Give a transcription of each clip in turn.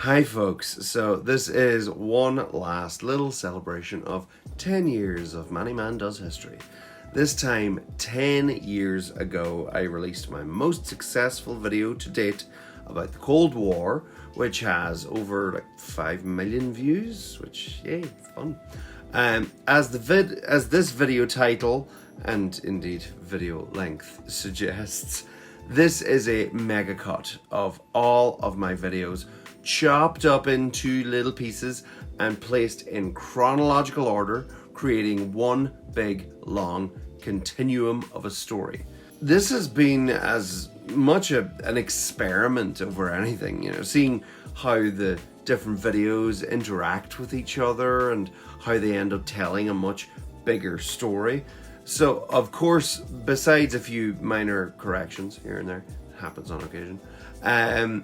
Hi folks, so this is one last little celebration of 10 years of Manny Man Does History. This time, 10 years ago, I released my most successful video to date about the Cold War, which has over like 5 million views, which, yay, fun. As this video title, and indeed video length, suggests, this is a mega cut of all of my videos, chopped up into little pieces and placed in chronological order, creating one big long continuum of a story. This has been as much an experiment over anything, you know, seeing how the different videos interact with each other and how they end up telling a much bigger story. So of course, besides a few minor corrections here and there, happens on occasion,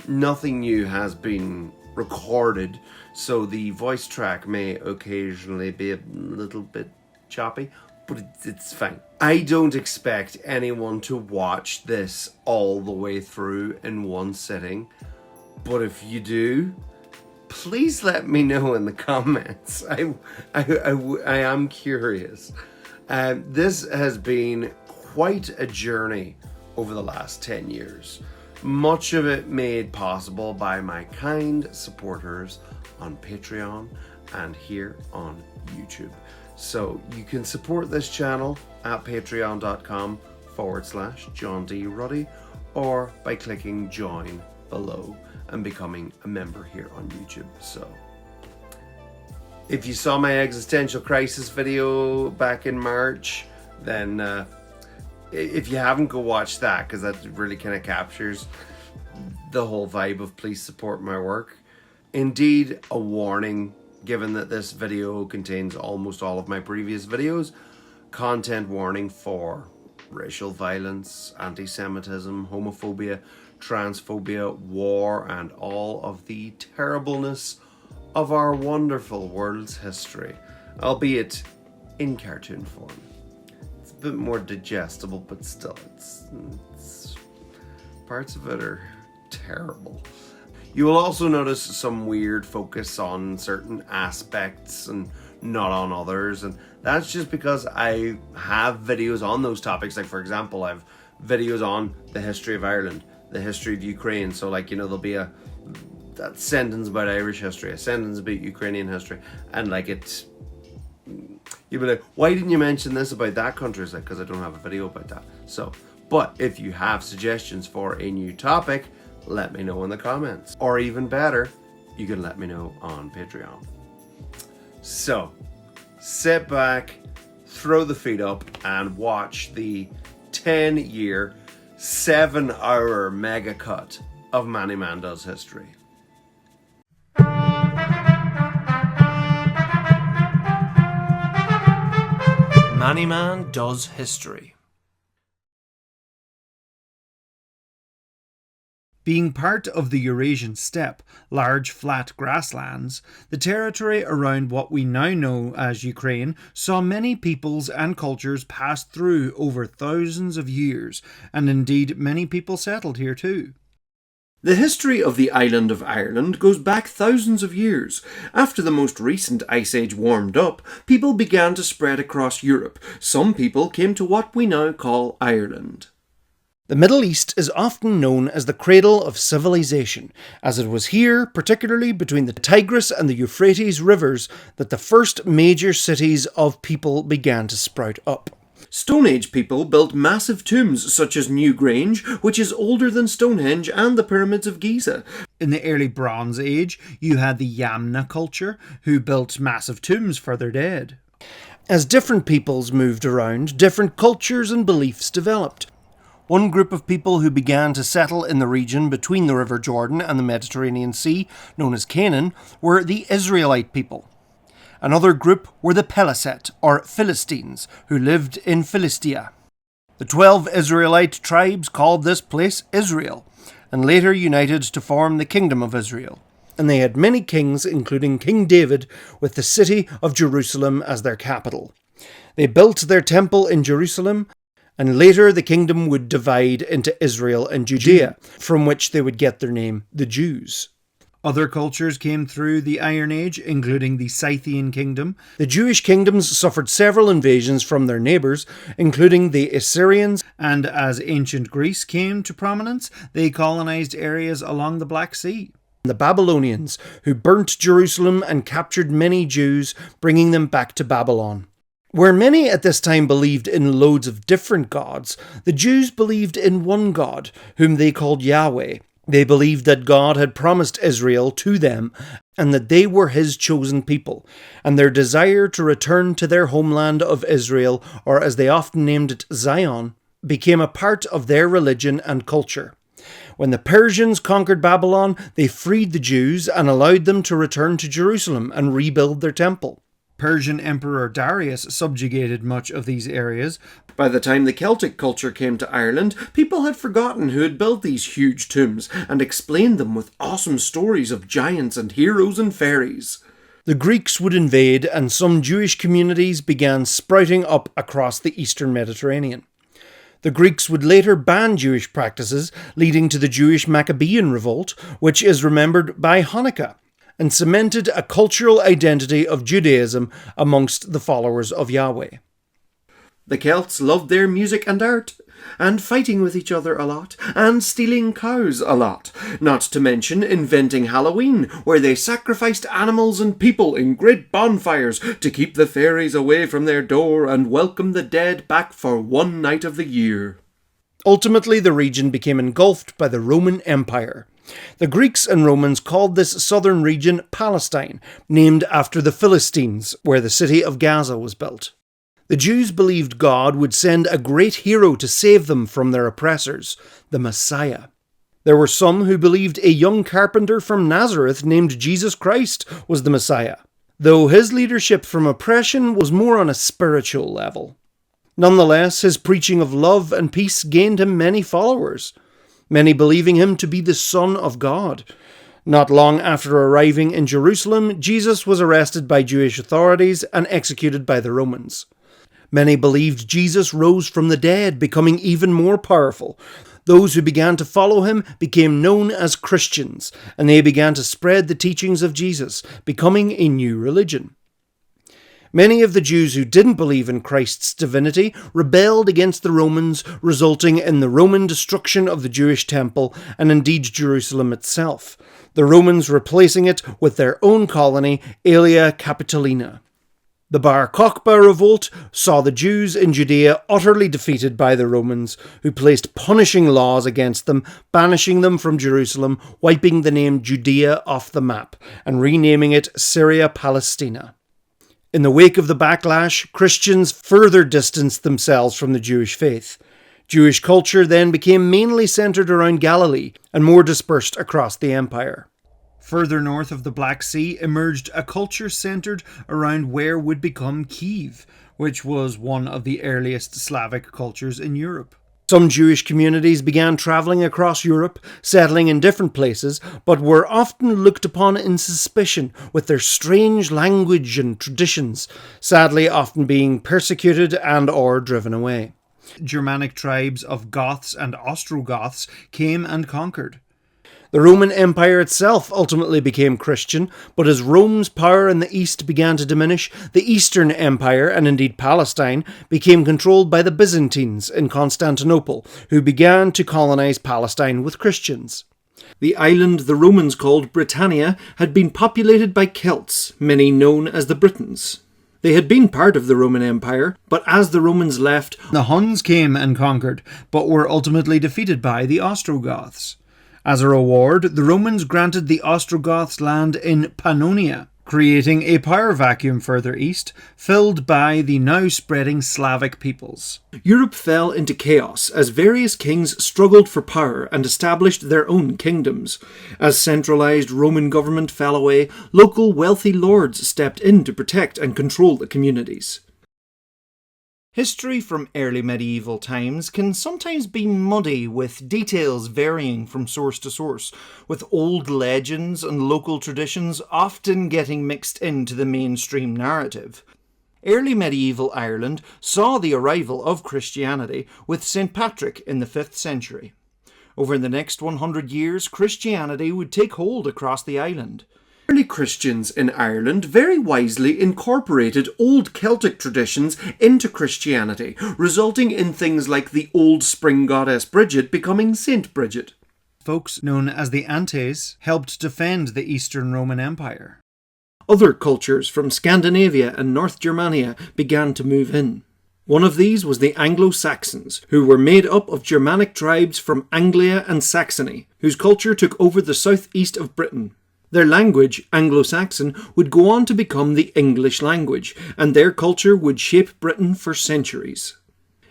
nothing new has been recorded, so the voice track may occasionally be a little bit choppy, but it's fine. I don't expect anyone to watch this all the way through in one sitting, but if you do, please let me know in the comments. I am curious. This has been quite a journey over the last 10 years. Much of it made possible by my kind supporters on Patreon and here on YouTube. So you can support this channel at patreon.com/John D Ruddy or by clicking join below and becoming a member here on YouTube. So if you saw my existential crisis video back in March, then if you haven't, go watch that, because that really kind of captures the whole vibe of please support my work. Indeed, a warning, given that this video contains almost all of my previous videos, content warning for racial violence, anti-Semitism, homophobia, transphobia, war, and all of the terribleness of our wonderful world's history, albeit in cartoon form. It's a bit more digestible, but still, it's parts of it are terrible. You will also notice some weird focus on certain aspects and not on others, and that's just because I have videos on those topics. Like, for example, I have videos on the history of Ireland, the history of Ukraine, so like, you know, there'll be that sentence about Irish history, a sentence about Ukrainian history, and like you'll be like, why didn't you mention this about that country? It's like, because I don't have a video about that. So, but if you have suggestions for a new topic, let me know in the comments. Or even better, you can let me know on Patreon. So, sit back, throw the feet up, and watch the 10-year, 7-hour mega cut of Manny Man Does History. Manny Man Does History. Being part of the Eurasian steppe, large flat grasslands, the territory around what we now know as Ukraine saw many peoples and cultures pass through over thousands of years, and indeed many people settled here too. The history of the island of Ireland goes back thousands of years. After the most recent ice age warmed up, people began to spread across Europe. Some people came to what we now call Ireland. The Middle East is often known as the cradle of civilization, as it was here, particularly between the Tigris and the Euphrates rivers, that the first major cities of people began to sprout up. Stone Age people built massive tombs such as Newgrange, which is older than Stonehenge and the pyramids of Giza. In the early Bronze Age, you had the Yamna culture, who built massive tombs for their dead. As different peoples moved around, different cultures and beliefs developed. One group of people who began to settle in the region between the River Jordan and the Mediterranean Sea, known as Canaan, were the Israelite people. Another group were the Peliset, or Philistines, who lived in Philistia. The 12 Israelite tribes called this place Israel, and later united to form the Kingdom of Israel. And they had many kings, including King David, with the city of Jerusalem as their capital. They built their temple in Jerusalem, and later the kingdom would divide into Israel and Judea, from which they would get their name, the Jews. Other cultures came through the Iron Age, including the Scythian kingdom. The Jewish kingdoms suffered several invasions from their neighbours, including the Assyrians, And as ancient Greece came to prominence, they colonized areas along the Black Sea. and the Babylonians, who burnt Jerusalem and captured many Jews, bringing them back to Babylon. Where many at this time believed in loads of different gods, the Jews believed in one God, whom they called Yahweh. They believed that God had promised Israel to them and that they were his chosen people, and their desire to return to their homeland of Israel, or as they often named it, Zion, became a part of their religion and culture. When the Persians conquered Babylon, they freed the Jews and allowed them to return to Jerusalem and rebuild their temple. Persian Emperor Darius subjugated much of these areas. By the time the Celtic culture came to Ireland, people had forgotten who had built these huge tombs and explained them with awesome stories of giants and heroes and fairies. The Greeks would invade, and some Jewish communities began sprouting up across the eastern Mediterranean. The Greeks would later ban Jewish practices, leading to the Jewish Maccabean revolt, which is remembered by Hanukkah, and cemented a cultural identity of Judaism amongst the followers of Yahweh. The Celts loved their music and art, and fighting with each other a lot, and stealing cows a lot, not to mention inventing Halloween, where they sacrificed animals and people in great bonfires to keep the fairies away from their door and welcome the dead back for one night of the year. Ultimately, the region became engulfed by the Roman Empire. The Greeks and Romans called this southern region Palestine, named after the Philistines, where the city of Gaza was built. The Jews believed God would send a great hero to save them from their oppressors, the Messiah. There were some who believed a young carpenter from Nazareth named Jesus Christ was the Messiah, though his leadership from oppression was more on a spiritual level. Nonetheless, his preaching of love and peace gained him many followers, many believing him to be the Son of God. Not long after arriving in Jerusalem, Jesus was arrested by Jewish authorities and executed by the Romans. Many believed Jesus rose from the dead, becoming even more powerful. Those who began to follow him became known as Christians, and they began to spread the teachings of Jesus, becoming a new religion. Many of the Jews who didn't believe in Christ's divinity rebelled against the Romans, resulting in the Roman destruction of the Jewish temple and indeed Jerusalem itself, the Romans replacing it with their own colony, Aelia Capitolina. The Bar Kokhba revolt saw the Jews in Judea utterly defeated by the Romans, who placed punishing laws against them, banishing them from Jerusalem, wiping the name Judea off the map, and renaming it Syria Palestina. In the wake of the backlash, Christians further distanced themselves from the Jewish faith. Jewish culture then became mainly centred around Galilee and more dispersed across the empire. Further north of the Black Sea emerged a culture centred around where would become Kiev, which was one of the earliest Slavic cultures in Europe. Some Jewish communities began travelling across Europe, settling in different places, but were often looked upon in suspicion with their strange language and traditions, sadly often being persecuted and or driven away. Germanic tribes of Goths and Ostrogoths came and conquered. The Roman Empire itself ultimately became Christian, but as Rome's power in the east began to diminish, the Eastern Empire, and indeed Palestine, became controlled by the Byzantines in Constantinople, who began to colonize Palestine with Christians. The island the Romans called Britannia had been populated by Celts, many known as the Britons. They had been part of the Roman Empire, but as the Romans left, the Huns came and conquered, but were ultimately defeated by the Ostrogoths. As a reward, the Romans granted the Ostrogoths land in Pannonia, creating a power vacuum further east, filled by the now spreading Slavic peoples. Europe fell into chaos as various kings struggled for power and established their own kingdoms. As centralised Roman government fell away, local wealthy lords stepped in to protect and control the communities. History from early medieval times can sometimes be muddy, with details varying from source to source, with old legends and local traditions often getting mixed into the mainstream narrative. Early medieval Ireland saw the arrival of Christianity with St. Patrick in the 5th century. Over the next 100 years, Christianity would take hold across the island. Early Christians in Ireland very wisely incorporated old Celtic traditions into Christianity, resulting in things like the old spring goddess Bridget becoming Saint Bridget. Folks known as the Antes helped defend the Eastern Roman Empire. Other cultures from Scandinavia and North Germania began to move in. One of these was the Anglo-Saxons, who were made up of Germanic tribes from Anglia and Saxony, whose culture took over the southeast of Britain. Their language, Anglo-Saxon, would go on to become the English language, and their culture would shape Britain for centuries.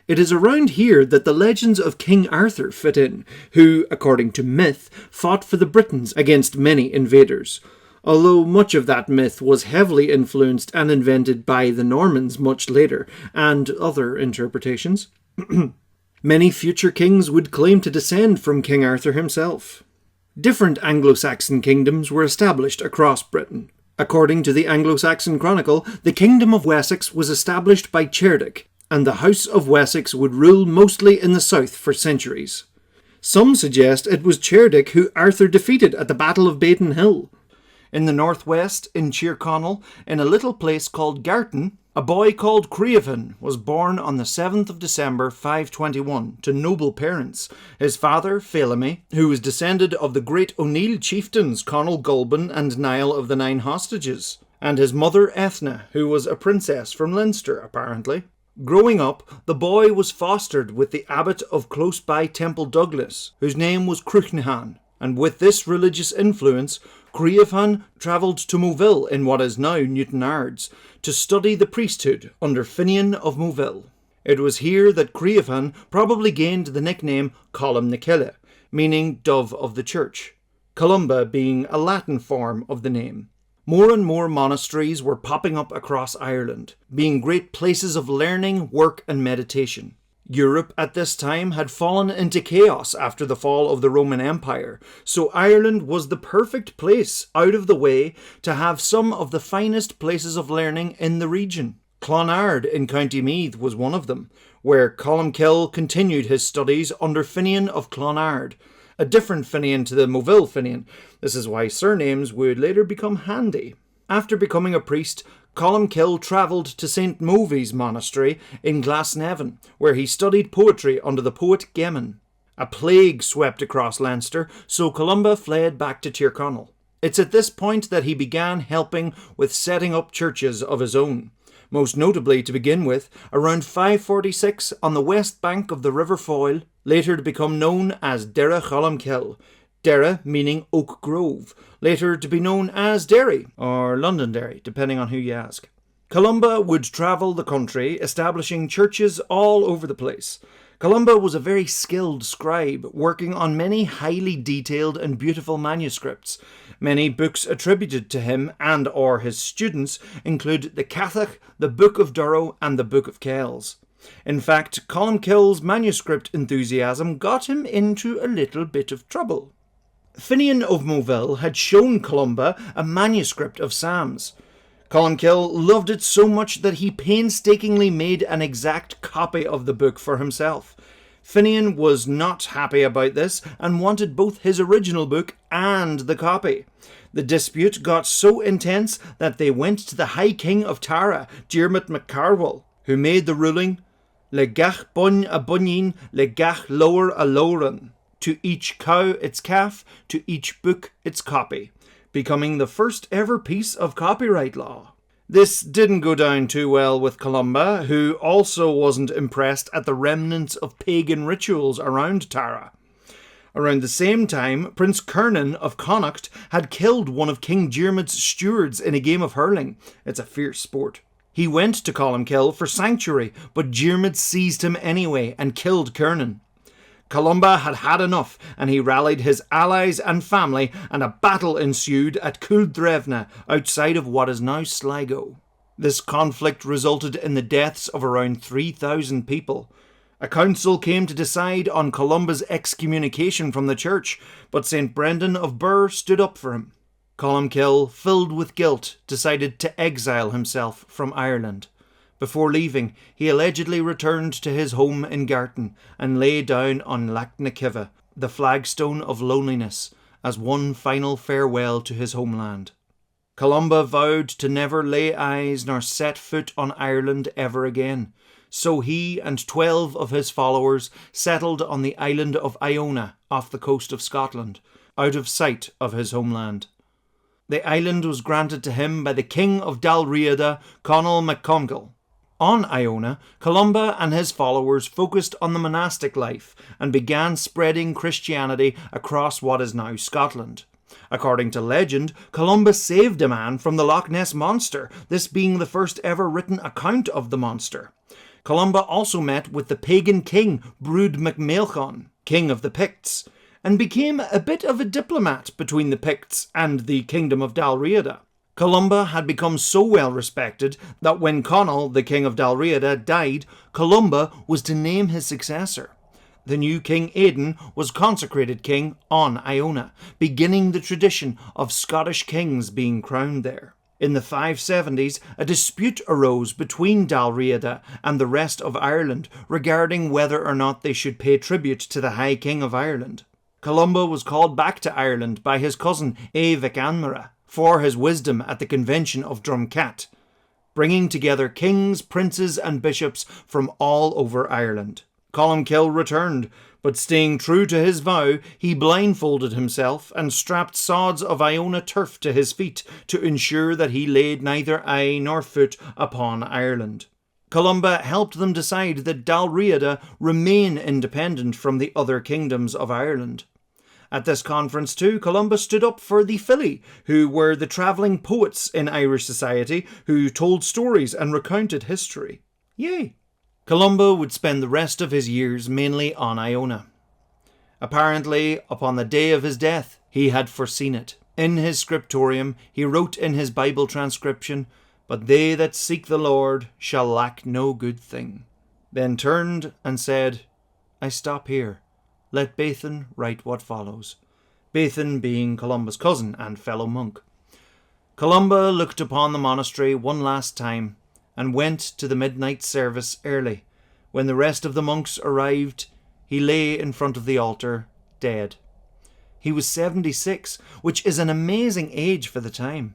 It is around here that the legends of King Arthur fit in, who, according to myth, fought for the Britons against many invaders, although much of that myth was heavily influenced and invented by the Normans much later, and other interpretations. Many future kings would claim to descend from King Arthur himself. Different Anglo-Saxon kingdoms were established across Britain. According to the Anglo-Saxon Chronicle, the Kingdom of Wessex was established by Cerdic, and the House of Wessex would rule mostly in the south for centuries. Some suggest it was Cerdic who Arthur defeated at the Battle of Baden Hill. In the northwest, in Tyrconnell, in a little place called Garton, a boy called Craven was born on the 7th of December 521 to noble parents. His father, Phelemy, who was descended of the great O'Neill chieftains Conall Gulban and Niall of the Nine Hostages, and his mother Ethna, who was a princess from Leinster, apparently. Growing up, the boy was fostered with the abbot of close-by Temple Douglas, whose name was Cruchnahan, and with this religious influence, Craven travelled to Moville in what is now Newtownards to study the priesthood under Finian of Moville. It was here that Craven probably gained the nickname Columba, meaning Dove of the Church, Columba being a Latin form of the name. More and more monasteries were popping up across Ireland, being great places of learning, work and meditation. Europe at this time had fallen into chaos after the fall of the Roman Empire, so Ireland was the perfect place out of the way to have some of the finest places of learning in the region. Clonard in County Meath was one of them, where Columkill continued his studies under Finian of Clonard, a different Finian to the Moville Finian. This is why surnames would later become handy. After becoming a priest, Columkill travelled to St. Movie's monastery in Glasnevin, where he studied poetry under the poet Gemmin. A plague swept across Leinster, so Columba fled back to Tyrconnell. It's at this point that he began helping with setting up churches of his own. Most notably, to begin with, around 546 on the west bank of the River Foyle, later to become known as Derra Columkill, Derra meaning Oak Grove, later to be known as Derry, or Londonderry, depending on who you ask. Columba would travel the country, establishing churches all over the place. Columba was a very skilled scribe, working on many highly detailed and beautiful manuscripts. Many books attributed to him and or his students include the Cathach, the Book of Durrow, and the Book of Kells. In fact, Columkill's manuscript enthusiasm got him into a little bit of trouble. Finian of Moville had shown Columba a manuscript of Psalms. Columkill loved it so much that he painstakingly made an exact copy of the book for himself. Finian was not happy about this and wanted both his original book and the copy. The dispute got so intense that they went to the High King of Tara, Diarmait MacCarwell, who made the ruling, Le gach bun a bunyin, le gach lower a lowran. To each cow its calf, to each book its copy, becoming the first ever piece of copyright law. This didn't go down too well with Columba, who also wasn't impressed at the remnants of pagan rituals around Tara. Around the same time, Prince Kernan of Connacht had killed one of King Diarmaid's stewards in a game of hurling. It's a fierce sport. He went to Columkill for sanctuary, but Diarmaid seized him anyway and killed Kernan. Columba had had enough, and he rallied his allies and family, and a battle ensued at Culdrevna, outside of what is now Sligo. This conflict resulted in the deaths of around 3,000 people. A council came to decide on Columba's excommunication from the church, but St. Brendan of Birr stood up for him. Columkill, filled with guilt, decided to exile himself from Ireland. Before leaving, he allegedly returned to his home in Garton and lay down on Loch na Kiva, the flagstone of loneliness, as one final farewell to his homeland. Columba vowed to never lay eyes nor set foot on Ireland ever again, so he and 12 of his followers settled on the island of Iona off the coast of Scotland, out of sight of his homeland. The island was granted to him by the King of Dalriada, Conall MacCongal. On Iona, Columba and his followers focused on the monastic life and began spreading Christianity across what is now Scotland. According to legend, Columba saved a man from the Loch Ness Monster, this being the first ever written account of the monster. Columba also met with the pagan king Brúd mac Maelchon, king of the Picts, and became a bit of a diplomat between the Picts and the kingdom of Dalriada. Columba had become so well respected that when Conall, the king of Dalriada, died, Columba was to name his successor. The new King Aidan was consecrated king on Iona, beginning the tradition of Scottish kings being crowned there. In the 570s, a dispute arose between Dalriada and the rest of Ireland regarding whether or not they should pay tribute to the High King of Ireland. Columba was called back to Ireland by his cousin Éic Anmara for his wisdom at the Convention of Drumcat, bringing together kings, princes and bishops from all over Ireland. Columcille returned, but staying true to his vow, he blindfolded himself and strapped sods of Iona turf to his feet to ensure that he laid neither eye nor foot upon Ireland. Columba helped them decide that Dalriada remain independent from the other kingdoms of Ireland. At this conference too, Columba stood up for the Fili, who were the travelling poets in Irish society who told stories and recounted history. Yay! Columba would spend the rest of his years mainly on Iona. Apparently, upon the day of his death, he had foreseen it. In his scriptorium, he wrote in his Bible transcription, "But they that seek the Lord shall lack no good thing." Then turned and said, "I stop here. Let Bathan write what follows." Bathan being Columba's cousin and fellow monk. Columba looked upon the monastery one last time, and went to the midnight service early. When the rest of the monks arrived, he lay in front of the altar, dead. He was 76, which is an amazing age for the time.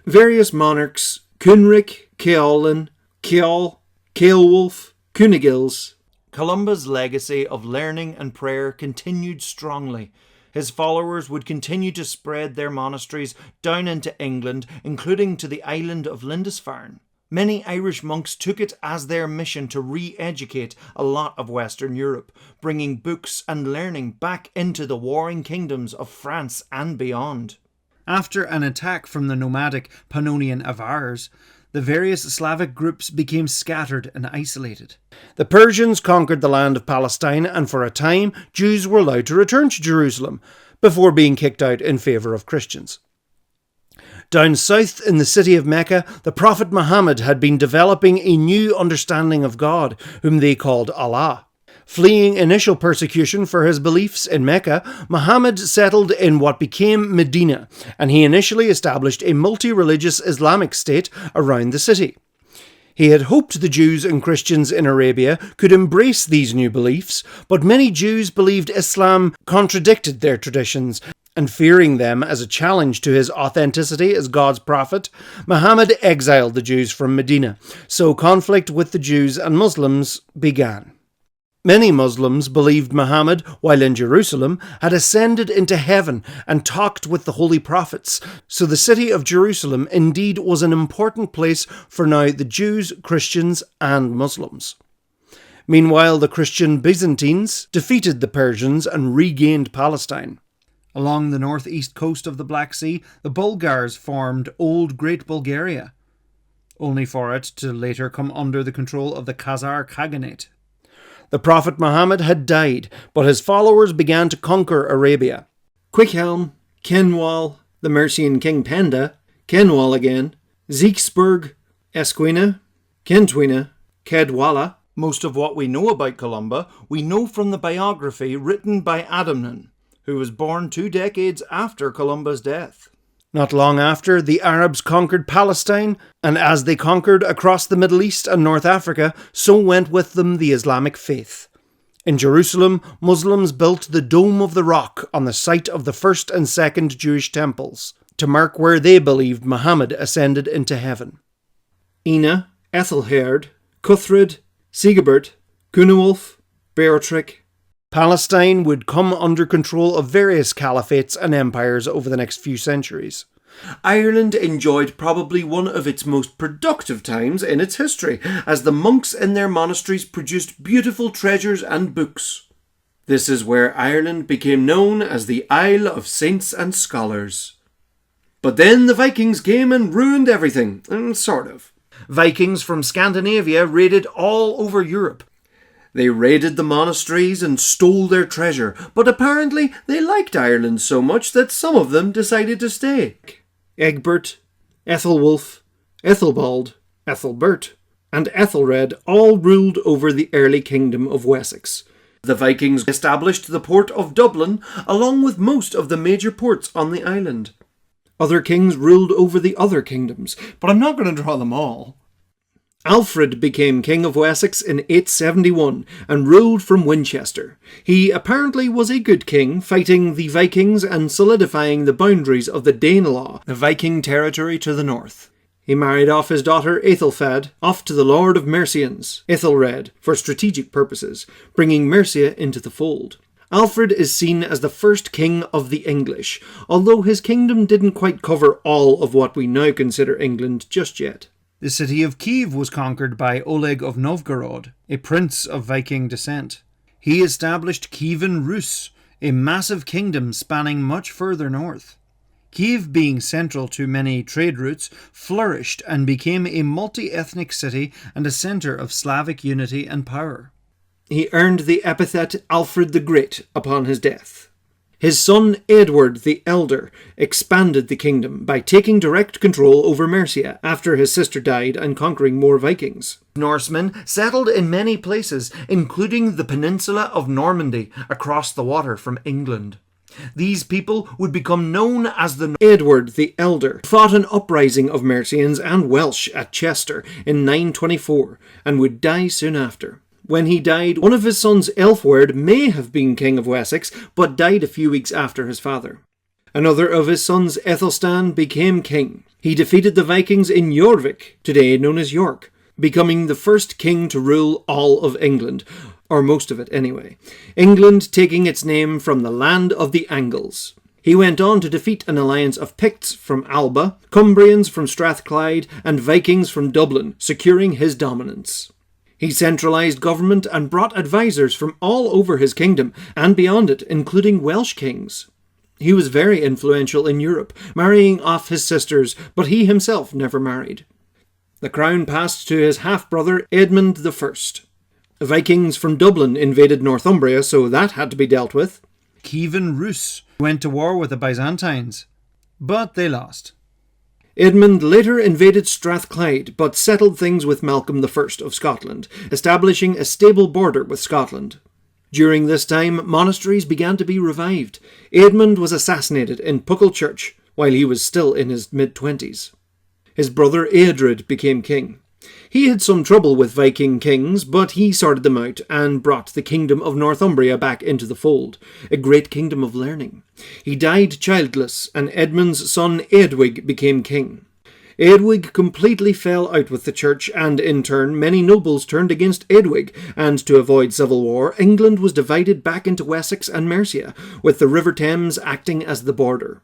Various monarchs, Cynric, Ceawlin, Ceawl, Ceolwulf, Cunigils. Columba's legacy of learning and prayer continued strongly. His followers would continue to spread their monasteries down into England, including to the island of Lindisfarne. Many Irish monks took it as their mission to re-educate a lot of Western Europe, bringing books and learning back into the warring kingdoms of France and beyond. After an attack from the nomadic Pannonian Avars, the various Slavic groups became scattered and isolated. The Persians conquered the land of Palestine, and for a time Jews were allowed to return to Jerusalem before being kicked out in favour of Christians. Down south in the city of Mecca, the Prophet Muhammad had been developing a new understanding of God, whom they called Allah. Fleeing initial persecution for his beliefs in Mecca, Muhammad settled in what became Medina, and he initially established a multi-religious Islamic state around the city. He had hoped the Jews and Christians in Arabia could embrace these new beliefs, but many Jews believed Islam contradicted their traditions, and fearing them as a challenge to his authenticity as God's prophet, Muhammad exiled the Jews from Medina, so conflict with the Jews and Muslims began. Many Muslims believed Muhammad, while in Jerusalem, had ascended into heaven and talked with the holy prophets, so the city of Jerusalem indeed was an important place for now the Jews, Christians and Muslims. Meanwhile, the Christian Byzantines defeated the Persians and regained Palestine. Along the northeast coast of the Black Sea, the Bulgars formed Old Great Bulgaria, only for it to later come under the control of the Khazar Khaganate. The Prophet Muhammad had died, but his followers began to conquer Arabia. Quickhelm, Kenwal, the Mercian king Penda, Kenwal again, Zeeksburg, Esquina, Kentwina, Kedwala. Most of what we know about Columba, we know from the biography written by Adamnan, who was born 2 decades after Columba's death. Not long after, the Arabs conquered Palestine, and as they conquered across the Middle East and North Africa, so went with them the Islamic faith. In Jerusalem, Muslims built the Dome of the Rock on the site of the first and second Jewish temples, to mark where they believed Muhammad ascended into heaven. Ina, Ethelherd, Cuthred, Sigebert, Cunewulf, Beorhtric. Palestine would come under control of various caliphates and empires over the next few centuries. Ireland enjoyed probably one of its most productive times in its history, as the monks in their monasteries produced beautiful treasures and books. This is where Ireland became known as the Isle of Saints and Scholars. But then the Vikings came and ruined everything, sort of. Vikings from Scandinavia raided all over Europe. They raided the monasteries and stole their treasure, but apparently they liked Ireland so much that some of them decided to stay. Egbert, Ethelwulf, Ethelbald, Ethelbert, and Ethelred all ruled over the early kingdom of Wessex. The Vikings established the port of Dublin, along with most of the major ports on the island. Other kings ruled over the other kingdoms, but I'm not going to draw them all. Alfred became King of Wessex in 871 and ruled from Winchester. He apparently was a good king, fighting the Vikings and solidifying the boundaries of the Danelaw, the Viking territory to the north. He married off his daughter Aethelfed off to the Lord of Mercians, Ethelred, for strategic purposes, bringing Mercia into the fold. Alfred is seen as the first king of the English, although his kingdom didn't quite cover all of what we now consider England just yet. The city of Kiev was conquered by Oleg of Novgorod, a prince of Viking descent. He established Kievan Rus, a massive kingdom spanning much further north. Kiev, being central to many trade routes, flourished and became a multi-ethnic city and a centre of Slavic unity and power. He earned the epithet Alfred the Great upon his death. His son Edward the Elder expanded the kingdom by taking direct control over Mercia after his sister died and conquering more Vikings. Norsemen settled in many places, including the peninsula of Normandy across the water from England. These people would become known as the Edward the Elder fought an uprising of Mercians and Welsh at Chester in 924 and would die soon after. When he died, one of his sons, Elfwerd, may have been King of Wessex, but died a few weeks after his father. Another of his sons, Ethelstan, became king. He defeated the Vikings in Jorvik, today known as York, becoming the first king to rule all of England, or most of it anyway. England taking its name from the land of the Angles. He went on to defeat an alliance of Picts from Alba, Cumbrians from Strathclyde, and Vikings from Dublin, securing his dominance. He centralised government and brought advisors from all over his kingdom and beyond it, including Welsh kings. He was very influential in Europe, marrying off his sisters, but he himself never married. The crown passed to his half-brother Edmund I. The Vikings from Dublin invaded Northumbria, so that had to be dealt with. Kievan Rus went to war with the Byzantines, but they lost. Edmund later invaded Strathclyde, but settled things with Malcolm I of Scotland, establishing a stable border with Scotland. During this time, monasteries began to be revived. Edmund was assassinated in Puckle Church while he was still in his mid-20s. His brother Eadred became king. He had some trouble with Viking kings, but he sorted them out and brought the kingdom of Northumbria back into the fold, a great kingdom of learning. He died childless, and Edmund's son Eadwig became king. Eadwig completely fell out with the church, and in turn many nobles turned against Eadwig, and to avoid civil war, England was divided back into Wessex and Mercia, with the River Thames acting as the border.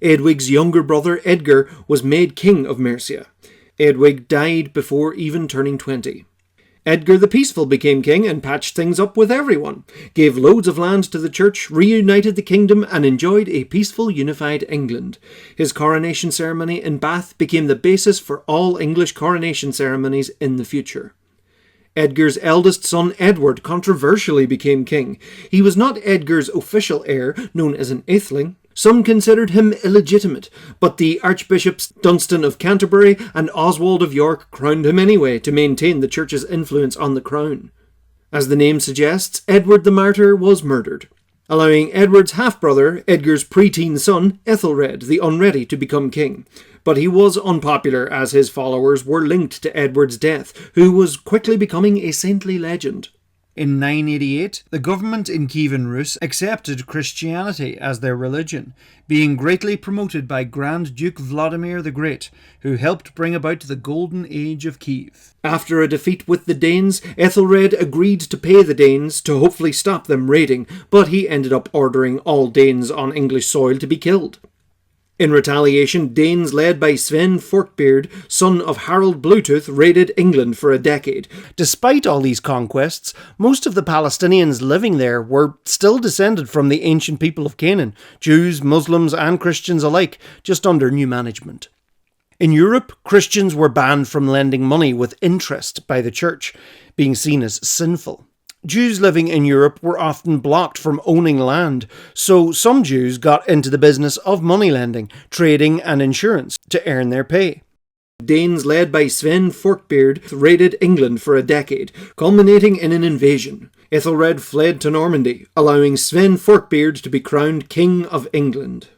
Eadwig's younger brother Edgar was made king of Mercia. Eadwig died before even turning 20. Edgar the Peaceful became king and patched things up with everyone, gave loads of land to the church, reunited the kingdom, and enjoyed a peaceful, unified England. His coronation ceremony in Bath became the basis for all English coronation ceremonies in the future. Edgar's eldest son Edward controversially became king. He was not Edgar's official heir, known as an Atheling. Some considered him illegitimate, but the Archbishops Dunstan of Canterbury and Oswald of York crowned him anyway to maintain the church's influence on the crown. As the name suggests, Edward the Martyr was murdered, allowing Edward's half-brother, Edgar's preteen son, Ethelred the Unready, to become king. But he was unpopular as his followers were linked to Edward's death, who was quickly becoming a saintly legend. In 988, the government in Kievan Rus accepted Christianity as their religion, being greatly promoted by Grand Duke Vladimir the Great, who helped bring about the Golden Age of Kiev. After a defeat with the Danes, Ethelred agreed to pay the Danes to hopefully stop them raiding, but he ended up ordering all Danes on English soil to be killed. In retaliation, Danes led by Sven Forkbeard, son of Harold Bluetooth, raided England for a decade. Despite all these conquests, most of the Palestinians living there were still descended from the ancient people of Canaan, Jews, Muslims and Christians alike, just under new management. In Europe, Christians were banned from lending money with interest by the church, being seen as sinful. Jews living in Europe were often blocked from owning land, so some Jews got into the business of moneylending, trading and insurance to earn their pay. Danes led by Sven Forkbeard raided England for a decade, culminating in an invasion. Ethelred fled to Normandy, allowing Sven Forkbeard to be crowned King of England.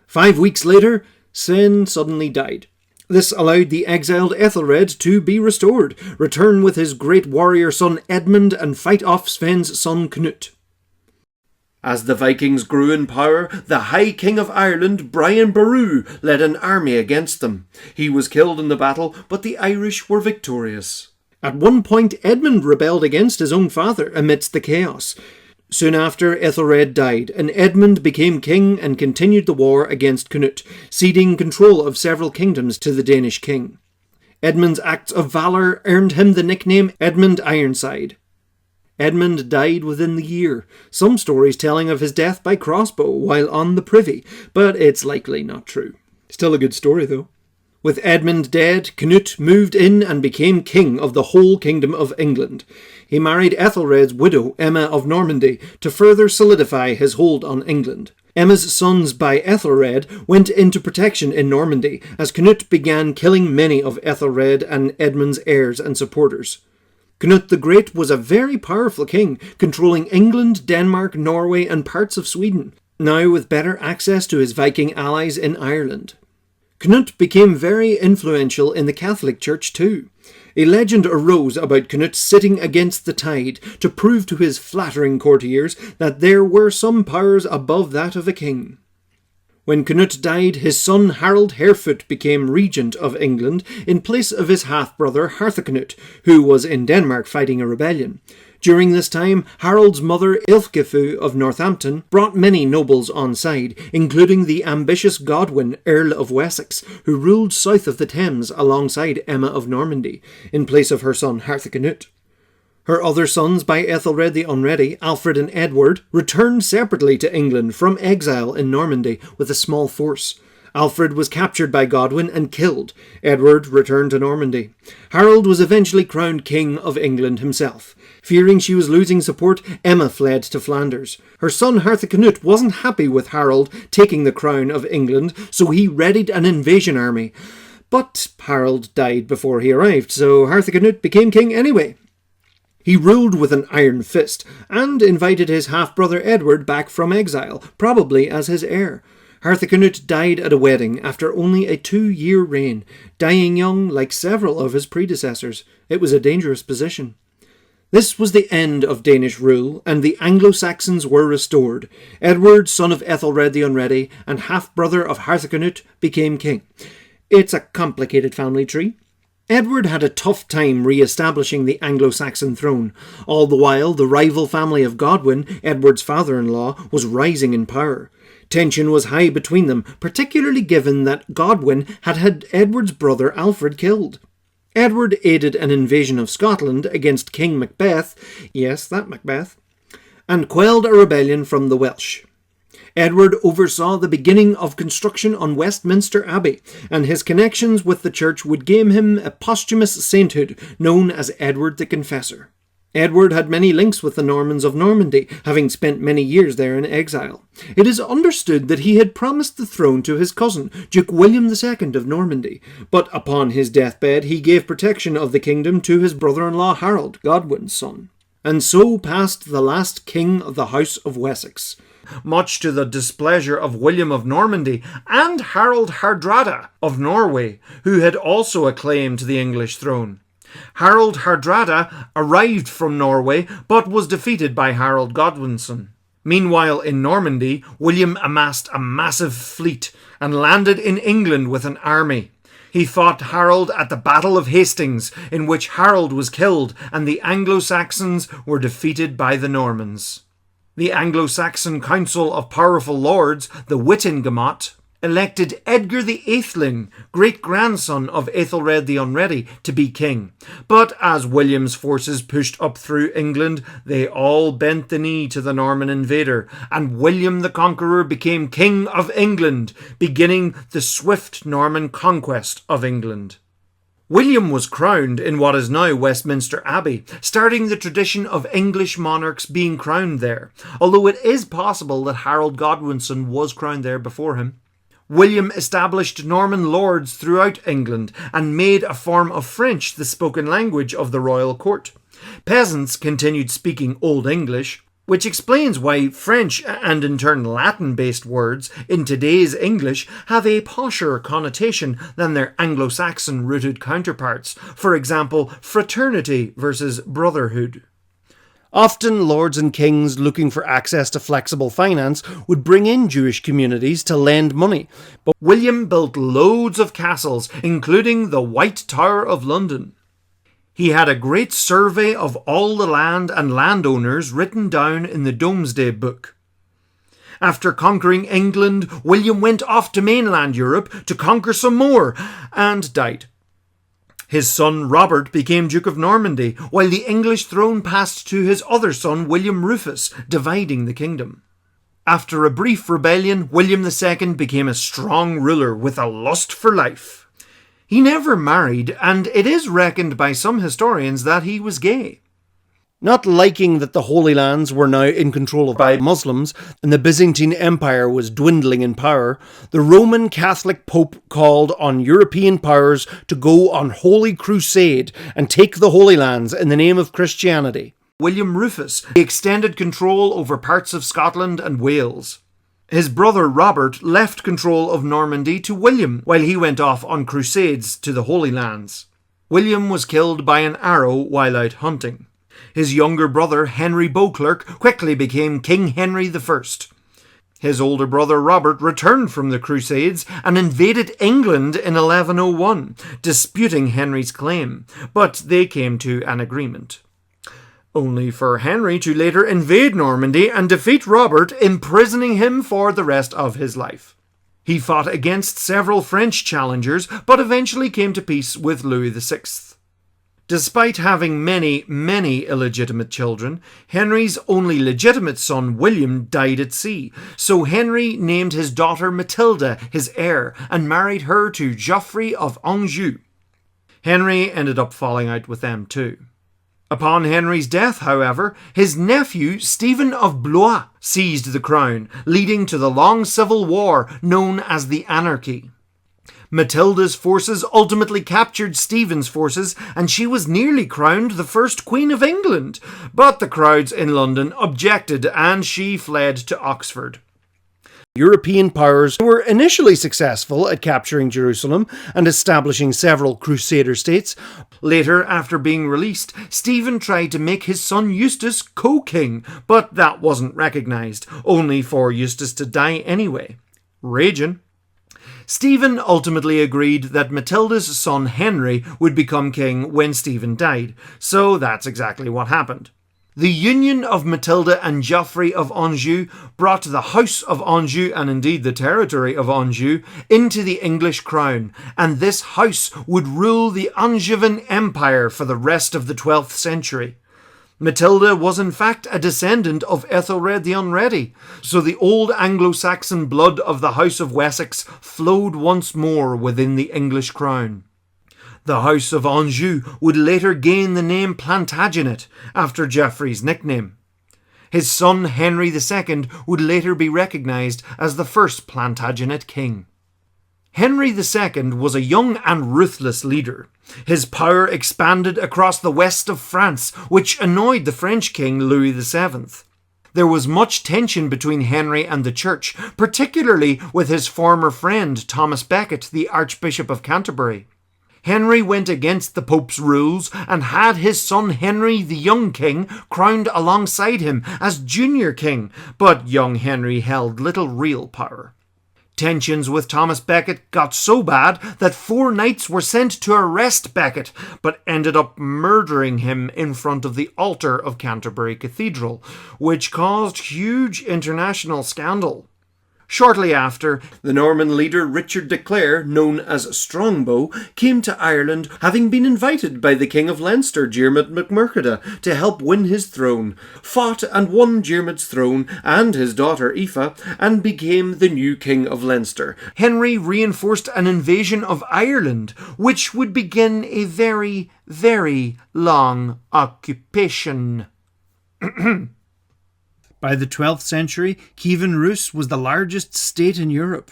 5 weeks later, Sven suddenly died. This allowed the exiled Ethelred to be restored, return with his great warrior son Edmund and fight off Sven's son Knut. As the Vikings grew in power, the High King of Ireland, Brian Boru, led an army against them. He was killed in the battle, but the Irish were victorious. At one point, Edmund rebelled against his own father amidst the chaos. Soon after, Ethelred died, and Edmund became king and continued the war against Knut, ceding control of several kingdoms to the Danish king. Edmund's acts of valour earned him the nickname Edmund Ironside. Edmund died within the year, some stories telling of his death by crossbow while on the privy, but it's likely not true. Still a good story though. With Edmund dead, Knut moved in and became king of the whole kingdom of England. He married Ethelred's widow, Emma of Normandy, to further solidify his hold on England. Emma's sons by Ethelred went into protection in Normandy, as Knut began killing many of Ethelred and Edmund's heirs and supporters. Knut the Great was a very powerful king, controlling England, Denmark, Norway and parts of Sweden, now with better access to his Viking allies in Ireland. Knut became very influential in the Catholic Church too. A legend arose about Knut sitting against the tide to prove to his flattering courtiers that there were some powers above that of a king. When Knut died, his son Harold Harefoot became regent of England in place of his half-brother Harthacnut, who was in Denmark fighting a rebellion. During this time, Harold's mother Ilfgifu of Northampton brought many nobles on side, including the ambitious Godwin, Earl of Wessex, who ruled south of the Thames alongside Emma of Normandy, in place of her son Harthacnut. Her other sons by Ethelred the Unready, Alfred and Edward, returned separately to England from exile in Normandy with a small force. Alfred was captured by Godwin and killed. Edward returned to Normandy. Harold was eventually crowned King of England himself. Fearing she was losing support, Emma fled to Flanders. Her son Harthacnut wasn't happy with Harold taking the crown of England, so he readied an invasion army. But Harold died before he arrived, so Harthacnut became king anyway. He ruled with an iron fist, and invited his half-brother Edward back from exile, probably as his heir. Harthacnut died at a wedding after only a 2-year reign, dying young like several of his predecessors. It was a dangerous position. This was the end of Danish rule, and the Anglo-Saxons were restored. Edward, son of Ethelred the Unready, and half-brother of Harthacnut, became king. It's a complicated family tree. Edward had a tough time re-establishing the Anglo-Saxon throne. All the while, the rival family of Godwin, Edward's father-in-law, was rising in power. Tension was high between them, particularly given that Godwin had had Edward's brother Alfred killed. Edward aided an invasion of Scotland against King Macbeth, yes, that Macbeth, and quelled a rebellion from the Welsh. Edward oversaw the beginning of construction on Westminster Abbey, and his connections with the church would gain him a posthumous sainthood known as Edward the Confessor. Edward had many links with the Normans of Normandy, having spent many years there in exile. It is understood that he had promised the throne to his cousin, Duke William II of Normandy, but upon his deathbed he gave protection of the kingdom to his brother-in-law Harold, Godwin's son. And so passed the last king of the House of Wessex, much to the displeasure of William of Normandy and Harold Hardrada of Norway, who had also acclaimed the English throne. Harold Hardrada arrived from Norway but was defeated by Harold Godwinson. Meanwhile, in Normandy, William amassed a massive fleet and landed in England with an army. He fought Harold at the Battle of Hastings, in which Harold was killed and the Anglo-Saxons were defeated by the Normans. The Anglo-Saxon Council of Powerful Lords, the Witenagemot, elected Edgar the Atheling, great-grandson of Aethelred the Unready, to be king. But as William's forces pushed up through England, they all bent the knee to the Norman invader, and William the Conqueror became King of England, beginning the swift Norman conquest of England. William was crowned in what is now Westminster Abbey, starting the tradition of English monarchs being crowned there, although it is possible that Harold Godwinson was crowned there before him. William established Norman lords throughout England and made a form of French the spoken language of the royal court. Peasants continued speaking Old English, which explains why French and in turn Latin-based words in today's English have a posher connotation than their Anglo-Saxon-rooted counterparts, for example, fraternity versus brotherhood. Often, lords and kings looking for access to flexible finance would bring in Jewish communities to lend money. But William built loads of castles, including the White Tower of London. He had a great survey of all the land and landowners written down in the Domesday Book. After conquering England, William went off to mainland Europe to conquer some more, and died. His son Robert became Duke of Normandy, while the English throne passed to his other son William Rufus, dividing the kingdom. After a brief rebellion, William II became a strong ruler with a lust for life. He never married, and it is reckoned by some historians that he was gay. Not liking that the Holy Lands were now in control by Muslims and the Byzantine Empire was dwindling in power, the Roman Catholic Pope called on European powers to go on Holy Crusade and take the Holy Lands in the name of Christianity. William Rufus extended control over parts of Scotland and Wales. His brother Robert left control of Normandy to William while he went off on crusades to the Holy Lands. William was killed by an arrow while out hunting. His younger brother, Henry Beauclerk, quickly became King Henry I. His older brother Robert returned from the Crusades and invaded England in 1101, disputing Henry's claim, but they came to an agreement. Only for Henry to later invade Normandy and defeat Robert, imprisoning him for the rest of his life. He fought against several French challengers, but eventually came to peace with Louis VI. Despite having many illegitimate children, Henry's only legitimate son William died at sea, so Henry named his daughter Matilda his heir and married her to Geoffrey of Anjou. Henry ended up falling out with them too. Upon Henry's death, however, his nephew Stephen of Blois seized the crown, leading to the long civil war known as the Anarchy. Matilda's forces ultimately captured Stephen's forces, and she was nearly crowned the first Queen of England, but the crowds in London objected and she fled to Oxford. European powers were initially successful at capturing Jerusalem and establishing several Crusader states. Later, after being released, Stephen tried to make his son Eustace co-king, but that wasn't recognised, only for Eustace to die anyway. Raging. Stephen ultimately agreed that Matilda's son Henry would become king when Stephen died, so that's exactly what happened. The union of Matilda and Geoffrey of Anjou brought the House of Anjou, and indeed the territory of Anjou, into the English crown, and this house would rule the Angevin Empire for the rest of the 12th century. Matilda was in fact a descendant of Ethelred the Unready, so the old Anglo-Saxon blood of the House of Wessex flowed once more within the English crown. The House of Anjou would later gain the name Plantagenet, after Geoffrey's nickname. His son Henry II would later be recognised as the first Plantagenet king. Henry II was a young and ruthless leader. His power expanded across the west of France, which annoyed the French king Louis VII. There was much tension between Henry and the Church, particularly with his former friend Thomas Becket, the Archbishop of Canterbury. Henry went against the Pope's rules and had his son Henry, the young king, crowned alongside him as junior king, but young Henry held little real power. Tensions with Thomas Becket got so bad that 4 knights were sent to arrest Becket, but ended up murdering him in front of the altar of Canterbury Cathedral, which caused huge international scandal. Shortly after, the Norman leader Richard de Clare, known as Strongbow, came to Ireland, having been invited by the King of Leinster, Diarmid MacMurchada, to help win his throne, fought and won Diarmid's throne and his daughter Aoife, and became the new King of Leinster. Henry reinforced an invasion of Ireland, which would begin a very, very long occupation. By the 12th century, Kievan Rus was the largest state in Europe.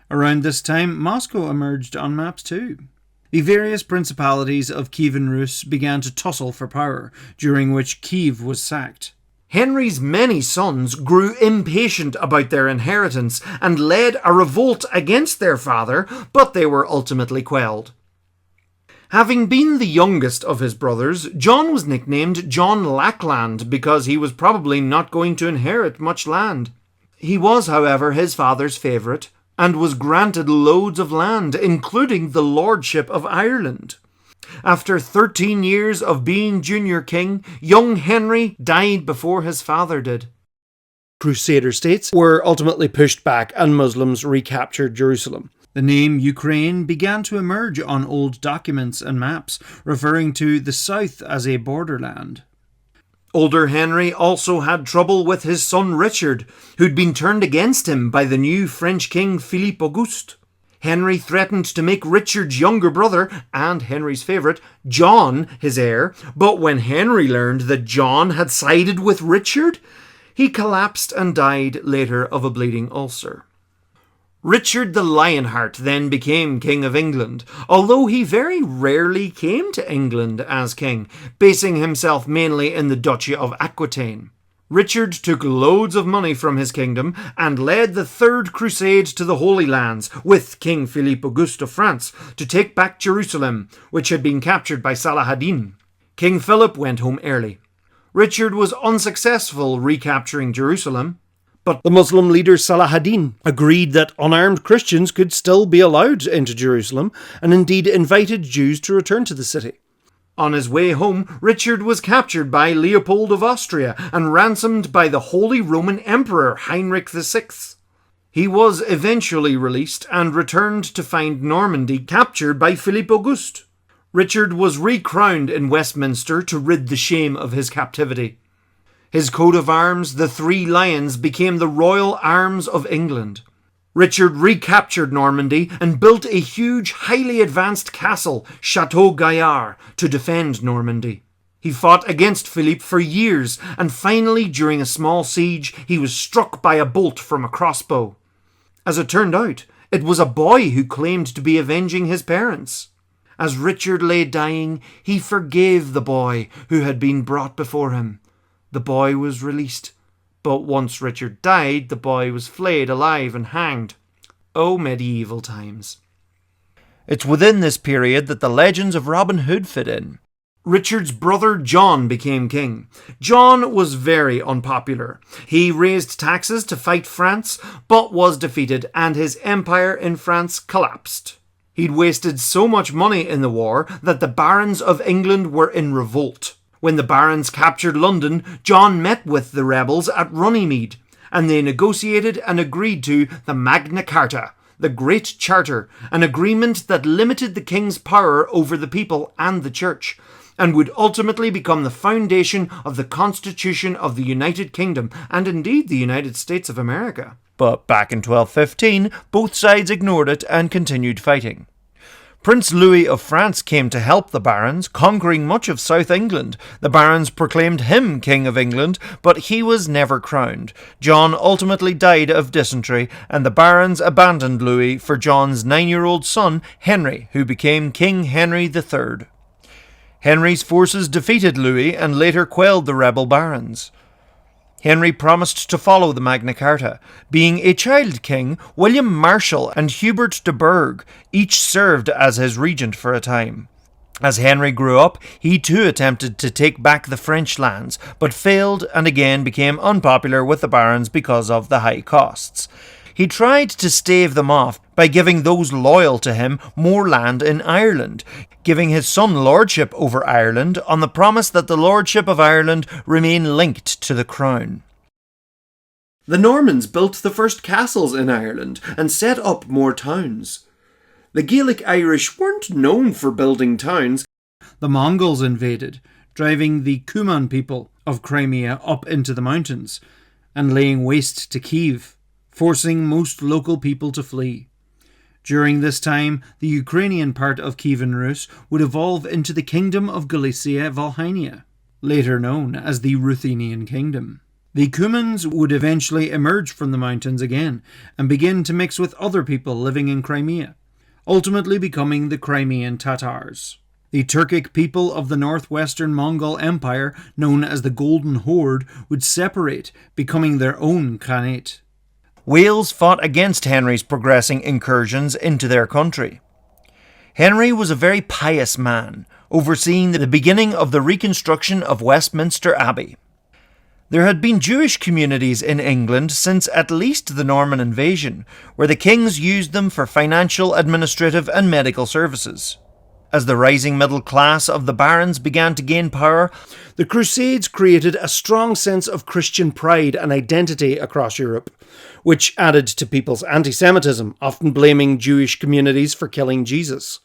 Around this time, Moscow emerged on maps too. The various principalities of Kievan Rus began to tussle for power, during which Kiev was sacked. Henry's many sons grew impatient about their inheritance and led a revolt against their father, but they were ultimately quelled. Having been the youngest of his brothers, John was nicknamed John Lackland because he was probably not going to inherit much land. He was, however, his father's favourite and was granted loads of land, including the lordship of Ireland. After 13 years of being junior king, young Henry died before his father did. Crusader states were ultimately pushed back and Muslims recaptured Jerusalem. The name Ukraine began to emerge on old documents and maps, referring to the south as a borderland. Older Henry also had trouble with his son Richard, who'd been turned against him by the new French king Philippe Auguste. Henry threatened to make Richard's younger brother, and Henry's favourite, John, his heir, but when Henry learned that John had sided with Richard, he collapsed and died later of a bleeding ulcer. Richard the Lionheart then became King of England, although he very rarely came to England as king, basing himself mainly in the Duchy of Aquitaine. Richard took loads of money from his kingdom and led the Third Crusade to the Holy Lands with King Philippe Auguste of France to take back Jerusalem, which had been captured by Saladin. King Philip went home early. Richard was unsuccessful recapturing Jerusalem, but the Muslim leader Saladin agreed that unarmed Christians could still be allowed into Jerusalem and indeed invited Jews to return to the city. On his way home, Richard was captured by Leopold of Austria and ransomed by the Holy Roman Emperor Heinrich VI. He was eventually released and returned to find Normandy captured by Philippe Auguste. Richard was recrowned in Westminster to rid the shame of his captivity. His coat of arms, the 3 lions, became the royal arms of England. Richard recaptured Normandy and built a huge, highly advanced castle, Chateau Gaillard, to defend Normandy. He fought against Philippe for years, and finally, during a small siege, he was struck by a bolt from a crossbow. As it turned out, it was a boy who claimed to be avenging his parents. As Richard lay dying, he forgave the boy who had been brought before him. The boy was released, but once Richard died, the boy was flayed alive and hanged. Oh, medieval times. It's within this period that the legends of Robin Hood fit in. Richard's brother John became king. John was very unpopular. He raised taxes to fight France, but was defeated, and his empire in France collapsed. He'd wasted so much money in the war that the barons of England were in revolt. When the barons captured London, John met with the rebels at Runnymede, and they negotiated and agreed to the Magna Carta, the Great Charter, an agreement that limited the king's power over the people and the church, and would ultimately become the foundation of the Constitution of the United Kingdom, and indeed the United States of America. But back in 1215, both sides ignored it and continued fighting. Prince Louis of France came to help the barons, conquering much of South England. The barons proclaimed him King of England, but he was never crowned. John ultimately died of dysentery, and the barons abandoned Louis for John's 9-year-old son, Henry, who became King Henry III. Henry's forces defeated Louis and later quelled the rebel barons. Henry promised to follow the Magna Carta. Being a child king, William Marshal and Hubert de Burgh each served as his regent for a time. As Henry grew up, he too attempted to take back the French lands, but failed and again became unpopular with the barons because of the high costs. He tried to stave them off by giving those loyal to him more land in Ireland, giving his son lordship over Ireland on the promise that the lordship of Ireland remain linked to the crown. The Normans built the first castles in Ireland and set up more towns. The Gaelic Irish weren't known for building towns. The Mongols invaded, driving the Cuban people of Crimea up into the mountains and laying waste to Kiev, forcing most local people to flee. During this time, the Ukrainian part of Kievan Rus would evolve into the Kingdom of Galicia-Volhynia, later known as the Ruthenian Kingdom. The Cumans would eventually emerge from the mountains again and begin to mix with other people living in Crimea, ultimately becoming the Crimean Tatars. The Turkic people of the northwestern Mongol Empire, known as the Golden Horde, would separate, becoming their own Khanate. Wales fought against Henry's progressing incursions into their country. Henry was a very pious man, overseeing the beginning of the reconstruction of Westminster Abbey. There had been Jewish communities in England since at least the Norman invasion, where the kings used them for financial, administrative and medical services. As the rising middle class of the barons began to gain power, the Crusades created a strong sense of Christian pride and identity across Europe, which added to people's anti-Semitism, often blaming Jewish communities for killing Jesus.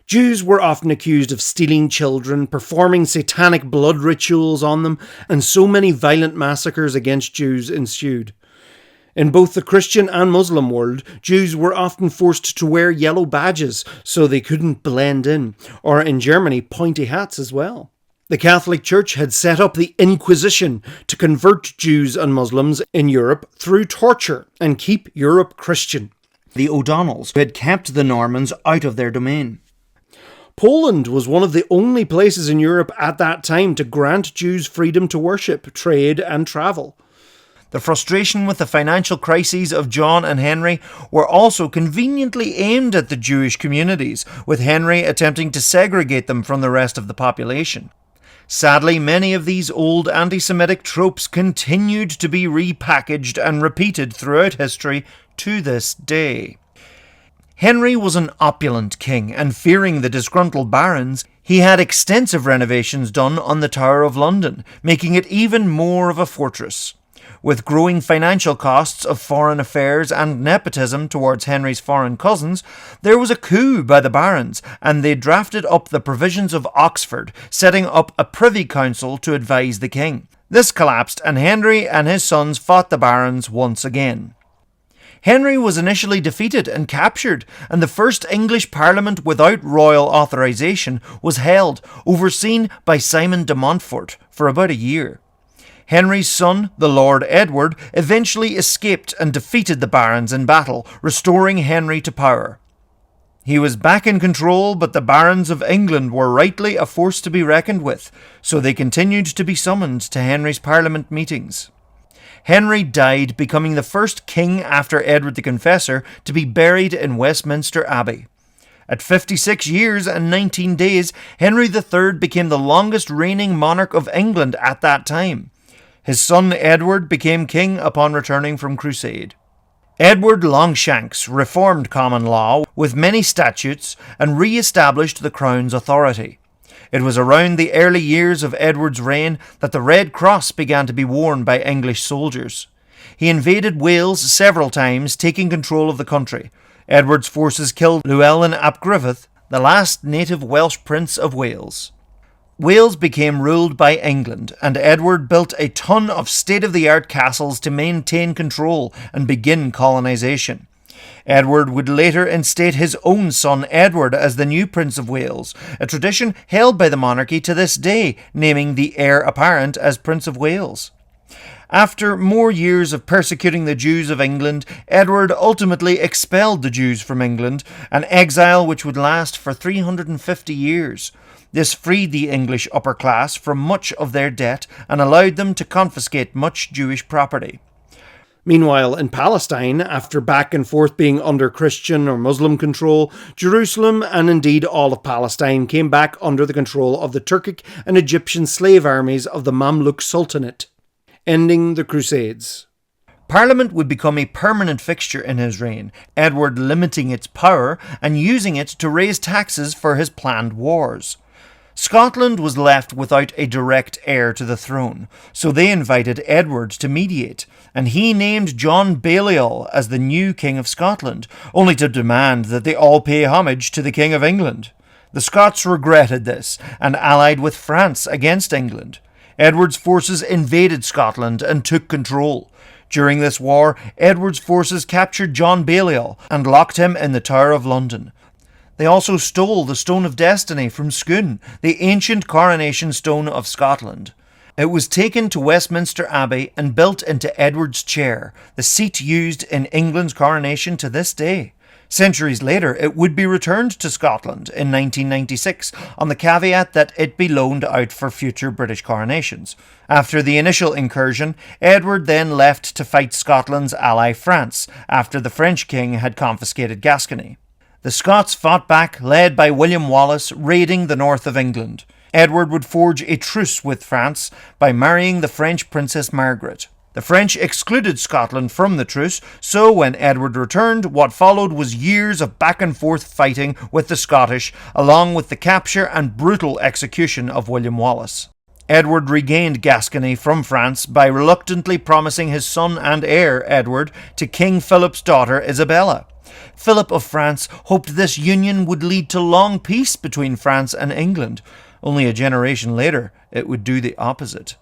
Jews were often accused of stealing children, performing satanic blood rituals on them, and so many violent massacres against Jews ensued. In both the Christian and Muslim world, Jews were often forced to wear yellow badges so they couldn't blend in, or in Germany, pointy hats as well. The Catholic Church had set up the Inquisition to convert Jews and Muslims in Europe through torture and keep Europe Christian. The O'Donnells had kept the Normans out of their domain. Poland was one of the only places in Europe at that time to grant Jews freedom to worship, trade and travel. The frustration with the financial crises of John and Henry were also conveniently aimed at the Jewish communities, with Henry attempting to segregate them from the rest of the population. Sadly, many of these old anti-Semitic tropes continued to be repackaged and repeated throughout history to this day. Henry was an opulent king, and fearing the disgruntled barons, he had extensive renovations done on the Tower of London, making it even more of a fortress. With growing financial costs of foreign affairs and nepotism towards Henry's foreign cousins, there was a coup by the barons, and they drafted up the provisions of Oxford, setting up a privy council to advise the king. This collapsed, and Henry and his sons fought the barons once again. Henry was initially defeated and captured, and the first English Parliament without royal authorisation was held, overseen by Simon de Montfort, for about a year. Henry's son, the Lord Edward, eventually escaped and defeated the barons in battle, restoring Henry to power. He was back in control, but the barons of England were rightly a force to be reckoned with, so they continued to be summoned to Henry's Parliament meetings. Henry died, becoming the first king after Edward the Confessor to be buried in Westminster Abbey. At 56 years and 19 days, Henry III became the longest reigning monarch of England at that time. His son Edward became king upon returning from Crusade. Edward Longshanks reformed common law with many statutes and re-established the Crown's authority. It was around the early years of Edward's reign that the Red Cross began to be worn by English soldiers. He invaded Wales several times, taking control of the country. Edward's forces killed Llewellyn ap Griffith, the last native Welsh prince of Wales. Wales became ruled by England, and Edward built a ton of state-of-the-art castles to maintain control and begin colonisation. Edward would later instate his own son Edward as the new Prince of Wales, a tradition held by the monarchy to this day, naming the heir apparent as Prince of Wales. After more years of persecuting the Jews of England, Edward ultimately expelled the Jews from England, an exile which would last for 350 years. This freed the English upper class from much of their debt and allowed them to confiscate much Jewish property. Meanwhile, in Palestine, after back and forth being under Christian or Muslim control, Jerusalem and indeed all of Palestine came back under the control of the Turkic and Egyptian slave armies of the Mamluk Sultanate, ending the Crusades. Parliament would become a permanent fixture in his reign, Edward limiting its power and using it to raise taxes for his planned wars. Scotland was left without a direct heir to the throne, so they invited Edward to mediate, and he named John Balliol as the new King of Scotland, only to demand that they all pay homage to the King of England. The Scots regretted this, and allied with France against England. Edward's forces invaded Scotland and took control. During this war, Edward's forces captured John Balliol and locked him in the Tower of London. They also stole the Stone of Destiny from Scone, the ancient coronation stone of Scotland. It was taken to Westminster Abbey and built into Edward's chair, the seat used in England's coronation to this day. Centuries later, it would be returned to Scotland in 1996 on the caveat that it be loaned out for future British coronations. After the initial incursion, Edward then left to fight Scotland's ally France, after the French king had confiscated Gascony. The Scots fought back, led by William Wallace, raiding the north of England. Edward would forge a truce with France by marrying the French Princess Margaret. The French excluded Scotland from the truce, so when Edward returned, what followed was years of back-and-forth fighting with the Scottish, along with the capture and brutal execution of William Wallace. Edward regained Gascony from France by reluctantly promising his son and heir, Edward, to King Philip's daughter, Isabella. Philip of France hoped this union would lead to long peace between France and England. Only a generation later, it would do the opposite.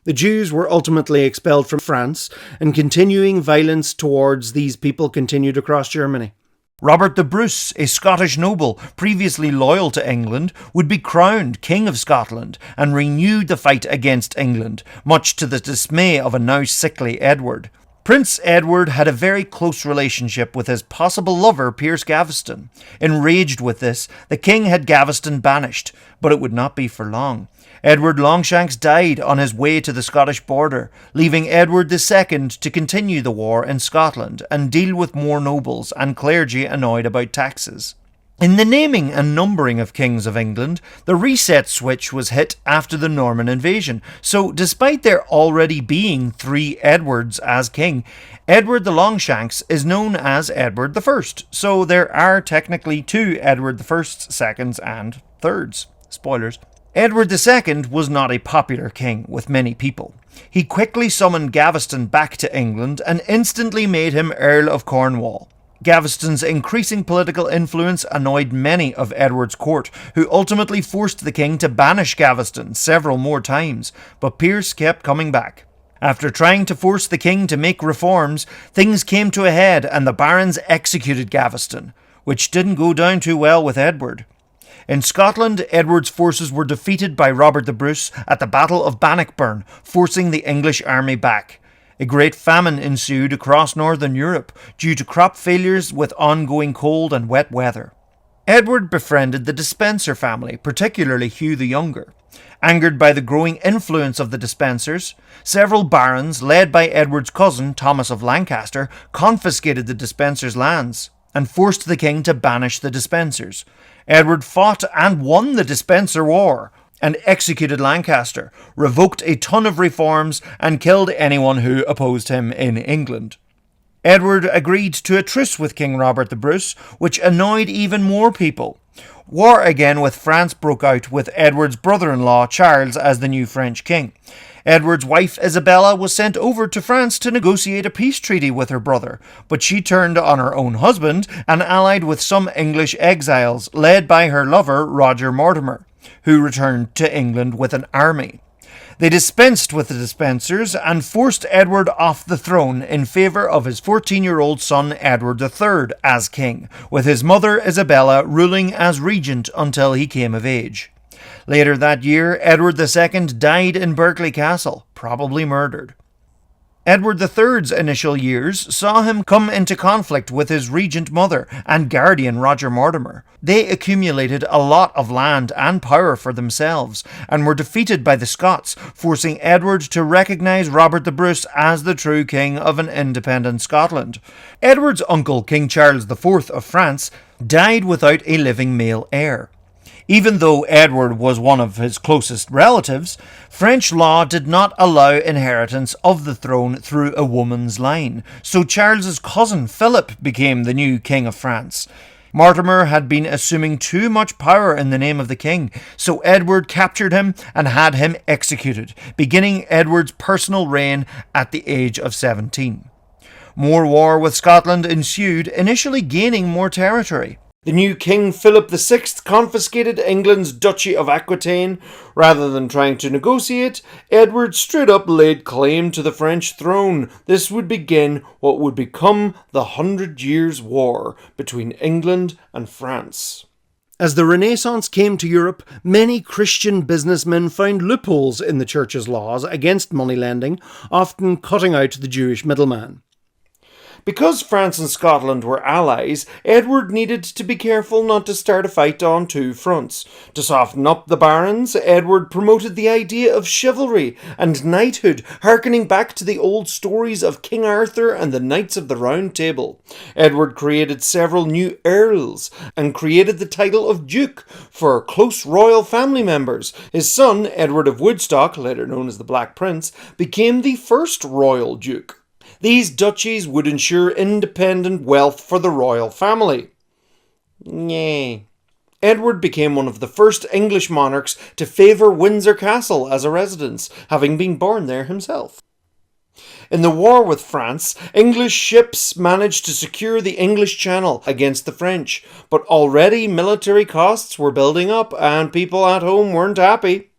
The Jews were ultimately expelled from France, and continuing violence towards these people continued across Germany. Robert the Bruce, a Scottish noble previously loyal to England, would be crowned King of Scotland and renewed the fight against England, much to the dismay of a now sickly Edward. Prince Edward had a very close relationship with his possible lover, Piers Gaveston. Enraged with this, the king had Gaveston banished, but it would not be for long. Edward Longshanks died on his way to the Scottish border, leaving Edward II to continue the war in Scotland and deal with more nobles and clergy annoyed about taxes. In the naming and numbering of kings of England, the reset switch was hit after the Norman invasion, so despite there already being 3 Edwards as king, Edward the Longshanks is known as Edward I, so there are technically 2 Edward Is, seconds, and thirds. Spoilers. Edward II was not a popular king with many people. He quickly summoned Gaveston back to England and instantly made him Earl of Cornwall. Gaveston's increasing political influence annoyed many of Edward's court, who ultimately forced the king to banish Gaveston several more times, but Piers kept coming back. After trying to force the king to make reforms, things came to a head and the barons executed Gaveston, which didn't go down too well with Edward. In Scotland, Edward's forces were defeated by Robert the Bruce at the Battle of Bannockburn, forcing the English army back. A great famine ensued across northern Europe due to crop failures with ongoing cold and wet weather. Edward befriended the Despencer family, particularly Hugh the Younger. Angered by the growing influence of the Despensers, several barons, led by Edward's cousin Thomas of Lancaster, confiscated the Despensers' lands and forced the king to banish the Despensers. Edward fought and won the Despencer War, and executed Lancaster, revoked a ton of reforms, and killed anyone who opposed him in England. Edward agreed to a truce with King Robert the Bruce, which annoyed even more people. War again with France broke out, with Edward's brother-in-law Charles as the new French king. Edward's wife Isabella was sent over to France to negotiate a peace treaty with her brother, but she turned on her own husband and allied with some English exiles, led by her lover Roger Mortimer, who returned to England with an army. They dispensed with the Despensers and forced Edward off the throne in favour of his 14-year-old son Edward III as king, with his mother Isabella ruling as regent until he came of age. Later that year, Edward II died in Berkeley Castle, probably murdered. Edward III's initial years saw him come into conflict with his regent mother and guardian Roger Mortimer. They accumulated a lot of land and power for themselves and were defeated by the Scots, forcing Edward to recognise Robert the Bruce as the true king of an independent Scotland. Edward's uncle, King Charles IV of France, died without a living male heir. Even though Edward was one of his closest relatives, French law did not allow inheritance of the throne through a woman's line, so Charles's cousin Philip became the new King of France. Mortimer had been assuming too much power in the name of the king, so Edward captured him and had him executed, beginning Edward's personal reign at the age of 17. More war with Scotland ensued, initially gaining more territory. The new King Philip VI confiscated England's Duchy of Aquitaine. Rather than trying to negotiate, Edward straight up laid claim to the French throne. This would begin what would become the 100 Years' War between England and France. As the Renaissance came to Europe, many Christian businessmen found loopholes in the Church's laws against money lending, often cutting out the Jewish middleman. Because France and Scotland were allies, Edward needed to be careful not to start a fight on two fronts. To soften up the barons, Edward promoted the idea of chivalry and knighthood, harkening back to the old stories of King Arthur and the Knights of the Round Table. Edward created several new Earls and created the title of Duke for close royal family members. His son, Edward of Woodstock, later known as the Black Prince, became the first royal duke. These duchies would ensure independent wealth for the royal family. Edward became one of the first English monarchs to favour Windsor Castle as a residence, having been born there himself. In the war with France, English ships managed to secure the English Channel against the French, but already military costs were building up and people at home weren't happy.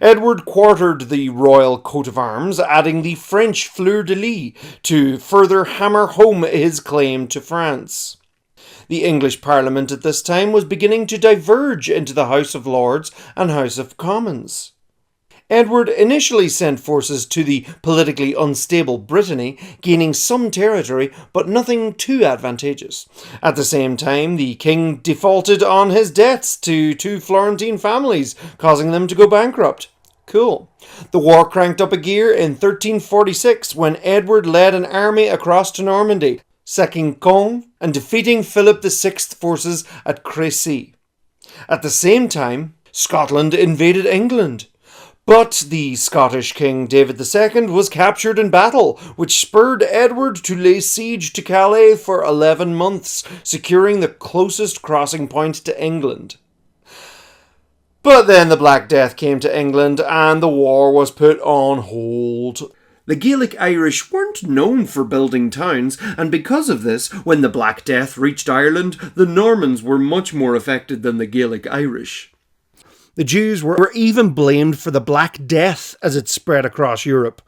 Edward quartered the royal coat of arms, adding the French fleur-de-lis to further hammer home his claim to France. The English Parliament at this time was beginning to diverge into the House of Lords and House of Commons. Edward initially sent forces to the politically unstable Brittany, gaining some territory but nothing too advantageous. At the same time, the king defaulted on his debts to two Florentine families, causing them to go bankrupt. Cool. The war cranked up a gear in 1346 when Edward led an army across to Normandy, sacking Caen and defeating Philip VI's forces at Crécy. At the same time, Scotland invaded England. But the Scottish King David II was captured in battle, which spurred Edward to lay siege to Calais for 11 months, securing the closest crossing point to England. But then the Black Death came to England and the war was put on hold. The Gaelic Irish weren't known for building towns, and because of this, when the Black Death reached Ireland, the Normans were much more affected than the Gaelic Irish. The Jews were even blamed for the Black Death as it spread across Europe.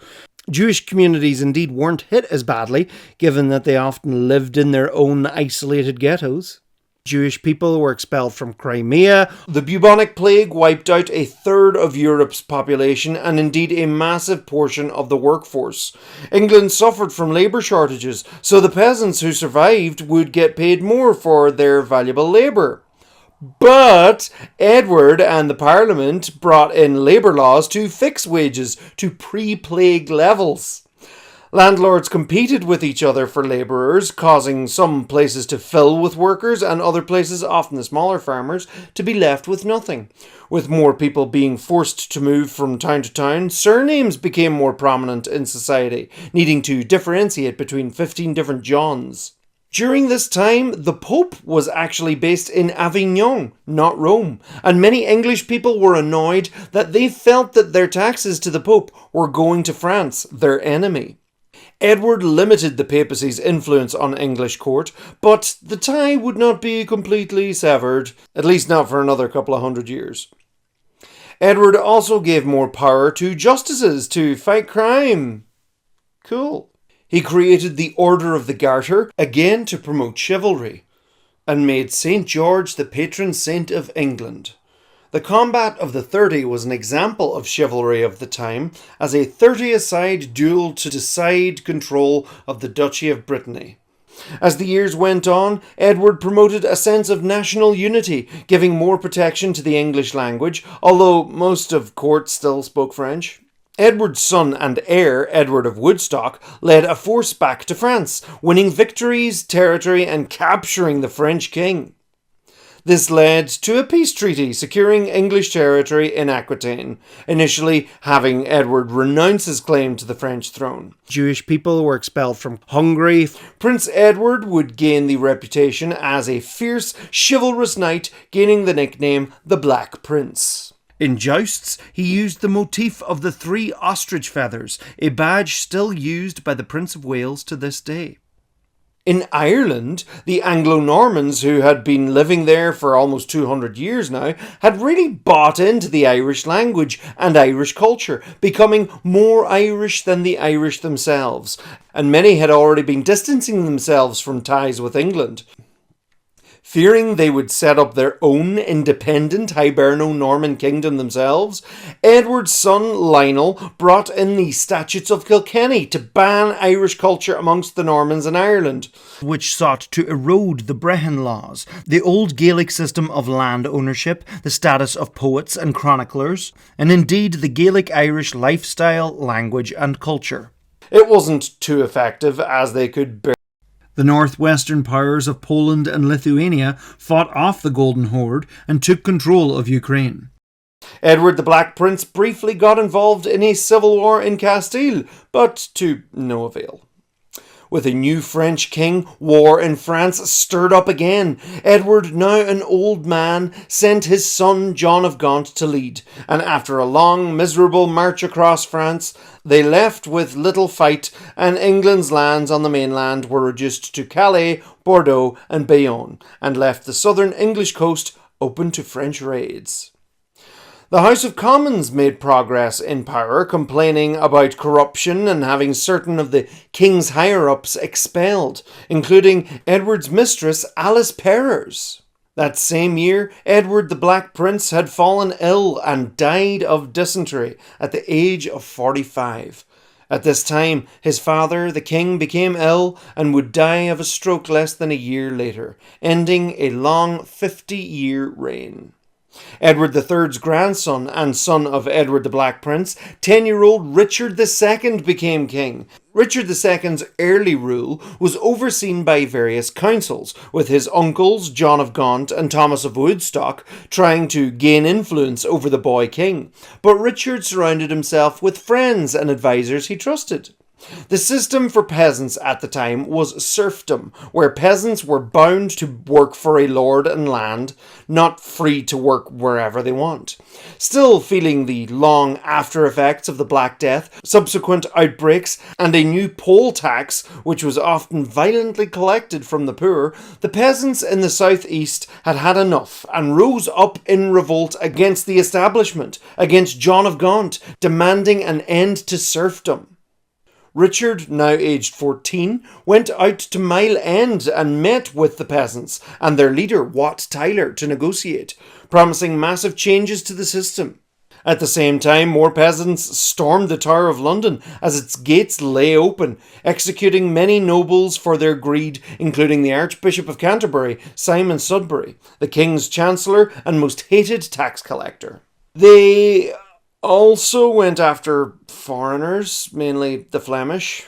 Jewish communities indeed weren't hit as badly, given that they often lived in their own isolated ghettos. Jewish people were expelled from Crimea. The bubonic plague wiped out a third of Europe's population and indeed a massive portion of the workforce. England suffered from labour shortages, so the peasants who survived would get paid more for their valuable labour. But Edward and the Parliament brought in labour laws to fix wages to pre-plague levels. Landlords competed with each other for labourers, causing some places to fill with workers and other places, often the smaller farmers, to be left with nothing. With more people being forced to move from town to town, surnames became more prominent in society, needing to differentiate between 15 different Johns. During this time, the Pope was actually based in Avignon, not Rome, and many English people were annoyed that they felt that their taxes to the Pope were going to France, their enemy. Edward limited the papacy's influence on English court, but the tie would not be completely severed, at least not for another couple of 100 years. Edward also gave more power to justices to fight crime. Cool. He created the Order of the Garter, again to promote chivalry, and made St. George the patron saint of England. The Combat of the 30 was an example of chivalry of the time, as a 30-a-side duel to decide control of the Duchy of Brittany. As the years went on, Edward promoted a sense of national unity, giving more protection to the English language, although most of court still spoke French. Edward's son and heir, Edward of Woodstock, led a force back to France, winning victories, territory, and capturing the French king. This led to a peace treaty securing English territory in Aquitaine, initially having Edward renounce his claim to the French throne. Jewish people were expelled from Hungary. Prince Edward would gain the reputation as a fierce, chivalrous knight, gaining the nickname the Black Prince. In jousts, he used the motif of the 3 ostrich feathers, a badge still used by the Prince of Wales to this day. In Ireland, the Anglo-Normans, who had been living there for almost 200 years now, had really bought into the Irish language and Irish culture, becoming more Irish than the Irish themselves, and many had already been distancing themselves from ties with England. Fearing they would set up their own independent Hiberno-Norman kingdom themselves, Edward's son Lionel brought in the Statutes of Kilkenny to ban Irish culture amongst the Normans in Ireland, which sought to erode the Brehon laws, the old Gaelic system of land ownership, the status of poets and chroniclers, and indeed the Gaelic Irish lifestyle, language and culture. It wasn't too effective, as they could The northwestern powers of Poland and Lithuania fought off the Golden Horde and took control of Ukraine. Edward the Black Prince briefly got involved in a civil war in Castile, but to no avail. With a new French king, war in France stirred up again. Edward, now an old man, sent his son John of Gaunt to lead, and after a long, miserable march across France, they left with little fight, and England's lands on the mainland were reduced to Calais, Bordeaux, and Bayonne, and left the southern English coast open to French raids. The House of Commons made progress in power, complaining about corruption and having certain of the king's higher-ups expelled, including Edward's mistress Alice Perrers. That same year, Edward the Black Prince had fallen ill and died of dysentery at the age of 45. At this time, his father, the king, became ill and would die of a stroke less than a year later, ending a long 50-year reign. Edward III's grandson and son of Edward the Black Prince, 10-year-old Richard II became king. Richard II's early rule was overseen by various councils, with his uncles John of Gaunt and Thomas of Woodstock trying to gain influence over the boy king. But Richard surrounded himself with friends and advisors he trusted. The system for peasants at the time was serfdom, where peasants were bound to work for a lord and land, not free to work wherever they want. Still feeling the long after effects of the Black Death, subsequent outbreaks, and a new poll tax, which was often violently collected from the poor, the peasants in the southeast had had enough and rose up in revolt against the establishment, against John of Gaunt, demanding an end to serfdom. Richard, now aged 14, went out to Mile End and met with the peasants and their leader, Wat Tyler, to negotiate, promising massive changes to the system. At the same time, more peasants stormed the Tower of London as its gates lay open, executing many nobles for their greed, including the Archbishop of Canterbury, Simon Sudbury, the King's Chancellor and most hated tax collector. They also went after foreigners, mainly the Flemish.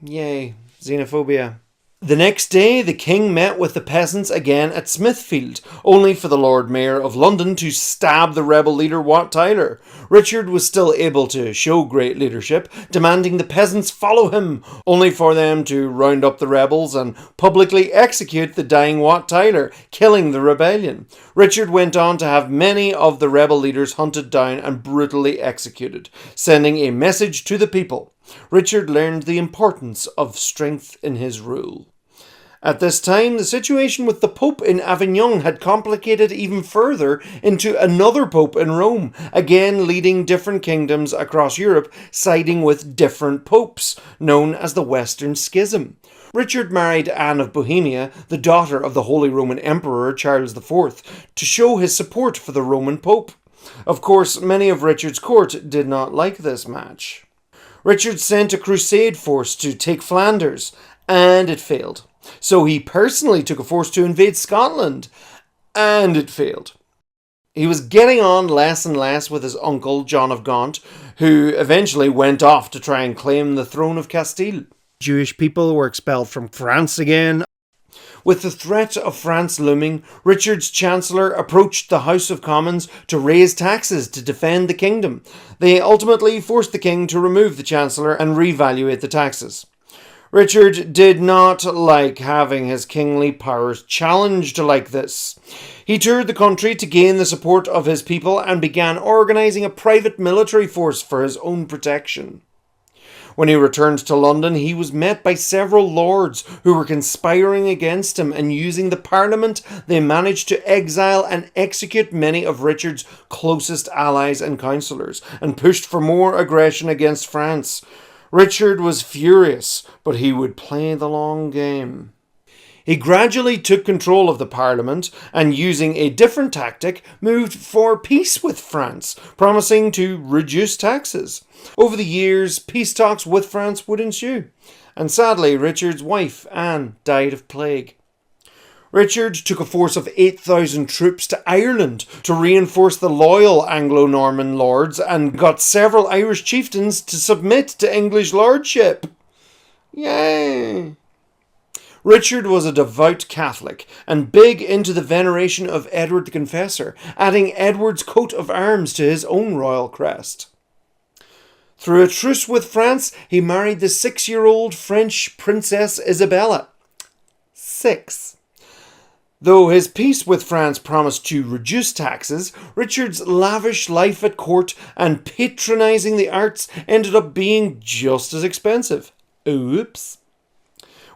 Yay, xenophobia. The next day, the king met with the peasants again at Smithfield, only for the Lord Mayor of London to stab the rebel leader Wat Tyler. Richard was still able to show great leadership, demanding the peasants follow him, only for them to round up the rebels and publicly execute the dying Wat Tyler, killing the rebellion. Richard went on to have many of the rebel leaders hunted down and brutally executed, sending a message to the people. Richard learned the importance of strength in his rule. At this time, the situation with the Pope in Avignon had complicated even further into another Pope in Rome, again leading different kingdoms across Europe, siding with different popes, known as the Western Schism. Richard married Anne of Bohemia, the daughter of the Holy Roman Emperor Charles IV, to show his support for the Roman Pope. Of course, many of Richard's court did not like this match. Richard sent a crusade force to take Flanders, and it failed. So he personally took a force to invade Scotland, and it failed. He was getting on less and less with his uncle, John of Gaunt, who eventually went off to try and claim the throne of Castile. Jewish people were expelled from France again. With the threat of France looming, Richard's Chancellor approached the House of Commons to raise taxes to defend the kingdom. They ultimately forced the king to remove the Chancellor and reevaluate the taxes. Richard did not like having his kingly powers challenged like this. He toured the country to gain the support of his people and began organising a private military force for his own protection. When he returned to London, he was met by several lords who were conspiring against him, and using the Parliament, they managed to exile and execute many of Richard's closest allies and councillors, and pushed for more aggression against France. Richard was furious, but he would play the long game. He gradually took control of the Parliament and, using a different tactic, moved for peace with France, promising to reduce taxes. Over the years, peace talks with France would ensue, and sadly, Richard's wife, Anne, died of plague. Richard took a force of 8,000 troops to Ireland to reinforce the loyal Anglo-Norman lords and got several Irish chieftains to submit to English lordship. Yay! Richard was a devout Catholic and big into the veneration of Edward the Confessor, adding Edward's coat of arms to his own royal crest. Through a truce with France, he married the 6-year-old French Princess Isabella. 6. Though his peace with France promised to reduce taxes, Richard's lavish life at court and patronising the arts ended up being just as expensive. Oops.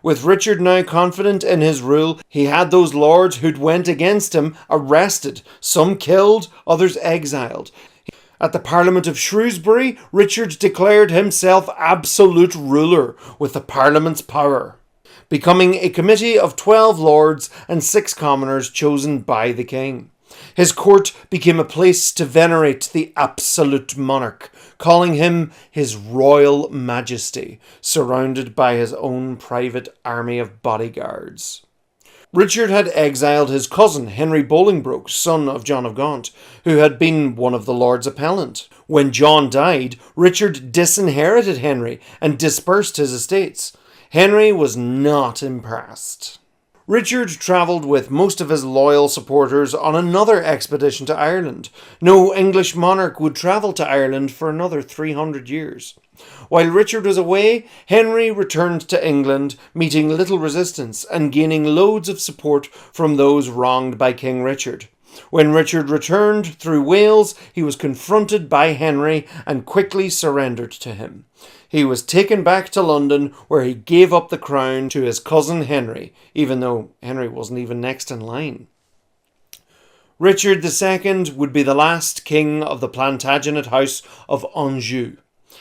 With Richard now confident in his rule, he had those lords who'd went against him arrested, some killed, others exiled. At the Parliament of Shrewsbury, Richard declared himself absolute ruler with the Parliament's power, becoming a committee of 12 lords and 6 commoners chosen by the king. His court became a place to venerate the absolute monarch, calling him His Royal Majesty, surrounded by his own private army of bodyguards. Richard had exiled his cousin, Henry Bolingbroke, son of John of Gaunt, who had been one of the Lords Appellant. When John died, Richard disinherited Henry and dispersed his estates. Henry was not impressed. Richard travelled with most of his loyal supporters on another expedition to Ireland. No English monarch would travel to Ireland for another 300 years. While Richard was away, Henry returned to England, meeting little resistance and gaining loads of support from those wronged by King Richard. When Richard returned through Wales, he was confronted by Henry and quickly surrendered to him. He was taken back to London, where he gave up the crown to his cousin Henry, even though Henry wasn't even next in line. Richard II would be the last king of the Plantagenet house of Anjou.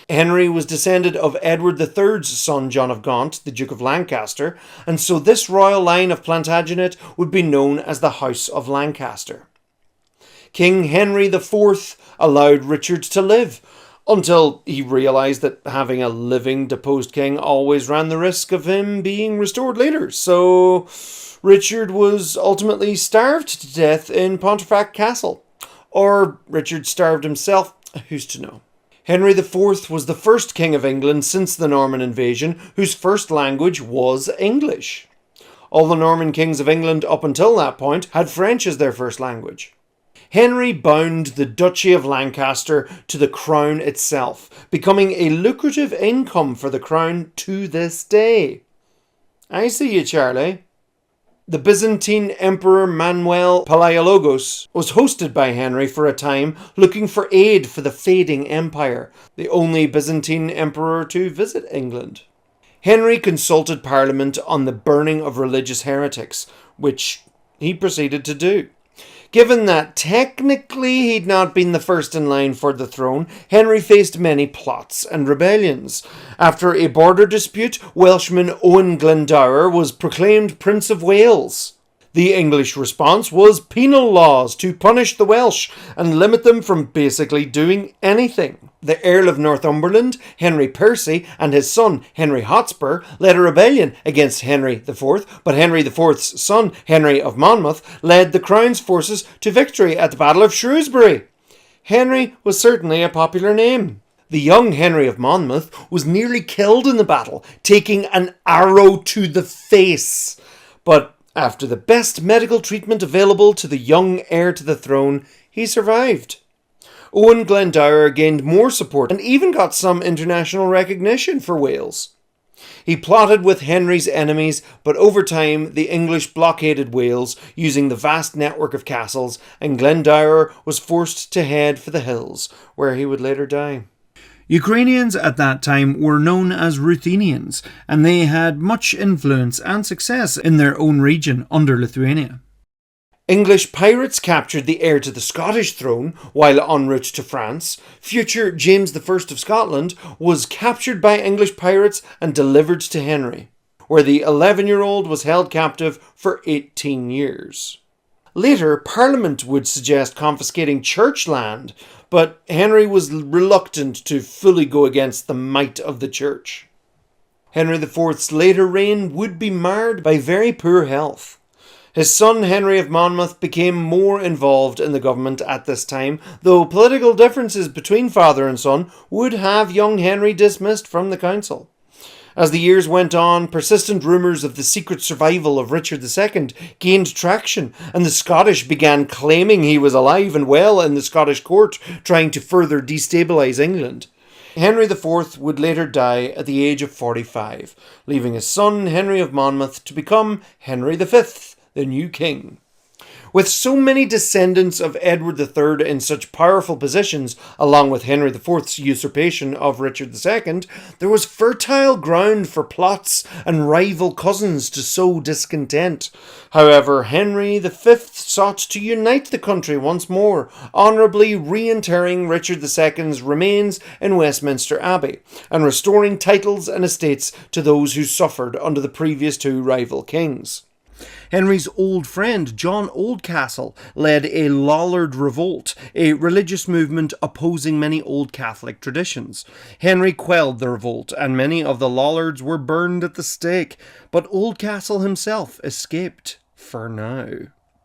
Henry was descended of Edward III's son John of Gaunt, the Duke of Lancaster, and so this royal line of Plantagenet would be known as the House of Lancaster. King Henry IV allowed Richard to live, until he realised that having a living deposed king always ran the risk of him being restored later, so Richard was ultimately starved to death in Pontefract Castle. Or Richard starved himself, who's to know? Henry IV was the first king of England since the Norman invasion whose first language was English. All the Norman kings of England up until that point had French as their first language. Henry bound the Duchy of Lancaster to the crown itself, becoming a lucrative income for the crown to this day. I see you, Charlie. The Byzantine Emperor Manuel Palaiologos was hosted by Henry for a time, looking for aid for the fading empire, the only Byzantine emperor to visit England. Henry consulted Parliament on the burning of religious heretics, which he proceeded to do. Given that technically he'd not been the first in line for the throne, Henry faced many plots and rebellions. After a border dispute, Welshman Owen Glendower was proclaimed Prince of Wales. The English response was penal laws to punish the Welsh and limit them from basically doing anything. The Earl of Northumberland, Henry Percy, and his son, Henry Hotspur, led a rebellion against Henry IV, but Henry IV's son, Henry of Monmouth, led the Crown's forces to victory at the Battle of Shrewsbury. Henry was certainly a popular name. The young Henry of Monmouth was nearly killed in the battle, taking an arrow to the face. But after the best medical treatment available to the young heir to the throne, he survived. Owen Glendower gained more support and even got some international recognition for Wales. He plotted with Henry's enemies, but over time the English blockaded Wales using the vast network of castles, and Glendower was forced to head for the hills, where he would later die. Ukrainians at that time were known as Ruthenians, and they had much influence and success in their own region under Lithuania. English pirates captured the heir to the Scottish throne while en route to France. Future James I of Scotland was captured by English pirates and delivered to Henry, where the 11-year-old was held captive for 18 years. Later, Parliament would suggest confiscating church land, but Henry was reluctant to fully go against the might of the church. Henry IV's later reign would be marred by very poor health. His son Henry of Monmouth became more involved in the government at this time, though political differences between father and son would have young Henry dismissed from the council. As the years went on, persistent rumours of the secret survival of Richard II gained traction, and the Scottish began claiming he was alive and well in the Scottish court, trying to further destabilise England. Henry IV would later die at the age of 45, leaving his son Henry of Monmouth to become Henry V, the new king. With so many descendants of Edward III in such powerful positions, along with Henry IV's usurpation of Richard II, there was fertile ground for plots and rival cousins to sow discontent. However, Henry V sought to unite the country once more, honourably reinterring Richard II's remains in Westminster Abbey, and restoring titles and estates to those who suffered under the previous two rival kings. Henry's old friend John Oldcastle led a Lollard Revolt, a religious movement opposing many old Catholic traditions. Henry quelled the revolt, and many of the Lollards were burned at the stake, but Oldcastle himself escaped, for now.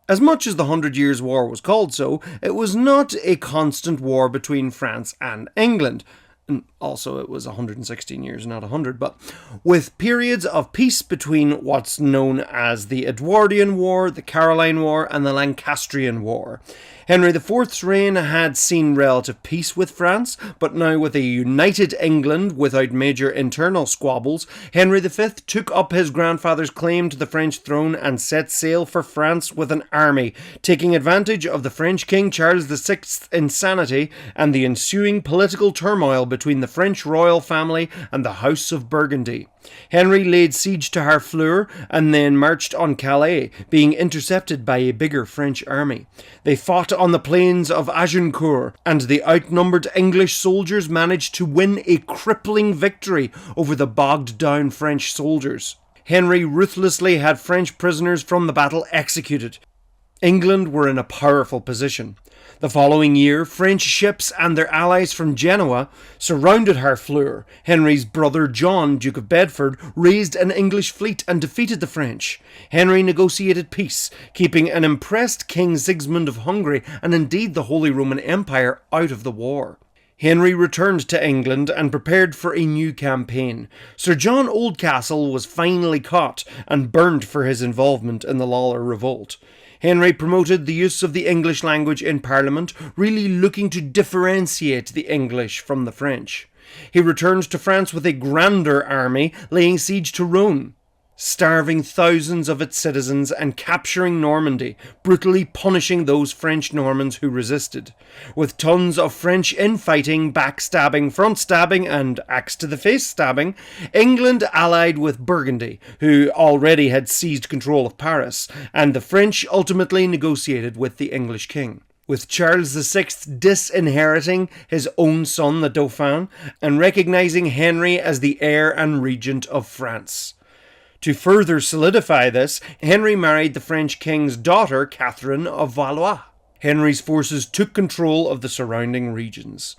As much as the 100 Years' War was called so, it was not a constant war between France and England. And also, it was 116 years, not 100, but with periods of peace between what's known as the Edwardian War, the Caroline War, and the Lancastrian War. Henry IV's reign had seen relative peace with France, but now with a united England without major internal squabbles, Henry V took up his grandfather's claim to the French throne and set sail for France with an army, taking advantage of the French King Charles VI's insanity and the ensuing political turmoil between the French royal family and the House of Burgundy. Henry laid siege to Harfleur and then marched on Calais, being intercepted by a bigger French army. They fought on the plains of Agincourt, and the outnumbered English soldiers managed to win a crippling victory over the bogged-down French soldiers. Henry ruthlessly had French prisoners from the battle executed. England were in a powerful position. The following year, French ships and their allies from Genoa surrounded Harfleur. Henry's brother John, Duke of Bedford, raised an English fleet and defeated the French. Henry negotiated peace, keeping an impressed King Sigismund of Hungary and indeed the Holy Roman Empire out of the war. Henry returned to England and prepared for a new campaign. Sir John Oldcastle was finally caught and burned for his involvement in the Lollard Revolt. Henry promoted the use of the English language in Parliament, really looking to differentiate the English from the French. He returned to France with a grander army, laying siege to Rome. starving thousands of its citizens and capturing Normandy, brutally punishing those French Normans who resisted. With tons of French infighting, backstabbing, front stabbing, and axe-to-the-face stabbing, England allied with Burgundy, who already had seized control of Paris, and the French ultimately negotiated with the English king, with Charles VI disinheriting his own son, the Dauphin, and recognising Henry as the heir and regent of France. To further solidify this, Henry married the French king's daughter, Catherine of Valois. Henry's forces took control of the surrounding regions.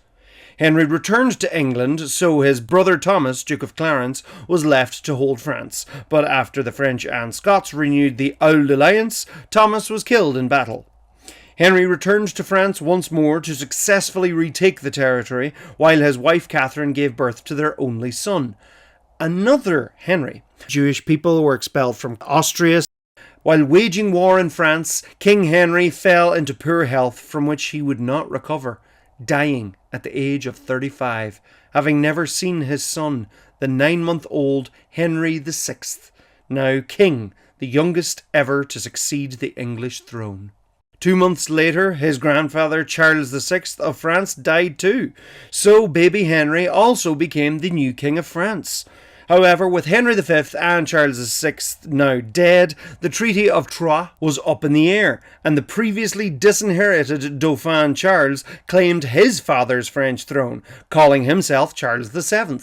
Henry returned to England, so his brother Thomas, Duke of Clarence, was left to hold France, but after the French and Scots renewed the Old Alliance, Thomas was killed in battle. Henry returned to France once more to successfully retake the territory, while his wife Catherine gave birth to their only son, another Henry. Jewish people were expelled from Austria. While waging war in France, King Henry fell into poor health from which he would not recover, dying at the age of 35, having never seen his son, the 9-month-old Henry VI, now king, the youngest ever to succeed the English throne. 2 months later, his grandfather Charles VI of France died too, so baby Henry also became the new king of France. However, with Henry V and Charles VI now dead, the Treaty of Troyes was up in the air, and the previously disinherited Dauphin Charles claimed his father's French throne, calling himself Charles VII.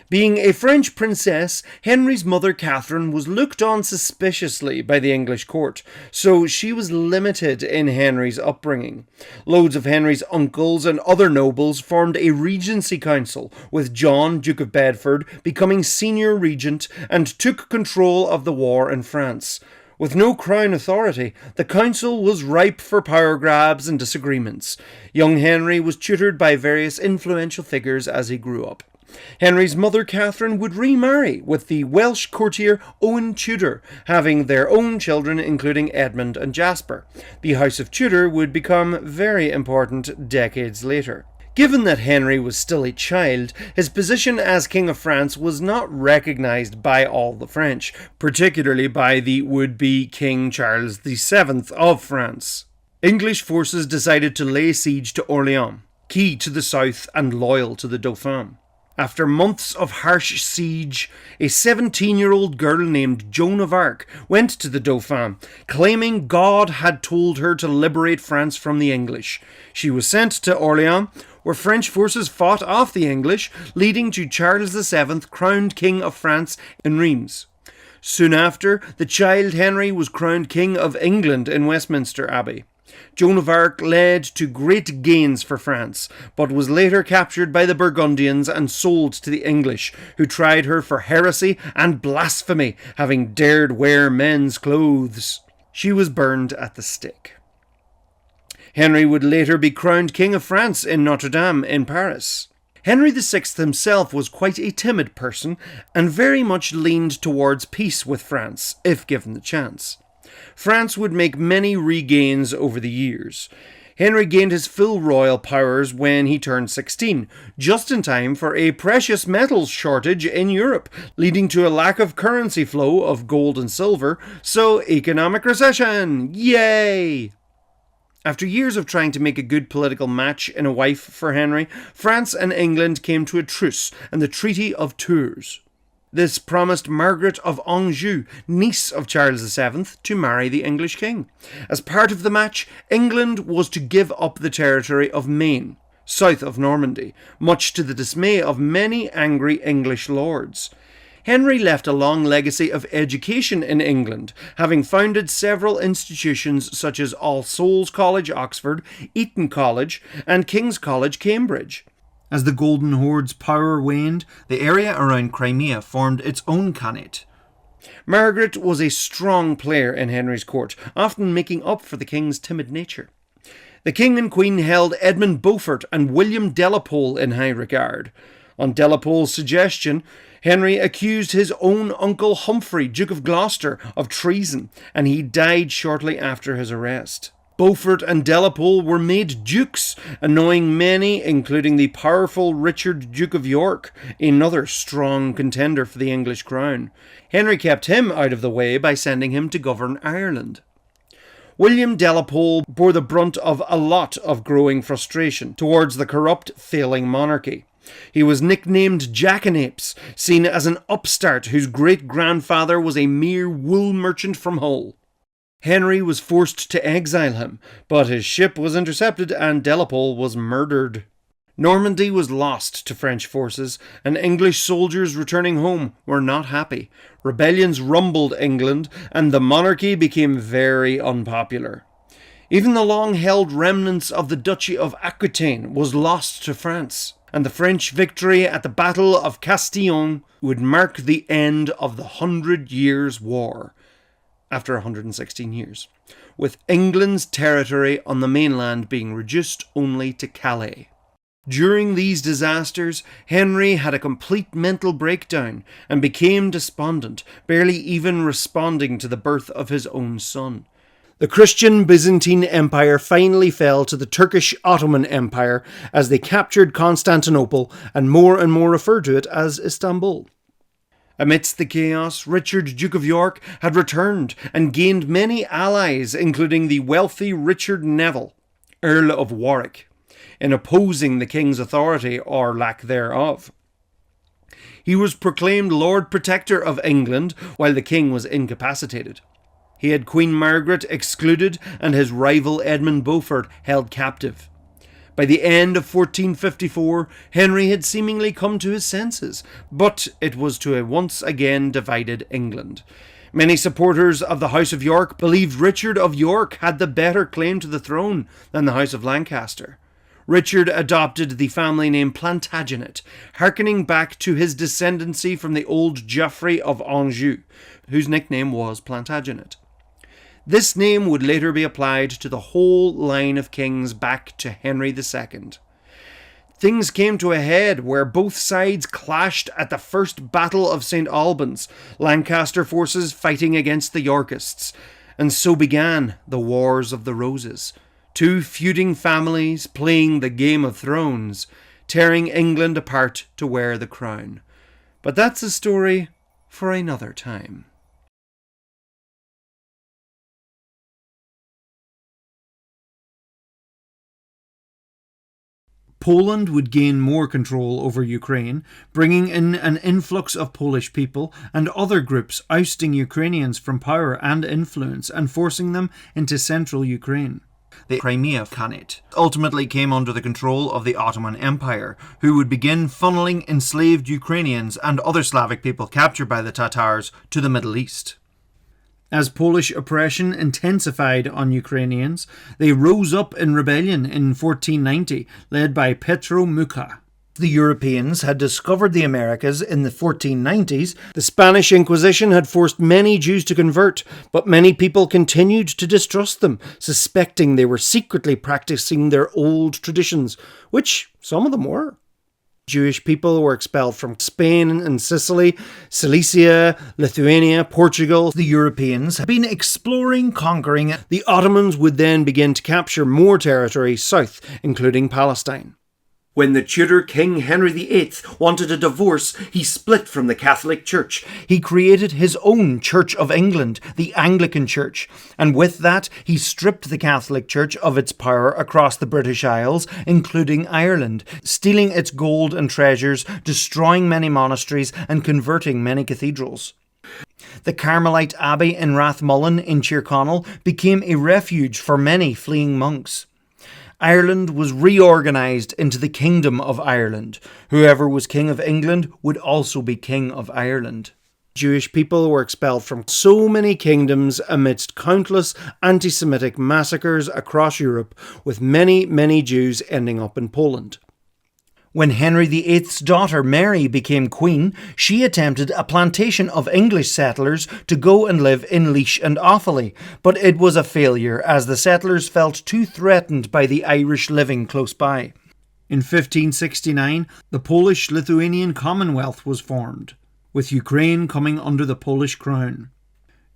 Being a French princess, Henry's mother Catherine was looked on suspiciously by the English court, so she was limited in Henry's upbringing. Loads of Henry's uncles and other nobles formed a regency council, with John, Duke of Bedford, becoming senior regent and took control of the war in France. With no crown authority, the council was ripe for power grabs and disagreements. Young Henry was tutored by various influential figures as he grew up. Henry's mother Catherine would remarry with the Welsh courtier Owen Tudor, having their own children including Edmund and Jasper. The House of Tudor would become very important decades later. Given that Henry was still a child, his position as King of France was not recognised by all the French, particularly by the would-be King Charles VII of France. English forces decided to lay siege to Orléans, key to the south and loyal to the Dauphin. After months of harsh siege, a 17-year-old girl named Joan of Arc went to the Dauphin, claiming God had told her to liberate France from the English. She was sent to Orléans, where French forces fought off the English, leading to Charles VII crowned King of France in Reims. Soon after, the child Henry was crowned King of England in Westminster Abbey. Joan of Arc led to great gains for France, but was later captured by the Burgundians and sold to the English, who tried her for heresy and blasphemy, having dared wear men's clothes. She was burned at the stake. Henry would later be crowned King of France in Notre Dame in Paris. Henry VI himself was quite a timid person and very much leaned towards peace with France, if given the chance. France would make many regains over the years. Henry gained his full royal powers when he turned 16, just in time for a precious metals shortage in Europe, leading to a lack of currency flow of gold and silver, so economic recession! Yay! After years of trying to make a good political match in a wife for Henry, France and England came to a truce and the Treaty of Tours. This promised Margaret of Anjou, niece of Charles VII, to marry the English king. As part of the match, England was to give up the territory of Maine, south of Normandy, much to the dismay of many angry English lords. Henry left a long legacy of education in England, having founded several institutions such as All Souls College, Oxford, Eton College, and King's College, Cambridge. As the Golden Horde's power waned, the area around Crimea formed its own Khanate. Margaret was a strong player in Henry's court, often making up for the king's timid nature. The king and queen held Edmund Beaufort and William Delapole in high regard. On Delapole's suggestion, Henry accused his own uncle Humphrey, Duke of Gloucester, of treason, and he died shortly after his arrest. Beaufort and Delapole were made dukes, annoying many, including the powerful Richard, Duke of York, another strong contender for the English crown. Henry kept him out of the way by sending him to govern Ireland. William Delapole bore the brunt of a lot of growing frustration towards the corrupt, failing monarchy. He was nicknamed Jackanapes, seen as an upstart whose great-grandfather was a mere wool merchant from Hull. Henry was forced to exile him, but his ship was intercepted and Delapole was murdered. Normandy was lost to French forces, and English soldiers returning home were not happy. Rebellions rumbled England, and the monarchy became very unpopular. Even the long-held remnants of the Duchy of Aquitaine was lost to France, and the French victory at the Battle of Castillon would mark the end of the 100 Years' War, after 116 years, with England's territory on the mainland being reduced only to Calais. During these disasters, Henry had a complete mental breakdown and became despondent, barely even responding to the birth of his own son. The Christian Byzantine Empire finally fell to the Turkish Ottoman Empire as they captured Constantinople and more referred to it as Istanbul. Amidst the chaos, Richard, Duke of York, had returned and gained many allies, including the wealthy Richard Neville, Earl of Warwick, in opposing the king's authority or lack thereof. He was proclaimed Lord Protector of England while the king was incapacitated. He had Queen Margaret excluded and his rival Edmund Beaufort held captive. By the end of 1454, Henry had seemingly come to his senses, but it was to a once again divided England. Many supporters of the House of York believed Richard of York had the better claim to the throne than the House of Lancaster. Richard adopted the family name Plantagenet, hearkening back to his descendancy from the old Geoffrey of Anjou, whose nickname was Plantagenet. This name would later be applied to the whole line of kings back to Henry II. Things came to a head where both sides clashed at the First Battle of St. Albans, Lancaster forces fighting against the Yorkists, and so began the Wars of the Roses, two feuding families playing the Game of Thrones, tearing England apart to wear the crown. But that's a story for another time. Poland would gain more control over Ukraine, bringing in an influx of Polish people and other groups, ousting Ukrainians from power and influence and forcing them into central Ukraine. The Crimea Khanate ultimately came under the control of the Ottoman Empire, who would begin funneling enslaved Ukrainians and other Slavic people captured by the Tatars to the Middle East. As Polish oppression intensified on Ukrainians, they rose up in rebellion in 1490, led by Petro Mucha. The Europeans had discovered the Americas in the 1490s. The Spanish Inquisition had forced many Jews to convert, but many people continued to distrust them, suspecting they were secretly practicing their old traditions, which some of them were. Jewish people were expelled from Spain and Sicily, Cilicia, Lithuania, Portugal. The Europeans had been exploring, conquering. The Ottomans would then begin to capture more territory south, including Palestine. When the Tudor King Henry VIII wanted a divorce, he split from the Catholic Church. He created his own Church of England, the Anglican Church, and with that he stripped the Catholic Church of its power across the British Isles, including Ireland, stealing its gold and treasures, destroying many monasteries and converting many cathedrals. The Carmelite Abbey in Rathmullen in Tyrconnell became a refuge for many fleeing monks. Ireland was reorganised into the Kingdom of Ireland. Whoever was King of England would also be King of Ireland. Jewish people were expelled from so many kingdoms amidst countless anti-Semitic massacres across Europe, with many Jews ending up in Poland. When Henry VIII's daughter Mary became queen, she attempted a plantation of English settlers to go and live in Laois and Offaly, but it was a failure as the settlers felt too threatened by the Irish living close by. In 1569, the Polish-Lithuanian Commonwealth was formed, with Ukraine coming under the Polish crown.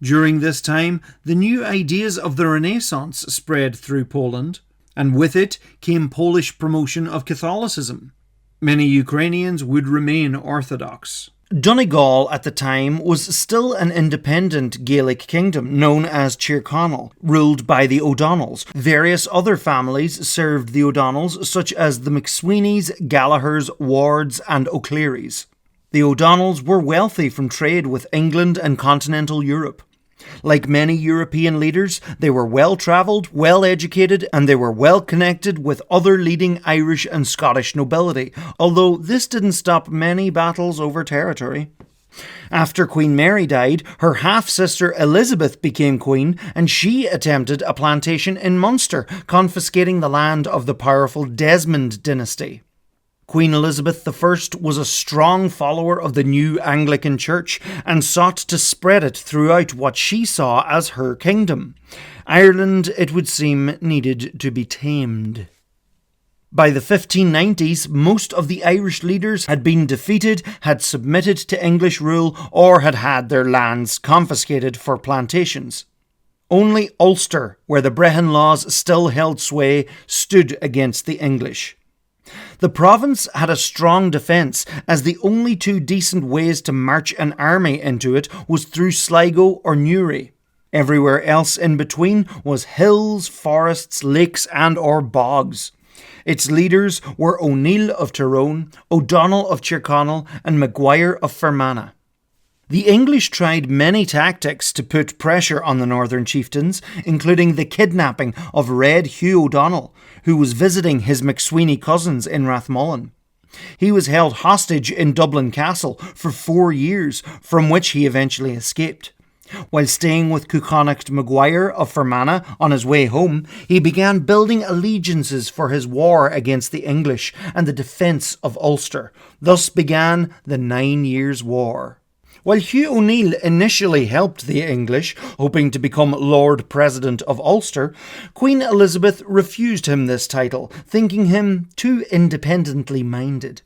During this time, the new ideas of the Renaissance spread through Poland, and with it came Polish promotion of Catholicism. Many Ukrainians would remain Orthodox. Donegal at the time was still an independent Gaelic kingdom known as Tyrconnell, ruled by the O'Donnells. Various other families served the O'Donnells, such as the McSweeneys, Gallaghers, Wards and O'Clearys. The O'Donnells were wealthy from trade with England and continental Europe. Like many European leaders, they were well-travelled, well-educated, and they were well-connected with other leading Irish and Scottish nobility, although this didn't stop many battles over territory. After Queen Mary died, her half-sister Elizabeth became queen, and she attempted a plantation in Munster, confiscating the land of the powerful Desmond dynasty. Queen Elizabeth I was a strong follower of the new Anglican Church and sought to spread it throughout what she saw as her kingdom. Ireland, it would seem, needed to be tamed. By the 1590s, most of the Irish leaders had been defeated, had submitted to English rule, or had had their lands confiscated for plantations. Only Ulster, where the Brehon laws still held sway, stood against the English. The province had a strong defence, as the only two decent ways to march an army into it was through Sligo or Newry. Everywhere else in between was hills, forests, lakes and or bogs. Its leaders were O'Neill of Tyrone, O'Donnell of Tyrconnell and Maguire of Fermanagh. The English tried many tactics to put pressure on the northern chieftains, including the kidnapping of Red Hugh O'Donnell, who was visiting his McSweeney cousins in Rathmullen. He was held hostage in Dublin Castle for 4 years, from which he eventually escaped. While staying with Cuchonnacht Maguire of Fermanagh on his way home, he began building allegiances for his war against the English and the defence of Ulster. Thus began the 9 Years' War. While Hugh O'Neill initially helped the English, hoping to become Lord President of Ulster, Queen Elizabeth refused him this title, thinking him too independently minded.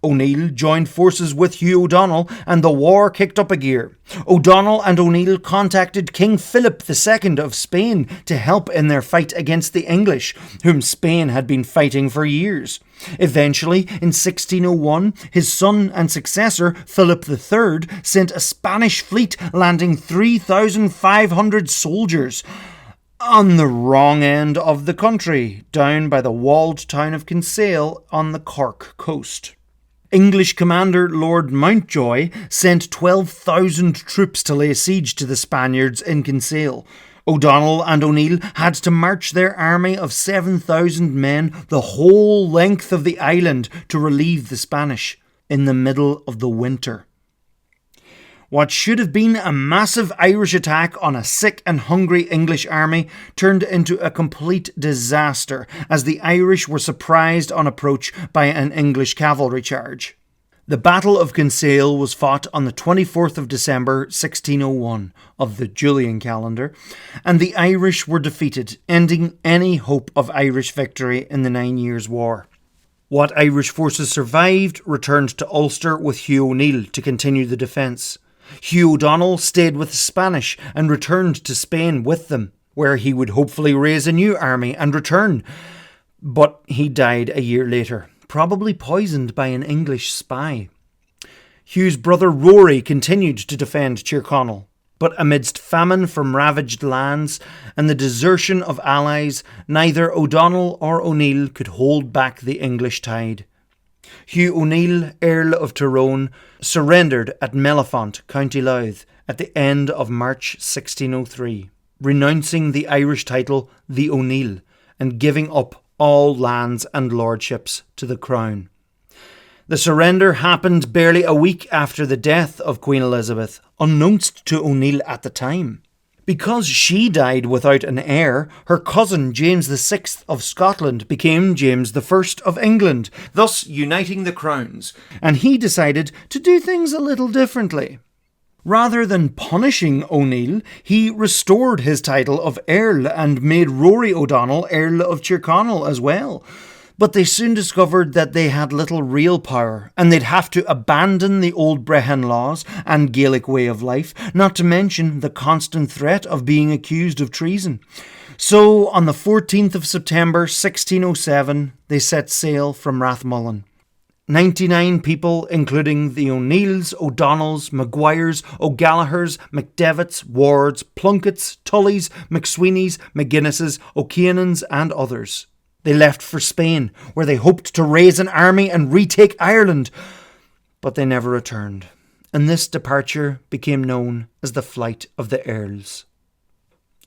O'Neill joined forces with Hugh O'Donnell and the war kicked up a gear. O'Donnell and O'Neill contacted King Philip II of Spain to help in their fight against the English, whom Spain had been fighting for years. Eventually, in 1601, his son and successor, Philip III, sent a Spanish fleet landing 3,500 soldiers on the wrong end of the country, down by the walled town of Kinsale on the Cork coast. English commander Lord Mountjoy sent 12,000 troops to lay siege to the Spaniards in Kinsale. O'Donnell and O'Neill had to march their army of 7,000 men the whole length of the island to relieve the Spanish in the middle of the winter. What should have been a massive Irish attack on a sick and hungry English army turned into a complete disaster as the Irish were surprised on approach by an English cavalry charge. The Battle of Kinsale was fought on the 24th of December 1601 of the Julian calendar, and the Irish were defeated, ending any hope of Irish victory in the 9 Years' War. What Irish forces survived returned to Ulster with Hugh O'Neill to continue the defence. Hugh O'Donnell stayed with the Spanish and returned to Spain with them, where he would hopefully raise a new army and return. But he died a year later, probably poisoned by an English spy. Hugh's brother Rory continued to defend Tyrconnell, but amidst famine from ravaged lands and the desertion of allies, neither O'Donnell or O'Neill could hold back the English tide. Hugh O'Neill, Earl of Tyrone, surrendered at Mellifont, County Louth, at the end of March 1603, renouncing the Irish title the O'Neill and giving up all lands and lordships to the Crown. The surrender happened barely a week after the death of Queen Elizabeth, unknownst to O'Neill at the time. Because she died without an heir, her cousin James VI of Scotland became James I of England, thus uniting the crowns, and he decided to do things a little differently. Rather than punishing O'Neill, he restored his title of Earl and made Rory O'Donnell Earl of Tyrconnell as well. But they soon discovered that they had little real power, and they'd have to abandon the old Brehon laws and Gaelic way of life, not to mention the constant threat of being accused of treason. So, on the 14th of September 1607, they set sail from Rathmullen. 99 people, including the O'Neills, O'Donnells, Maguires, O'Gallaghers, McDevitts, Wards, Plunketts, Tullys, McSweeneys, McGuinnesses, O'Kienans, and others. They left for Spain, where they hoped to raise an army and retake Ireland, but they never returned, and this departure became known as the Flight of the Earls.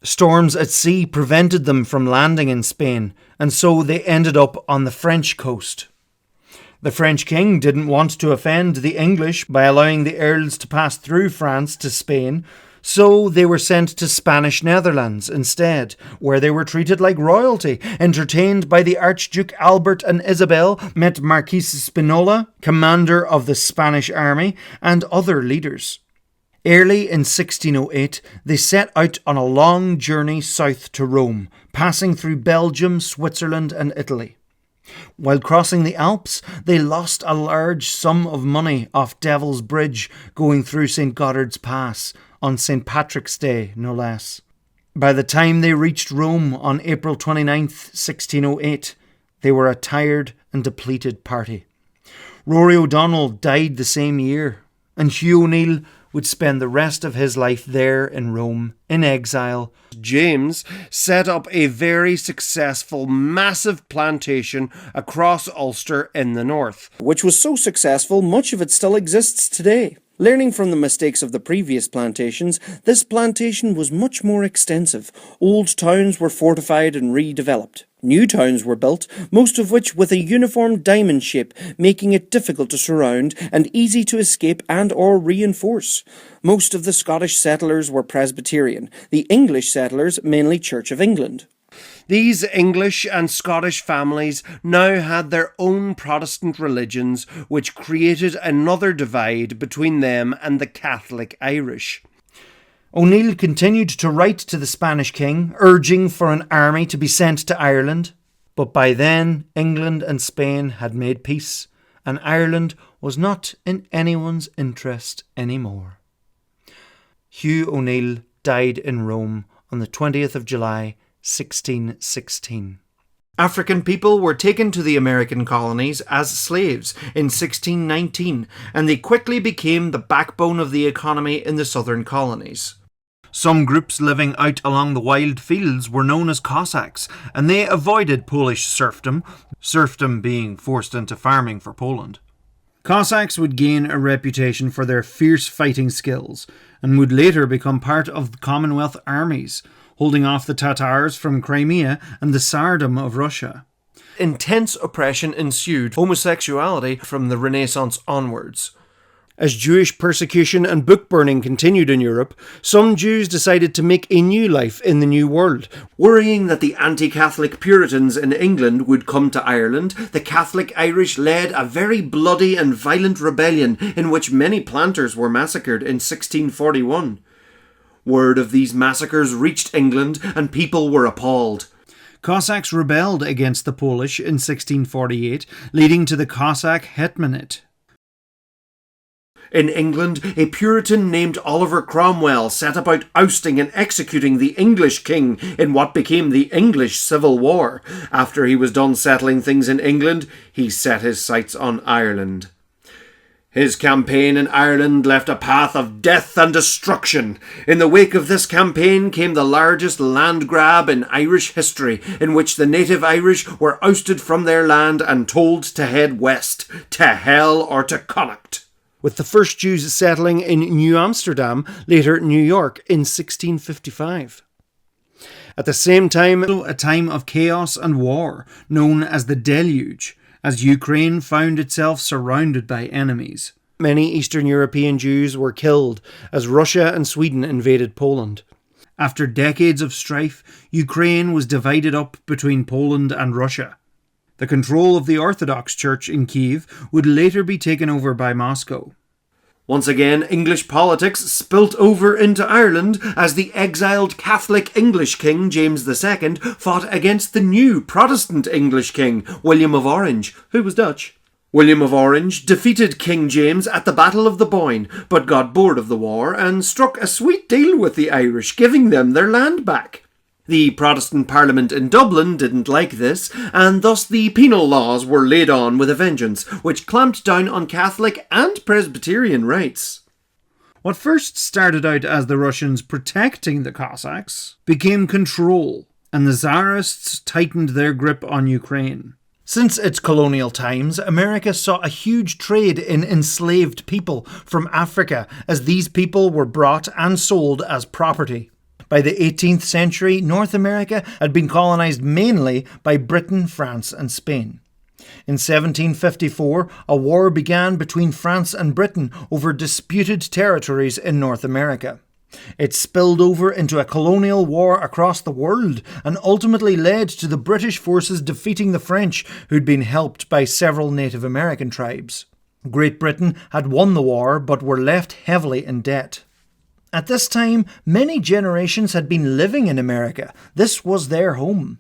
Storms at sea prevented them from landing in Spain, and so they ended up on the French coast. The French king didn't want to offend the English by allowing the Earls to pass through France to Spain, so they were sent to Spanish Netherlands instead, where they were treated like royalty, entertained by the Archduke Albert and Isabel, met Marquis Spinola, commander of the Spanish army, and other leaders. Early in 1608, they set out on a long journey south to Rome, passing through Belgium, Switzerland, and Italy. While crossing the Alps, they lost a large sum of money off Devil's Bridge going through St. Gothard's Pass on St. Patrick's Day, no less. By the time they reached Rome on April 29th, 1608, they were a tired and depleted party. Rory O'Donnell died the same year, and Hugh O'Neill would spend the rest of his life there in Rome, in exile. James set up a very successful, massive plantation across Ulster in the north, which was so successful much of it still exists today. Learning from the mistakes of the previous plantations, this plantation was much more extensive. Old towns were fortified and redeveloped. New towns were built, most of which with a uniform diamond shape, making it difficult to surround and easy to escape and or reinforce. Most of the Scottish settlers were Presbyterian, the English settlers mainly Church of England. These English and Scottish families now had their own Protestant religions, which created another divide between them and the Catholic Irish. O'Neill continued to write to the Spanish king, urging for an army to be sent to Ireland, but by then England and Spain had made peace, and Ireland was not in anyone's interest anymore. Hugh O'Neill died in Rome on the 20th of July, 1616. African people were taken to the American colonies as slaves in 1619, and they quickly became the backbone of the economy in the southern colonies. Some groups living out along the wild fields were known as Cossacks, and they avoided Polish serfdom being forced into farming for Poland. Cossacks would gain a reputation for their fierce fighting skills, and would later become part of the Commonwealth armies, holding off the Tatars from Crimea and the Tsardom of Russia. Intense oppression ensued homosexuality from the Renaissance onwards. As Jewish persecution and book burning continued in Europe, some Jews decided to make a new life in the New World. Worrying that the anti-Catholic Puritans in England would come to Ireland, the Catholic Irish led a very bloody and violent rebellion in which many planters were massacred in 1641. Word of these massacres reached England and people were appalled. Cossacks rebelled against the Polish in 1648, leading to the Cossack Hetmanate. In England, a Puritan named Oliver Cromwell set about ousting and executing the English king in what became the English Civil War. After he was done settling things in England, he set his sights on Ireland. His campaign in Ireland left a path of death and destruction. In the wake of this campaign came the largest land grab in Irish history, in which the native Irish were ousted from their land and told to head west, to hell or to Connacht. With the first Jews settling in New Amsterdam, later New York, in 1655. At the same time, a time of chaos and war, known as the Deluge, as Ukraine found itself surrounded by enemies. Many Eastern European Jews were killed as Russia and Sweden invaded Poland. After decades of strife, Ukraine was divided up between Poland and Russia. The control of the Orthodox Church in Kiev would later be taken over by Moscow. Once again, English politics spilt over into Ireland as the exiled Catholic English King James II fought against the new Protestant English King William of Orange, who was Dutch. William of Orange defeated King James at the Battle of the Boyne, but got bored of the war and struck a sweet deal with the Irish, giving them their land back. The Protestant Parliament in Dublin didn't like this, and thus the penal laws were laid on with a vengeance, which clamped down on Catholic and Presbyterian rights. What first started out as the Russians protecting the Cossacks became control, and the Tsarists tightened their grip on Ukraine. Since its colonial times, America saw a huge trade in enslaved people from Africa, as these people were brought and sold as property. By the 18th century, North America had been colonised mainly by Britain, France and Spain. In 1754, a war began between France and Britain over disputed territories in North America. It spilled over into a colonial war across the world and ultimately led to the British forces defeating the French, who'd been helped by several Native American tribes. Great Britain had won the war but were left heavily in debt. At this time, many generations had been living in America. This was their home.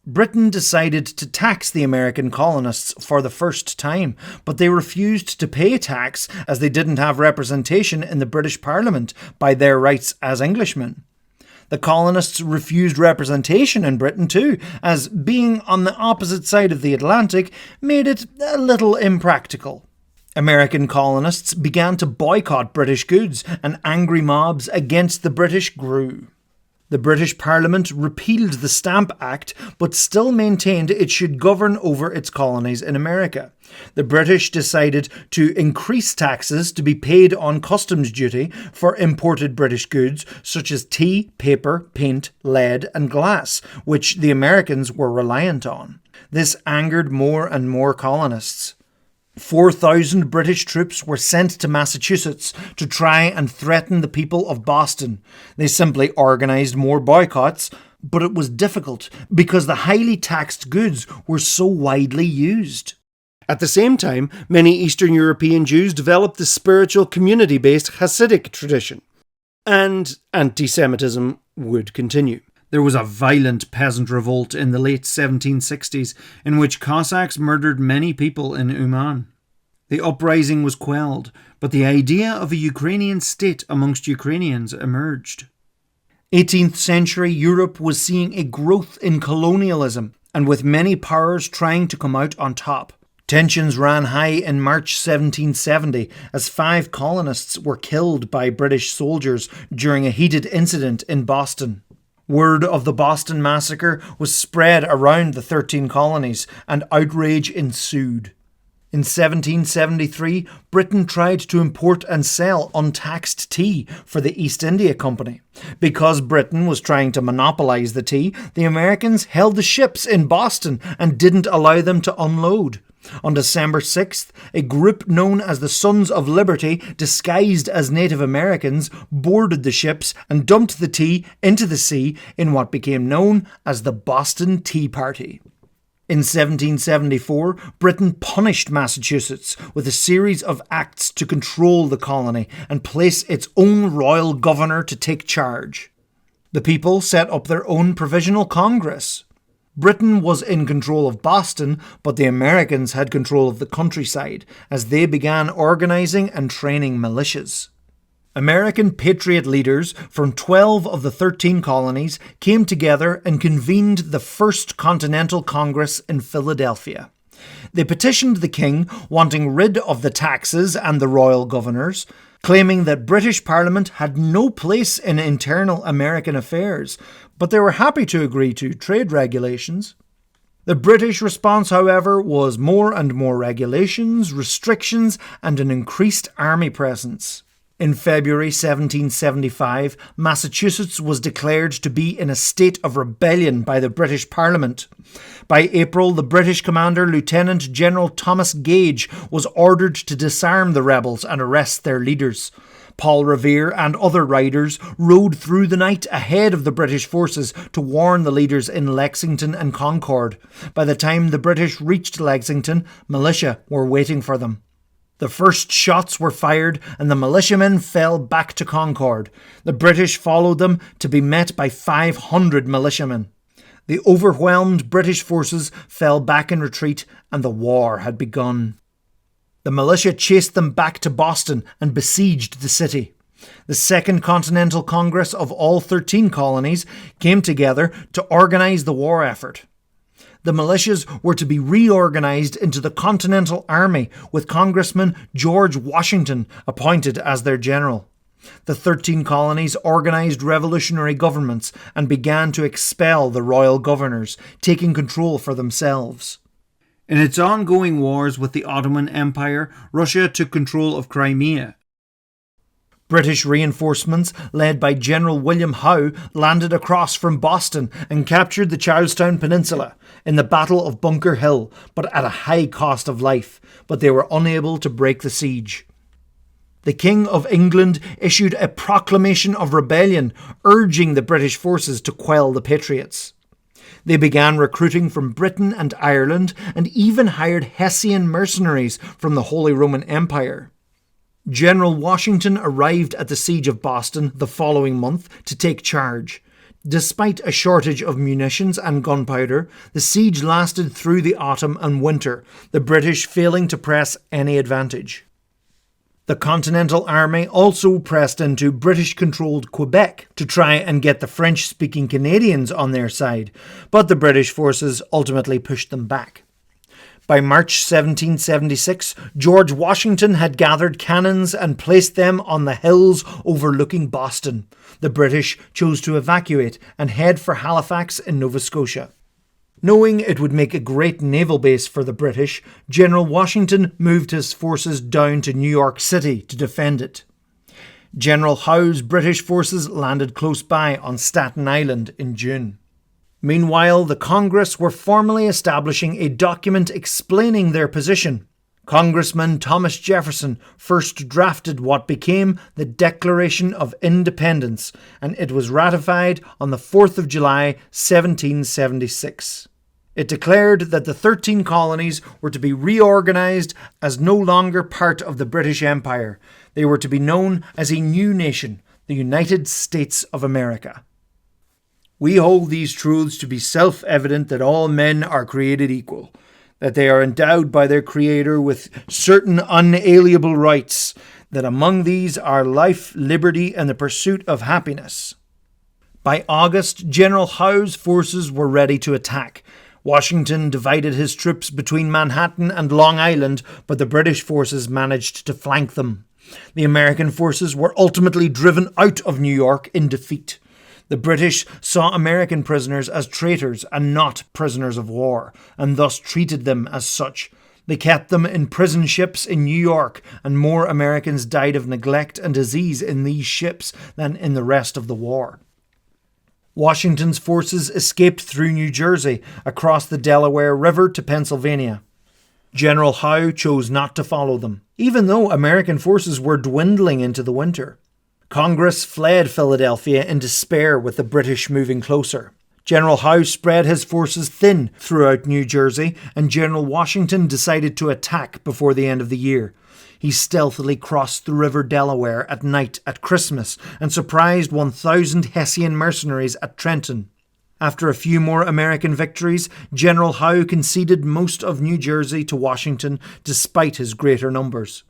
Britain decided to tax the American colonists for the first time, but they refused to pay tax as they didn't have representation in the British Parliament by their rights as Englishmen. The colonists refused representation in Britain too, as being on the opposite side of the Atlantic made it a little impractical. American colonists began to boycott British goods, and angry mobs against the British grew. The British Parliament repealed the Stamp Act, but still maintained it should govern over its colonies in America. The British decided to increase taxes to be paid on customs duty for imported British goods such as tea, paper, paint, lead and glass, which the Americans were reliant on. This angered more and more colonists. 4,000 British troops were sent to Massachusetts to try and threaten the people of Boston. They simply organised more boycotts, but it was difficult because the highly taxed goods were so widely used. At the same time, many Eastern European Jews developed the spiritual community-based Hasidic tradition, and anti-Semitism would continue. There was a violent peasant revolt in the late 1760s in which Cossacks murdered many people in Uman. The uprising was quelled, but the idea of a Ukrainian state amongst Ukrainians emerged. 18th century Europe was seeing a growth in colonialism, and with many powers trying to come out on top. Tensions ran high in March 1770 as 5 colonists were killed by British soldiers during a heated incident in Boston. Word of the Boston Massacre was spread around the 13 colonies, and outrage ensued. In 1773, Britain tried to import and sell untaxed tea for the East India Company. Because Britain was trying to monopolise the tea, the Americans held the ships in Boston and didn't allow them to unload. On December 6th, a group known as the Sons of Liberty, disguised as Native Americans, boarded the ships and dumped the tea into the sea in what became known as the Boston Tea Party. In 1774, Britain punished Massachusetts with a series of acts to control the colony and place its own royal governor to take charge. The people set up their own provisional Congress. Britain was in control of Boston, but the Americans had control of the countryside as they began organising and training militias. American patriot leaders from 12 of the 13 colonies came together and convened the First Continental Congress in Philadelphia. They petitioned the king, wanting rid of the taxes and the royal governors, claiming that British Parliament had no place in internal American affairs, but they were happy to agree to trade regulations. The British response, however, was more and more regulations, restrictions, and an increased army presence. In February 1775, Massachusetts was declared to be in a state of rebellion by the British Parliament. By April, the British commander, Lieutenant General Thomas Gage, was ordered to disarm the rebels and arrest their leaders. Paul Revere and other riders rode through the night ahead of the British forces to warn the leaders in Lexington and Concord. By the time the British reached Lexington, militia were waiting for them. The first shots were fired and the militiamen fell back to Concord. The British followed them to be met by 500 militiamen. The overwhelmed British forces fell back in retreat and the war had begun. The militia chased them back to Boston and besieged the city. The Second Continental Congress of all 13 colonies came together to organise the war effort. The militias were to be reorganised into the Continental Army, with Congressman George Washington appointed as their general. The 13 colonies organised revolutionary governments and began to expel the royal governors, taking control for themselves. In its ongoing wars with the Ottoman Empire, Russia took control of Crimea. British reinforcements, led by General William Howe, landed across from Boston and captured the Charlestown Peninsula in the Battle of Bunker Hill, but at a high cost of life, but they were unable to break the siege. The King of England issued a proclamation of rebellion, urging the British forces to quell the Patriots. They began recruiting from Britain and Ireland and even hired Hessian mercenaries from the Holy Roman Empire. General Washington arrived at the siege of Boston the following month to take charge. Despite a shortage of munitions and gunpowder, the siege lasted through the autumn and winter, the British failing to press any advantage. The Continental Army also pressed into British-controlled Quebec to try and get the French-speaking Canadians on their side, but the British forces ultimately pushed them back. By March 1776, George Washington had gathered cannons and placed them on the hills overlooking Boston. The British chose to evacuate and head for Halifax in Nova Scotia. Knowing it would make a great naval base for the British, General Washington moved his forces down to New York City to defend it. General Howe's British forces landed close by on Staten Island in June. Meanwhile, the Congress were formally establishing a document explaining their position. Congressman Thomas Jefferson first drafted what became the Declaration of Independence, and it was ratified on the 4th of July, 1776. It declared that the 13 colonies were to be reorganised as no longer part of the British Empire. They were to be known as a new nation, the United States of America. We hold these truths to be self-evident that all men are created equal, that they are endowed by their Creator with certain unalienable rights, that among these are life, liberty, and the pursuit of happiness. By August, General Howe's forces were ready to attack. Washington divided his troops between Manhattan and Long Island, but the British forces managed to flank them. The American forces were ultimately driven out of New York in defeat. The British saw American prisoners as traitors and not prisoners of war, and thus treated them as such. They kept them in prison ships in New York, and more Americans died of neglect and disease in these ships than in the rest of the war. Washington's forces escaped through New Jersey, across the Delaware River to Pennsylvania. General Howe chose not to follow them, even though American forces were dwindling into the winter. Congress fled Philadelphia in despair with the British moving closer. General Howe spread his forces thin throughout New Jersey, and General Washington decided to attack before the end of the year. He stealthily crossed the River Delaware at night at Christmas and surprised 1,000 Hessian mercenaries at Trenton. After a few more American victories, General Howe conceded most of New Jersey to Washington despite his greater numbers.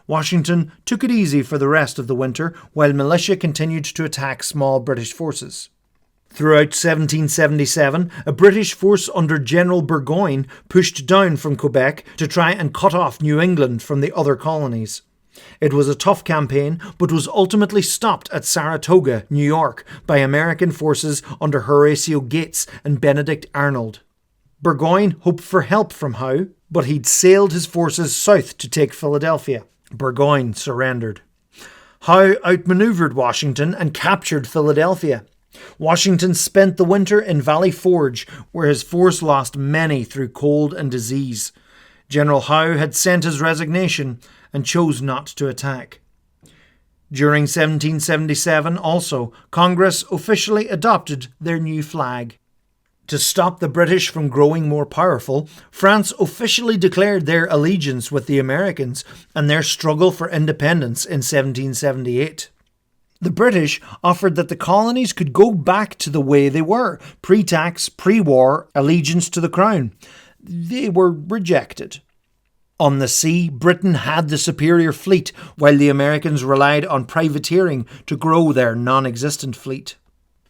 Washington took it easy for the rest of the winter, while militia continued to attack small British forces. Throughout 1777, a British force under General Burgoyne pushed down from Quebec to try and cut off New England from the other colonies. It was a tough campaign, but was ultimately stopped at Saratoga, New York, by American forces under Horatio Gates and Benedict Arnold. Burgoyne hoped for help from Howe, but he'd sailed his forces south to take Philadelphia. Burgoyne surrendered. Howe outmaneuvered Washington and captured Philadelphia. Washington spent the winter in Valley Forge, where his force lost many through cold and disease. General Howe had sent his resignation and chose not to attack. During 1777 also, Congress officially adopted their new flag. To stop the British from growing more powerful, France officially declared their allegiance with the Americans and their struggle for independence in 1778. The British offered that the colonies could go back to the way they were, pre-tax, pre-war, allegiance to the crown. They were rejected. On the sea, Britain had the superior fleet, while the Americans relied on privateering to grow their non-existent fleet.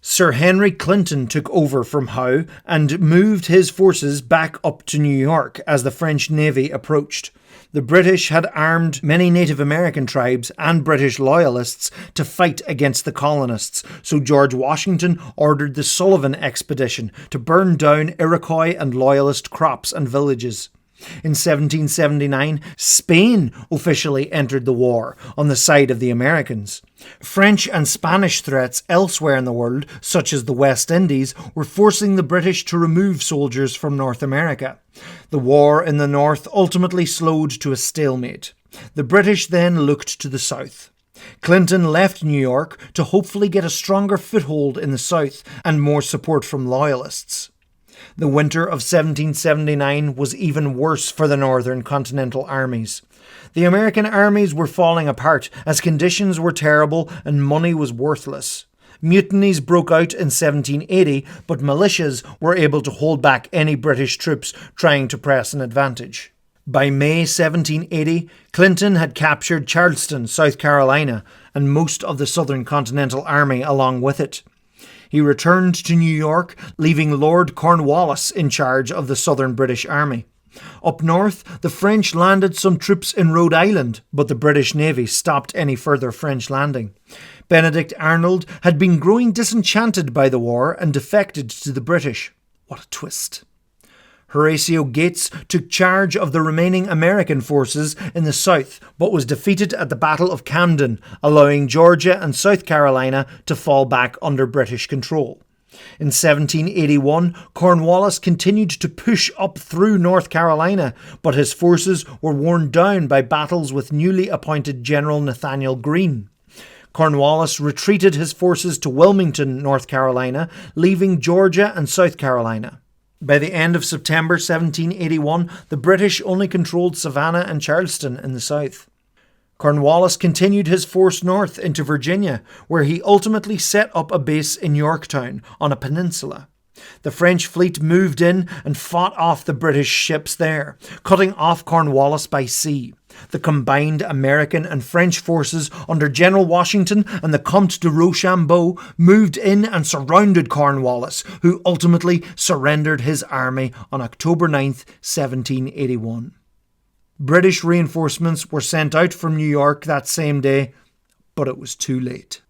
Sir Henry Clinton took over from Howe and moved his forces back up to New York as the French Navy approached. The British had armed many Native American tribes and British loyalists to fight against the colonists, so George Washington ordered the Sullivan Expedition to burn down Iroquois and Loyalist crops and villages. In 1779, Spain officially entered the war on the side of the Americans. French and Spanish threats elsewhere in the world, such as the West Indies, were forcing the British to remove soldiers from North America. The war in the north ultimately slowed to a stalemate. The British then looked to the south. Clinton left New York to hopefully get a stronger foothold in the south and more support from loyalists. The winter of 1779 was even worse for the northern continental armies. The American armies were falling apart as conditions were terrible and money was worthless. Mutinies broke out in 1780, but militias were able to hold back any British troops trying to press an advantage. By May 1780, Clinton had captured Charleston, South Carolina, and most of the Southern Continental Army along with it. He returned to New York, leaving Lord Cornwallis in charge of the Southern British Army. Up north, the French landed some troops in Rhode Island, but the British Navy stopped any further French landing. Benedict Arnold had been growing disenchanted by the war and defected to the British. What a twist. Horatio Gates took charge of the remaining American forces in the south, but was defeated at the Battle of Camden, allowing Georgia and South Carolina to fall back under British control. In 1781, Cornwallis continued to push up through North Carolina, but his forces were worn down by battles with newly appointed General Nathanael Greene. Cornwallis retreated his forces to Wilmington, North Carolina, leaving Georgia and South Carolina. By the end of September 1781, the British only controlled Savannah and Charleston in the south. Cornwallis continued his force north into Virginia, where he ultimately set up a base in Yorktown on a peninsula. The French fleet moved in and fought off the British ships there, cutting off Cornwallis by sea. The combined American and French forces under General Washington and the Comte de Rochambeau moved in and surrounded Cornwallis, who ultimately surrendered his army on October 9, 1781. British reinforcements were sent out from New York that same day, but it was too late.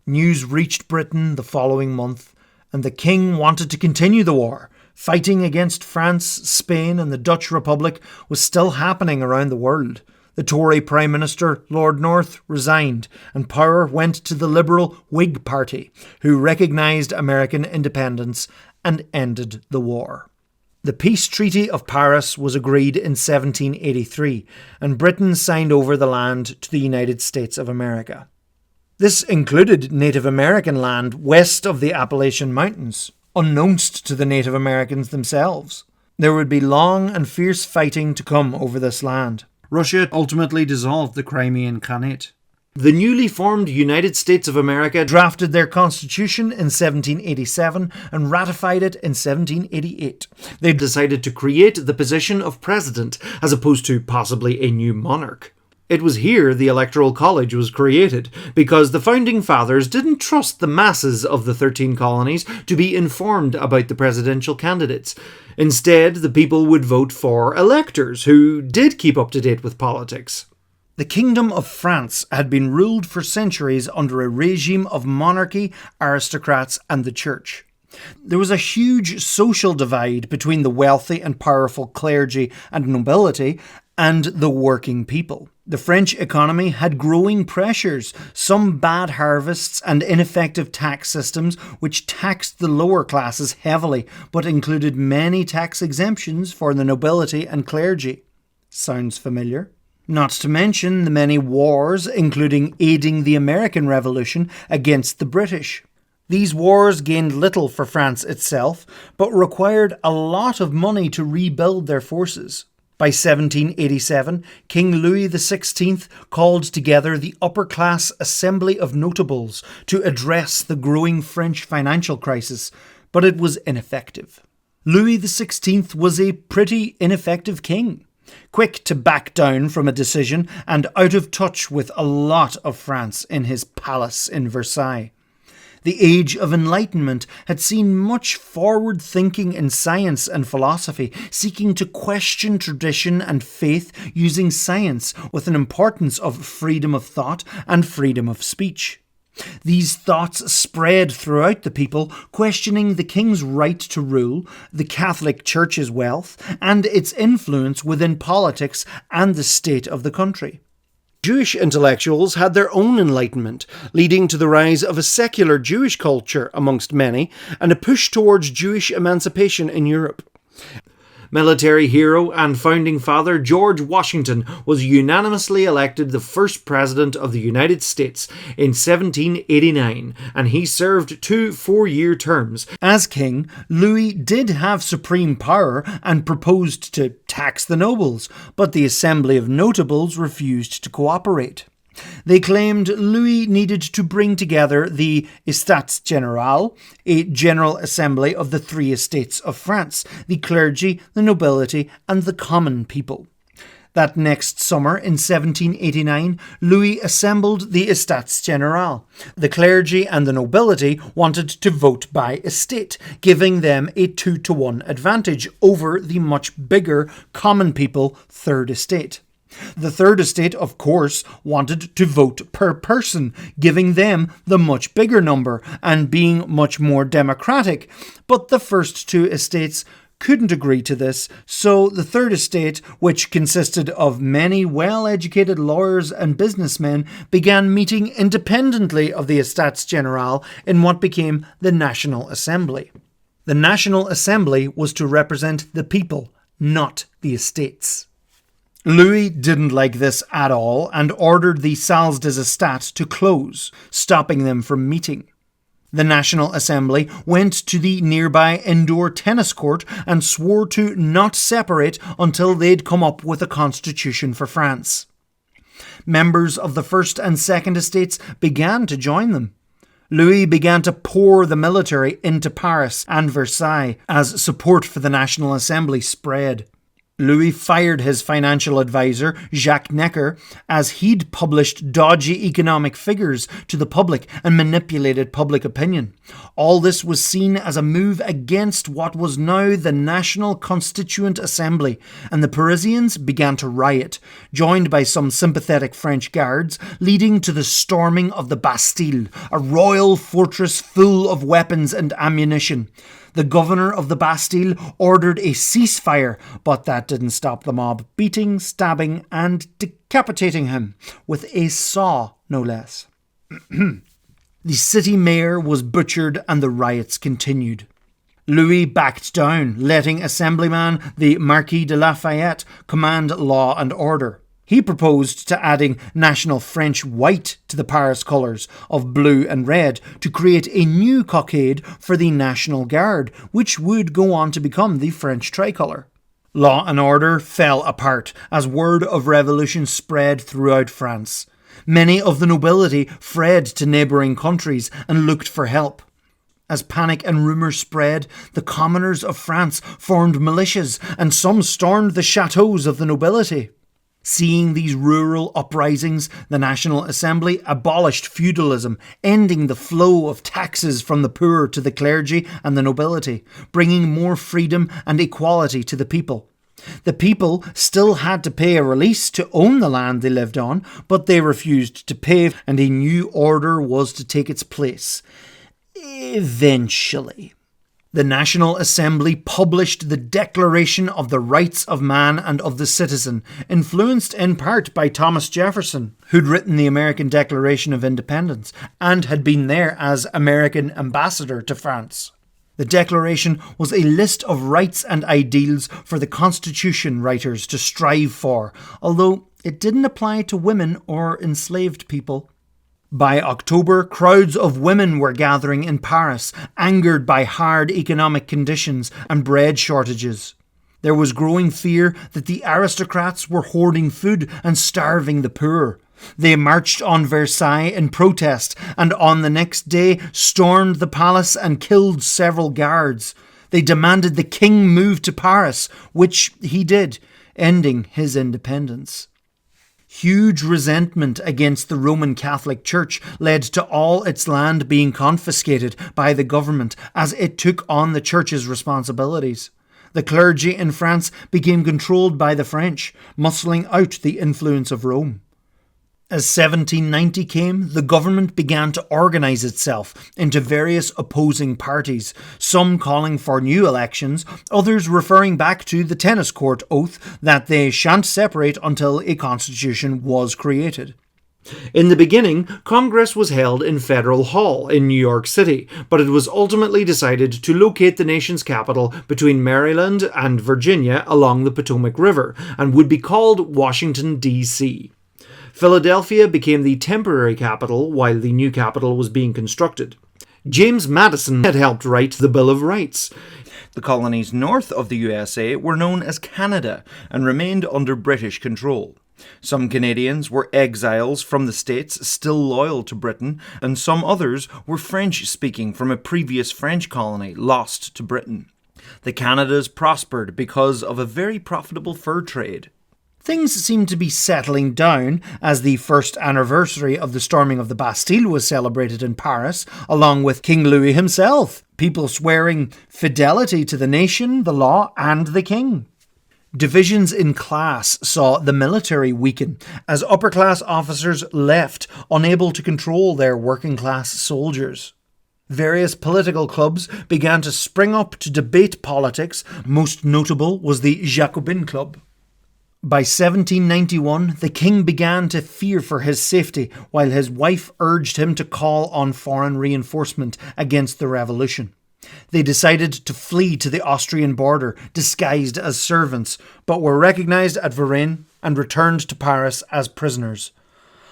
News reached Britain the following month, and the king wanted to continue the war. Fighting against France, Spain and the Dutch Republic was still happening around the world. The Tory Prime Minister, Lord North, resigned, and power went to the Liberal Whig Party, who recognised American independence and ended the war. The Peace Treaty of Paris was agreed in 1783, and Britain signed over the land to the United States of America. This included Native American land west of the Appalachian Mountains, unknownst to the Native Americans themselves. There would be long and fierce fighting to come over this land. Russia ultimately dissolved the Crimean Khanate. The newly formed United States of America drafted their constitution in 1787 and ratified it in 1788. They decided to create the position of president as opposed to possibly a new monarch. It was here the Electoral College was created, because the Founding Fathers didn't trust the masses of the 13 colonies to be informed about the presidential candidates. Instead, the people would vote for electors who did keep up to date with politics. The Kingdom of France had been ruled for centuries under a regime of monarchy, aristocrats, and the church. There was a huge social divide between the wealthy and powerful clergy and nobility and the working people. The French economy had growing pressures, some bad harvests and ineffective tax systems which taxed the lower classes heavily, but included many tax exemptions for the nobility and clergy. Sounds familiar? Not to mention the many wars, including aiding the American Revolution against the British. These wars gained little for France itself, but required a lot of money to rebuild their forces. By 1787, King Louis XVI called together the upper-class Assembly of Notables to address the growing French financial crisis, but it was ineffective. Louis XVI was a pretty ineffective king, quick to back down from a decision and out of touch with a lot of France in his palace in Versailles. The Age of Enlightenment had seen much forward thinking in science and philosophy, seeking to question tradition and faith using science with an importance of freedom of thought and freedom of speech. These thoughts spread throughout the people, questioning the king's right to rule, the Catholic Church's wealth, and its influence within politics and the state of the country. Jewish intellectuals had their own enlightenment, leading to the rise of a secular Jewish culture amongst many and a push towards Jewish emancipation in Europe. Military hero and founding father George Washington was unanimously elected the first president of the United States in 1789, and he served 2 4-year terms. As king, Louis did have supreme power and proposed to tax the nobles, but the Assembly of Notables refused to cooperate. They claimed Louis needed to bring together the Estates Générales, a general assembly of the 3 estates of France, the clergy, the nobility, and the common people. That next summer, in 1789, Louis assembled the Estates Générales. The clergy and the nobility wanted to vote by estate, giving them a 2-to-1 advantage over the much bigger common people 3rd estate. The 3rd estate, of course, wanted to vote per person, giving them the much bigger number and being much more democratic, but the first 2 estates couldn't agree to this, so the 3rd estate, which consisted of many well-educated lawyers and businessmen, began meeting independently of the Estates Générales in what became the National Assembly. The National Assembly was to represent the people, not the estates. Louis didn't like this at all and ordered the Salles des Estates to close, stopping them from meeting. The National Assembly went to the nearby indoor tennis court and swore to not separate until they'd come up with a constitution for France. Members of the First and Second Estates began to join them. Louis began to pour the military into Paris and Versailles as support for the National Assembly spread. Louis fired his financial advisor, Jacques Necker, as he'd published dodgy economic figures to the public and manipulated public opinion. All this was seen as a move against what was now the National Constituent Assembly, and the Parisians began to riot, joined by some sympathetic French guards, leading to the storming of the Bastille, a royal fortress full of weapons and ammunition. The governor of the Bastille ordered a ceasefire, but that didn't stop the mob beating, stabbing, and decapitating him, with a saw, no less. The city mayor was butchered and the riots continued. Louis backed down, letting Assemblyman the Marquis de Lafayette command law and order. He proposed to adding national French white to the Paris colours of blue and red to create a new cockade for the National Guard, which would go on to become the French tricolour. Law and order fell apart as word of revolution spread throughout France. Many of the nobility fled to neighbouring countries and looked for help. As panic and rumour spread, the commoners of France formed militias and some stormed the chateaux of the nobility. Seeing these rural uprisings, the National Assembly abolished feudalism, ending the flow of taxes from the poor to the clergy and the nobility, bringing more freedom and equality to the people. The people still had to pay a release to own the land they lived on, but they refused to pay, and a new order was to take its place. Eventually. The National Assembly published the Declaration of the Rights of Man and of the Citizen, influenced in part by Thomas Jefferson, who'd written the American Declaration of Independence and had been there as American ambassador to France. The Declaration was a list of rights and ideals for the Constitution writers to strive for, although it didn't apply to women or enslaved people. By October, crowds of women were gathering in Paris, angered by hard economic conditions and bread shortages. There was growing fear that the aristocrats were hoarding food and starving the poor. They marched on Versailles in protest, and on the next day stormed the palace and killed several guards. They demanded the king move to Paris, which he did, ending his independence. Huge resentment against the Roman Catholic Church led to all its land being confiscated by the government as it took on the Church's responsibilities. The clergy in France became controlled by the French, muscling out the influence of Rome. As 1790 came, the government began to organise itself into various opposing parties, some calling for new elections, others referring back to the tennis court oath that they shan't separate until a constitution was created. In the beginning, Congress was held in Federal Hall in New York City, but it was ultimately decided to locate the nation's capital between Maryland and Virginia along the Potomac River, and would be called Washington, D.C. Philadelphia became the temporary capital while the new capital was being constructed. James Madison had helped write the Bill of Rights. The colonies north of the USA were known as Canada and remained under British control. Some Canadians were exiles from the States still loyal to Britain, and some others were French-speaking from a previous French colony lost to Britain. The Canadas prospered because of a very profitable fur trade. Things seemed to be settling down as the first anniversary of the storming of the Bastille was celebrated in Paris, along with King Louis himself, people swearing fidelity to the nation, the law, and the king. Divisions in class saw the military weaken as upper-class officers left, unable to control their working-class soldiers. Various political clubs began to spring up to debate politics. Most notable was the Jacobin Club. By 1791, the king began to fear for his safety, while his wife urged him to call on foreign reinforcement against the revolution. They decided to flee to the Austrian border, disguised as servants, but were recognised at Varennes and returned to Paris as prisoners.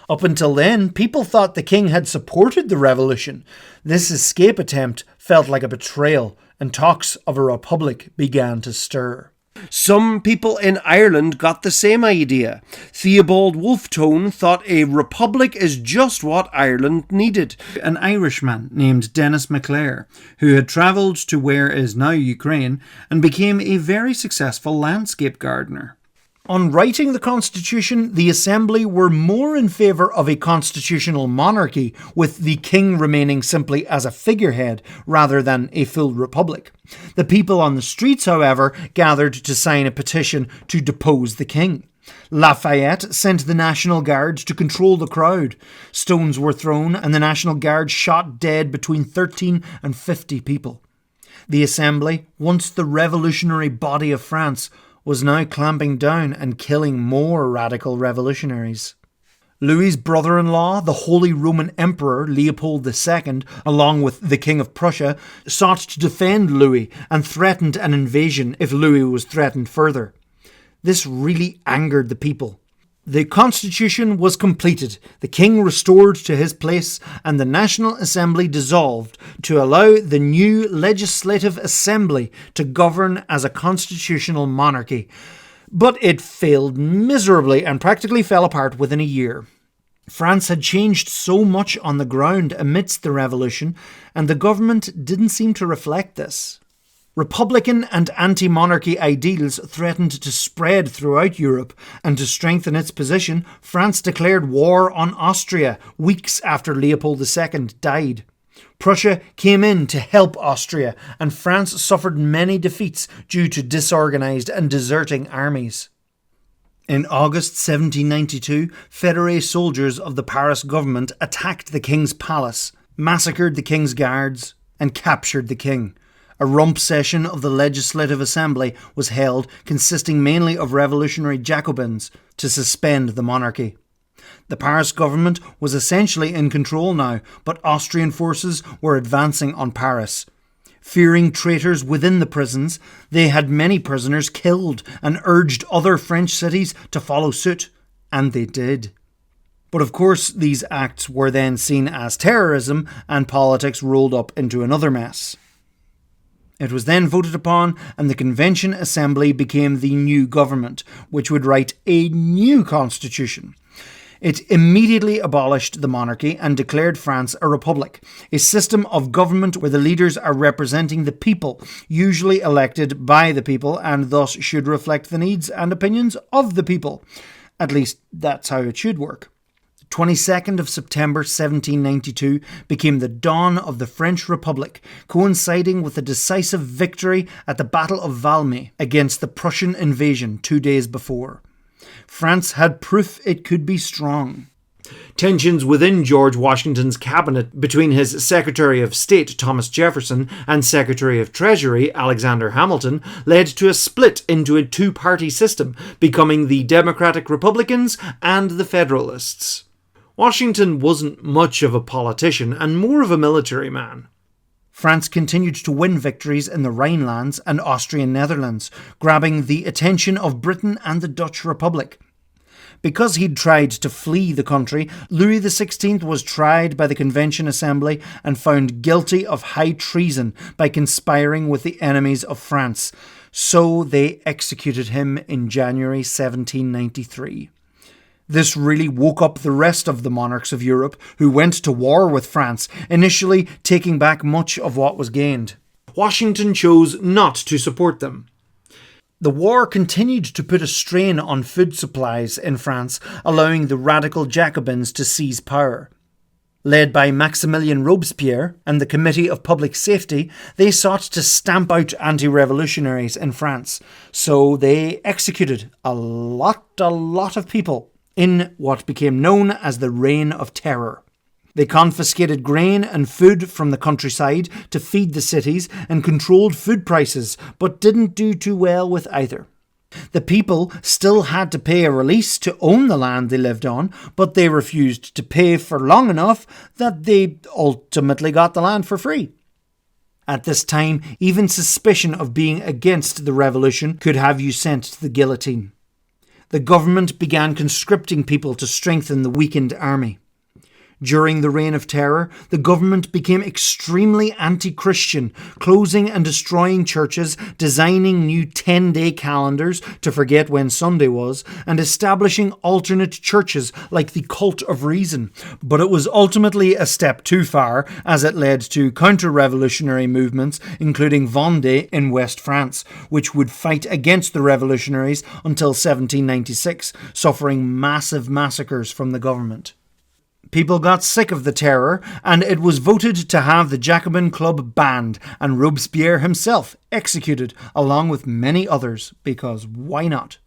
Up until then, people thought the king had supported the revolution. This escape attempt felt like a betrayal, and talks of a republic began to stir. Some people in Ireland got the same idea. Theobald Wolfe-Tone thought a republic is just what Ireland needed. An Irishman named Denis McClare, who had travelled to where is now Ukraine and became a very successful landscape gardener. On writing the Constitution, the Assembly were more in favour of a constitutional monarchy, with the king remaining simply as a figurehead rather than a full republic. The people on the streets, however, gathered to sign a petition to depose the king. Lafayette sent the National Guard to control the crowd. Stones were thrown and the National Guard shot dead between 13 and 50 people. The Assembly, once the revolutionary body of France, was now clamping down and killing more radical revolutionaries. Louis's brother-in-law, the Holy Roman Emperor Leopold II, along with the King of Prussia, sought to defend Louis and threatened an invasion if Louis was threatened further. This really angered the people. The constitution was completed, the king restored to his place, and the National Assembly dissolved to allow the new Legislative Assembly to govern as a constitutional monarchy. But it failed miserably and practically fell apart within a year. France had changed so much on the ground amidst the revolution, and the government didn't seem to reflect this. Republican and anti-monarchy ideals threatened to spread throughout Europe, and to strengthen its position, France declared war on Austria weeks after Leopold II died. Prussia came in to help Austria, and France suffered many defeats due to disorganised and deserting armies. In August 1792, Federé soldiers of the Paris government attacked the king's palace, massacred the king's guards, and captured the king. A rump session of the Legislative Assembly was held, consisting mainly of revolutionary Jacobins, to suspend the monarchy. The Paris government was essentially in control now, but Austrian forces were advancing on Paris. Fearing traitors within the prisons, they had many prisoners killed and urged other French cities to follow suit, and they did. But of course, these acts were then seen as terrorism, and politics rolled up into another mess. It was then voted upon, and the Convention Assembly became the new government, which would write a new constitution. It immediately abolished the monarchy and declared France a republic, a system of government where the leaders are representing the people, usually elected by the people, and thus should reflect the needs and opinions of the people. At least, that's how it should work. 22nd of September 1792 became the dawn of the French Republic, coinciding with a decisive victory at the Battle of Valmy against the Prussian invasion 2 days before. France had proof it could be strong. Tensions within George Washington's cabinet between his Secretary of State Thomas Jefferson and Secretary of Treasury Alexander Hamilton led to a split into a two-party system, becoming the Democratic Republicans and the Federalists. Washington wasn't much of a politician and more of a military man. France continued to win victories in the Rhinelands and Austrian Netherlands, grabbing the attention of Britain and the Dutch Republic. Because he'd tried to flee the country, Louis XVI was tried by the Convention Assembly and found guilty of high treason by conspiring with the enemies of France. So they executed him in January 1793. This really woke up the rest of the monarchs of Europe who went to war with France, initially taking back much of what was gained. Washington chose not to support them. The war continued to put a strain on food supplies in France, allowing the radical Jacobins to seize power. Led by Maximilien Robespierre and the Committee of Public Safety, they sought to stamp out anti-revolutionaries in France. So they executed a lot of people in what became known as the Reign of Terror. They confiscated grain and food from the countryside to feed the cities and controlled food prices, but didn't do too well with either. The people still had to pay a release to own the land they lived on, but they refused to pay for long enough that they ultimately got the land for free. At this time, even suspicion of being against the revolution could have you sent to the guillotine. The government began conscripting people to strengthen the weakened army. During the Reign of Terror, the government became extremely anti-Christian, closing and destroying churches, designing new 10-day calendars to forget when Sunday was, and establishing alternate churches like the Cult of Reason. But it was ultimately a step too far, as it led to counter-revolutionary movements, including Vendée in West France, which would fight against the revolutionaries until 1796, suffering massive massacres from the government. People got sick of the terror, and it was voted to have the Jacobin Club banned and Robespierre himself executed, along with many others, because why not?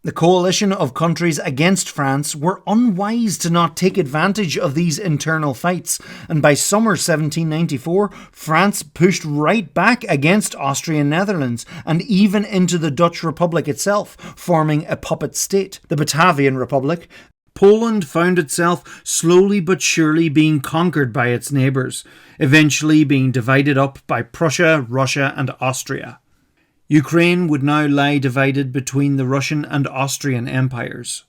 The coalition of countries against France were unwise to not take advantage of these internal fights, and by summer 1794, France pushed right back against Austrian Netherlands and even into the Dutch Republic itself, forming a puppet state, the Batavian Republic. Poland found itself slowly but surely being conquered by its neighbours, eventually being divided up by Prussia, Russia and Austria. Ukraine would now lie divided between the Russian and Austrian empires.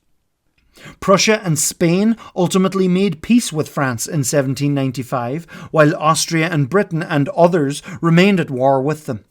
Prussia and Spain ultimately made peace with France in 1795, while Austria and Britain and others remained at war with them.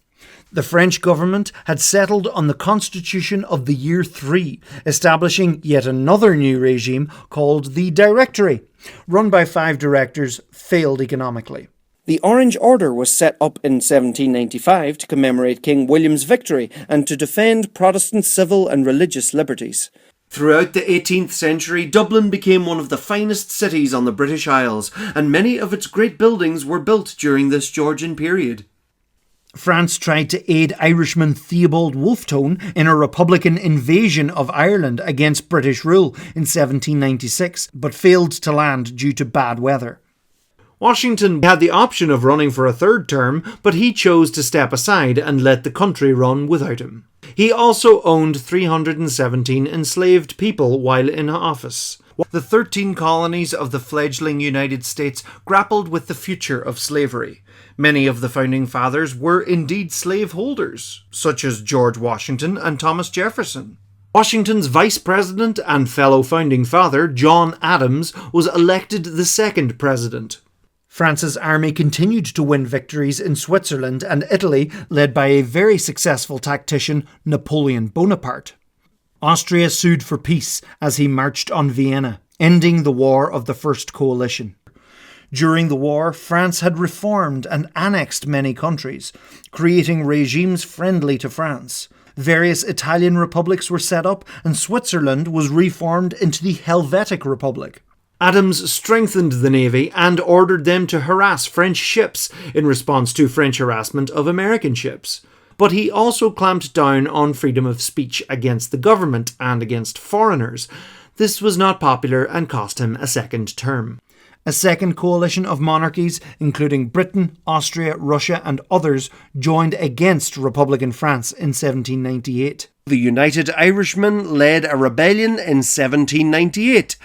The French government had settled on the Constitution of the Year 3, establishing yet another new regime called the Directory, run by 5 directors, failed economically. The Orange Order was set up in 1795 to commemorate King William's victory and to defend Protestant civil and religious liberties. Throughout the 18th century, Dublin became one of the finest cities on the British Isles, and many of its great buildings were built during this Georgian period. France tried to aid Irishman Theobald Wolfetone in a Republican invasion of Ireland against British rule in 1796, but failed to land due to bad weather. Washington had the option of running for a third term, but he chose to step aside and let the country run without him. He also owned 317 enslaved people while in office. The 13 colonies of the fledgling United States grappled with the future of slavery. Many of the founding fathers were indeed slaveholders, such as George Washington and Thomas Jefferson. Washington's vice president and fellow founding father, John Adams, was elected the second president. France's army continued to win victories in Switzerland and Italy, led by a very successful tactician, Napoleon Bonaparte. Austria sued for peace as he marched on Vienna, ending the War of the First Coalition. During the war, France had reformed and annexed many countries, creating regimes friendly to France. Various Italian republics were set up, and Switzerland was reformed into the Helvetic Republic. Adams strengthened the navy and ordered them to harass French ships in response to French harassment of American ships. But he also clamped down on freedom of speech against the government and against foreigners. This was not popular and cost him a second term. A second coalition of monarchies, including Britain, Austria, Russia and others, joined against Republican France in 1798. The United Irishmen led a rebellion in 1798,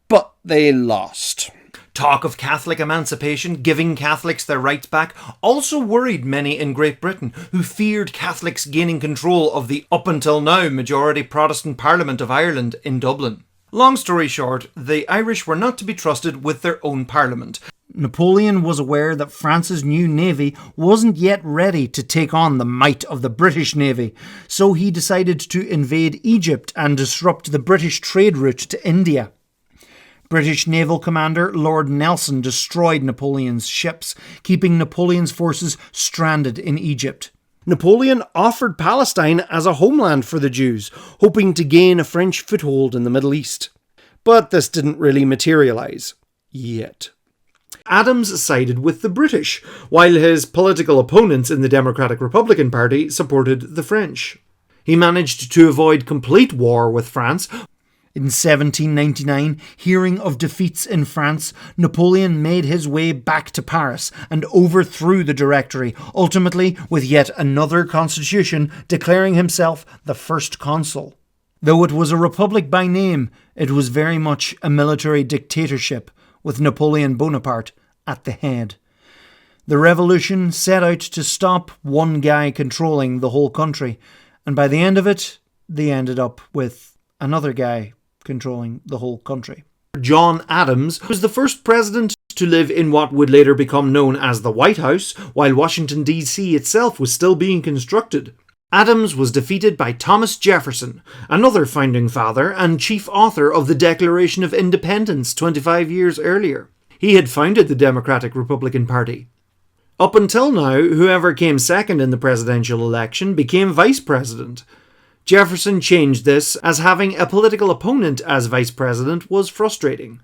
but they lost. Talk of Catholic emancipation, giving Catholics their rights back, also worried many in Great Britain, who feared Catholics gaining control of the up until now majority Protestant Parliament of Ireland in Dublin. Long story short, the Irish were not to be trusted with their own parliament. Napoleon was aware that France's new navy wasn't yet ready to take on the might of the British navy, so he decided to invade Egypt and disrupt the British trade route to India. British naval commander Lord Nelson destroyed Napoleon's ships, keeping Napoleon's forces stranded in Egypt. Napoleon offered Palestine as a homeland for the Jews, hoping to gain a French foothold in the Middle East. But this didn't really materialise. Yet. Adams sided with the British, while his political opponents in the Democratic Republican Party supported the French. He managed to avoid complete war with France. In 1799, hearing of defeats in France, Napoleon made his way back to Paris and overthrew the Directory, ultimately with yet another constitution declaring himself the first consul. Though it was a republic by name, it was very much a military dictatorship, with Napoleon Bonaparte at the head. The revolution set out to stop one guy controlling the whole country, and by the end of it, they ended up with another guy controlling the whole country. John Adams was the first president to live in what would later become known as the White House, while Washington, D.C. itself was still being constructed. Adams was defeated by Thomas Jefferson, another founding father and chief author of the Declaration of Independence 25 years earlier. He had founded the Democratic Republican Party. Up until now, whoever came second in the presidential election became vice president. Jefferson changed this, as having a political opponent as vice president was frustrating.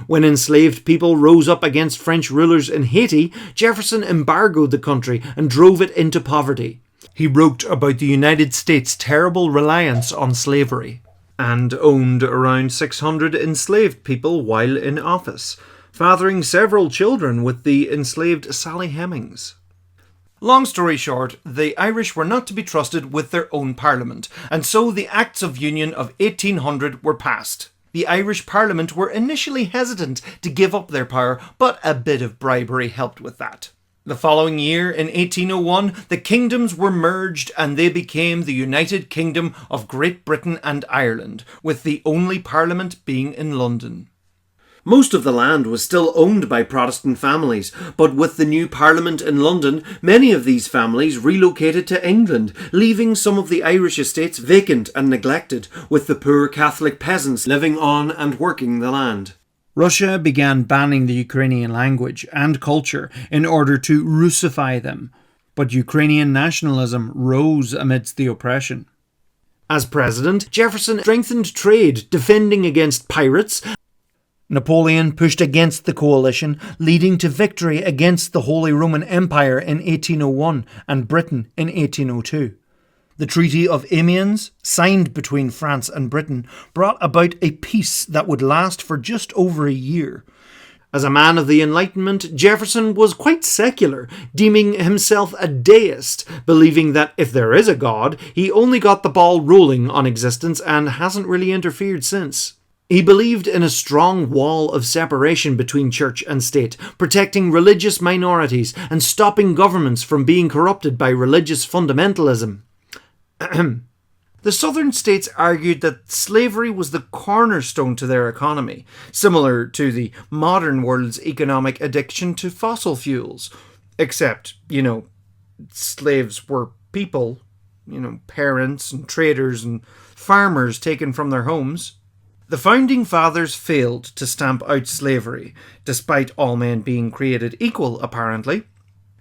When enslaved people rose up against French rulers in Haiti, Jefferson embargoed the country and drove it into poverty. He wrote about the United States' terrible reliance on slavery, and owned around 600 enslaved people while in office, fathering several children with the enslaved Sally Hemings. Long story short, the Irish were not to be trusted with their own parliament, and so the Acts of Union of 1800 were passed. The Irish Parliament were initially hesitant to give up their power, but a bit of bribery helped with that. The following year, in 1801, the kingdoms were merged and they became the United Kingdom of Great Britain and Ireland, with the only parliament being in London. Most of the land was still owned by Protestant families, but with the new Parliament in London, many of these families relocated to England, leaving some of the Irish estates vacant and neglected, with the poor Catholic peasants living on and working the land. Russia began banning the Ukrainian language and culture in order to Russify them, but Ukrainian nationalism rose amidst the oppression. As president, Jefferson strengthened trade, defending against pirates. Napoleon pushed against the coalition, leading to victory against the Holy Roman Empire in 1801 and Britain in 1802. The Treaty of Amiens, signed between France and Britain, brought about a peace that would last for just over a year. As a man of the Enlightenment, Jefferson was quite secular, deeming himself a deist, believing that if there is a God, he only got the ball rolling on existence and hasn't really interfered since. He believed in a strong wall of separation between church and state, protecting religious minorities and stopping governments from being corrupted by religious fundamentalism. The southern states argued that slavery was the cornerstone to their economy, similar to the modern world's economic addiction to fossil fuels. Except, slaves were people, parents and traders and farmers taken from their homes. The Founding Fathers failed to stamp out slavery, despite all men being created equal, apparently.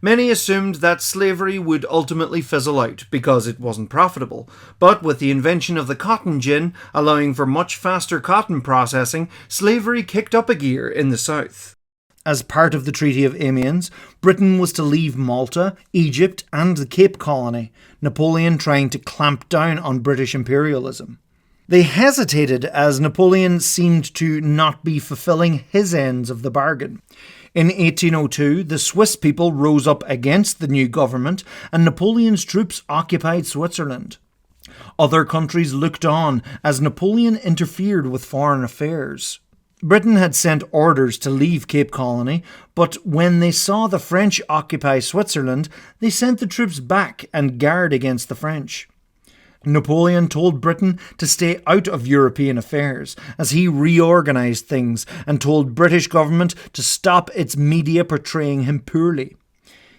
Many assumed that slavery would ultimately fizzle out because it wasn't profitable, but with the invention of the cotton gin allowing for much faster cotton processing, slavery kicked up a gear in the south. As part of the Treaty of Amiens, Britain was to leave Malta, Egypt and the Cape Colony, Napoleon trying to clamp down on British imperialism. They hesitated as Napoleon seemed to not be fulfilling his ends of the bargain. In 1802, the Swiss people rose up against the new government and Napoleon's troops occupied Switzerland. Other countries looked on as Napoleon interfered with foreign affairs. Britain had sent orders to leave Cape Colony, but when they saw the French occupy Switzerland, they sent the troops back and guard against the French. Napoleon told Britain to stay out of European affairs as he reorganised things and told British government to stop its media portraying him poorly.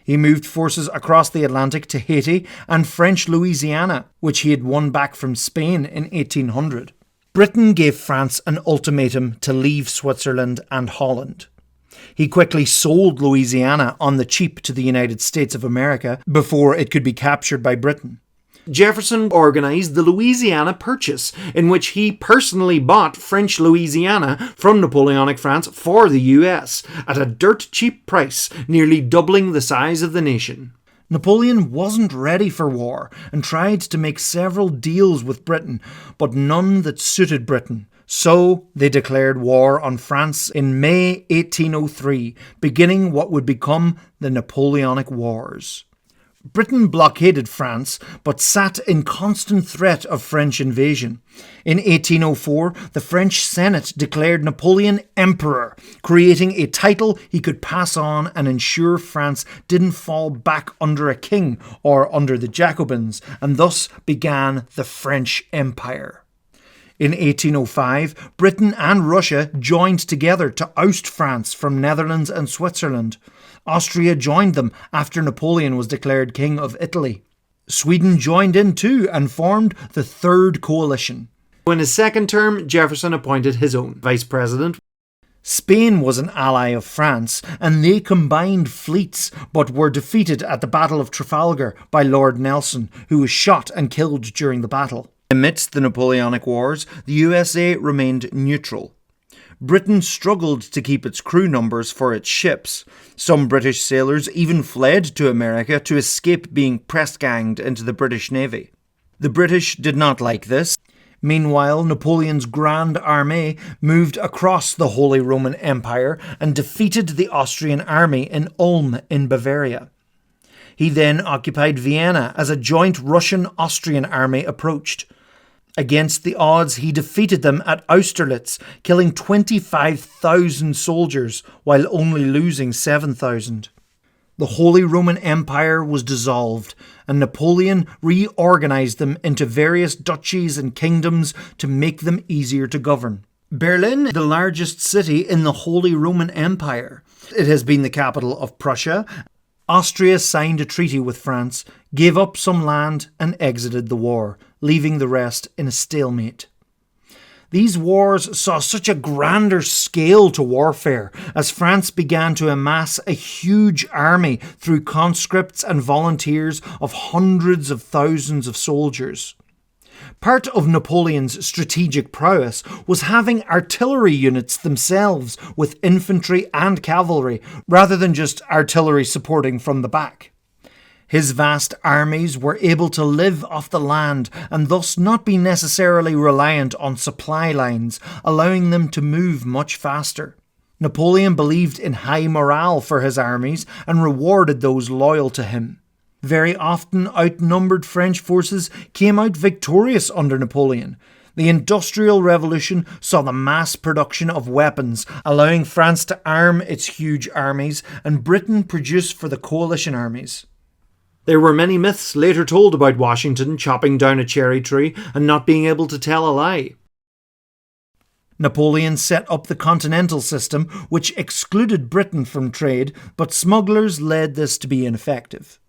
He moved forces across the Atlantic to Haiti and French Louisiana, which he had won back from Spain in 1800. Britain gave France an ultimatum to leave Switzerland and Holland. He quickly sold Louisiana on the cheap to the United States of America before it could be captured by Britain. Jefferson organised the Louisiana Purchase, in which he personally bought French Louisiana from Napoleonic France for the US at a dirt cheap price, nearly doubling the size of the nation. Napoleon wasn't ready for war and tried to make several deals with Britain, but none that suited Britain. So they declared war on France in May 1803, beginning what would become the Napoleonic Wars. Britain blockaded France, but sat in constant threat of French invasion. In 1804, the French Senate declared Napoleon Emperor, creating a title he could pass on and ensure France didn't fall back under a king or under the Jacobins, and thus began the French Empire. In 1805, Britain and Russia joined together to oust France from Netherlands and Switzerland. Austria joined them after Napoleon was declared King of Italy. Sweden joined in too and formed the Third Coalition. In his second term, Jefferson appointed his own vice president. Spain was an ally of France, and they combined fleets, but were defeated at the Battle of Trafalgar by Lord Nelson, who was shot and killed during the battle. Amidst the Napoleonic Wars, the USA remained neutral. Britain struggled to keep its crew numbers for its ships. Some British sailors even fled to America to escape being press-ganged into the British Navy. The British did not like this. Meanwhile, Napoleon's Grand Army moved across the Holy Roman Empire and defeated the Austrian army in Ulm in Bavaria. He then occupied Vienna as a joint Russian-Austrian army approached. Against the odds, he defeated them at Austerlitz, killing 25,000 soldiers while only losing 7,000. The Holy Roman Empire was dissolved, and Napoleon reorganised them into various duchies and kingdoms to make them easier to govern. Berlin, the largest city in the Holy Roman Empire. It has been the capital of Prussia. Austria signed a treaty with France, gave up some land and exited the war, leaving the rest in a stalemate. These wars saw such a grander scale to warfare as France began to amass a huge army through conscripts and volunteers of hundreds of thousands of soldiers. Part of Napoleon's strategic prowess was having artillery units themselves with infantry and cavalry, rather than just artillery supporting from the back. His vast armies were able to live off the land and thus not be necessarily reliant on supply lines, allowing them to move much faster. Napoleon believed in high morale for his armies and rewarded those loyal to him. Very often outnumbered French forces came out victorious under Napoleon. The Industrial Revolution saw the mass production of weapons, allowing France to arm its huge armies and Britain produce for the coalition armies. There were many myths later told about Washington chopping down a cherry tree and not being able to tell a lie. Napoleon set up the continental system, which excluded Britain from trade, but smugglers led this to be ineffective.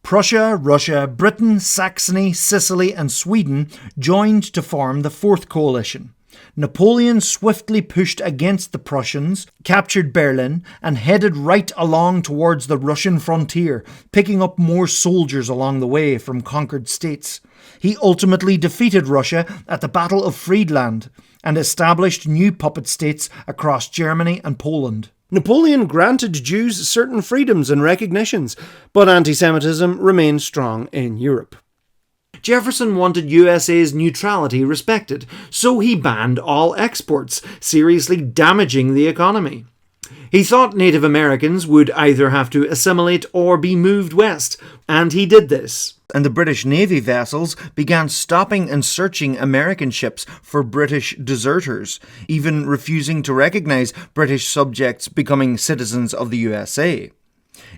Prussia, Russia, Britain, Saxony, Sicily and Sweden joined to form the Fourth Coalition. Napoleon swiftly pushed against the Prussians, captured Berlin, and headed right along towards the Russian frontier, picking up more soldiers along the way from conquered states. He ultimately defeated Russia at the Battle of Friedland and established new puppet states across Germany and Poland. Napoleon granted Jews certain freedoms and recognitions, but anti-Semitism remained strong in Europe. Jefferson wanted USA's neutrality respected, so he banned all exports, seriously damaging the economy. He thought Native Americans would either have to assimilate or be moved west, and he did this. And the British Navy vessels began stopping and searching American ships for British deserters, even refusing to recognise British subjects becoming citizens of the USA.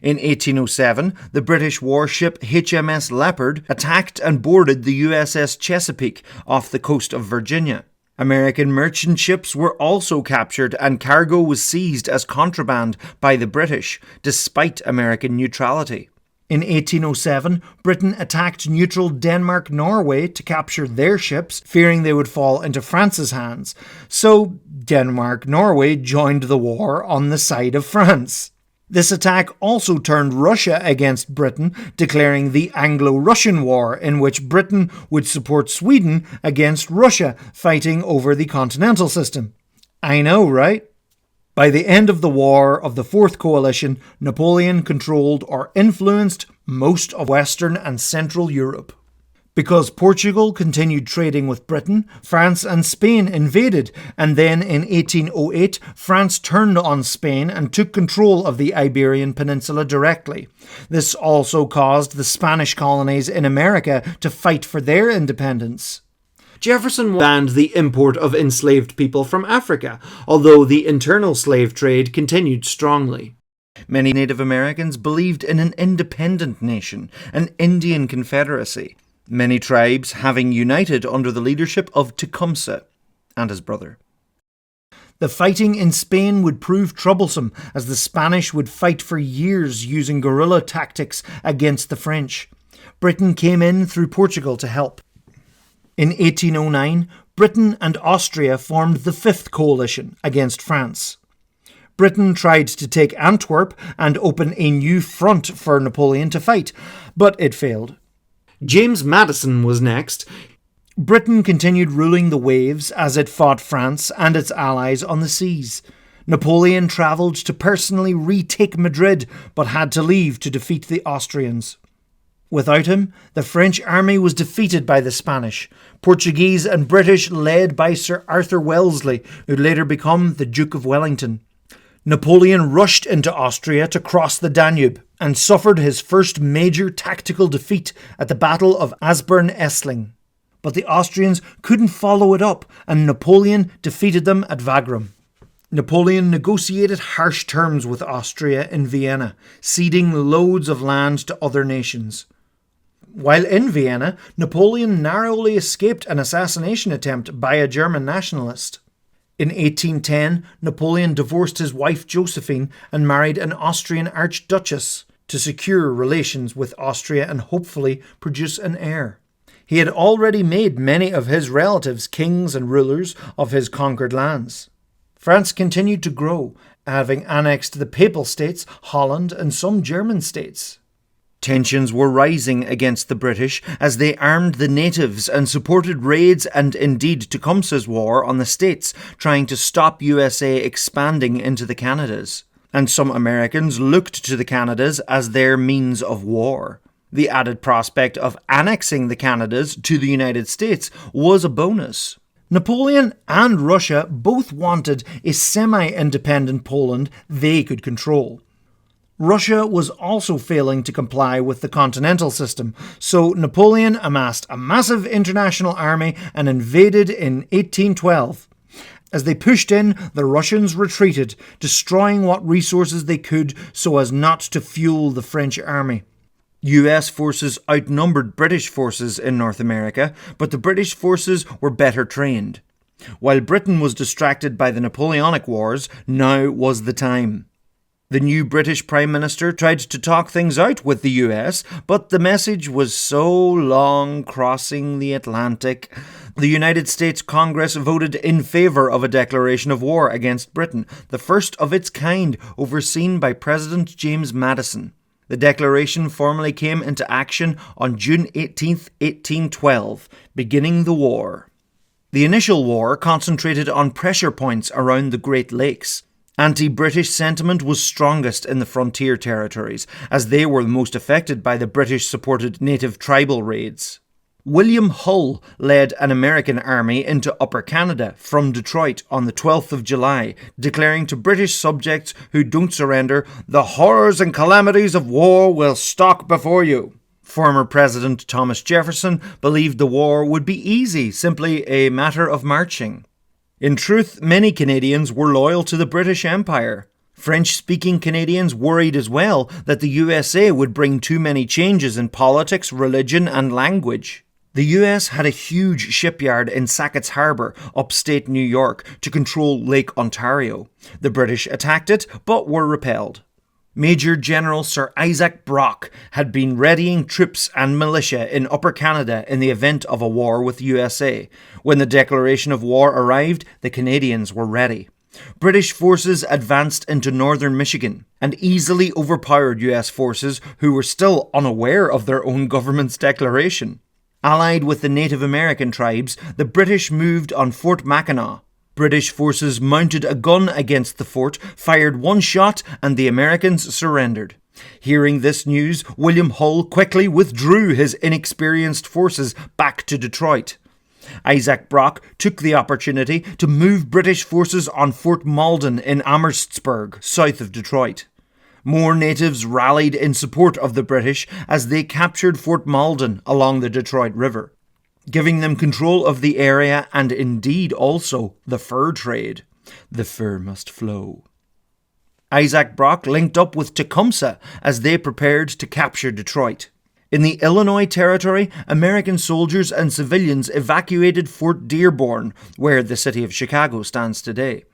In 1807, the British warship HMS Leopard attacked and boarded the USS Chesapeake off the coast of Virginia. American merchant ships were also captured and cargo was seized as contraband by the British, despite American neutrality. In 1807, Britain attacked neutral Denmark-Norway to capture their ships, fearing they would fall into France's hands. So Denmark-Norway joined the war on the side of France. This attack also turned Russia against Britain, declaring the Anglo-Russian War, in which Britain would support Sweden against Russia, fighting over the continental system. I know, right? By the end of the War of the Fourth Coalition, Napoleon controlled or influenced most of Western and Central Europe. Because Portugal continued trading with Britain, France and Spain invaded, and then in 1808 France turned on Spain and took control of the Iberian Peninsula directly. This also caused the Spanish colonies in America to fight for their independence. Jefferson banned the import of enslaved people from Africa, although the internal slave trade continued strongly. Many Native Americans believed in an independent nation, an Indian confederacy. Many tribes having united under the leadership of Tecumseh and his brother. The fighting in Spain would prove troublesome, as the Spanish would fight for years using guerrilla tactics against the French. Britain came in through Portugal to help. In 1809, Britain and Austria formed the Fifth Coalition against France. Britain tried to take Antwerp and open a new front for Napoleon to fight, but it failed. James Madison was next. Britain continued ruling the waves as it fought France and its allies on the seas. Napoleon travelled to personally retake Madrid, but had to leave to defeat the Austrians. Without him, the French army was defeated by the Spanish, Portuguese and British led by Sir Arthur Wellesley, who would later become the Duke of Wellington. Napoleon rushed into Austria to cross the Danube and suffered his first major tactical defeat at the Battle of Aspern-Essling. But the Austrians couldn't follow it up, and Napoleon defeated them at Wagram. Napoleon negotiated harsh terms with Austria in Vienna, ceding loads of land to other nations. While in Vienna, Napoleon narrowly escaped an assassination attempt by a German nationalist. In 1810, Napoleon divorced his wife Josephine and married an Austrian archduchess to secure relations with Austria and hopefully produce an heir. He had already made many of his relatives kings and rulers of his conquered lands. France continued to grow, having annexed the Papal States, Holland, and some German states. Tensions were rising against the British as they armed the natives and supported raids and indeed Tecumseh's war on the States, trying to stop USA expanding into the Canadas. And some Americans looked to the Canadas as their means of war. The added prospect of annexing the Canadas to the United States was a bonus. Napoleon and Russia both wanted a semi-independent Poland they could control. Russia was also failing to comply with the continental system, so Napoleon amassed a massive international army and invaded in 1812. As they pushed in, the Russians retreated, destroying what resources they could so as not to fuel the French army. US forces outnumbered British forces in North America, but the British forces were better trained. While Britain was distracted by the Napoleonic Wars, now was the time. The new British Prime Minister tried to talk things out with the US, but the message was so long crossing the Atlantic. The United States Congress voted in favour of a declaration of war against Britain, the first of its kind, overseen by President James Madison. The declaration formally came into action on June 18, 1812, beginning the war. The initial war concentrated on pressure points around the Great Lakes. Anti-British sentiment was strongest in the frontier territories, as they were the most affected by the British-supported native tribal raids. William Hull led an American army into Upper Canada from Detroit on the 12th of July, declaring to British subjects who don't surrender, "The horrors and calamities of war will stalk before you." Former President Thomas Jefferson believed the war would be easy, simply a matter of marching. In truth, many Canadians were loyal to the British Empire. French-speaking Canadians worried as well that the USA would bring too many changes in politics, religion and language. The US had a huge shipyard in Sackett's Harbour, upstate New York, to control Lake Ontario. The British attacked it, but were repelled. Major General Sir Isaac Brock had been readying troops and militia in Upper Canada in the event of a war with USA. When the declaration of war arrived, the Canadians were ready. British forces advanced into northern Michigan and easily overpowered US forces who were still unaware of their own government's declaration. Allied with the Native American tribes, the British moved on Fort Mackinac. British forces mounted a gun against the fort, fired one shot, and the Americans surrendered. Hearing this news, William Hull quickly withdrew his inexperienced forces back to Detroit. Isaac Brock took the opportunity to move British forces on Fort Malden in Amherstburg, south of Detroit. More natives rallied in support of the British as they captured Fort Malden along the Detroit River, giving them control of the area and indeed also the fur trade. The fur must flow. Isaac Brock linked up with Tecumseh as they prepared to capture Detroit. In the Illinois Territory, American soldiers and civilians evacuated Fort Dearborn, where the city of Chicago stands today.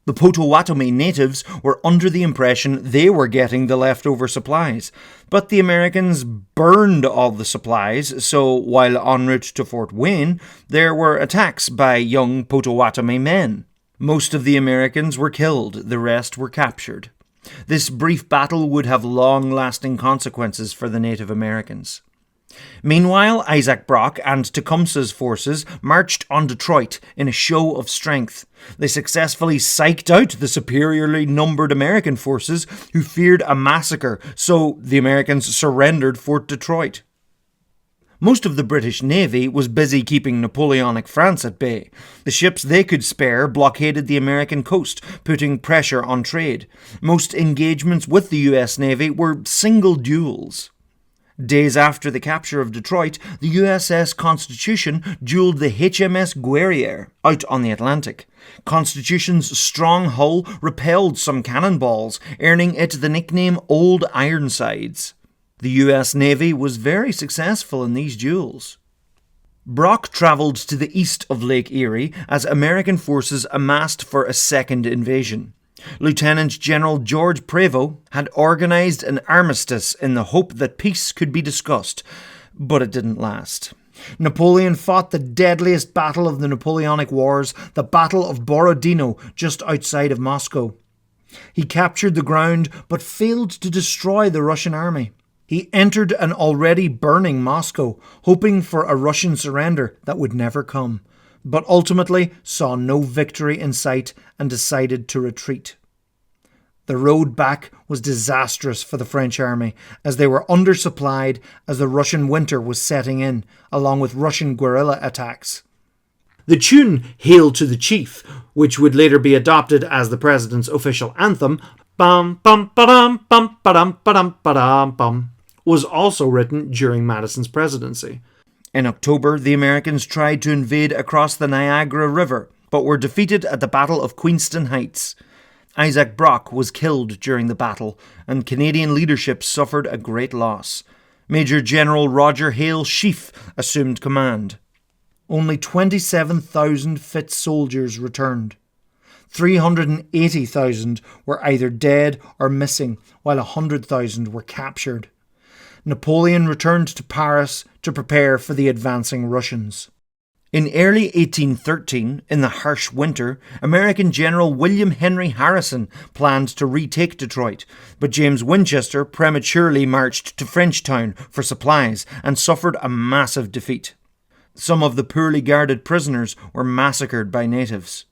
The Potawatomi natives were under the impression they were getting the leftover supplies, but the Americans burned all the supplies, so while en route to Fort Wayne, there were attacks by young Potawatomi men. Most of the Americans were killed, the rest were captured. This brief battle would have long-lasting consequences for the Native Americans. Meanwhile, Isaac Brock and Tecumseh's forces marched on Detroit in a show of strength. They successfully psyched out the superiorly numbered American forces who feared a massacre, so the Americans surrendered Fort Detroit. Most of the British Navy was busy keeping Napoleonic France at bay. The ships they could spare blockaded the American coast, putting pressure on trade. Most engagements with the US Navy were single duels. Days after the capture of Detroit, the USS Constitution duelled the HMS Guerriere out on the Atlantic. Constitution's strong hull repelled some cannonballs, earning it the nickname Old Ironsides. The US Navy was very successful in these duels. Brock travelled to the east of Lake Erie as American forces amassed for a second invasion. Lieutenant General George Prevost had organised an armistice in the hope that peace could be discussed, but it didn't last. Napoleon fought the deadliest battle of the Napoleonic Wars, the Battle of Borodino, just outside of Moscow. He captured the ground, but failed to destroy the Russian army. He entered an already burning Moscow, hoping for a Russian surrender that would never come, but ultimately saw no victory in sight and decided to retreat. The road back was disastrous for the French army, as they were undersupplied as the Russian winter was setting in, along with Russian guerrilla attacks. The tune "Hail to the Chief," which would later be adopted as the president's official anthem, bum bum ba-dum bum ba-dum ba-dum ba-dum bum, was also written during Madison's presidency. In October, the Americans tried to invade across the Niagara River, but were defeated at the Battle of Queenston Heights. Isaac Brock was killed during the battle, and Canadian leadership suffered a great loss. Major General Roger Hale Sheaffe assumed command. Only 27,000 fit soldiers returned. 380,000 were either dead or missing, while 100,000 were captured. Napoleon returned to Paris to prepare for the advancing Russians. In early 1813, in the harsh winter, American General William Henry Harrison planned to retake Detroit, but James Winchester prematurely marched to Frenchtown for supplies and suffered a massive defeat. Some of the poorly guarded prisoners were massacred by natives.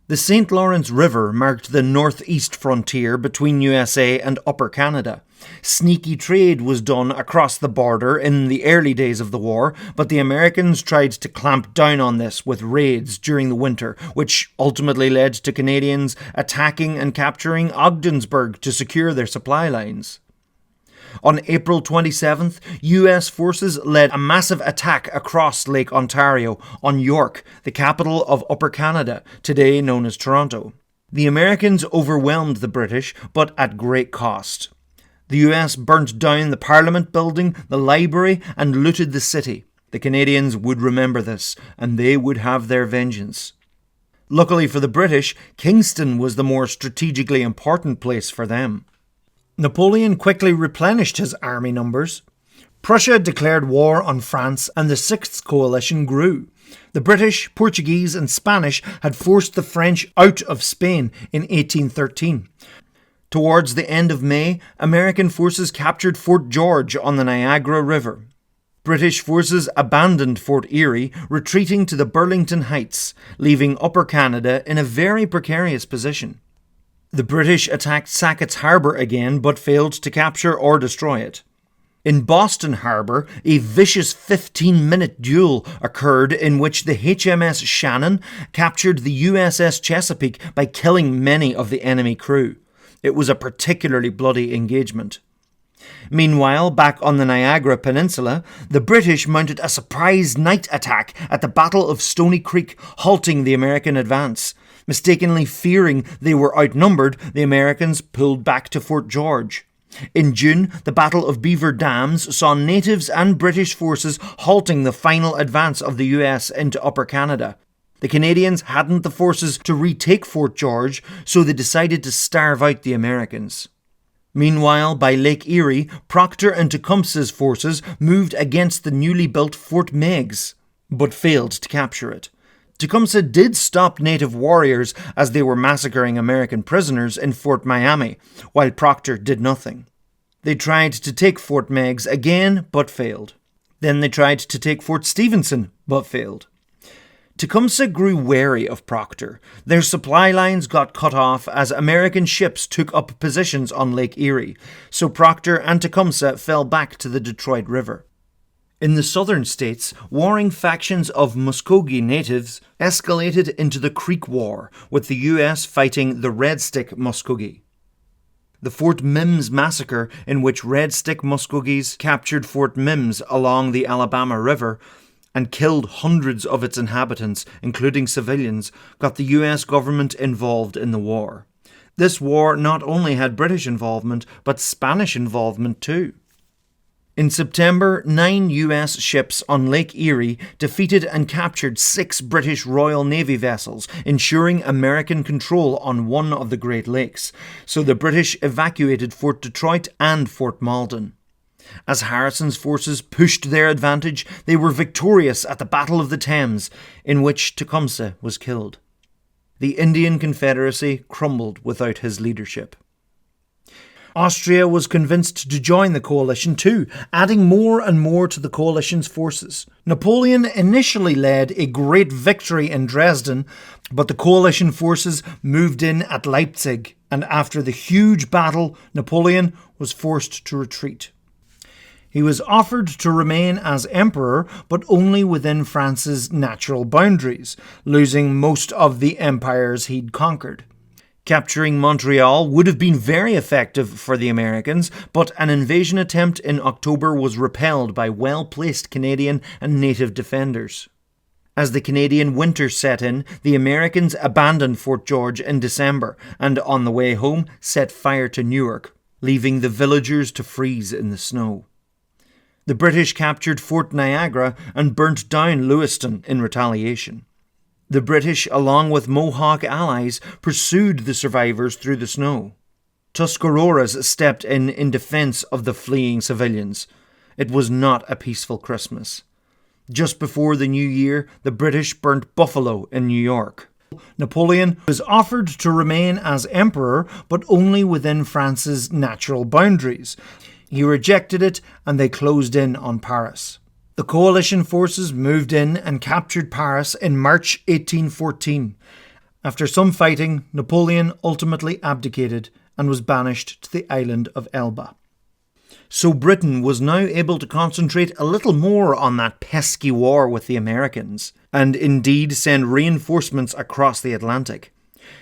The St. Lawrence River marked the northeast frontier between USA and Upper Canada. Sneaky trade was done across the border in the early days of the war, but the Americans tried to clamp down on this with raids during the winter, which ultimately led to Canadians attacking and capturing Ogdensburg to secure their supply lines. On April 27th, US forces led a massive attack across Lake Ontario on York, the capital of Upper Canada, today known as Toronto. The Americans overwhelmed the British, but at great cost. The US burnt down the Parliament building, the library, and looted the city. The Canadians would remember this, and they would have their vengeance. Luckily for the British, Kingston was the more strategically important place for them. Napoleon quickly replenished his army numbers. Prussia declared war on France, and the Sixth Coalition grew. The British, Portuguese, and Spanish had forced the French out of Spain in 1813. Towards the end of May, American forces captured Fort George on the Niagara River. British forces abandoned Fort Erie, retreating to the Burlington Heights, leaving Upper Canada in a very precarious position. The British attacked Sackett's Harbour again, but failed to capture or destroy it. In Boston Harbour, a vicious 15-minute duel occurred in which the HMS Shannon captured the USS Chesapeake by killing many of the enemy crew. It was a particularly bloody engagement. Meanwhile, back on the Niagara Peninsula, the British mounted a surprise night attack at the Battle of Stony Creek, halting the American advance. Mistakenly fearing they were outnumbered, the Americans pulled back to Fort George. In June, the Battle of Beaver Dams saw natives and British forces halting the final advance of the US into Upper Canada. The Canadians hadn't the forces to retake Fort George, so they decided to starve out the Americans. Meanwhile, by Lake Erie, Procter and Tecumseh's forces moved against the newly built Fort Meigs, but failed to capture it. Tecumseh did stop native warriors as they were massacring American prisoners in Fort Miami, while Procter did nothing. They tried to take Fort Meigs again, but failed. Then they tried to take Fort Stephenson, but failed. Tecumseh grew wary of Procter. Their supply lines got cut off as American ships took up positions on Lake Erie, so Procter and Tecumseh fell back to the Detroit River. In the southern states, warring factions of Muskogee natives escalated into the Creek War, with the US fighting the Red Stick Muskogee. The Fort Mims massacre, in which Red Stick Muskogees captured Fort Mims along the Alabama River and killed hundreds of its inhabitants, including civilians, got the US government involved in the war. This war not only had British involvement, but Spanish involvement too. In September, 9 US ships on Lake Erie defeated and captured 6 British Royal Navy vessels, ensuring American control on one of the Great Lakes, so the British evacuated Fort Detroit and Fort Malden. As Harrison's forces pushed their advantage, they were victorious at the Battle of the Thames, in which Tecumseh was killed. The Indian Confederacy crumbled without his leadership. Austria was convinced to join the coalition too, adding more and more to the coalition's forces. Napoleon initially led a great victory in Dresden, but the coalition forces moved in at Leipzig, and after the huge battle, Napoleon was forced to retreat. He was offered to remain as emperor, but only within France's natural boundaries, losing most of the empires he'd conquered. Capturing Montreal would have been very effective for the Americans, but an invasion attempt in October was repelled by well-placed Canadian and native defenders. As the Canadian winter set in, the Americans abandoned Fort George in December, and on the way home set fire to Newark, leaving the villagers to freeze in the snow. The British captured Fort Niagara and burnt down Lewiston in retaliation. The British, along with Mohawk allies, pursued the survivors through the snow. Tuscaroras stepped in defence of the fleeing civilians. It was not a peaceful Christmas. Just before the new year, the British burnt Buffalo in New York. Napoleon was offered to remain as emperor, but only within France's natural boundaries. He rejected it, and they closed in on Paris. The coalition forces moved in and captured Paris in March 1814. After some fighting, Napoleon ultimately abdicated and was banished to the island of Elba. So Britain was now able to concentrate a little more on that pesky war with the Americans, and indeed send reinforcements across the Atlantic.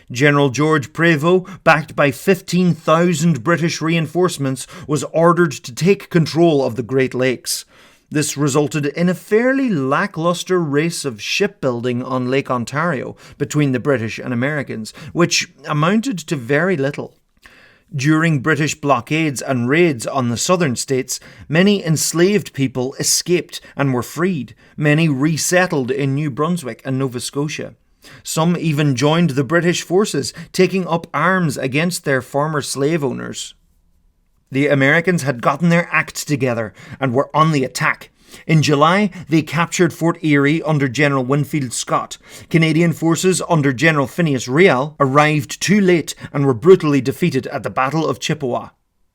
General George Prevost, backed by 15,000 British reinforcements, was ordered to take control of the Great Lakes. This resulted in a fairly lackluster race of shipbuilding on Lake Ontario between the British and Americans, which amounted to very little. During British blockades and raids on the southern states, many enslaved people escaped and were freed. Many resettled in New Brunswick and Nova Scotia. Some even joined the British forces, taking up arms against their former slave owners. The Americans had gotten their act together and were on the attack. In July, they captured Fort Erie under General Winfield Scott. Canadian forces under General Phineas Riall arrived too late and were brutally defeated at the Battle of Chippewa.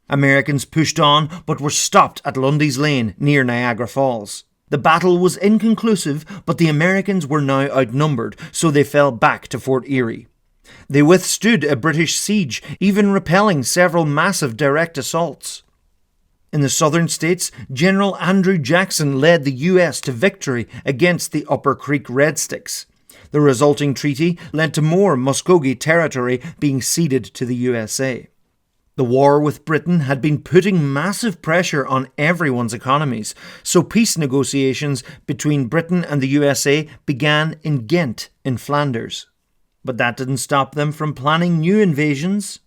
Americans pushed on but were stopped at Lundy's Lane near Niagara Falls. The battle was inconclusive, but the Americans were now outnumbered, so they fell back to Fort Erie. They withstood a British siege, even repelling several massive direct assaults. In the southern states, General Andrew Jackson led the US to victory against the Upper Creek Red Sticks. The resulting treaty led to more Muskogee territory being ceded to the USA. The war with Britain had been putting massive pressure on everyone's economies, so peace negotiations between Britain and the USA began in Ghent in Flanders. But that didn't stop them from planning new invasions.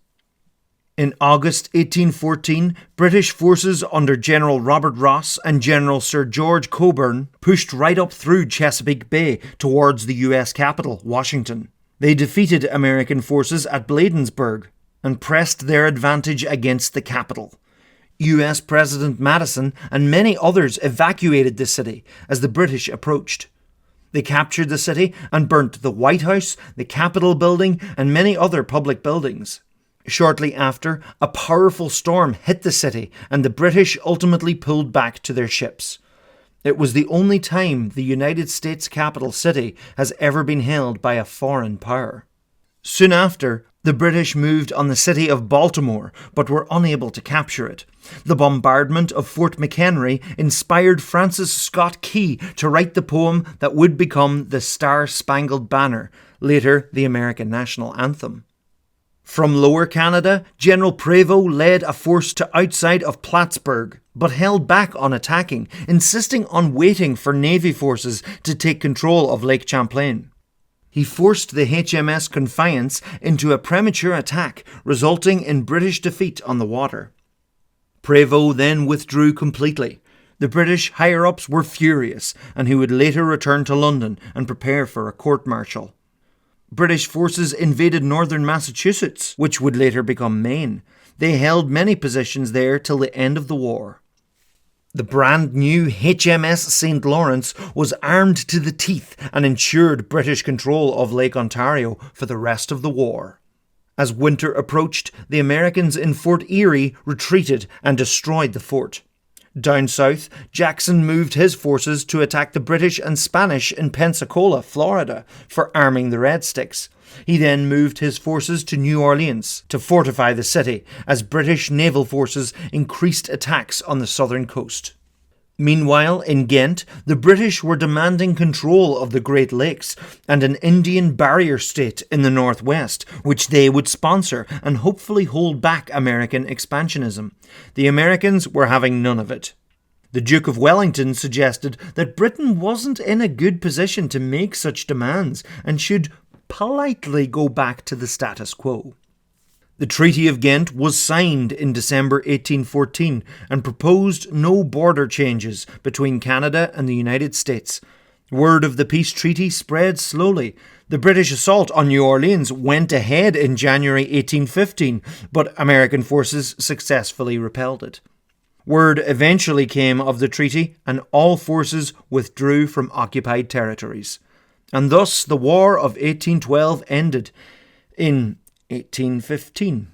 In August 1814, British forces under General Robert Ross and General Sir George Cockburn pushed right up through Chesapeake Bay towards the US capital, Washington. They defeated American forces at Bladensburg and pressed their advantage against the capital. US President Madison and many others evacuated the city as the British approached. They captured the city and burnt the White House, the Capitol building, and many other public buildings. Shortly after, a powerful storm hit the city, and the British ultimately pulled back to their ships. It was the only time the United States capital city has ever been held by a foreign power. Soon after, the British moved on the city of Baltimore, but were unable to capture it. The bombardment of Fort McHenry inspired Francis Scott Key to write the poem that would become the Star-Spangled Banner, later the American national anthem. From Lower Canada, General Prevost led a force to outside of Plattsburgh, but held back on attacking, insisting on waiting for Navy forces to take control of Lake Champlain. He forced the HMS Confiance into a premature attack, resulting in British defeat on the water. Prevost then withdrew completely. The British higher-ups were furious, and he would later return to London and prepare for a court-martial. British forces invaded northern Massachusetts, which would later become Maine. They held many positions there till the end of the war. The brand new HMS St. Lawrence was armed to the teeth and ensured British control of Lake Ontario for the rest of the war. As winter approached, the Americans in Fort Erie retreated and destroyed the fort. Down south, Jackson moved his forces to attack the British and Spanish in Pensacola, Florida, for arming the Red Sticks. He then moved his forces to New Orleans to fortify the city, as British naval forces increased attacks on the southern coast. Meanwhile, in Ghent, the British were demanding control of the Great Lakes and an Indian barrier state in the northwest, which they would sponsor and hopefully hold back American expansionism. The Americans were having none of it. The Duke of Wellington suggested that Britain wasn't in a good position to make such demands and should politely go back to the status quo. The Treaty of Ghent was signed in December 1814 and proposed no border changes between Canada and the United States. Word of the peace treaty spread slowly. The British assault on New Orleans went ahead in January 1815, but American forces successfully repelled it. Word eventually came of the treaty, and all forces withdrew from occupied territories. And thus the War of 1812 ended in 1815.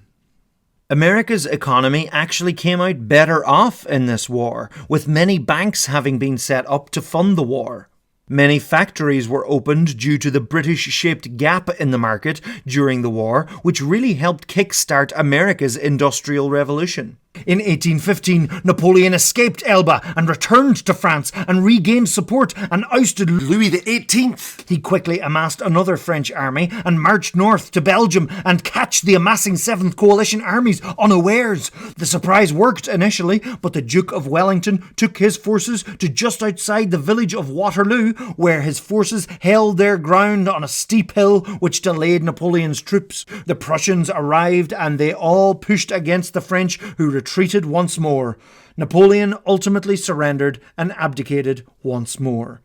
America's economy actually came out better off in this war, with many banks having been set up to fund the war. Many factories were opened due to the British-shaped gap in the market during the war, which really helped kickstart America's Industrial Revolution. In 1815, Napoleon escaped Elba and returned to France and regained support and ousted Louis XVIII. He quickly amassed another French army and marched north to Belgium and catch the amassing 7th Coalition armies unawares. The surprise worked initially, but the Duke of Wellington took his forces to just outside the village of Waterloo, where his forces held their ground on a steep hill which delayed Napoleon's troops. The Prussians arrived and they all pushed against the French, who retreated once more. Napoleon ultimately surrendered and abdicated once more.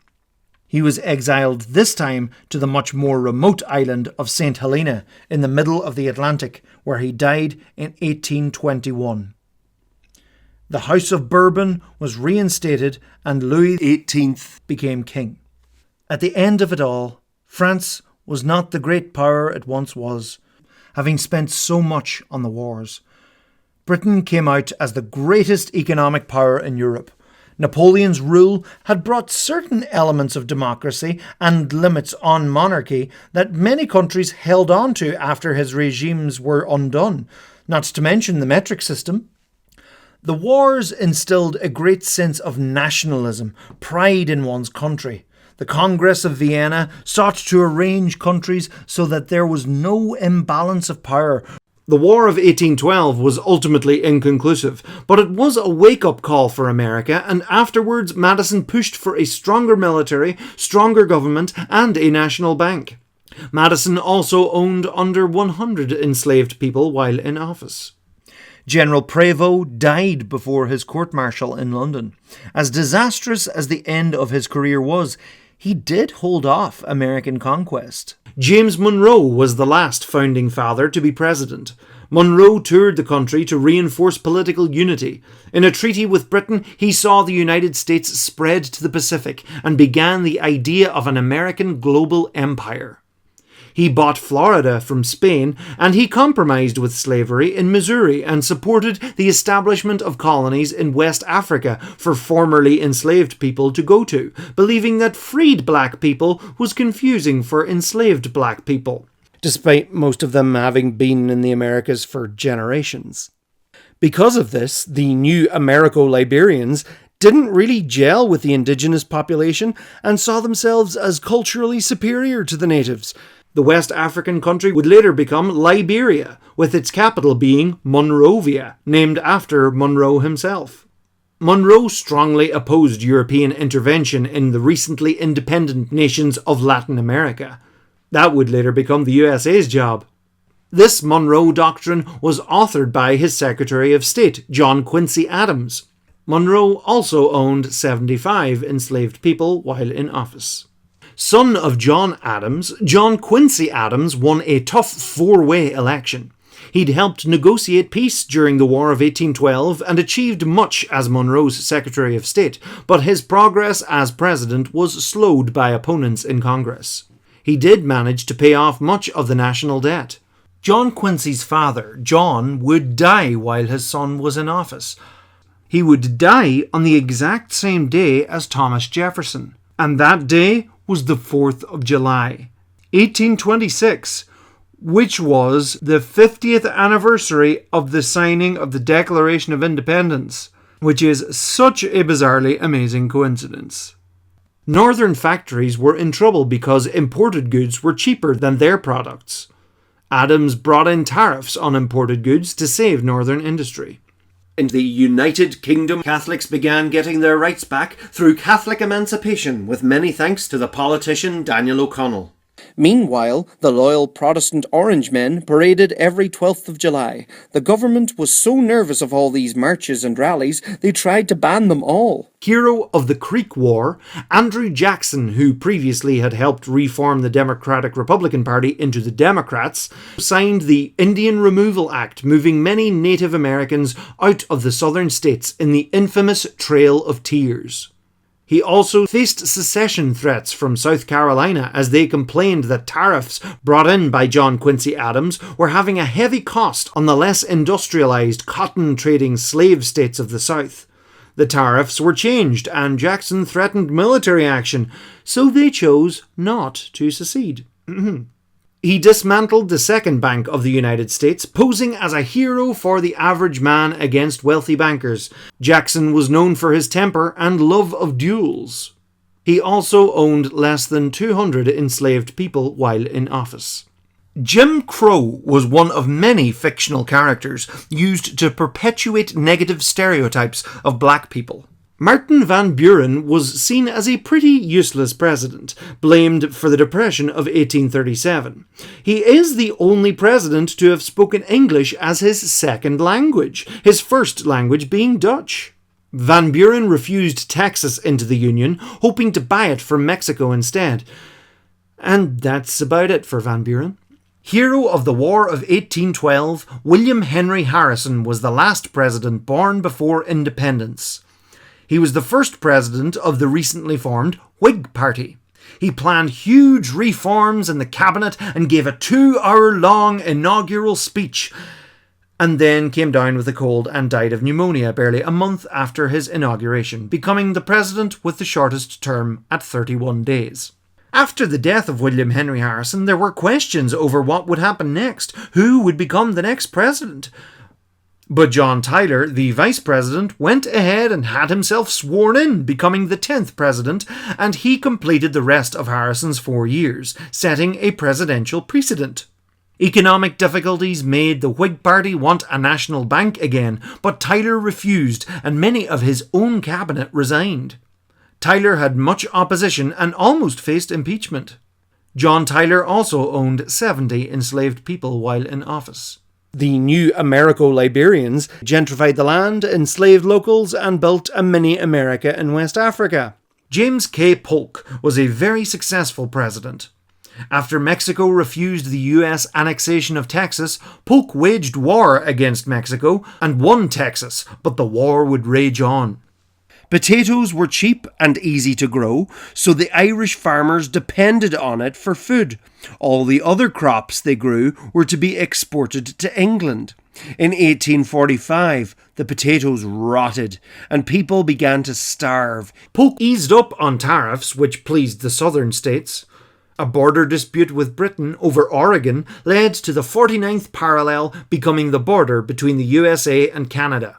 He was exiled this time to the much more remote island of St. Helena in the middle of the Atlantic, where he died in 1821. The House of Bourbon was reinstated and Louis XVIII became king. At the end of it all, France was not the great power it once was, having spent so much on the wars. Britain came out as the greatest economic power in Europe. Napoleon's rule had brought certain elements of democracy and limits on monarchy that many countries held on to after his regimes were undone, not to mention the metric system. The wars instilled a great sense of nationalism, pride in one's country. The Congress of Vienna sought to arrange countries so that there was no imbalance of power. The War of 1812 was ultimately inconclusive, but it was a wake-up call for America, and afterwards Madison pushed for a stronger military, stronger government, and a national bank. Madison also owned under 100 enslaved people while in office. General Prevost died before his court-martial in London. As disastrous as the end of his career was, he did hold off American conquest. James Monroe was the last founding father to be president. Monroe toured the country to reinforce political unity. In a treaty with Britain, he saw the United States spread to the Pacific and began the idea of an American global empire. He bought Florida from Spain, and he compromised with slavery in Missouri and supported the establishment of colonies in West Africa for formerly enslaved people to go to, believing that freed black people was confusing for enslaved black people, despite most of them having been in the Americas for generations. Because of this, the new Americo-Liberians didn't really gel with the indigenous population and saw themselves as culturally superior to the natives. The West African country would later become Liberia, with its capital being Monrovia, named after Monroe himself. Monroe strongly opposed European intervention in the recently independent nations of Latin America. That would later become the USA's job. This Monroe Doctrine was authored by his Secretary of State, John Quincy Adams. Monroe also owned 75 enslaved people while in office. Son of John Adams, John Quincy Adams won a tough four-way election. He'd helped negotiate peace during the War of 1812 and achieved much as Monroe's Secretary of State, but his progress as president was slowed by opponents in Congress. He did manage to pay off much of the national debt. John Quincy's father, John, would die while his son was in office. He would die on the exact same day as Thomas Jefferson, and that day was the 4th of July, 1826, which was the 50th anniversary of the signing of the Declaration of Independence, which is such a bizarrely amazing coincidence. Northern factories were in trouble because imported goods were cheaper than their products. Adams brought in tariffs on imported goods to save Northern industry. In the United Kingdom, Catholics began getting their rights back through Catholic emancipation, with many thanks to the politician Daniel O'Connell. Meanwhile, the loyal Protestant Orangemen paraded every 12th of July. The government was so nervous of all these marches and rallies, they tried to ban them all. Hero of the Creek War, Andrew Jackson, who previously had helped reform the Democratic Republican Party into the Democrats, signed the Indian Removal Act, moving many Native Americans out of the southern states in the infamous Trail of Tears. He also faced secession threats from South Carolina as they complained that tariffs brought in by John Quincy Adams were having a heavy cost on the less industrialized cotton-trading slave states of the South. The tariffs were changed and Jackson threatened military action, so they chose not to secede. He dismantled the Second Bank of the United States, posing as a hero for the average man against wealthy bankers. Jackson was known for his temper and love of duels. He also owned less than 200 enslaved people while in office. Jim Crow was one of many fictional characters used to perpetuate negative stereotypes of black people. Martin Van Buren was seen as a pretty useless president, blamed for the Depression of 1837. He is the only president to have spoken English as his second language, his first language being Dutch. Van Buren refused Texas into the Union, hoping to buy it from Mexico instead. And that's about it for Van Buren. Hero of the War of 1812, William Henry Harrison was the last president born before independence. He was the first president of the recently formed Whig Party. He planned huge reforms in the cabinet and gave a 2-hour-long inaugural speech, and then came down with a cold and died of pneumonia barely a month after his inauguration, becoming the president with the shortest term at 31 days. After the death of William Henry Harrison, there were questions over what would happen next. Who would become the next president? But John Tyler, the vice president, went ahead and had himself sworn in, becoming the 10th president, and he completed the rest of Harrison's 4 years, setting a presidential precedent. Economic difficulties made the Whig Party want a national bank again, but Tyler refused, and many of his own cabinet resigned. Tyler had much opposition and almost faced impeachment. John Tyler also owned 70 enslaved people while in office. The new Americo-Liberians gentrified the land, enslaved locals, and built a mini-America in West Africa. James K. Polk was a very successful president. After Mexico refused the US annexation of Texas, Polk waged war against Mexico and won Texas, but the war would rage on. Potatoes were cheap and easy to grow, so the Irish farmers depended on it for food. All the other crops they grew were to be exported to England. In 1845, the potatoes rotted and people began to starve. Polk eased up on tariffs, which pleased the southern states. A border dispute with Britain over Oregon led to the 49th parallel becoming the border between the USA and Canada.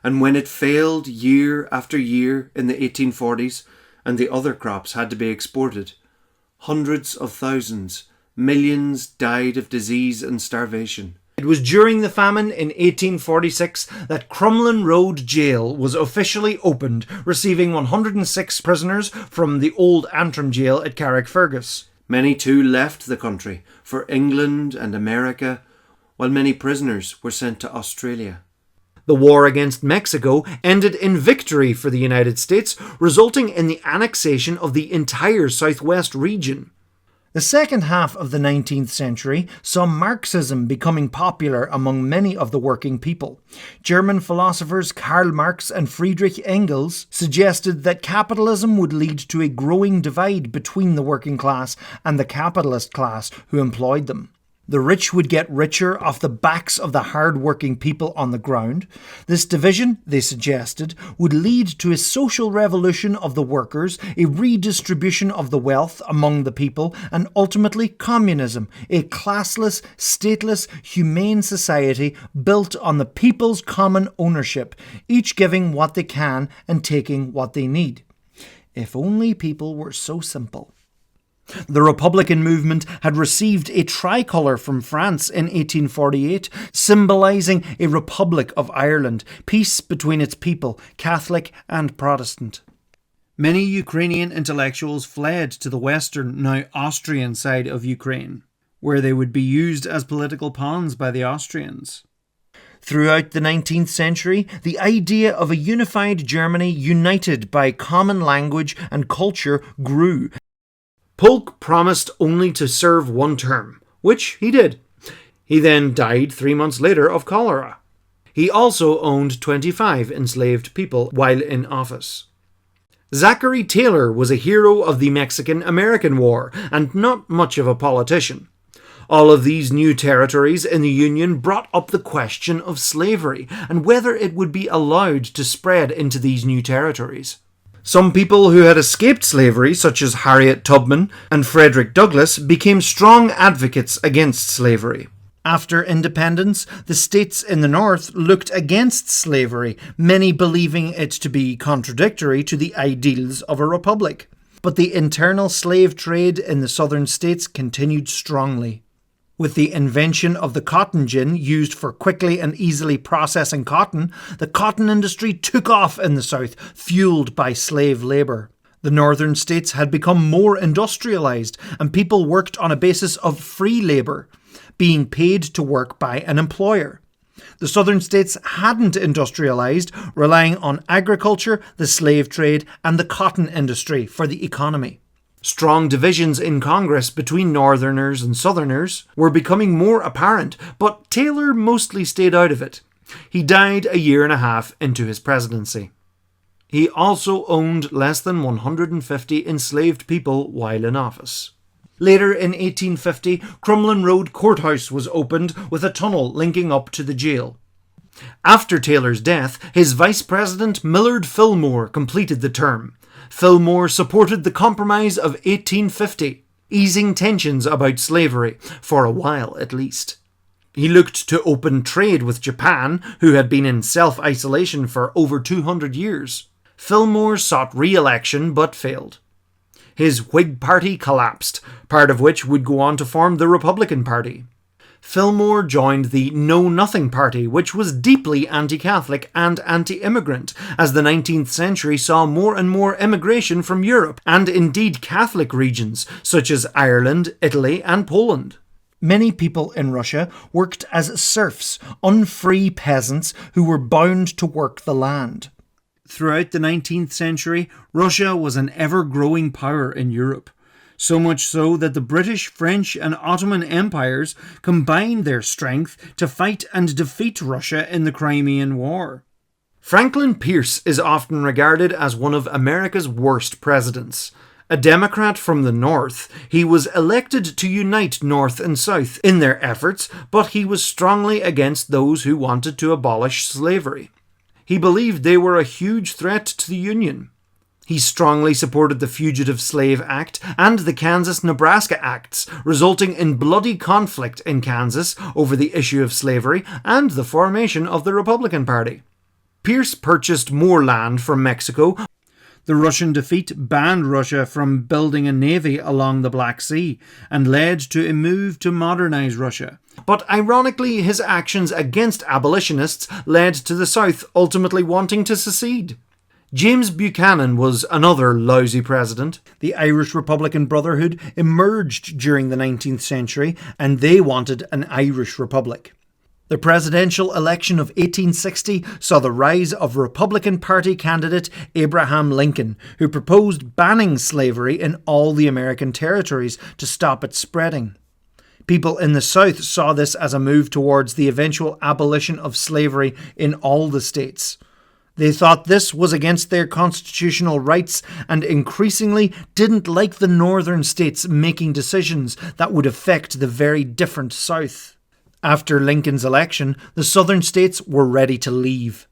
And when it failed year after year in the 1840s and the other crops had to be exported, hundreds of thousands, millions died of disease and starvation. It was during the famine in 1846 that Crumlin Road Jail was officially opened, receiving 106 prisoners from the old Antrim jail at Carrickfergus. Many too left the country for England and America, while many prisoners were sent to Australia. The war against Mexico ended in victory for the United States, resulting in the annexation of the entire southwest region. The second half of the 19th century saw Marxism becoming popular among many of the working people. German philosophers Karl Marx and Friedrich Engels suggested that capitalism would lead to a growing divide between the working class and the capitalist class who employed them. The rich would get richer off the backs of the hard-working people on the ground. This division, they suggested, would lead to a social revolution of the workers, a redistribution of the wealth among the people, and ultimately communism, a classless, stateless, humane society built on the people's common ownership, each giving what they can and taking what they need. If only people were so simple. The Republican movement had received a tricolour from France in 1848, symbolising a Republic of Ireland, peace between its people, Catholic and Protestant. Many Ukrainian intellectuals fled to the western, now Austrian side of Ukraine, where they would be used as political pawns by the Austrians. Throughout the 19th century, the idea of a unified Germany united by common language and culture grew. Polk promised only to serve one term, which he did. He then died 3 months later of cholera. He also owned 25 enslaved people while in office. Zachary Taylor was a hero of the Mexican-American War and not much of a politician. All of these new territories in the Union brought up the question of slavery and whether it would be allowed to spread into these new territories. Some people who had escaped slavery, such as Harriet Tubman and Frederick Douglass, became strong advocates against slavery. After independence, the states in the North looked against slavery, many believing it to be contradictory to the ideals of a republic. But the internal slave trade in the southern states continued strongly. With the invention of the cotton gin used for quickly and easily processing cotton, the cotton industry took off in the South, fueled by slave labour. The northern states had become more industrialised, and people worked on a basis of free labour, being paid to work by an employer. The southern states hadn't industrialised, relying on agriculture, the slave trade, and the cotton industry for the economy. Strong divisions in Congress between Northerners and Southerners were becoming more apparent, but Taylor mostly stayed out of it. He died a year and a half into his presidency. He also owned less than 150 enslaved people while in office. Later in 1850, Crumlin Road Courthouse was opened with a tunnel linking up to the jail. After Taylor's death, his vice president Millard Fillmore completed the term. Fillmore supported the Compromise of 1850, easing tensions about slavery, for a while at least. He looked to open trade with Japan, who had been in self-isolation for over 200 years. Fillmore sought re-election but failed. His Whig Party collapsed, part of which would go on to form the Republican Party. Fillmore joined the Know Nothing Party, which was deeply anti-Catholic and anti-immigrant, as the 19th century saw more and more immigration from Europe, and indeed Catholic regions, such as Ireland, Italy and Poland. Many people in Russia worked as serfs, unfree peasants who were bound to work the land. Throughout the 19th century, Russia was an ever-growing power in Europe. So much so that the British, French and Ottoman empires combined their strength to fight and defeat Russia in the Crimean War. Franklin Pierce is often regarded as one of America's worst presidents. A Democrat from the North, he was elected to unite North and South in their efforts, but he was strongly against those who wanted to abolish slavery. He believed they were a huge threat to the Union. He strongly supported the Fugitive Slave Act and the Kansas-Nebraska Acts, resulting in bloody conflict in Kansas over the issue of slavery and the formation of the Republican Party. Pierce purchased more land from Mexico. The Russian defeat banned Russia from building a navy along the Black Sea and led to a move to modernize Russia. But ironically, his actions against abolitionists led to the South ultimately wanting to secede. James Buchanan was another lousy president. The Irish Republican Brotherhood emerged during the 19th century, and they wanted an Irish republic. The presidential election of 1860 saw the rise of Republican Party candidate Abraham Lincoln, who proposed banning slavery in all the American territories to stop it spreading. People in the South saw this as a move towards the eventual abolition of slavery in all the states. They thought this was against their constitutional rights and increasingly didn't like the northern states making decisions that would affect the very different South. After Lincoln's election, the southern states were ready to leave.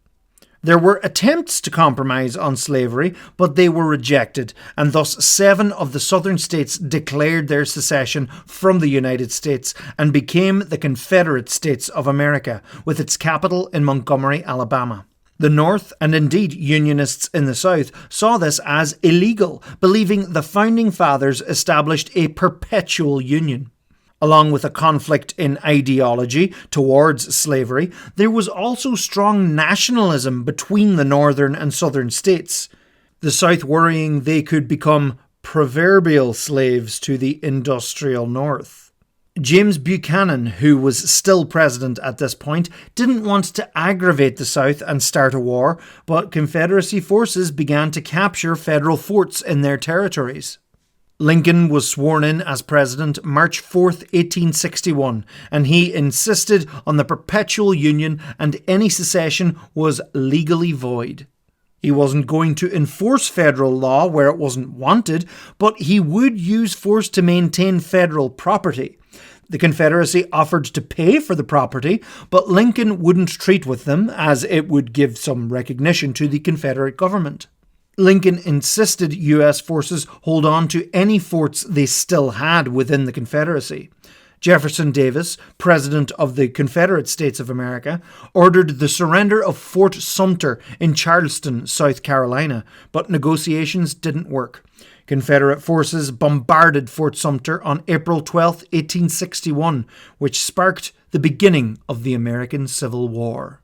There were attempts to compromise on slavery, but they were rejected, and thus 7 of the southern states declared their secession from the United States and became the Confederate States of America, with its capital in Montgomery, Alabama. The North, and indeed Unionists in the South, saw this as illegal, believing the Founding Fathers established a perpetual union. Along with a conflict in ideology towards slavery, there was also strong nationalism between the northern and southern states. The the South worrying they could become proverbial slaves to the industrial North. James Buchanan, who was still president at this point, didn't want to aggravate the South and start a war, but Confederacy forces began to capture federal forts in their territories. Lincoln was sworn in as president March 4th, 1861, and he insisted on the perpetual union and any secession was legally void. He wasn't going to enforce federal law where it wasn't wanted, but he would use force to maintain federal property. The Confederacy offered to pay for the property, but Lincoln wouldn't treat with them, as it would give some recognition to the Confederate government. Lincoln insisted US forces hold on to any forts they still had within the Confederacy. Jefferson Davis, President of the Confederate States of America, ordered the surrender of Fort Sumter in Charleston, South Carolina, but negotiations didn't work. Confederate forces bombarded Fort Sumter on April 12, 1861, which sparked the beginning of the American Civil War.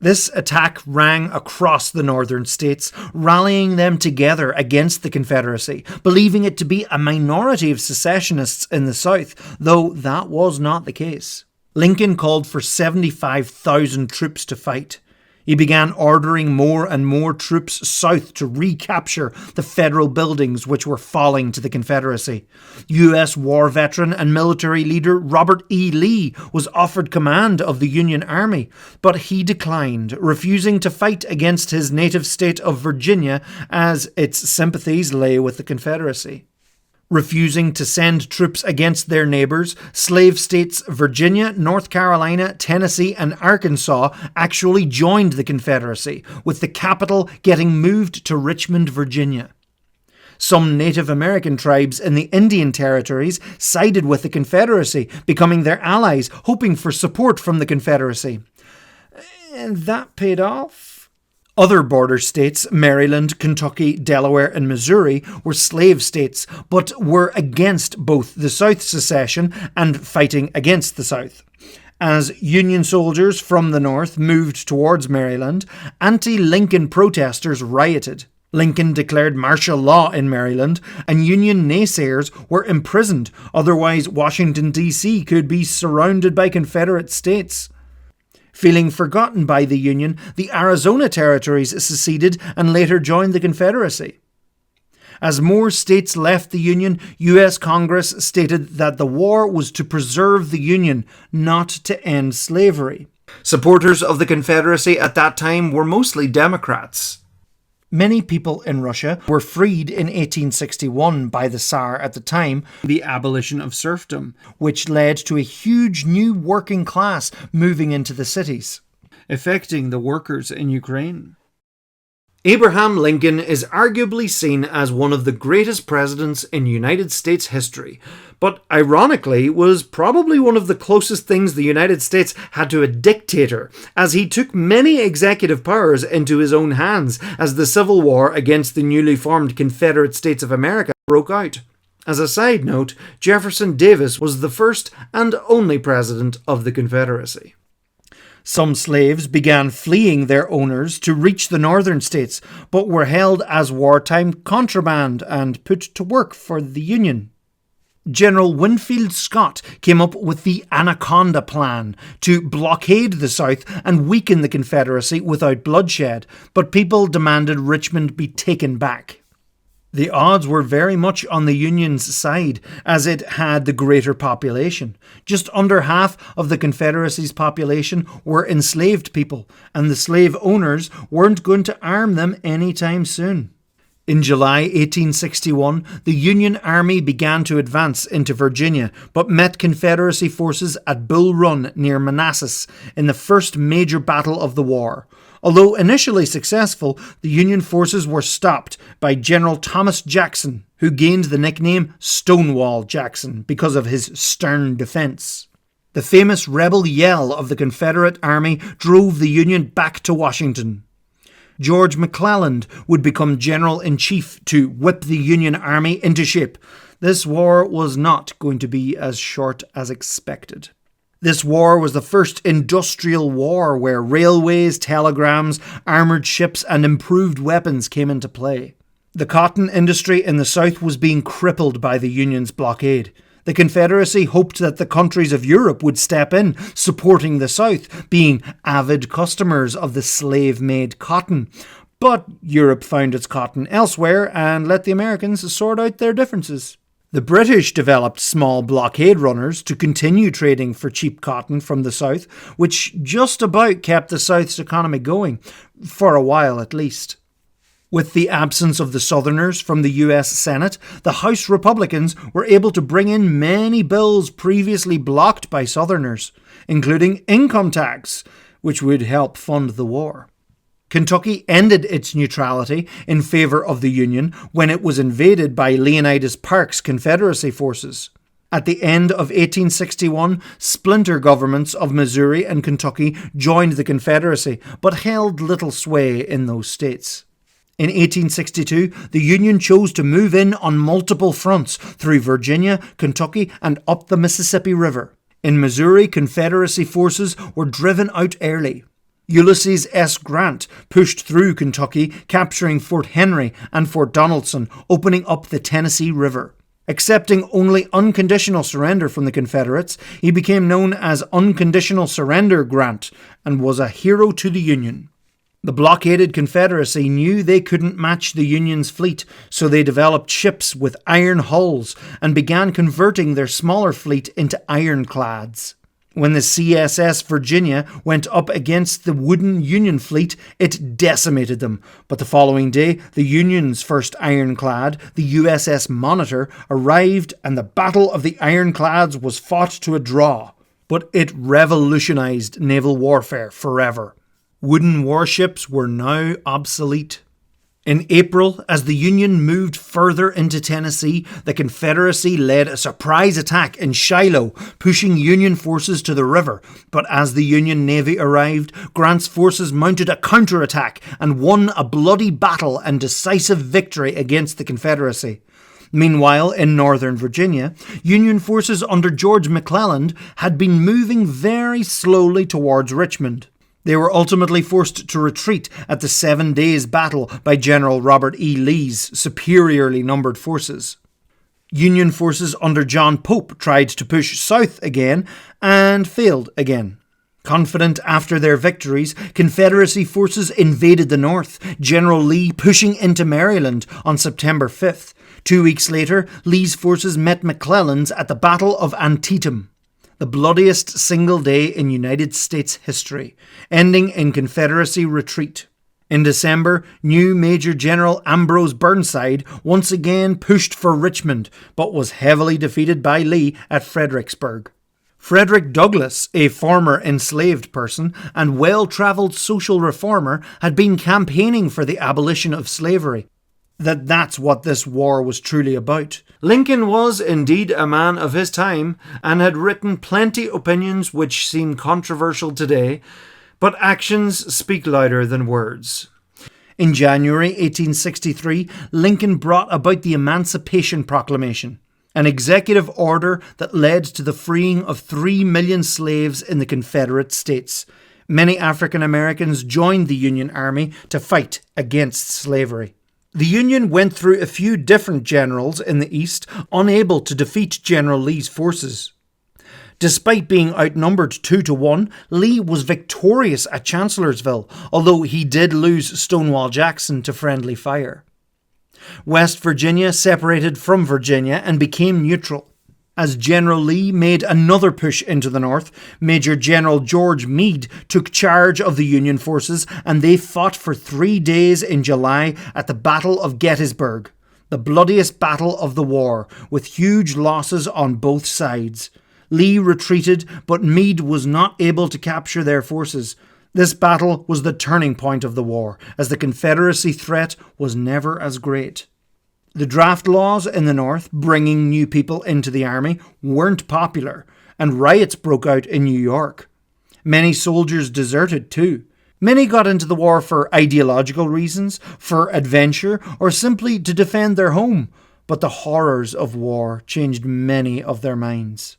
This attack rang across the northern states, rallying them together against the Confederacy, believing it to be a minority of secessionists in the South, though that was not the case. Lincoln called for 75,000 troops to fight. He began ordering more and more troops south to recapture the federal buildings which were falling to the Confederacy. U.S. war veteran and military leader Robert E. Lee was offered command of the Union Army, but he declined, refusing to fight against his native state of Virginia as its sympathies lay with the Confederacy. Refusing to send troops against their neighbours, slave states Virginia, North Carolina, Tennessee and Arkansas actually joined the Confederacy, with the capital getting moved to Richmond, Virginia. Some Native American tribes in the Indian Territories sided with the Confederacy, becoming their allies, hoping for support from the Confederacy. And that paid off. Other border states, Maryland, Kentucky, Delaware and Missouri, were slave states, but were against both the South secession and fighting against the South. As Union soldiers from the North moved towards Maryland, anti-Lincoln protesters rioted. Lincoln declared martial law in Maryland, and Union naysayers were imprisoned, otherwise Washington, D.C. could be surrounded by Confederate states. Feeling forgotten by the Union, the Arizona territories seceded and later joined the Confederacy. As more states left the Union, U.S. Congress stated that the war was to preserve the Union, not to end slavery. Supporters of the Confederacy at that time were mostly Democrats. Many people in Russia were freed in 1861 by the Tsar at the time, the abolition of serfdom, which led to a huge new working class moving into the cities, affecting the workers in Ukraine. Abraham Lincoln is arguably seen as one of the greatest presidents in United States history, but ironically was probably one of the closest things the United States had to a dictator, as he took many executive powers into his own hands as the Civil War against the newly formed Confederate States of America broke out. As a side note, Jefferson Davis was the first and only president of the Confederacy. Some slaves began fleeing their owners to reach the northern states, but were held as wartime contraband and put to work for the Union. General Winfield Scott came up with the Anaconda Plan to blockade the South and weaken the Confederacy without bloodshed, but people demanded Richmond be taken back. The odds were very much on the Union's side, as it had the greater population. Just under half of the Confederacy's population were enslaved people, and the slave owners weren't going to arm them anytime soon. In July 1861, the Union Army began to advance into Virginia, but met Confederacy forces at Bull Run near Manassas in the first major battle of the war. Although initially successful, the Union forces were stopped by General Thomas Jackson, who gained the nickname Stonewall Jackson because of his stern defense. The famous rebel yell of the Confederate Army drove the Union back to Washington. George McClellan would become General-in-Chief to whip the Union Army into shape. This war was not going to be as short as expected. This war was the first industrial war where railways, telegrams, armoured ships and improved weapons came into play. The cotton industry in the South was being crippled by the Union's blockade. The Confederacy hoped that the countries of Europe would step in, supporting the South, being avid customers of the slave-made cotton. But Europe found its cotton elsewhere and let the Americans sort out their differences. The British developed small blockade runners to continue trading for cheap cotton from the South, which just about kept the South's economy going, for a while at least. With the absence of the Southerners from the US Senate, the House Republicans were able to bring in many bills previously blocked by Southerners, including income tax, which would help fund the war. Kentucky ended its neutrality in favour of the Union when it was invaded by Leonidas Park's Confederacy forces. At the end of 1861, splinter governments of Missouri and Kentucky joined the Confederacy, but held little sway in those states. In 1862, the Union chose to move in on multiple fronts through Virginia, Kentucky, and up the Mississippi River. In Missouri, Confederacy forces were driven out early. Ulysses S. Grant pushed through Kentucky, capturing Fort Henry and Fort Donaldson, opening up the Tennessee River. Accepting only unconditional surrender from the Confederates, he became known as Unconditional Surrender Grant and was a hero to the Union. The blockaded Confederacy knew they couldn't match the Union's fleet, so they developed ships with iron hulls and began converting their smaller fleet into ironclads. When the CSS Virginia went up against the wooden Union fleet, it decimated them. But the following day, the Union's first ironclad, the USS Monitor, arrived and the Battle of the Ironclads was fought to a draw. But it revolutionized naval warfare forever. Wooden warships were now obsolete. In April, as the Union moved further into Tennessee, the Confederacy led a surprise attack in Shiloh, pushing Union forces to the river. But as the Union Navy arrived, Grant's forces mounted a counterattack and won a bloody battle and decisive victory against the Confederacy. Meanwhile, in northern Virginia, Union forces under George McClellan had been moving very slowly towards Richmond. They were ultimately forced to retreat at the 7 Days Battle by General Robert E. Lee's superiorly numbered forces. Union forces under John Pope tried to push south again and failed again. Confident after their victories, Confederacy forces invaded the north, General Lee pushing into Maryland on September 5th. 2 weeks later, Lee's forces met McClellan's at the Battle of Antietam, the bloodiest single day in United States history, ending in Confederacy retreat. In December, new Major General Ambrose Burnside once again pushed for Richmond, but was heavily defeated by Lee at Fredericksburg. Frederick Douglass, a former enslaved person and well-travelled social reformer, had been campaigning for the abolition of slavery. That's what this war was truly about. Lincoln was indeed a man of his time and had written plenty opinions which seem controversial today, but actions speak louder than words. In January 1863, Lincoln brought about the Emancipation Proclamation, an executive order that led to the freeing of 3 million slaves in the Confederate States. Many African Americans joined the Union Army to fight against slavery. The Union went through a few different generals in the East, unable to defeat General Lee's forces. Despite being outnumbered 2-1, Lee was victorious at Chancellorsville, although he did lose Stonewall Jackson to friendly fire. West Virginia separated from Virginia and became neutral. As General Lee made another push into the north, Major General George Meade took charge of the Union forces and they fought for 3 days in July at the Battle of Gettysburg, the bloodiest battle of the war, with huge losses on both sides. Lee retreated, but Meade was not able to capture their forces. This battle was the turning point of the war, as the Confederacy threat was never as great. The draft laws in the North, bringing new people into the army, weren't popular, and riots broke out in New York. Many soldiers deserted too. Many got into the war for ideological reasons, for adventure, or simply to defend their home, but the horrors of war changed many of their minds.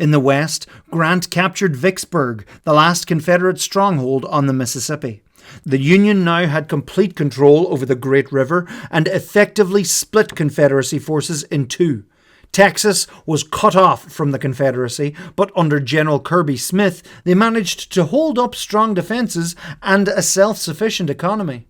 In the west, Grant captured Vicksburg, the last Confederate stronghold on the Mississippi. The Union now had complete control over the Great River and effectively split Confederacy forces in two. Texas was cut off from the Confederacy, but under General Kirby Smith, they managed to hold up strong defences and a self-sufficient economy.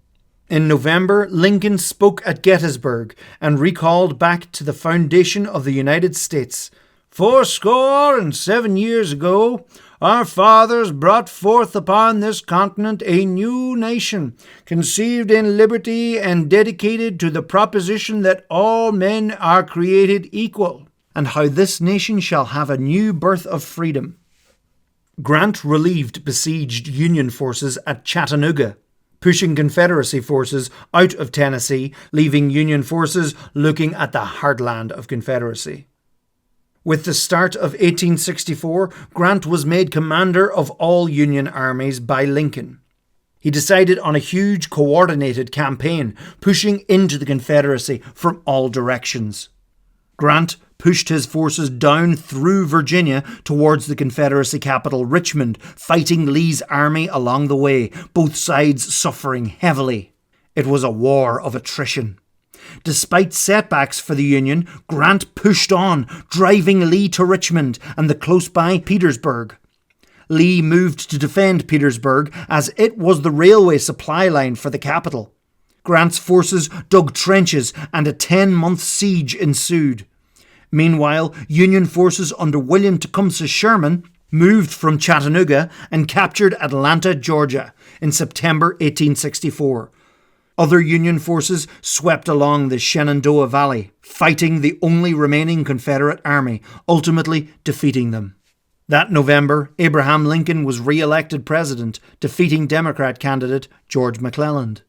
In November, Lincoln spoke at Gettysburg and recalled back to the foundation of the United States. 70 years ago, our fathers brought forth upon this continent a new nation, conceived in liberty and dedicated to the proposition that all men are created equal, and how this nation shall have a new birth of freedom. Grant relieved besieged Union forces at Chattanooga, pushing Confederacy forces out of Tennessee, leaving Union forces looking at the heartland of Confederacy. With the start of 1864, Grant was made commander of all Union armies by Lincoln. He decided on a huge coordinated campaign, pushing into the Confederacy from all directions. Grant pushed his forces down through Virginia towards the Confederacy capital Richmond, fighting Lee's army along the way, both sides suffering heavily. It was a war of attrition. Despite setbacks for the Union, Grant pushed on, driving Lee to Richmond and the close-by Petersburg. Lee moved to defend Petersburg as it was the railway supply line for the capital. Grant's forces dug trenches and a 10-month siege ensued. Meanwhile, Union forces under William Tecumseh Sherman moved from Chattanooga and captured Atlanta, Georgia in September 1864. Other Union forces swept along the Shenandoah Valley, fighting the only remaining Confederate army, ultimately defeating them. That November, Abraham Lincoln was re-elected president, defeating Democrat candidate George McClelland.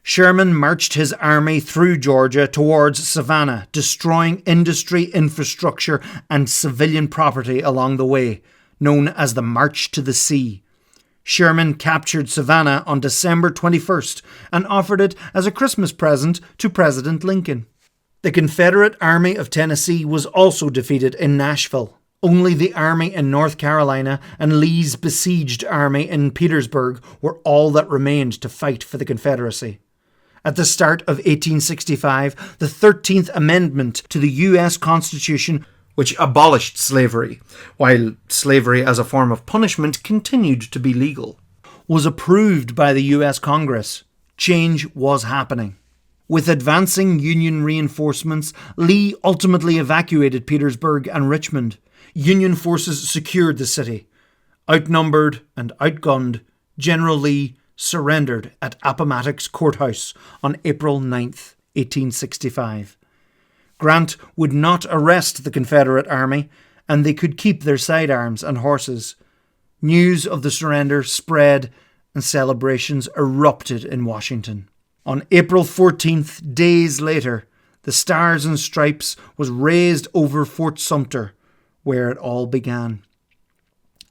Sherman marched his army through Georgia towards Savannah, destroying industry, infrastructure, and civilian property along the way, known as the March to the Sea. Sherman captured Savannah on December 21st and offered it as a Christmas present to President Lincoln. The Confederate Army of Tennessee was also defeated in Nashville. Only the army in North Carolina and Lee's besieged army in Petersburg were all that remained to fight for the Confederacy. At the start of 1865, the 13th Amendment to the U.S. Constitution, which abolished slavery, while slavery as a form of punishment continued to be legal, was approved by the US Congress. Change was happening. With advancing Union reinforcements, Lee ultimately evacuated Petersburg and Richmond. Union forces secured the city. Outnumbered and outgunned, General Lee surrendered at Appomattox Courthouse on April 9th, 1865. Grant would not arrest the Confederate army, and they could keep their sidearms and horses. News of the surrender spread, and celebrations erupted in Washington. On April 14th, days later, the Stars and Stripes was raised over Fort Sumter, where it all began.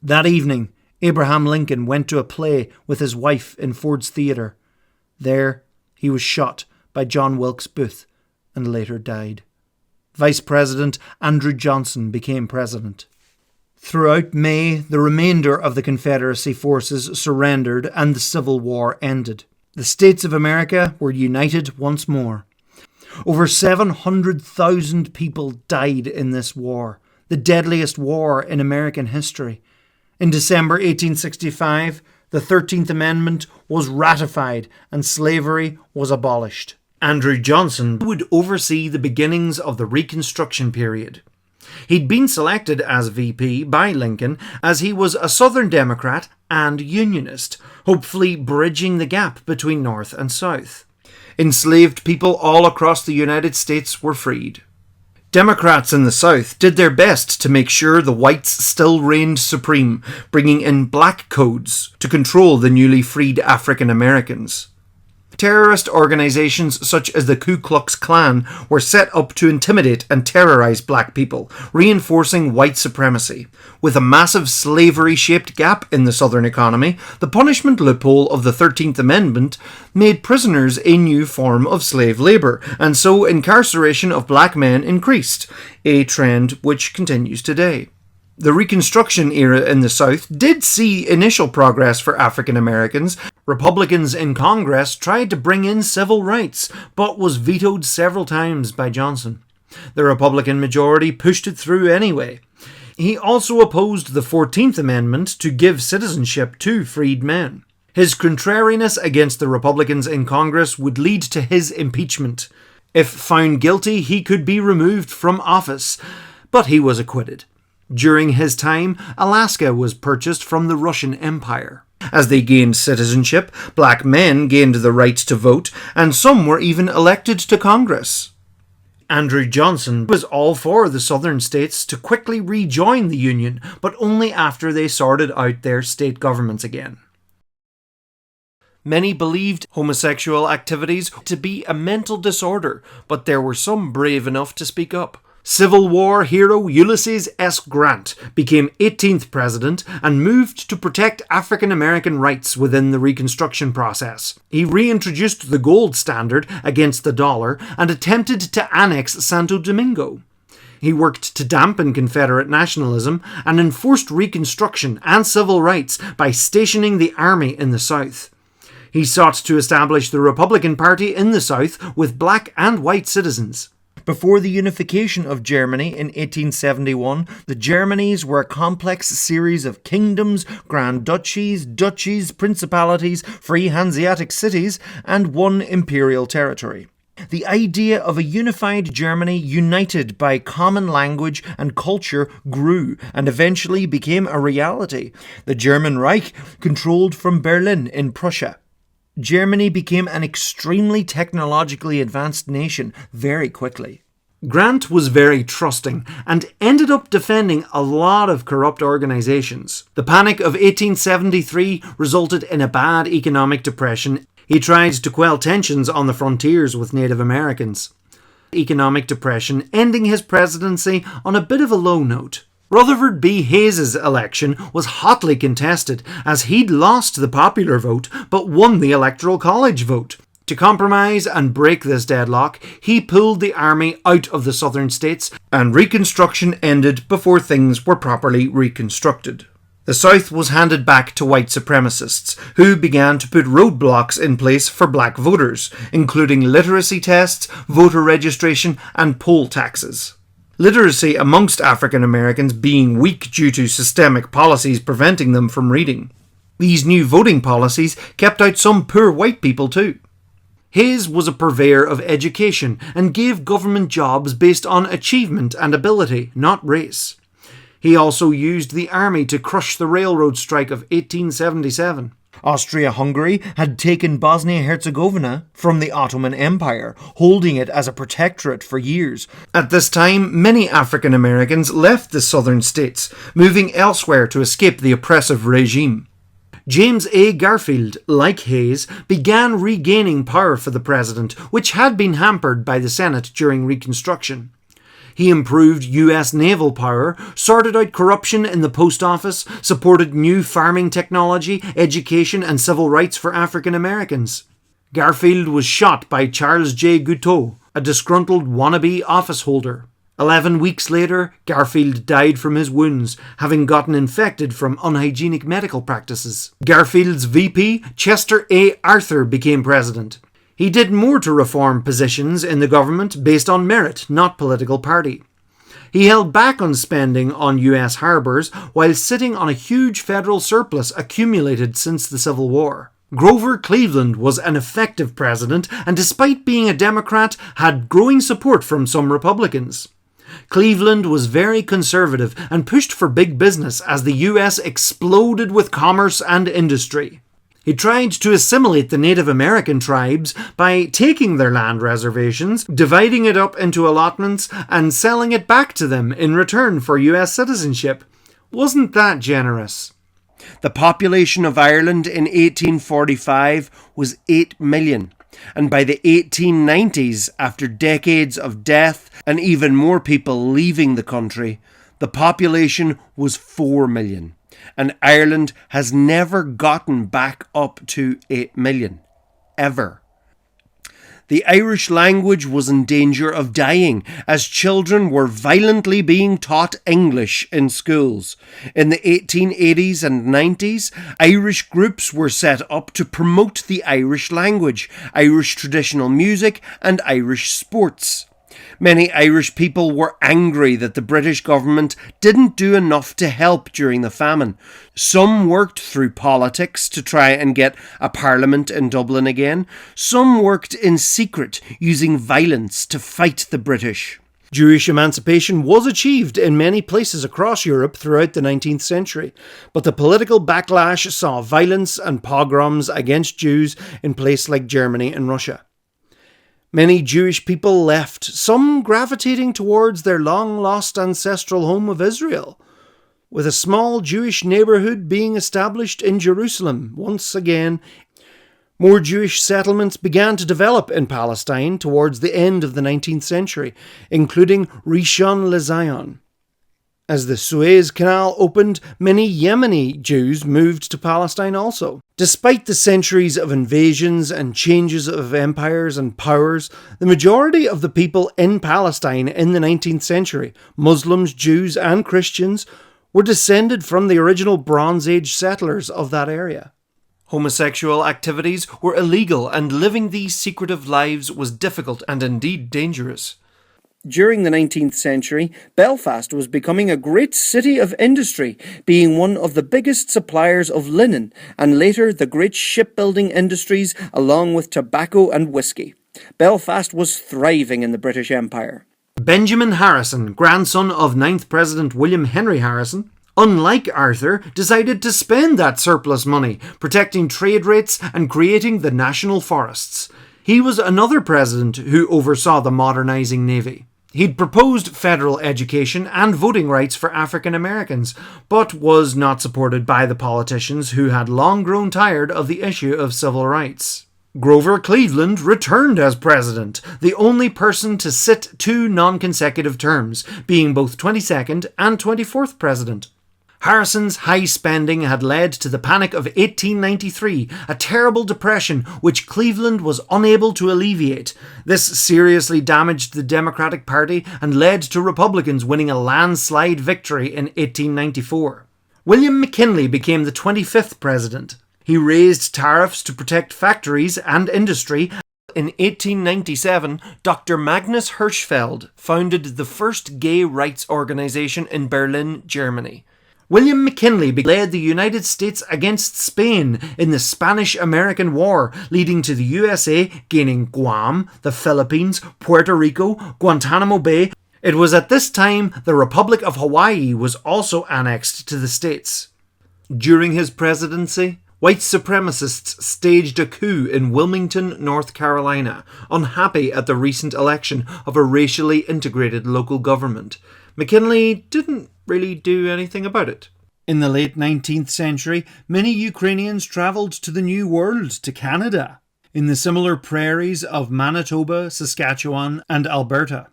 That evening, Abraham Lincoln went to a play with his wife in Ford's Theatre. There, he was shot by John Wilkes Booth and later died. Vice President Andrew Johnson became president. Throughout May, the remainder of the Confederacy forces surrendered and the Civil War ended. The States of America were united once more. Over 700,000 people died in this war, the deadliest war in American history. In December 1865, the 13th Amendment was ratified and slavery was abolished. Andrew Johnson would oversee the beginnings of the Reconstruction period. He'd been selected as VP by Lincoln as he was a Southern Democrat and Unionist, hopefully bridging the gap between North and South. Enslaved people all across the United States were freed. Democrats in the South did their best to make sure the whites still reigned supreme, bringing in black codes to control the newly freed African Americans. Terrorist organizations such as the Ku Klux Klan were set up to intimidate and terrorize black people, reinforcing white supremacy. With a massive slavery-shaped gap in the Southern economy, the punishment loophole of the 13th Amendment made prisoners a new form of slave labor, and so incarceration of black men increased, a trend which continues today. The Reconstruction era in the South did see initial progress for African Americans. Republicans in Congress tried to bring in civil rights, but was vetoed several times by Johnson. The Republican majority pushed it through anyway. He also opposed the 14th Amendment to give citizenship to freed men. His contrariness against the Republicans in Congress would lead to his impeachment. If found guilty, he could be removed from office, but he was acquitted. During his time, Alaska was purchased from the Russian Empire. As they gained citizenship, black men gained the right to vote, and some were even elected to Congress. Andrew Johnson was all for the southern states to quickly rejoin the Union, but only after they sorted out their state governments again. Many believed homosexual activities to be a mental disorder, but there were some brave enough to speak up. Civil War hero Ulysses S. Grant became 18th president and moved to protect African American rights within the Reconstruction process. He reintroduced the gold standard against the dollar and attempted to annex Santo Domingo. He worked to dampen Confederate nationalism and enforced Reconstruction and civil rights by stationing the army in the South. He sought to establish the Republican Party in the South with black and white citizens. Before the unification of Germany in 1871, the Germanies were a complex series of kingdoms, grand duchies, principalities, free Hanseatic cities, and one imperial territory. The idea of a unified Germany united by common language and culture grew and eventually became a reality. The German Reich controlled from Berlin in Prussia. Germany became an extremely technologically advanced nation very quickly. Grant was very trusting and ended up defending a lot of corrupt organisations. The Panic of 1873 resulted in a bad economic depression. He tried to quell tensions on the frontiers with Native Americans. Economic depression ending his presidency on a bit of a low note. Rutherford B. Hayes's election was hotly contested as he'd lost the popular vote but won the Electoral College vote. To compromise and break this deadlock, he pulled the army out of the southern states and Reconstruction ended before things were properly reconstructed. The South was handed back to white supremacists, who began to put roadblocks in place for black voters, including literacy tests, voter registration, and poll taxes. Literacy amongst African Americans being weak due to systemic policies preventing them from reading. These new voting policies kept out some poor white people too. Hayes was a purveyor of education and gave government jobs based on achievement and ability, not race. He also used the army to crush the railroad strike of 1877. Austria-Hungary had taken Bosnia-Herzegovina from the Ottoman Empire, holding it as a protectorate for years. At this time, many African Americans left the southern states, moving elsewhere to escape the oppressive regime. James A. Garfield, like Hayes, began regaining power for the president, which had been hampered by the Senate during Reconstruction. He improved US naval power, sorted out corruption in the post office, supported new farming technology, education and civil rights for African Americans. Garfield was shot by Charles J. Guiteau, a disgruntled wannabe office holder. 11 weeks later, Garfield died from his wounds, having gotten infected from unhygienic medical practices. Garfield's VP, Chester A. Arthur, became president. He did more to reform positions in the government based on merit, not political party. He held back on spending on US harbours while sitting on a huge federal surplus accumulated since the Civil War. Grover Cleveland was an effective president and despite being a Democrat had growing support from some Republicans. Cleveland was very conservative and pushed for big business as the US exploded with commerce and industry. He tried to assimilate the Native American tribes by taking their land reservations, dividing it up into allotments, and selling it back to them in return for US citizenship. Wasn't that generous? The population of Ireland in 1845 was 8 million, and by the 1890s, after decades of death and even more people leaving the country, the population was 4 million. And Ireland has never gotten back up to 8 million. Ever. The Irish language was in danger of dying as children were violently being taught English in schools. In the 1880s and 90s, Irish groups were set up to promote the Irish language, Irish traditional music, and Irish sports. Many Irish people were angry that the British government didn't do enough to help during the famine. Some worked through politics to try and get a parliament in Dublin again. Some worked in secret, using violence to fight the British. Jewish emancipation was achieved in many places across Europe throughout the 19th century, but the political backlash saw violence and pogroms against Jews in places like Germany and Russia. Many Jewish people left, some gravitating towards their long-lost ancestral home of Israel, with a small Jewish neighbourhood being established in Jerusalem. Once again, more Jewish settlements began to develop in Palestine towards the end of the 19th century, including Rishon LeZion. As the Suez Canal opened, many Yemeni Jews moved to Palestine also. Despite the centuries of invasions and changes of empires and powers, the majority of the people in Palestine in the 19th century, Muslims, Jews and Christians, were descended from the original Bronze Age settlers of that area. Homosexual activities were illegal, and living these secretive lives was difficult and indeed dangerous. During the 19th century, Belfast was becoming a great city of industry, being one of the biggest suppliers of linen, and later the great shipbuilding industries along with tobacco and whiskey. Belfast was thriving in the British Empire. Benjamin Harrison, grandson of 9th President William Henry Harrison, unlike Arthur, decided to spend that surplus money, protecting trade rates and creating the national forests. He was another president who oversaw the modernising navy. He'd proposed federal education and voting rights for African Americans, but was not supported by the politicians who had long grown tired of the issue of civil rights. Grover Cleveland returned as president, the only person to sit 2 non-consecutive terms, being both 22nd and 24th president. Harrison's high spending had led to the Panic of 1893, a terrible depression which Cleveland was unable to alleviate. This seriously damaged the Democratic Party and led to Republicans winning a landslide victory in 1894. William McKinley became the 25th president. He raised tariffs to protect factories and industry. In 1897, Dr. Magnus Hirschfeld founded the first gay rights organization in Berlin, Germany. William McKinley led the United States against Spain in the Spanish-American War, leading to the USA gaining Guam, the Philippines, Puerto Rico, Guantanamo Bay. It was at this time the Republic of Hawaii was also annexed to the States. During his presidency, white supremacists staged a coup in Wilmington, North Carolina, unhappy at the recent election of a racially integrated local government. McKinley didn't really do anything about it. In the late 19th century, many Ukrainians travelled to the New World, to Canada, in the similar prairies of Manitoba, Saskatchewan, and Alberta.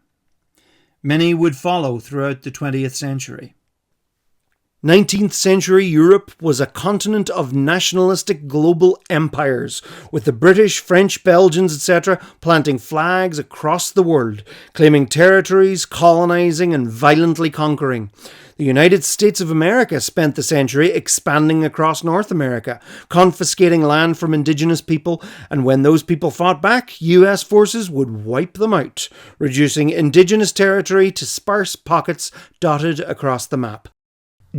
Many would follow throughout the 20th century. 19th century Europe was a continent of nationalistic global empires, with the British, French, Belgians, etc. planting flags across the world, claiming territories, colonising and violently conquering. The United States of America spent the century expanding across North America, confiscating land from indigenous people, and when those people fought back, US forces would wipe them out, reducing indigenous territory to sparse pockets dotted across the map.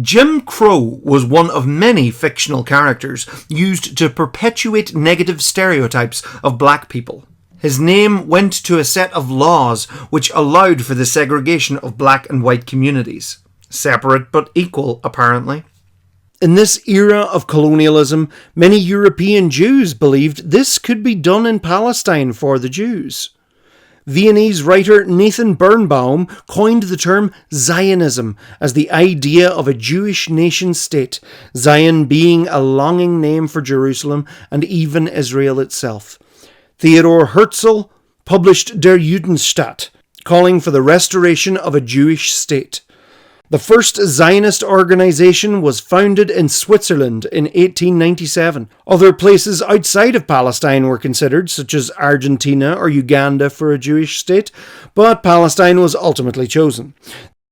Jim Crow was one of many fictional characters used to perpetuate negative stereotypes of black people. His name went to a set of laws which allowed for the segregation of black and white communities. Separate but equal, apparently. In this era of colonialism, many European Jews believed this could be done in Palestine for the Jews. Viennese writer Nathan Birnbaum coined the term Zionism as the idea of a Jewish nation-state, Zion being a longing name for Jerusalem and even Israel itself. Theodor Herzl published Der Judenstaat, calling for the restoration of a Jewish state. The first Zionist organization was founded in Switzerland in 1897. Other places outside of Palestine were considered, such as Argentina or Uganda for a Jewish state, but Palestine was ultimately chosen.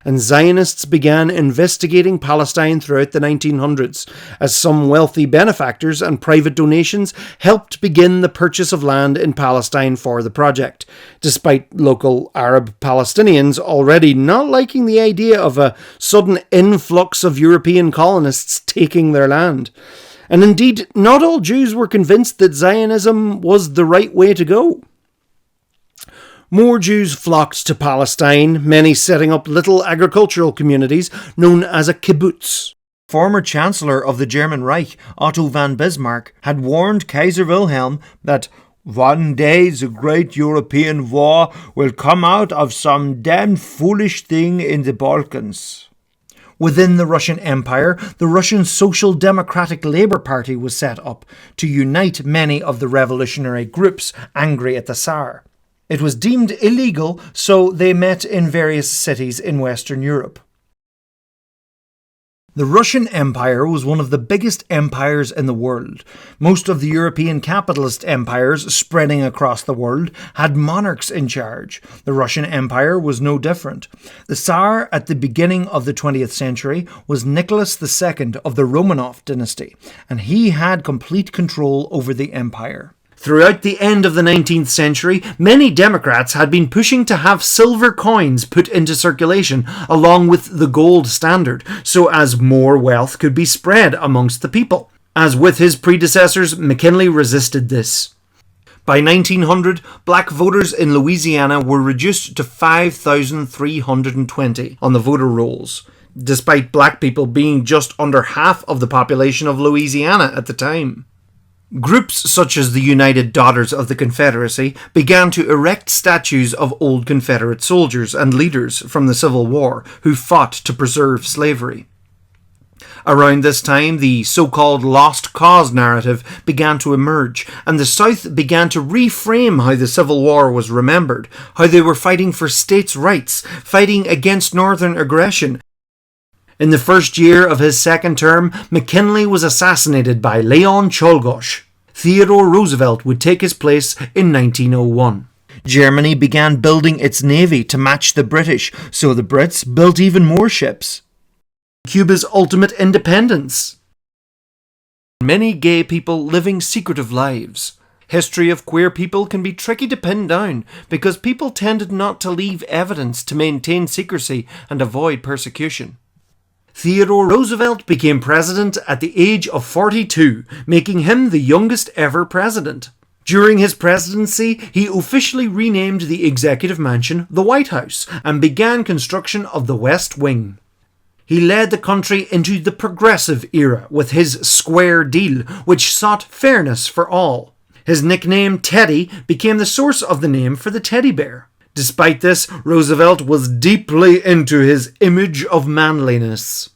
And Zionists began investigating Palestine throughout the 1900s, as some wealthy benefactors and private donations helped begin the purchase of land in Palestine for the project, despite local Arab Palestinians already not liking the idea of a sudden influx of European colonists taking their land. And indeed, not all Jews were convinced that Zionism was the right way to go. More Jews flocked to Palestine, many setting up little agricultural communities known as a kibbutz. Former Chancellor of the German Reich, Otto von Bismarck, had warned Kaiser Wilhelm that one day the great European war will come out of some damn foolish thing in the Balkans. Within the Russian Empire, the Russian Social Democratic Labour Party was set up to unite many of the revolutionary groups angry at the Tsar. It was deemed illegal, so they met in various cities in Western Europe. The Russian Empire was one of the biggest empires in the world. Most of the European capitalist empires spreading across the world had monarchs in charge. The Russian Empire was no different. The Tsar at the beginning of the 20th century was Nicholas II of the Romanov dynasty, and he had complete control over the empire. Throughout the end of the 19th century, many Democrats had been pushing to have silver coins put into circulation along with the gold standard, so as more wealth could be spread amongst the people. As with his predecessors, McKinley resisted this. By 1900, black voters in Louisiana were reduced to 5,320 on the voter rolls, despite black people being just under half of the population of Louisiana at the time. Groups such as the United Daughters of the Confederacy began to erect statues of old Confederate soldiers and leaders from the Civil War who fought to preserve slavery. Around this time, the so-called lost cause narrative began to emerge, and the South began to reframe how the Civil War was remembered, how they were fighting for states' rights, fighting against Northern aggression. In the first year of his second term, McKinley was assassinated by Leon Czolgosz. Theodore Roosevelt would take his place in 1901. Germany began building its navy to match the British, so the Brits built even more ships. Cuba's ultimate independence. Many gay people living secretive lives. History of queer people can be tricky to pin down because people tended not to leave evidence to maintain secrecy and avoid persecution. Theodore Roosevelt became president at the age of 42, making him the youngest ever president. During his presidency, he officially renamed the executive mansion the White House and began construction of the West Wing. He led the country into the progressive era with his Square Deal, which sought fairness for all. His nickname Teddy became the source of the name for the teddy bear. Despite this, Roosevelt was deeply into his image of manliness.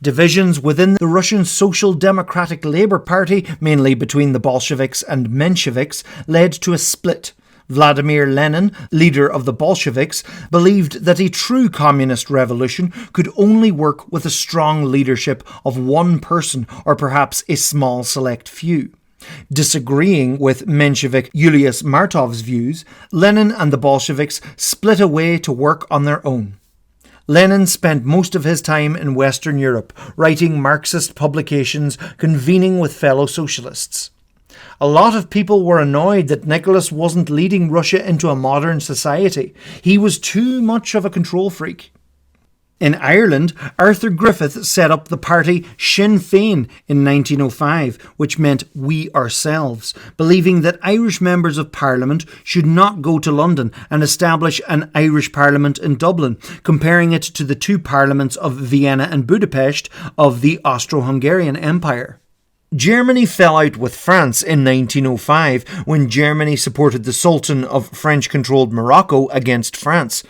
Divisions within the Russian Social Democratic Labour Party, mainly between the Bolsheviks and Mensheviks, led to a split. Vladimir Lenin, leader of the Bolsheviks, believed that a true communist revolution could only work with a strong leadership of one person or perhaps a small select few. Disagreeing with Menshevik Julius Martov's views, Lenin and the Bolsheviks split away to work on their own. Lenin spent most of his time in Western Europe, writing Marxist publications, convening with fellow socialists. A lot of people were annoyed that Nicholas wasn't leading Russia into a modern society. He was too much of a control freak. In Ireland, Arthur Griffith set up the party Sinn Féin in 1905, which meant we ourselves, believing that Irish members of Parliament should not go to London and establish an Irish Parliament in Dublin, comparing it to the two parliaments of Vienna and Budapest of the Austro-Hungarian Empire. Germany fell out with France in 1905 when Germany supported the Sultan of French-controlled Morocco against France.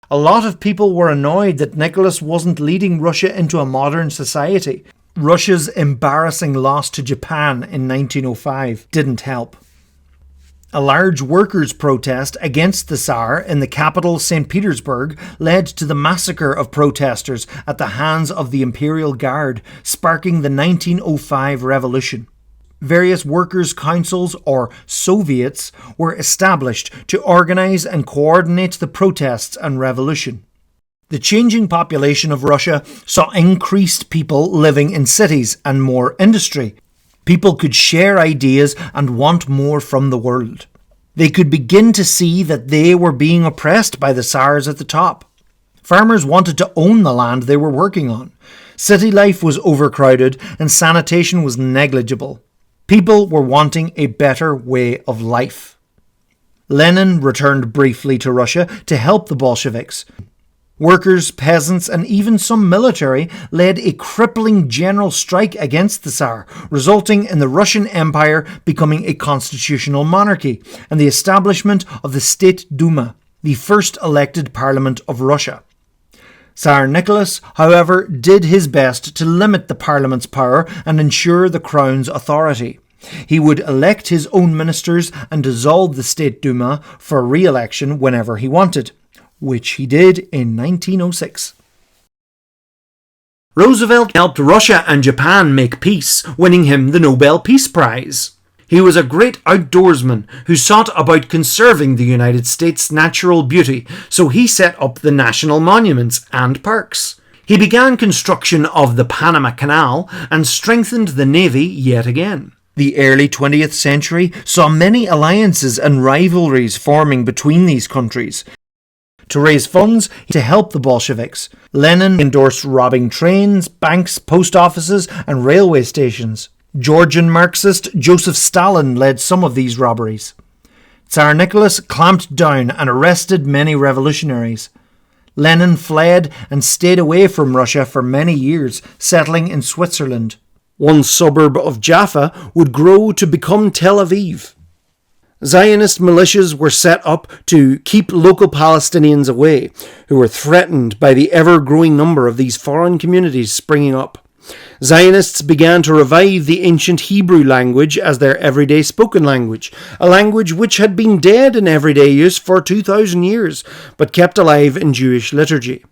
A lot of people were annoyed that Nicholas wasn't leading Russia into a modern society. Russia's embarrassing loss to Japan in 1905 didn't help. A large workers' protest against the Tsar in the capital St. Petersburg led to the massacre of protesters at the hands of the Imperial Guard, sparking the 1905 revolution. Various workers' councils, or Soviets, were established to organise and coordinate the protests and revolution. The changing population of Russia saw increased people living in cities and more industry. People could share ideas and want more from the world. They could begin to see that they were being oppressed by the Tsars at the top. Farmers wanted to own the land they were working on. City life was overcrowded and sanitation was negligible. People were wanting a better way of life. Lenin returned briefly to Russia to help the Bolsheviks. Workers, peasants, and even some military led a crippling general strike against the Tsar, resulting in the Russian Empire becoming a constitutional monarchy and the establishment of the State Duma, the first elected parliament of Russia. Tsar Nicholas, however, did his best to limit the parliament's power and ensure the crown's authority. He would elect his own ministers and dissolve the State Duma for re-election whenever he wanted, which he did in 1906. Roosevelt helped Russia and Japan make peace, winning him the Nobel Peace Prize. He was a great outdoorsman who sought about conserving the United States' natural beauty, so he set up the national monuments and parks. He began construction of the Panama Canal and strengthened the Navy yet again. The early 20th century saw many alliances and rivalries forming between these countries. To raise funds to help the Bolsheviks, Lenin endorsed robbing trains, banks, post offices, and railway stations. Georgian Marxist Joseph Stalin led some of these robberies. Tsar Nicholas clamped down and arrested many revolutionaries. Lenin fled and stayed away from Russia for many years, settling in Switzerland. One suburb of Jaffa would grow to become Tel Aviv. Zionist militias were set up to keep local Palestinians away, who were threatened by the ever-growing number of these foreign communities springing up. Zionists began to revive the ancient Hebrew language as their everyday spoken language, a language which had been dead in everyday use for 2,000 years, but kept alive in Jewish liturgy.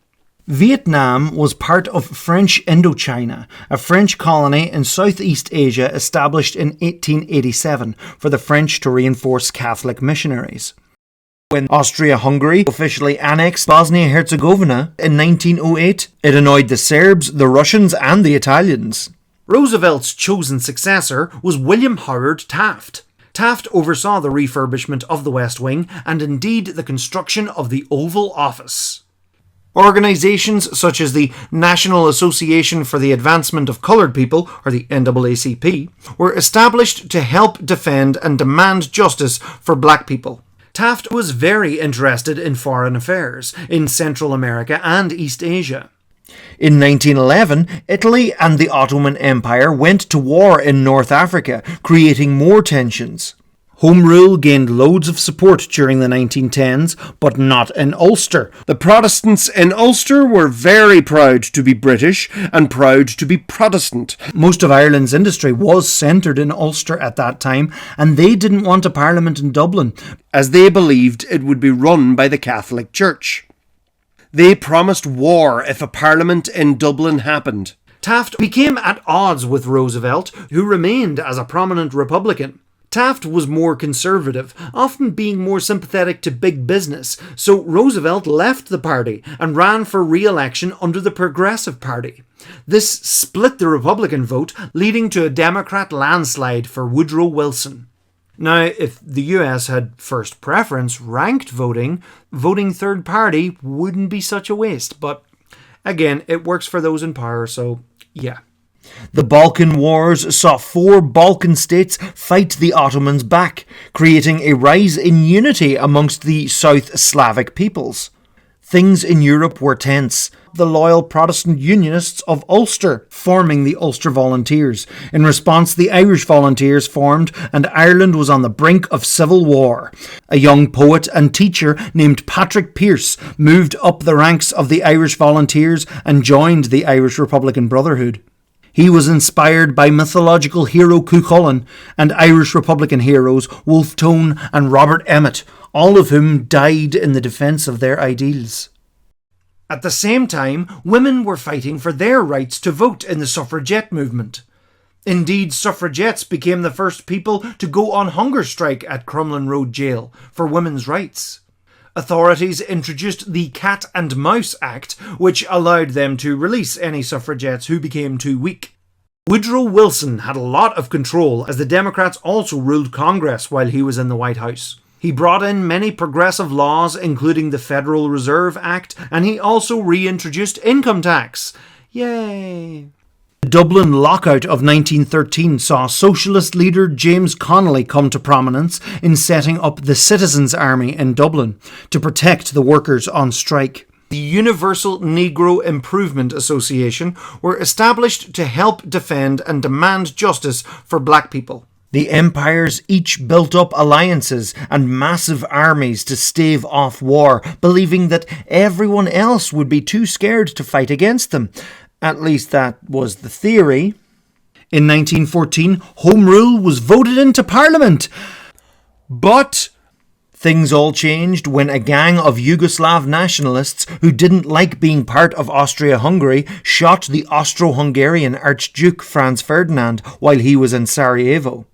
Vietnam was part of French Indochina, a French colony in Southeast Asia established in 1887 for the French to reinforce Catholic missionaries. When Austria-Hungary officially annexed Bosnia-Herzegovina in 1908, it annoyed the Serbs, the Russians, and the Italians. Roosevelt's chosen successor was William Howard Taft. Taft oversaw the refurbishment of the West Wing and indeed the construction of the Oval Office. Organisations such as the National Association for the Advancement of Coloured People, or the NAACP, were established to help defend and demand justice for black people. Taft was very interested in foreign affairs in Central America and East Asia. In 1911, Italy and the Ottoman Empire went to war in North Africa, creating more tensions. Home rule gained loads of support during the 1910s, but not in Ulster. The Protestants in Ulster were very proud to be British and proud to be Protestant. Most of Ireland's industry was centred in Ulster at that time, and they didn't want a parliament in Dublin, as they believed it would be run by the Catholic Church. They promised war if a parliament in Dublin happened. Taft became at odds with Roosevelt, who remained as a prominent Republican. Taft was more conservative, often being more sympathetic to big business, so Roosevelt left the party and ran for re-election under the Progressive Party. This split the Republican vote, leading to a Democrat landslide for Woodrow Wilson. Now, if the US had first preference ranked voting, voting third party wouldn't be such a waste, but again, it works for those in power, so yeah. The Balkan Wars saw 4 Balkan states fight the Ottomans back, creating a rise in unity amongst the South Slavic peoples. Things in Europe were tense. The loyal Protestant Unionists of Ulster forming the Ulster Volunteers. In response, the Irish Volunteers formed, and Ireland was on the brink of civil war. A young poet and teacher named Patrick Pearse moved up the ranks of the Irish Volunteers and joined the Irish Republican Brotherhood. He was inspired by mythological hero Cuchulainn and Irish Republican heroes Wolfe Tone and Robert Emmet, all of whom died in the defence of their ideals. At the same time, women were fighting for their rights to vote in the suffragette movement. Indeed, suffragettes became the first people to go on hunger strike at Crumlin Road Jail for women's rights. Authorities introduced the Cat and Mouse Act, which allowed them to release any suffragettes who became too weak. Woodrow Wilson had a lot of control, as the Democrats also ruled Congress while he was in the White House. He brought in many progressive laws, including the Federal Reserve Act, and he also reintroduced income tax. Yay! The Dublin lockout of 1913 saw socialist leader James Connolly come to prominence in setting up the Citizens' Army in Dublin to protect the workers on strike. The Universal Negro Improvement Association were established to help defend and demand justice for black people. The empires each built up alliances and massive armies to stave off war, believing that everyone else would be too scared to fight against them. At least that was the theory. In 1914, Home Rule was voted into Parliament. But things all changed when a gang of Yugoslav nationalists who didn't like being part of Austria-Hungary shot the Austro-Hungarian Archduke Franz Ferdinand while he was in Sarajevo.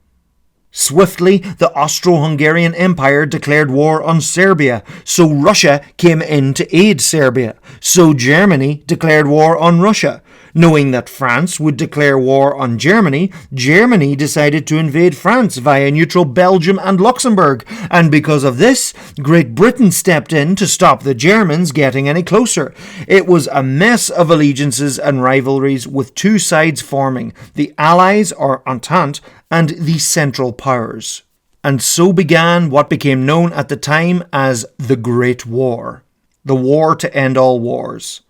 Swiftly, the Austro-Hungarian Empire declared war on Serbia, so Russia came in to aid Serbia. So Germany declared war on Russia. Knowing that France would declare war on Germany, Germany decided to invade France via neutral Belgium and Luxembourg, and because of this, Great Britain stepped in to stop the Germans getting any closer. It was a mess of allegiances and rivalries, with two sides forming, the Allies or Entente and the Central Powers. And so began what became known at the time as the Great War, the war to end all wars.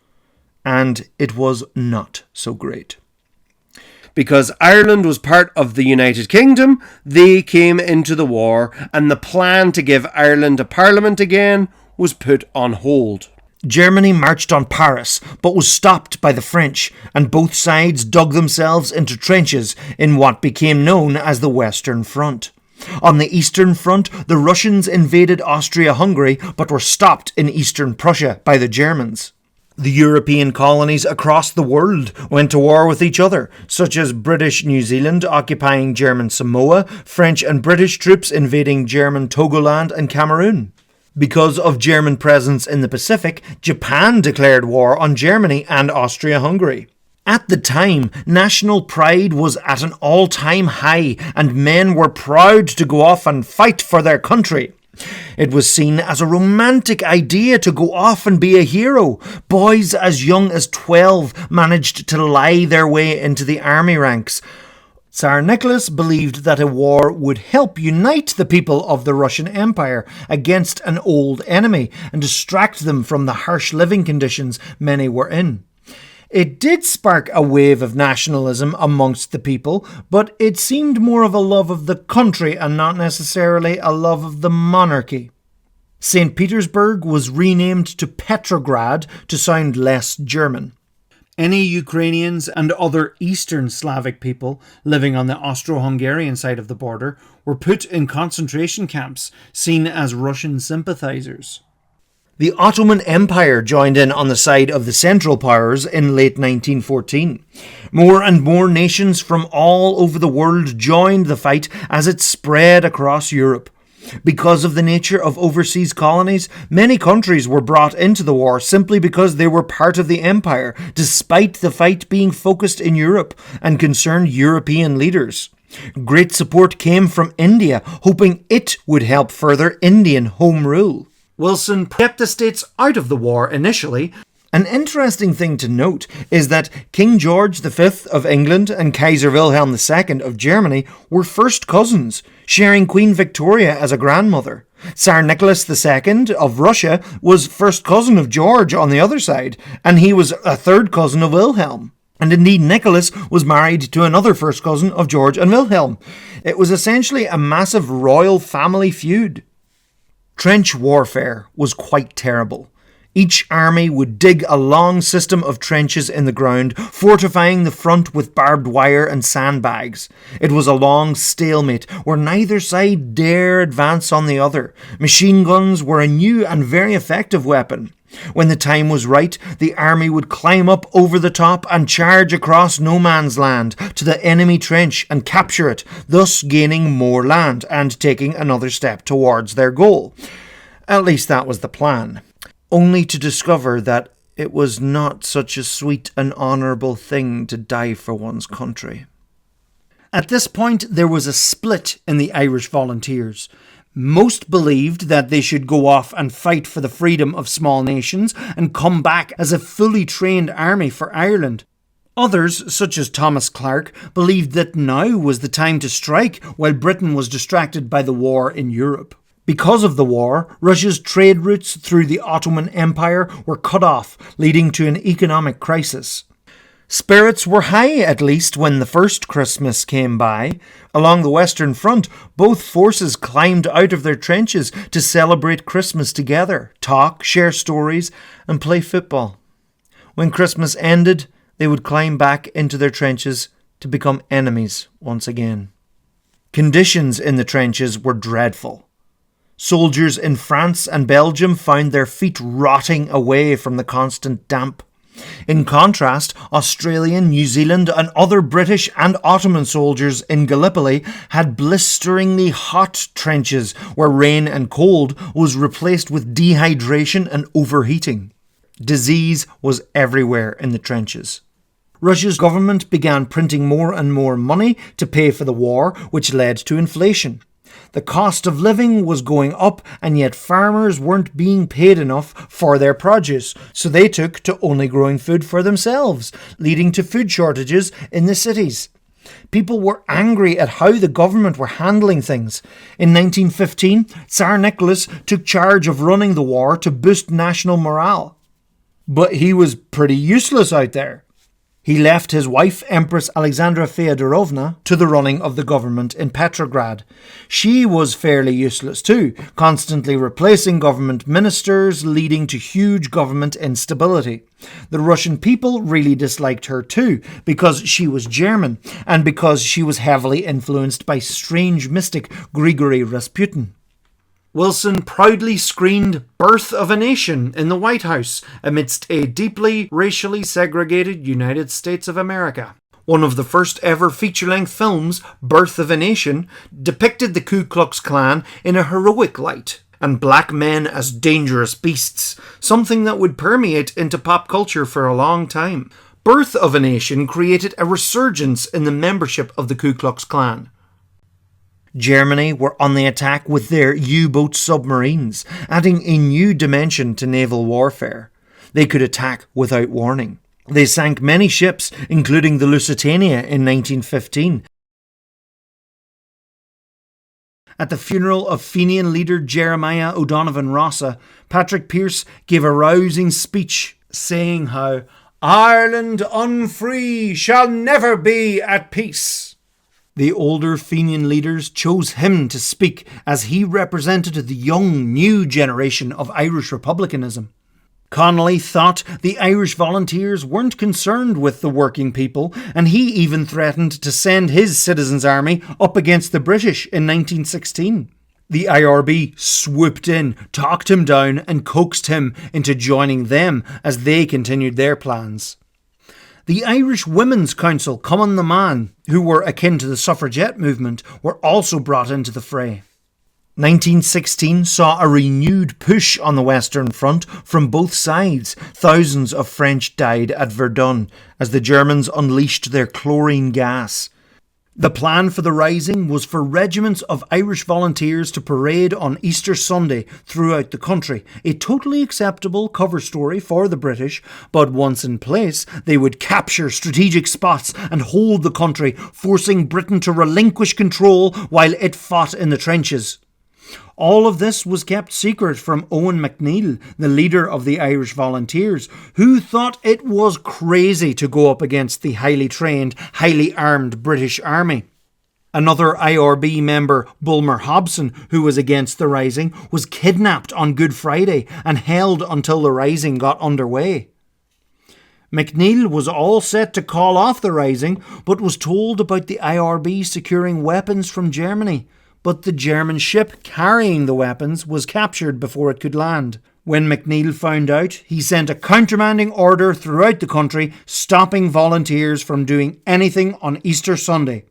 And it was not so great. Because Ireland was part of the United Kingdom, they came into the war, and the plan to give Ireland a parliament again was put on hold. Germany marched on Paris, but was stopped by the French, and both sides dug themselves into trenches in what became known as the Western Front. On the Eastern Front, the Russians invaded Austria-Hungary, but were stopped in Eastern Prussia by the Germans. The European colonies across the world went to war with each other, such as British New Zealand occupying German Samoa, French and British troops invading German Togoland and Cameroon. Because of German presence in the Pacific, Japan declared war on Germany and Austria-Hungary. At the time, national pride was at an all-time high, and men were proud to go off and fight for their country. It was seen as a romantic idea to go off and be a hero. Boys as young as 12 managed to lie their way into the army ranks. Tsar Nicholas believed that a war would help unite the people of the Russian Empire against an old enemy and distract them from the harsh living conditions many were in. It did spark a wave of nationalism amongst the people, but it seemed more of a love of the country and not necessarily a love of the monarchy. St. Petersburg was renamed to Petrograd to sound less German. Any Ukrainians and other Eastern Slavic people living on the Austro-Hungarian side of the border were put in concentration camps, seen as Russian sympathizers. The Ottoman Empire joined in on the side of the Central Powers in late 1914. More and more nations from all over the world joined the fight as it spread across Europe. Because of the nature of overseas colonies, many countries were brought into the war simply because they were part of the empire, despite the fight being focused in Europe and concerned European leaders. Great support came from India, hoping it would help further Indian home rule. Wilson kept the states out of the war initially. An interesting thing to note is that King George V of England and Kaiser Wilhelm II of Germany were first cousins, sharing Queen Victoria as a grandmother. Tsar Nicholas II of Russia was first cousin of George on the other side, and he was a third cousin of Wilhelm. And indeed, Nicholas was married to another first cousin of George and Wilhelm. It was essentially a massive royal family feud. Trench warfare was quite terrible. Each army would dig a long system of trenches in the ground, fortifying the front with barbed wire and sandbags. It was a long stalemate where neither side dare advance on the other. Machine guns were a new and very effective weapon. When the time was right, the army would climb up over the top and charge across no man's land to the enemy trench and capture it, thus gaining more land and taking another step towards their goal. At least that was the plan. Only to discover that it was not such a sweet and honourable thing to die for one's country. At this point, there was a split in the Irish volunteers. Most believed that they should go off and fight for the freedom of small nations and come back as a fully trained army for Ireland. Others, such as Thomas Clarke, believed that now was the time to strike while Britain was distracted by the war in Europe. Because of the war, Russia's trade routes through the Ottoman Empire were cut off, leading to an economic crisis. Spirits were high, at least, when the first Christmas came by. Along the Western Front, both forces climbed out of their trenches to celebrate Christmas together, talk, share stories, and play football. When Christmas ended, they would climb back into their trenches to become enemies once again. Conditions in the trenches were dreadful. Soldiers in France and Belgium found their feet rotting away from the constant damp. In contrast, Australian, New Zealand and other British and Ottoman soldiers in Gallipoli had blisteringly hot trenches where rain and cold was replaced with dehydration and overheating. Disease was everywhere in the trenches. Russia's government began printing more and more money to pay for the war, which led to inflation. The cost of living was going up, and yet farmers weren't being paid enough for their produce, so they took to only growing food for themselves, leading to food shortages in the cities. People were angry at how the government were handling things. In 1915, Tsar Nicholas took charge of running the war to boost national morale. But he was pretty useless out there. He left his wife, Empress Alexandra Feodorovna, to the running of the government in Petrograd. She was fairly useless too, constantly replacing government ministers, leading to huge government instability. The Russian people really disliked her too, because she was German, and because she was heavily influenced by strange mystic Grigory Rasputin. Wilson proudly screened Birth of a Nation in the White House amidst a deeply racially segregated United States of America. One of the first ever feature-length films, Birth of a Nation, depicted the Ku Klux Klan in a heroic light, and black men as dangerous beasts, something that would permeate into pop culture for a long time. Birth of a Nation created a resurgence in the membership of the Ku Klux Klan. Germany were on the attack with their U-boat submarines, adding a new dimension to naval warfare. They could attack without warning. They sank many ships, including the Lusitania in 1915. At the funeral of Fenian leader Jeremiah O'Donovan Rossa, Patrick Pearse gave a rousing speech saying how Ireland unfree shall never be at peace. The older Fenian leaders chose him to speak as he represented the young, new generation of Irish republicanism. Connolly thought the Irish volunteers weren't concerned with the working people, and he even threatened to send his citizens' army up against the British in 1916. The IRB swooped in, talked him down, and coaxed him into joining them as they continued their plans. The Irish Women's Council, Cumann na mBan, who were akin to the suffragette movement, were also brought into the fray. 1916 saw a renewed push on the Western Front from both sides. Thousands of French died at Verdun as the Germans unleashed their chlorine gas. The plan for the rising was for regiments of Irish volunteers to parade on Easter Sunday throughout the country, a totally acceptable cover story for the British, but once in place, they would capture strategic spots and hold the country, forcing Britain to relinquish control while it fought in the trenches. All of this was kept secret from Owen MacNeill, the leader of the Irish Volunteers, who thought it was crazy to go up against the highly trained, highly armed British Army. Another IRB member, Bulmer Hobson, who was against the rising, was kidnapped on Good Friday and held until the rising got underway. McNeill was all set to call off the rising, but was told about the IRB securing weapons from Germany. But the German ship carrying the weapons was captured before it could land. When McNeill found out, he sent a countermanding order throughout the country, stopping volunteers from doing anything on Easter Sunday.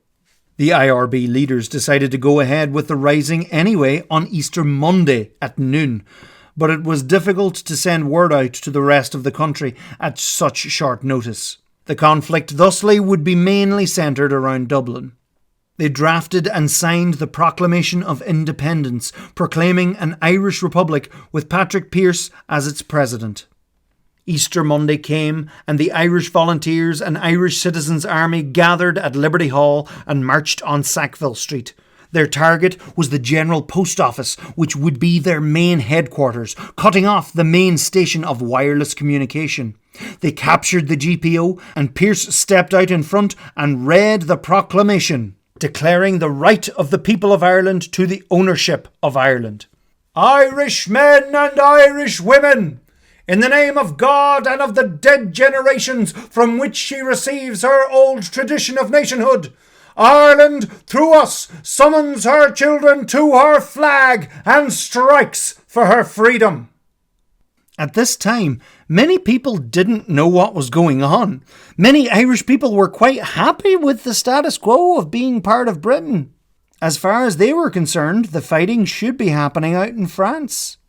The IRB leaders decided to go ahead with the rising anyway on Easter Monday at noon, but it was difficult to send word out to the rest of the country at such short notice. The conflict thusly would be mainly centred around Dublin. They drafted and signed the Proclamation of Independence, proclaiming an Irish Republic with Patrick Pearse as its president. Easter Monday came, and the Irish Volunteers and Irish Citizens' Army gathered at Liberty Hall and marched on Sackville Street. Their target was the General Post Office, which would be their main headquarters, cutting off the main station of wireless communication. They captured the GPO, and Pearse stepped out in front and read the proclamation, declaring the right of the people of Ireland to the ownership of Ireland. Irish men and Irish women, in the name of God and of the dead generations from which she receives her old tradition of nationhood, Ireland, through us, summons her children to her flag and strikes for her freedom. At this time, many people didn't know what was going on. Many Irish people were quite happy with the status quo of being part of Britain. As far as they were concerned, the fighting should be happening out in France.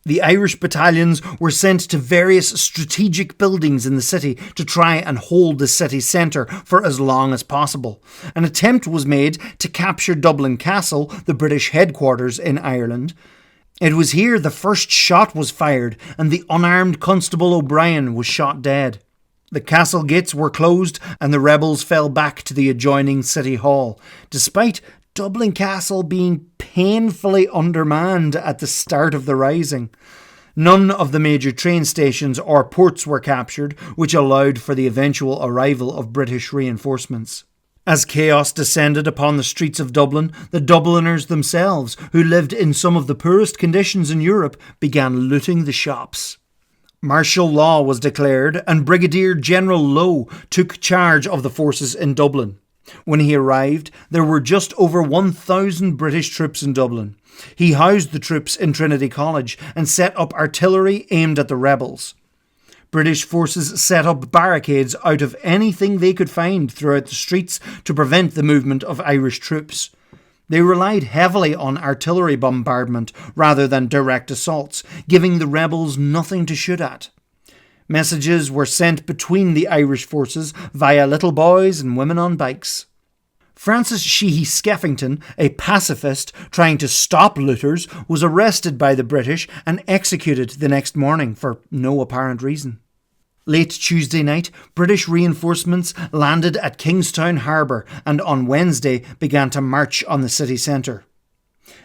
The Irish battalions were sent to various strategic buildings in the city to try and hold the city centre for as long as possible. An attempt was made to capture Dublin Castle, the British headquarters in Ireland. It was here the first shot was fired and the unarmed Constable O'Brien was shot dead. The castle gates were closed and the rebels fell back to the adjoining City Hall, despite Dublin Castle being painfully undermanned at the start of the rising. None of the major train stations or ports were captured, which allowed for the eventual arrival of British reinforcements. As chaos descended upon the streets of Dublin, the Dubliners themselves, who lived in some of the poorest conditions in Europe, began looting the shops. Martial law was declared, and Brigadier General Lowe took charge of the forces in Dublin. When he arrived, there were just over 1,000 British troops in Dublin. He housed the troops in Trinity College and set up artillery aimed at the rebels. British forces set up barricades out of anything they could find throughout the streets to prevent the movement of Irish troops. They relied heavily on artillery bombardment rather than direct assaults, giving the rebels nothing to shoot at. Messages were sent between the Irish forces via little boys and women on bikes. Francis Sheehy Skeffington, a pacifist trying to stop looters, was arrested by the British and executed the next morning for no apparent reason. Late Tuesday night, British reinforcements landed at Kingstown Harbour and on Wednesday began to march on the city centre.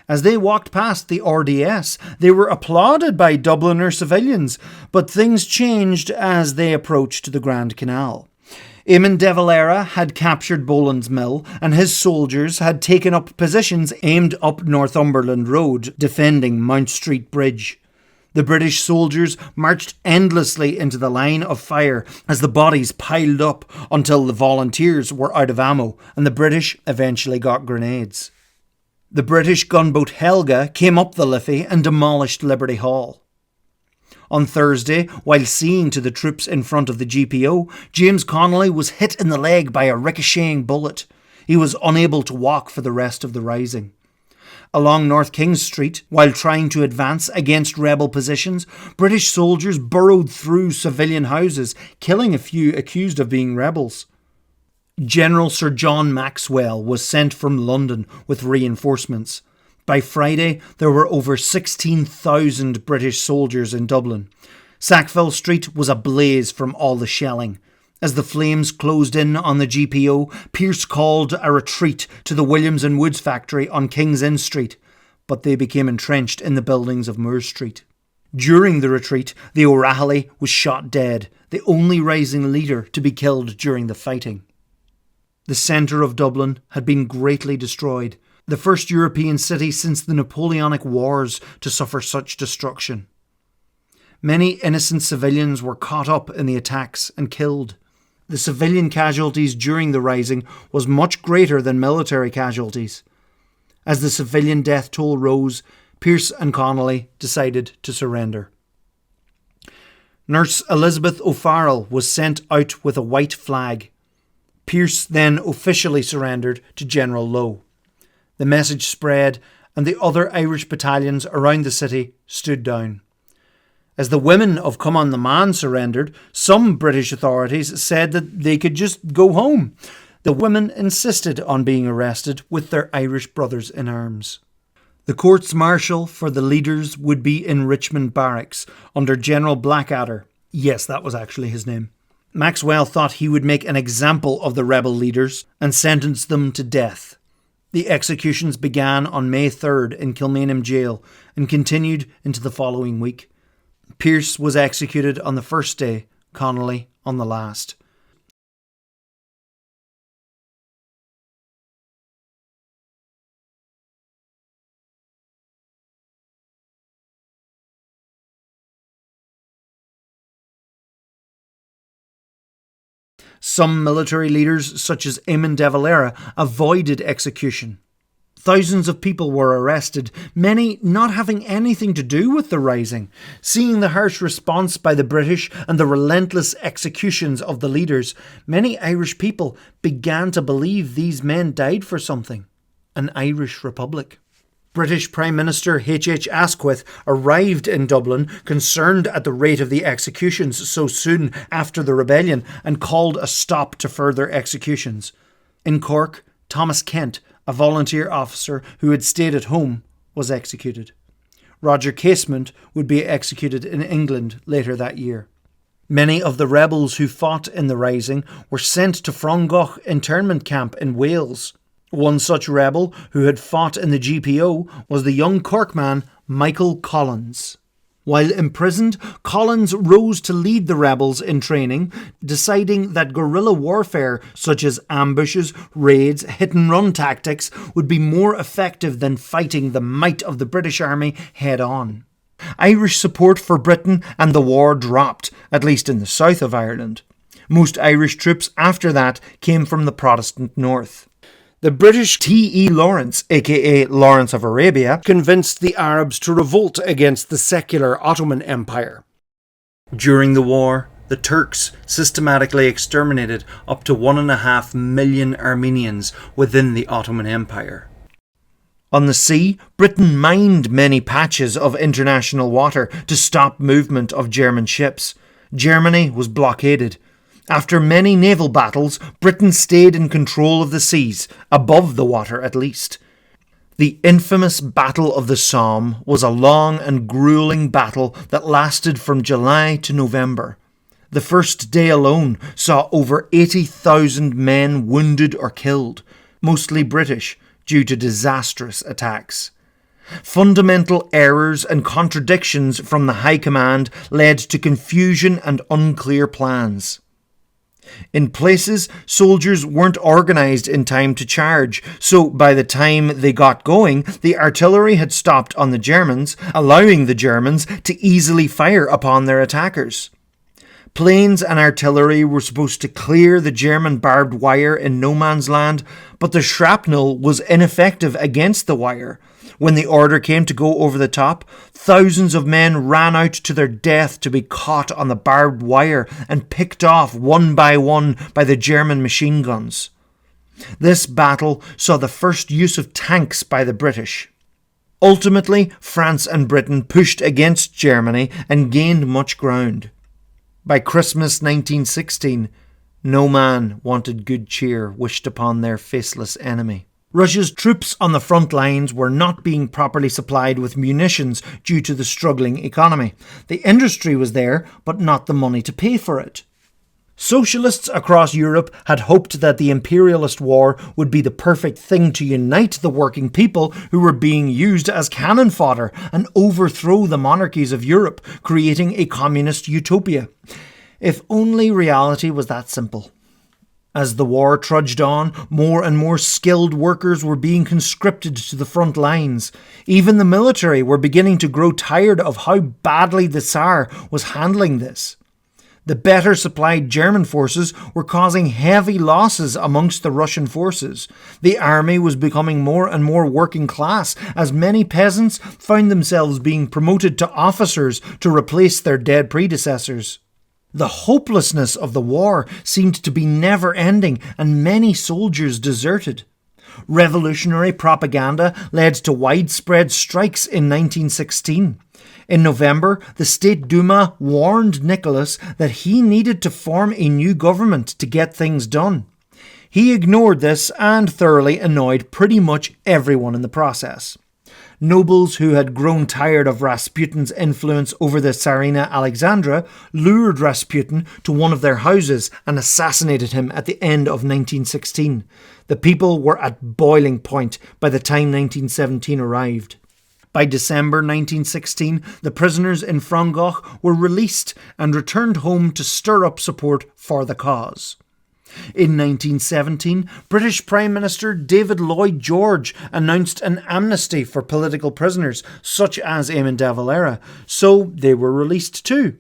As they walked past the RDS, they were applauded by Dubliner civilians, but things changed as they approached the Grand Canal. Eamon de Valera had captured Boland's Mill, and his soldiers had taken up positions aimed up Northumberland Road, defending Mount Street Bridge. The British soldiers marched endlessly into the line of fire as the bodies piled up until the volunteers were out of ammo, and the British eventually got grenades. The British gunboat Helga came up the Liffey and demolished Liberty Hall. On Thursday, while seeing to the troops in front of the GPO, James Connolly was hit in the leg by a ricocheting bullet. He was unable to walk for the rest of the rising. Along North King Street, while trying to advance against rebel positions, British soldiers burrowed through civilian houses, killing a few accused of being rebels. General Sir John Maxwell was sent from London with reinforcements. By Friday, there were over 16,000 British soldiers in Dublin. Sackville Street was ablaze from all the shelling. As the flames closed in on the GPO, Pearse called a retreat to the Williams and Woods factory on King's Inn Street, but they became entrenched in the buildings of Moore Street. During the retreat, the O'Rahilly was shot dead, the only rising leader to be killed during the fighting. The centre of Dublin had been greatly destroyed, the first European city since the Napoleonic Wars to suffer such destruction. Many innocent civilians were caught up in the attacks and killed. The civilian casualties during the rising was much greater than military casualties. As the civilian death toll rose, Pearse and Connolly decided to surrender. Nurse Elizabeth O'Farrell was sent out with a white flag. Pearse then officially surrendered to General Lowe. The message spread, and the other Irish battalions around the city stood down. As the women of Come on the Man surrendered, some British authorities said that they could just go home. The women insisted on being arrested with their Irish brothers in arms. The courts-martial for the leaders would be in Richmond Barracks under General Blackadder. Yes, that was actually his name. Maxwell thought he would make an example of the rebel leaders and sentence them to death. The executions began on May 3rd in Kilmainham Jail and continued into the following week. Pearse was executed on the first day, Connolly on the last. Some military leaders, such as Eamon de Valera, avoided execution. Thousands of people were arrested, many not having anything to do with the rising. Seeing the harsh response by the British and the relentless executions of the leaders, many Irish people began to believe these men died for something: an Irish Republic. British Prime Minister H.H. Asquith arrived in Dublin, concerned at the rate of the executions so soon after the rebellion, and called a stop to further executions. In Cork, Thomas Kent, a volunteer officer who had stayed at home, was executed. Roger Casement would be executed in England later that year. Many of the rebels who fought in the rising were sent to Frongoch internment camp in Wales. One such rebel who had fought in the GPO was the young Cork man Michael Collins. While imprisoned, Collins rose to lead the rebels in training, deciding that guerrilla warfare such as ambushes, raids, hit-and-run tactics would be more effective than fighting the might of the British Army head-on. Irish support for Britain and the war dropped, at least in the south of Ireland. Most Irish troops after that came from the Protestant north. The British T.E. Lawrence, aka Lawrence of Arabia, convinced the Arabs to revolt against the secular Ottoman Empire. During the war, the Turks systematically exterminated up to 1.5 million Armenians within the Ottoman Empire. On the sea, Britain mined many patches of international water to stop movement of German ships. Germany was blockaded. After many naval battles, Britain stayed in control of the seas, above the water at least. The infamous Battle of the Somme was a long and gruelling battle that lasted from July to November. The first day alone saw over 80,000 men wounded or killed, mostly British, due to disastrous attacks. Fundamental errors and contradictions from the High Command led to confusion and unclear plans. In places, soldiers weren't organised in time to charge, so by the time they got going, the artillery had stopped on the Germans, allowing the Germans to easily fire upon their attackers. Planes and artillery were supposed to clear the German barbed wire in no man's land, but the shrapnel was ineffective against the wire. When the order came to go over the top, thousands of men ran out to their death to be caught on the barbed wire and picked off one by the German machine guns. This battle saw the first use of tanks by the British. Ultimately, France and Britain pushed against Germany and gained much ground. By Christmas 1916, no man wanted good cheer wished upon their faceless enemy. Russia's troops on the front lines were not being properly supplied with munitions due to the struggling economy. The industry was there, but not the money to pay for it. Socialists across Europe had hoped that the imperialist war would be the perfect thing to unite the working people who were being used as cannon fodder and overthrow the monarchies of Europe, creating a communist utopia. If only reality was that simple. As the war trudged on, more and more skilled workers were being conscripted to the front lines. Even the military were beginning to grow tired of how badly the Tsar was handling this. The better supplied German forces were causing heavy losses amongst the Russian forces. The army was becoming more and more working class, as many peasants found themselves being promoted to officers to replace their dead predecessors. The hopelessness of the war seemed to be never ending, and many soldiers deserted. Revolutionary propaganda led to widespread strikes in 1916. In November, the State Duma warned Nicholas that he needed to form a new government to get things done. He ignored this and thoroughly annoyed pretty much everyone in the process. Nobles who had grown tired of Rasputin's influence over the Tsarina Alexandra lured Rasputin to one of their houses and assassinated him at the end of 1916. The people were at boiling point by the time 1917 arrived. By December 1916, the prisoners in Frangach were released and returned home to stir up support for the cause. In 1917, British Prime Minister David Lloyd George announced an amnesty for political prisoners, such as Eamon de Valera, so they were released too.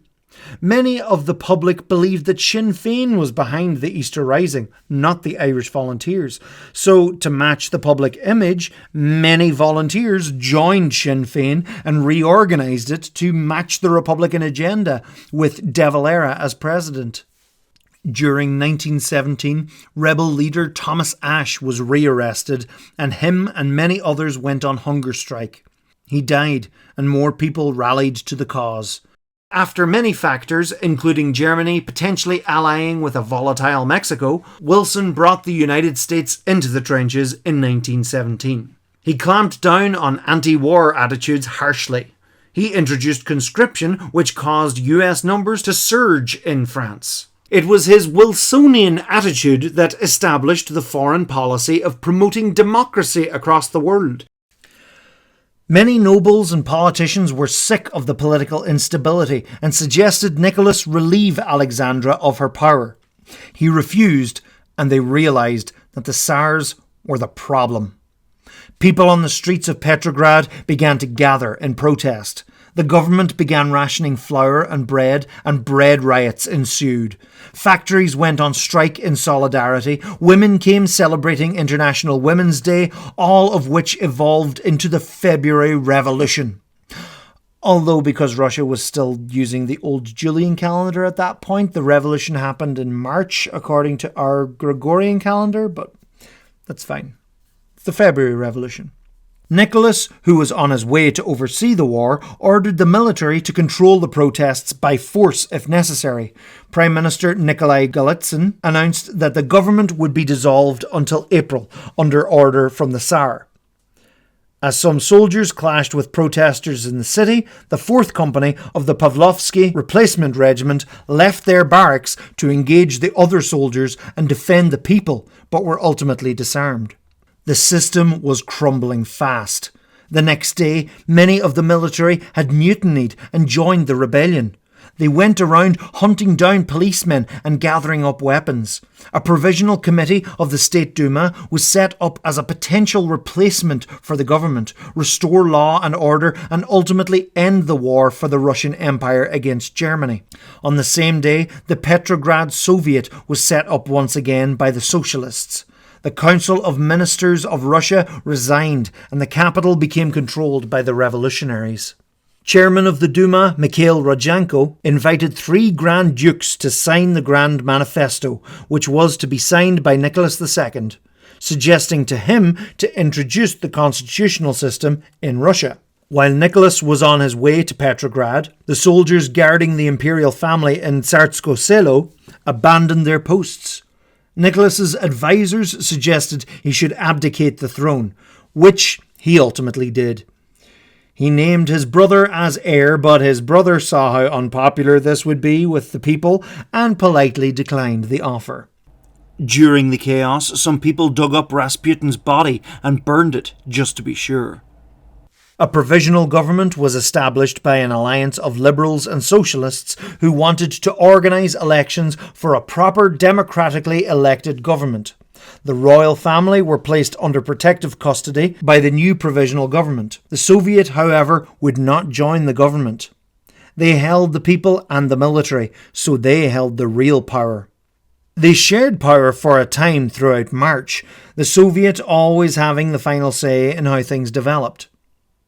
Many of the public believed that Sinn Féin was behind the Easter Rising, not the Irish Volunteers. So, to match the public image, many volunteers joined Sinn Féin and reorganised it to match the Republican agenda, with de Valera as president. During 1917, rebel leader Thomas Ashe was rearrested, and him and many others went on hunger strike. He died, and more people rallied to the cause. After many factors, including Germany potentially allying with a volatile Mexico, Wilson brought the United States into the trenches in 1917. He clamped down on anti-war attitudes harshly. He introduced conscription, which caused US numbers to surge in France. It was his Wilsonian attitude that established the foreign policy of promoting democracy across the world. Many nobles and politicians were sick of the political instability and suggested Nicholas relieve Alexandra of her power. He refused, and they realised that the Tsars were the problem. People on the streets of Petrograd began to gather in protest. The government began rationing flour and bread riots ensued. Factories went on strike in solidarity. Women came celebrating International Women's Day, all of which evolved into the February Revolution. Although because Russia was still using the old Julian calendar at that point, the revolution happened in March according to our Gregorian calendar, but that's fine. It's the February Revolution. Nicholas, who was on his way to oversee the war, ordered the military to control the protests by force if necessary. Prime Minister Nikolai Golitsyn announced that the government would be dissolved until April, under order from the Tsar. As some soldiers clashed with protesters in the city, the 4th Company of the Pavlovsky Replacement Regiment left their barracks to engage the other soldiers and defend the people, but were ultimately disarmed. The system was crumbling fast. The next day, many of the military had mutinied and joined the rebellion. They went around hunting down policemen and gathering up weapons. A provisional committee of the State Duma was set up as a potential replacement for the government, restore law and order, and ultimately end the war for the Russian Empire against Germany. On the same day, the Petrograd Soviet was set up once again by the socialists. The Council of Ministers of Russia resigned, and the capital became controlled by the revolutionaries. Chairman of the Duma, Mikhail Rodchenko, invited 3 Grand Dukes to sign the Grand Manifesto, which was to be signed by Nicholas II, suggesting to him to introduce the constitutional system in Russia. While Nicholas was on his way to Petrograd, the soldiers guarding the imperial family in Tsarskoye Selo abandoned their posts. Nicholas's advisors suggested he should abdicate the throne, which he ultimately did. He named his brother as heir, but his brother saw how unpopular this would be with the people and politely declined the offer. During the chaos, some people dug up Rasputin's body and burned it just to be sure. A provisional government was established by an alliance of liberals and socialists who wanted to organise elections for a proper democratically elected government. The royal family were placed under protective custody by the new provisional government. The Soviet, however, would not join the government. They held the people and the military, so they held the real power. They shared power for a time throughout March, the Soviet always having the final say in how things developed.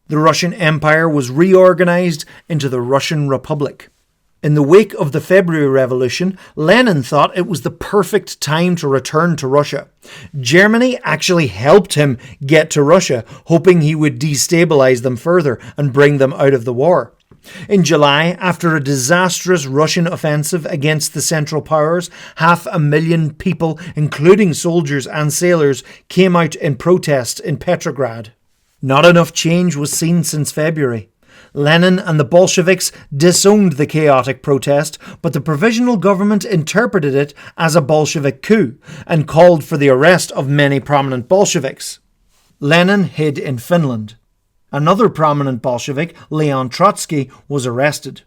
The Russian Empire was reorganised into the Russian Republic. In the wake of the February Revolution, Lenin thought it was the perfect time to return to Russia. Germany actually helped him get to Russia, hoping he would destabilise them further and bring them out of the war. In July, after a disastrous Russian offensive against the Central Powers, 500,000 people, including soldiers and sailors, came out in protest in Petrograd. Not enough change was seen since February. Lenin and the Bolsheviks disowned the chaotic protest, but the provisional government interpreted it as a Bolshevik coup and called for the arrest of many prominent Bolsheviks. Lenin hid in Finland. Another prominent Bolshevik, Leon Trotsky, was arrested.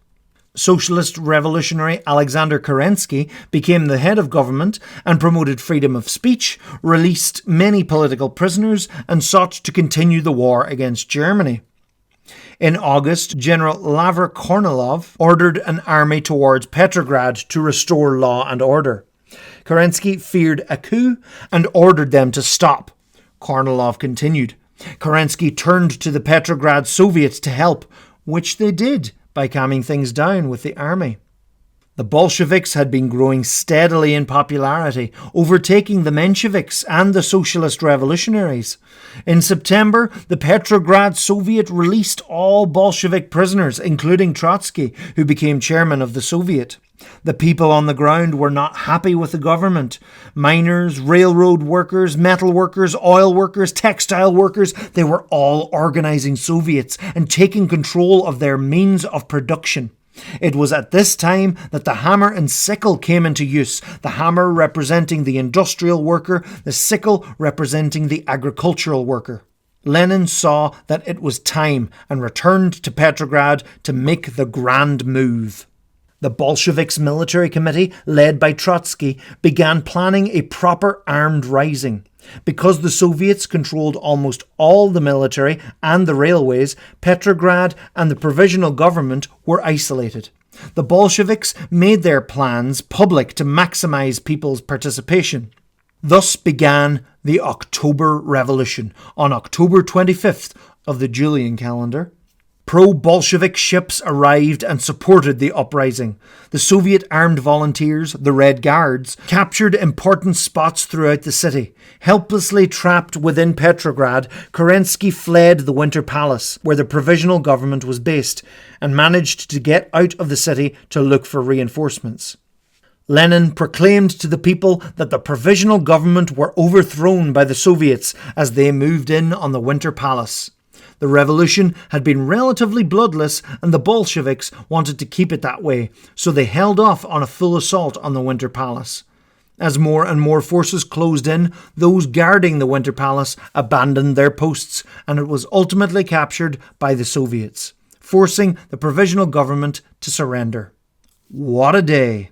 Socialist revolutionary Alexander Kerensky became the head of government and promoted freedom of speech, released many political prisoners, and sought to continue the war against Germany. In August, General Lavr Kornilov ordered an army towards Petrograd to restore law and order. Kerensky feared a coup and ordered them to stop. Kornilov continued. Kerensky turned to the Petrograd Soviets to help, which they did by calming things down with the army. The Bolsheviks had been growing steadily in popularity, overtaking the Mensheviks and the socialist revolutionaries. In September, the Petrograd Soviet released all Bolshevik prisoners, including Trotsky, who became chairman of the Soviet. The people on the ground were not happy with the government. Miners, railroad workers, metal workers, oil workers, textile workers, they were all organising Soviets and taking control of their means of production. It was at this time that the hammer and sickle came into use, the hammer representing the industrial worker, the sickle representing the agricultural worker. Lenin saw that it was time and returned to Petrograd to make the grand move. The Bolsheviks' military committee, led by Trotsky, began planning a proper armed rising. Because the Soviets controlled almost all the military and the railways, Petrograd and the provisional government were isolated. The Bolsheviks made their plans public to maximize people's participation. Thus began the October Revolution on October 25th of the Julian calendar. Pro-Bolshevik ships arrived and supported the uprising. The Soviet armed volunteers, the Red Guards, captured important spots throughout the city. Helplessly trapped within Petrograd, Kerensky fled the Winter Palace, where the provisional government was based, and managed to get out of the city to look for reinforcements. Lenin proclaimed to the people that the provisional government were overthrown by the Soviets as they moved in on the Winter Palace. The revolution had been relatively bloodless and the Bolsheviks wanted to keep it that way, so they held off on a full assault on the Winter Palace. As more and more forces closed in, those guarding the Winter Palace abandoned their posts and it was ultimately captured by the Soviets, forcing the provisional government to surrender. What a day!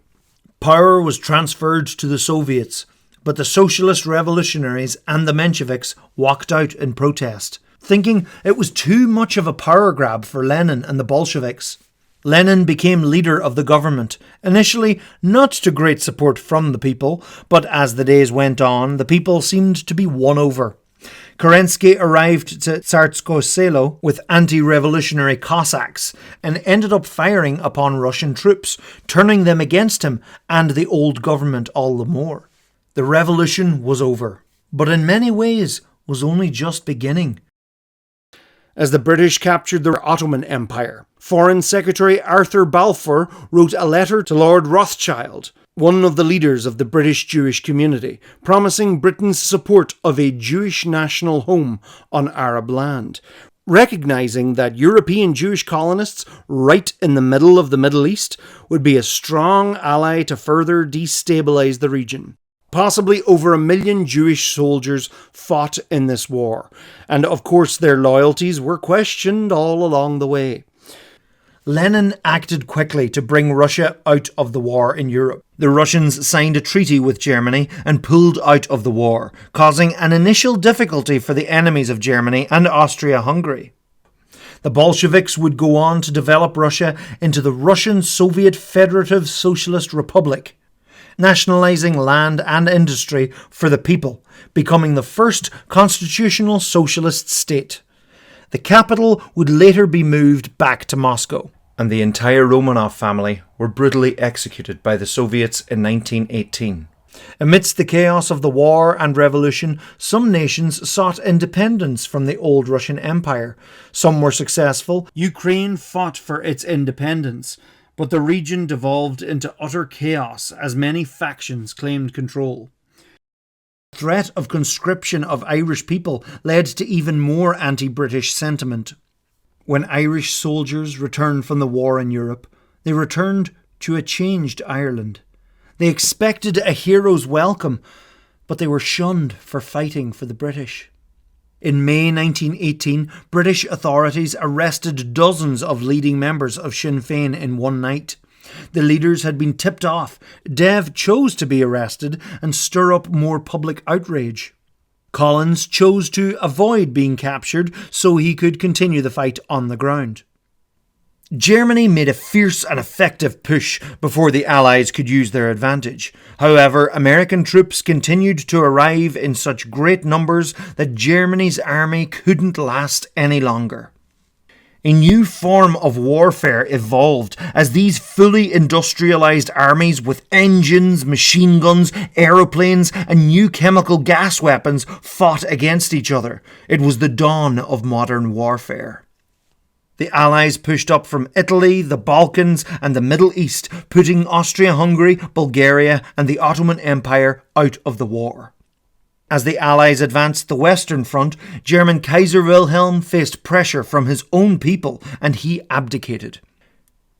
Power was transferred to the Soviets, but the socialist revolutionaries and the Mensheviks walked out in protest, thinking it was too much of a power grab for Lenin and the Bolsheviks. Lenin became leader of the government, initially not to great support from the people, but as the days went on, the people seemed to be won over. Kerensky arrived to Tsarskoye Selo with anti-revolutionary Cossacks and ended up firing upon Russian troops, turning them against him and the old government all the more. The revolution was over, but in many ways was only just beginning. As the British captured the Ottoman Empire, Foreign Secretary Arthur Balfour wrote a letter to Lord Rothschild, one of the leaders of the British Jewish community, promising Britain's support of a Jewish national home on Arab land, recognising that European Jewish colonists right in the middle of the Middle East would be a strong ally to further destabilise the region. Possibly over 1 million Jewish soldiers fought in this war, and of course their loyalties were questioned all along the way. Lenin acted quickly to bring Russia out of the war in Europe. The Russians signed a treaty with Germany and pulled out of the war, causing an initial difficulty for the enemies of Germany and Austria-Hungary. The Bolsheviks would go on to develop Russia into the Russian Soviet Federative Socialist Republic, nationalising land and industry for the people, becoming the first constitutional socialist state. The capital would later be moved back to Moscow, and the entire Romanov family were brutally executed by the Soviets in 1918. Amidst the chaos of the war and revolution, some nations sought independence from the old Russian Empire. Some were successful. Ukraine fought for its independence, but the region devolved into utter chaos as many factions claimed control. The threat of conscription of Irish people led to even more anti-British sentiment. When Irish soldiers returned from the war in Europe, they returned to a changed Ireland. They expected a hero's welcome, but they were shunned for fighting for the British. In May 1918, British authorities arrested dozens of leading members of Sinn Féin in one night. The leaders had been tipped off. Dev chose to be arrested and stir up more public outrage. Collins chose to avoid being captured so he could continue the fight on the ground. Germany made a fierce and effective push before the Allies could use their advantage. However, American troops continued to arrive in such great numbers that Germany's army couldn't last any longer. A new form of warfare evolved as these fully industrialised armies with engines, machine guns, aeroplanes and new chemical gas weapons fought against each other. It was the dawn of modern warfare. The Allies pushed up from Italy, the Balkans and the Middle East, putting Austria-Hungary, Bulgaria and the Ottoman Empire out of the war. As the Allies advanced the Western Front, German Kaiser Wilhelm faced pressure from his own people and he abdicated.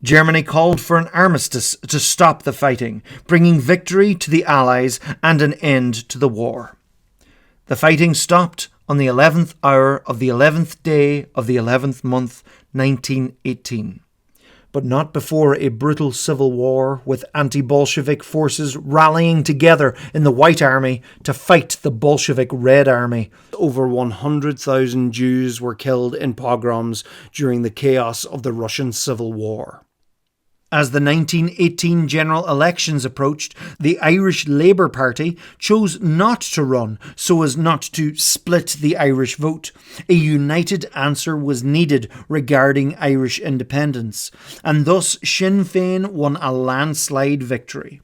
Germany called for an armistice to stop the fighting, bringing victory to the Allies and an end to the war. The fighting stopped on the 11th hour of the 11th day of the 11th month, 1918. But not before a brutal civil war with anti-Bolshevik forces rallying together in the White Army to fight the Bolshevik Red Army. Over 100,000 Jews were killed in pogroms during the chaos of the Russian Civil War. As the 1918 general elections approached, the Irish Labour Party chose not to run so as not to split the Irish vote. A united answer was needed regarding Irish independence, and thus Sinn Féin won a landslide victory.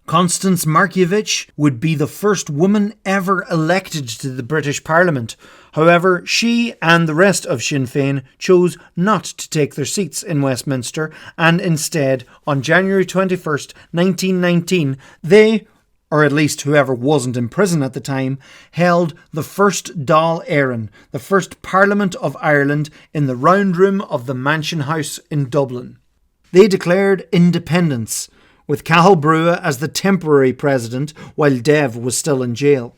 Constance Markievicz would be the first woman ever elected to the British Parliament. However, she and the rest of Sinn Féin chose not to take their seats in Westminster, and instead, on January 21st, 1919, they, or at least whoever wasn't in prison at the time, held the first Dáil Éireann, the first Parliament of Ireland, in the Round Room of the Mansion House in Dublin. They declared independence, with Cathal Brugha as the temporary president while Dev was still in jail.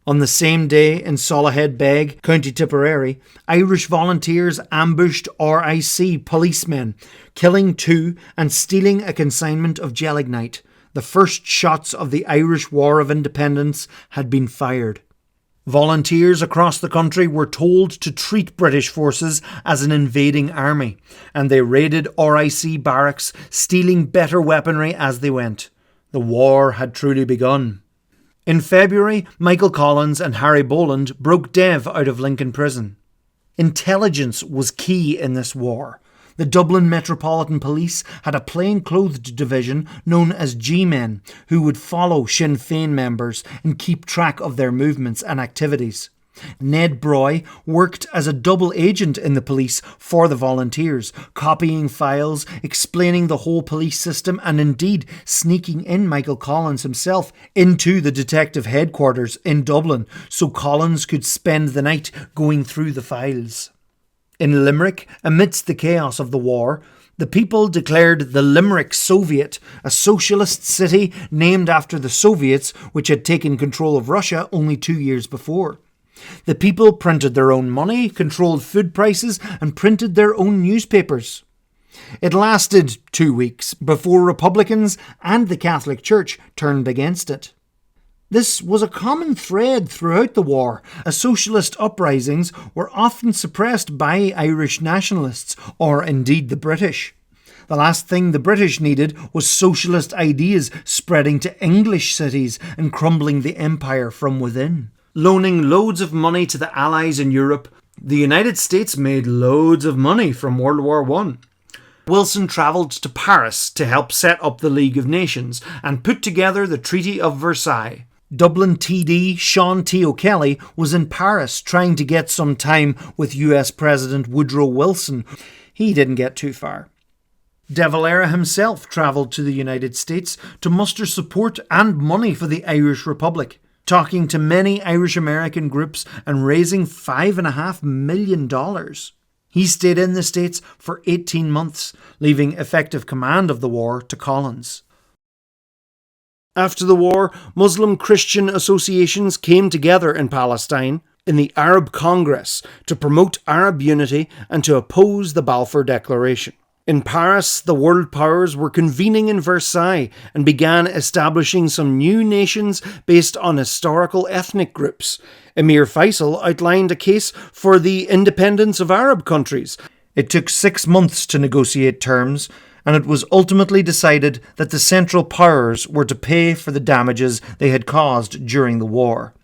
On the same day in Solohead Beg, County Tipperary, Irish volunteers ambushed RIC policemen, killing 2 and stealing a consignment of gelignite. The first shots of the Irish War of Independence had been fired. Volunteers across the country were told to treat British forces as an invading army, and they raided RIC barracks, stealing better weaponry as they went. The war had truly begun. In February, Michael Collins and Harry Boland broke Dev out of Lincoln Prison. Intelligence was key in this war. The Dublin Metropolitan Police had a plain-clothed division known as G-Men who would follow Sinn Féin members and keep track of their movements and activities. Ned Broy worked as a double agent in the police for the volunteers, copying files, explaining the whole police system and indeed sneaking in Michael Collins himself into the detective headquarters in Dublin so Collins could spend the night going through the files. In Limerick, amidst the chaos of the war, The people declared the Limerick Soviet, a socialist city named after the Soviets, which had taken control of Russia only 2 years before. The people printed their own money, controlled food prices, and printed their own newspapers. It lasted 2 weeks before Republicans and the Catholic Church turned against it. This was a common thread throughout the war, as socialist uprisings were often suppressed by Irish nationalists, or indeed the British. The last thing the British needed was socialist ideas spreading to English cities and crumbling the empire from within. Loaning loads of money to the Allies in Europe, the United States made loads of money from World War I. Wilson travelled to Paris to help set up the League of Nations and put together the Treaty of Versailles. Dublin TD Sean T. O'Kelly was in Paris trying to get some time with US President Woodrow Wilson. He didn't get too far. De Valera himself travelled to the United States to muster support and money for the Irish Republic, talking to many Irish American groups and raising $5.5 million. He stayed in the States for 18 months, leaving effective command of the war to Collins. After the war, Muslim Christian associations came together in Palestine in the Arab Congress to promote Arab unity and to oppose the Balfour Declaration. In Paris, the world powers were convening in Versailles and began establishing some new nations based on historical ethnic groups. Emir Faisal outlined a case for the independence of Arab countries. It took 6 months to negotiate terms, and it was ultimately decided that the Central Powers were to pay for the damages they had caused during the war.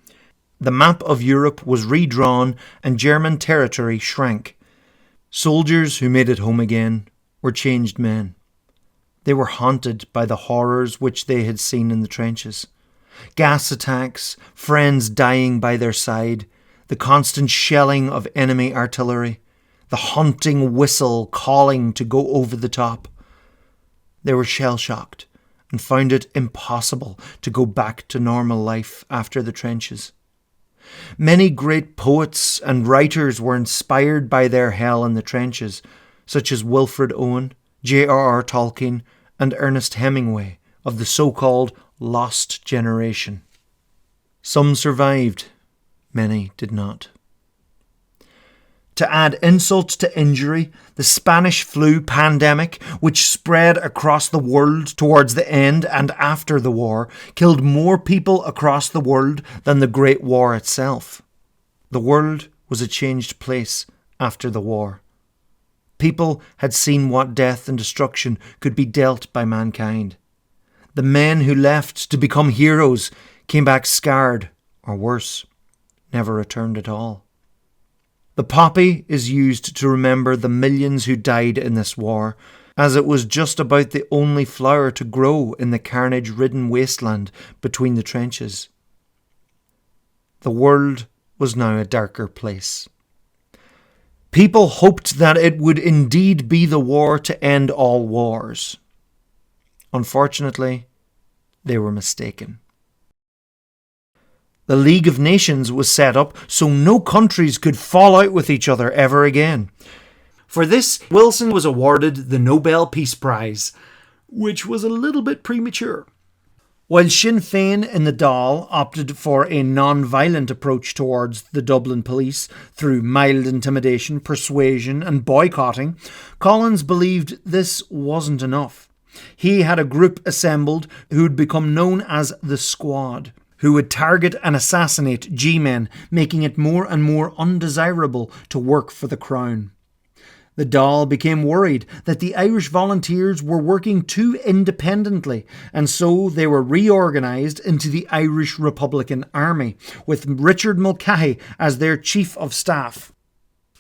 The map of Europe was redrawn and German territory shrank. Soldiers who made it home again were changed men. They were haunted by the horrors which they had seen in the trenches. Gas attacks, friends dying by their side, the constant shelling of enemy artillery, the haunting whistle calling to go over the top. They were shell-shocked and found it impossible to go back to normal life after the trenches. Many great poets and writers were inspired by their hell in the trenches, such as Wilfred Owen, J.R.R. Tolkien, and Ernest Hemingway of the so-called Lost Generation. Some survived, many did not. To add insult to injury, the Spanish flu pandemic, which spread across the world towards the end and after the war, killed more people across the world than the Great War itself. The world was a changed place after the war. People had seen what death and destruction could be dealt by mankind. The men who left to become heroes came back scarred, or worse, never returned at all. The poppy is used to remember the millions who died in this war, as it was just about the only flower to grow in the carnage-ridden wasteland between the trenches. The world was now a darker place. People hoped that it would indeed be the war to end all wars. Unfortunately, they were mistaken. The League of Nations was set up so no countries could fall out with each other ever again. For this, Wilson was awarded the Nobel Peace Prize, which was a little bit premature. While Sinn Féin in the Dáil opted for a non-violent approach towards the Dublin police through mild intimidation, persuasion and boycotting, Collins believed this wasn't enough. He had a group assembled who would become known as the Squad, who would target and assassinate G-men, making it more and more undesirable to work for the Crown. The Dáil became worried that the Irish volunteers were working too independently, and so they were reorganised into the Irish Republican Army, with Richard Mulcahy as their Chief of Staff.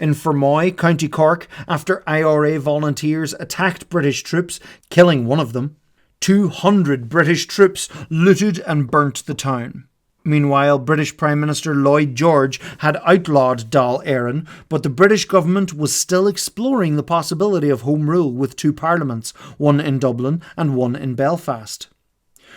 In Fermoy, County Cork, after IRA volunteers attacked British troops, killing one of them, 200 British troops looted and burnt the town. Meanwhile, British Prime Minister Lloyd George had outlawed Dáil Éireann, but the British government was still exploring the possibility of Home Rule with 2 parliaments, one in Dublin and one in Belfast.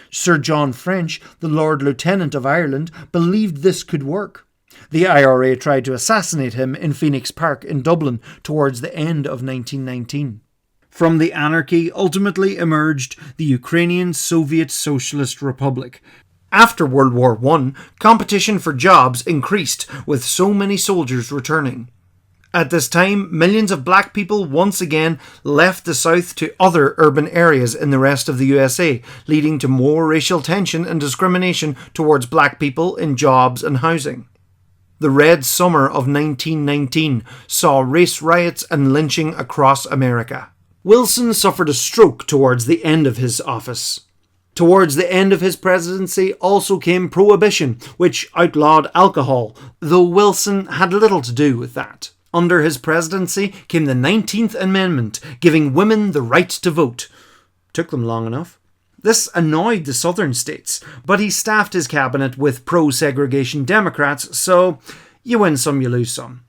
Sir John French, the Lord Lieutenant of Ireland, believed this could work. The IRA tried to assassinate him in Phoenix Park in Dublin towards the end of 1919. From the anarchy ultimately emerged the Ukrainian Soviet Socialist Republic. After World War I, competition for jobs increased, with so many soldiers returning. At this time, millions of black people once again left the South to other urban areas in the rest of the USA, leading to more racial tension and discrimination towards black people in jobs and housing. The Red Summer of 1919 saw race riots and lynching across America. Wilson suffered a stroke towards the end of his office. Towards the end of his presidency also came Prohibition, which outlawed alcohol, though Wilson had little to do with that. Under his presidency came the 19th Amendment, giving women the right to vote. Took them long enough. This annoyed the southern states, but he staffed his cabinet with pro-segregation Democrats, so you win some, you lose some.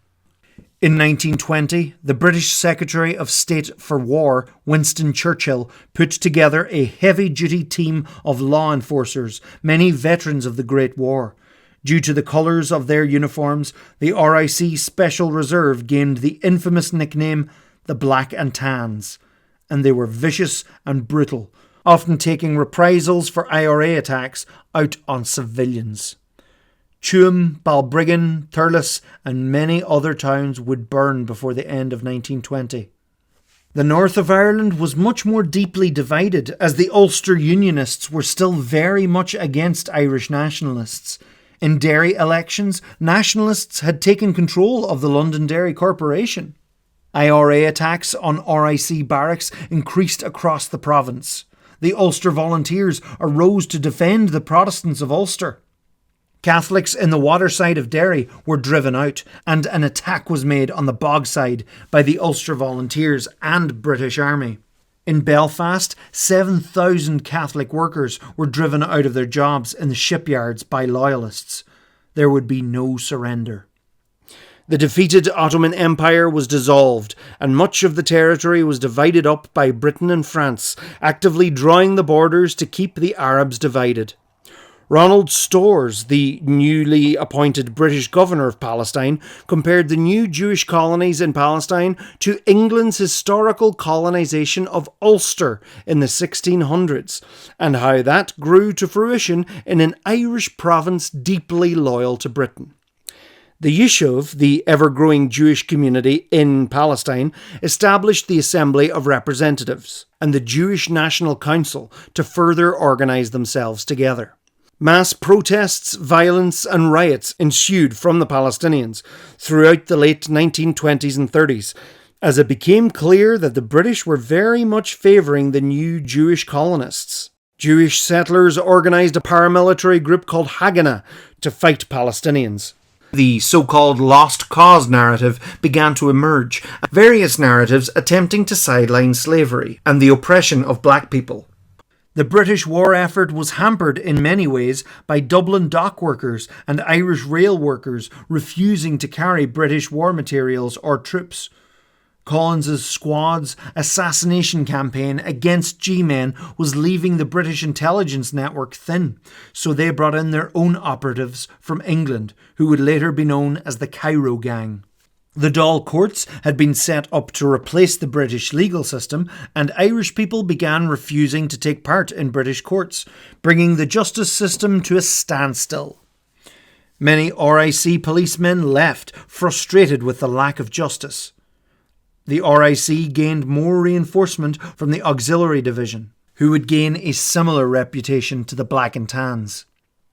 In 1920, the British Secretary of State for War, Winston Churchill, put together a heavy-duty team of law enforcers, many veterans of the Great War. Due to the colours of their uniforms, the RIC Special Reserve gained the infamous nickname the Black and Tans, and they were vicious and brutal, often taking reprisals for IRA attacks out on civilians. Tuam, Balbriggan, Thurles and many other towns would burn before the end of 1920. The north of Ireland was much more deeply divided, as the Ulster Unionists were still very much against Irish nationalists. In Derry elections, nationalists had taken control of the London Dairy Corporation. IRA attacks on RIC barracks increased across the province. The Ulster Volunteers arose to defend the Protestants of Ulster. Catholics in the waterside of Derry were driven out, and an attack was made on the bogside by the Ulster Volunteers and British Army. In Belfast, 7,000 Catholic workers were driven out of their jobs in the shipyards by loyalists. There would be no surrender. The defeated Ottoman Empire was dissolved, and much of the territory was divided up by Britain and France, actively drawing the borders to keep the Arabs divided. Ronald Storrs, the newly appointed British governor of Palestine, compared the new Jewish colonies in Palestine to England's historical colonisation of Ulster in the 1600s, and how that grew to fruition in an Irish province deeply loyal to Britain. The Yishuv, the ever-growing Jewish community in Palestine, established the Assembly of Representatives and the Jewish National Council to further organise themselves together. Mass protests, violence and riots ensued from the Palestinians throughout the late 1920s and 30s, as it became clear that the British were very much favouring the new Jewish colonists. Jewish settlers organised a paramilitary group called Haganah to fight Palestinians. The so-called lost cause narrative began to emerge, various narratives attempting to sideline slavery and the oppression of black people. The British war effort was hampered in many ways by Dublin dock workers and Irish rail workers refusing to carry British war materials or troops. Collins's squad's assassination campaign against G-men was leaving the British intelligence network thin, so they brought in their own operatives from England, who would later be known as the Cairo Gang. The Dáil courts had been set up to replace the British legal system, and Irish people began refusing to take part in British courts, bringing the justice system to a standstill. Many RIC policemen left, frustrated with the lack of justice. The RIC gained more reinforcement from the Auxiliary Division, who would gain a similar reputation to the Black and Tans.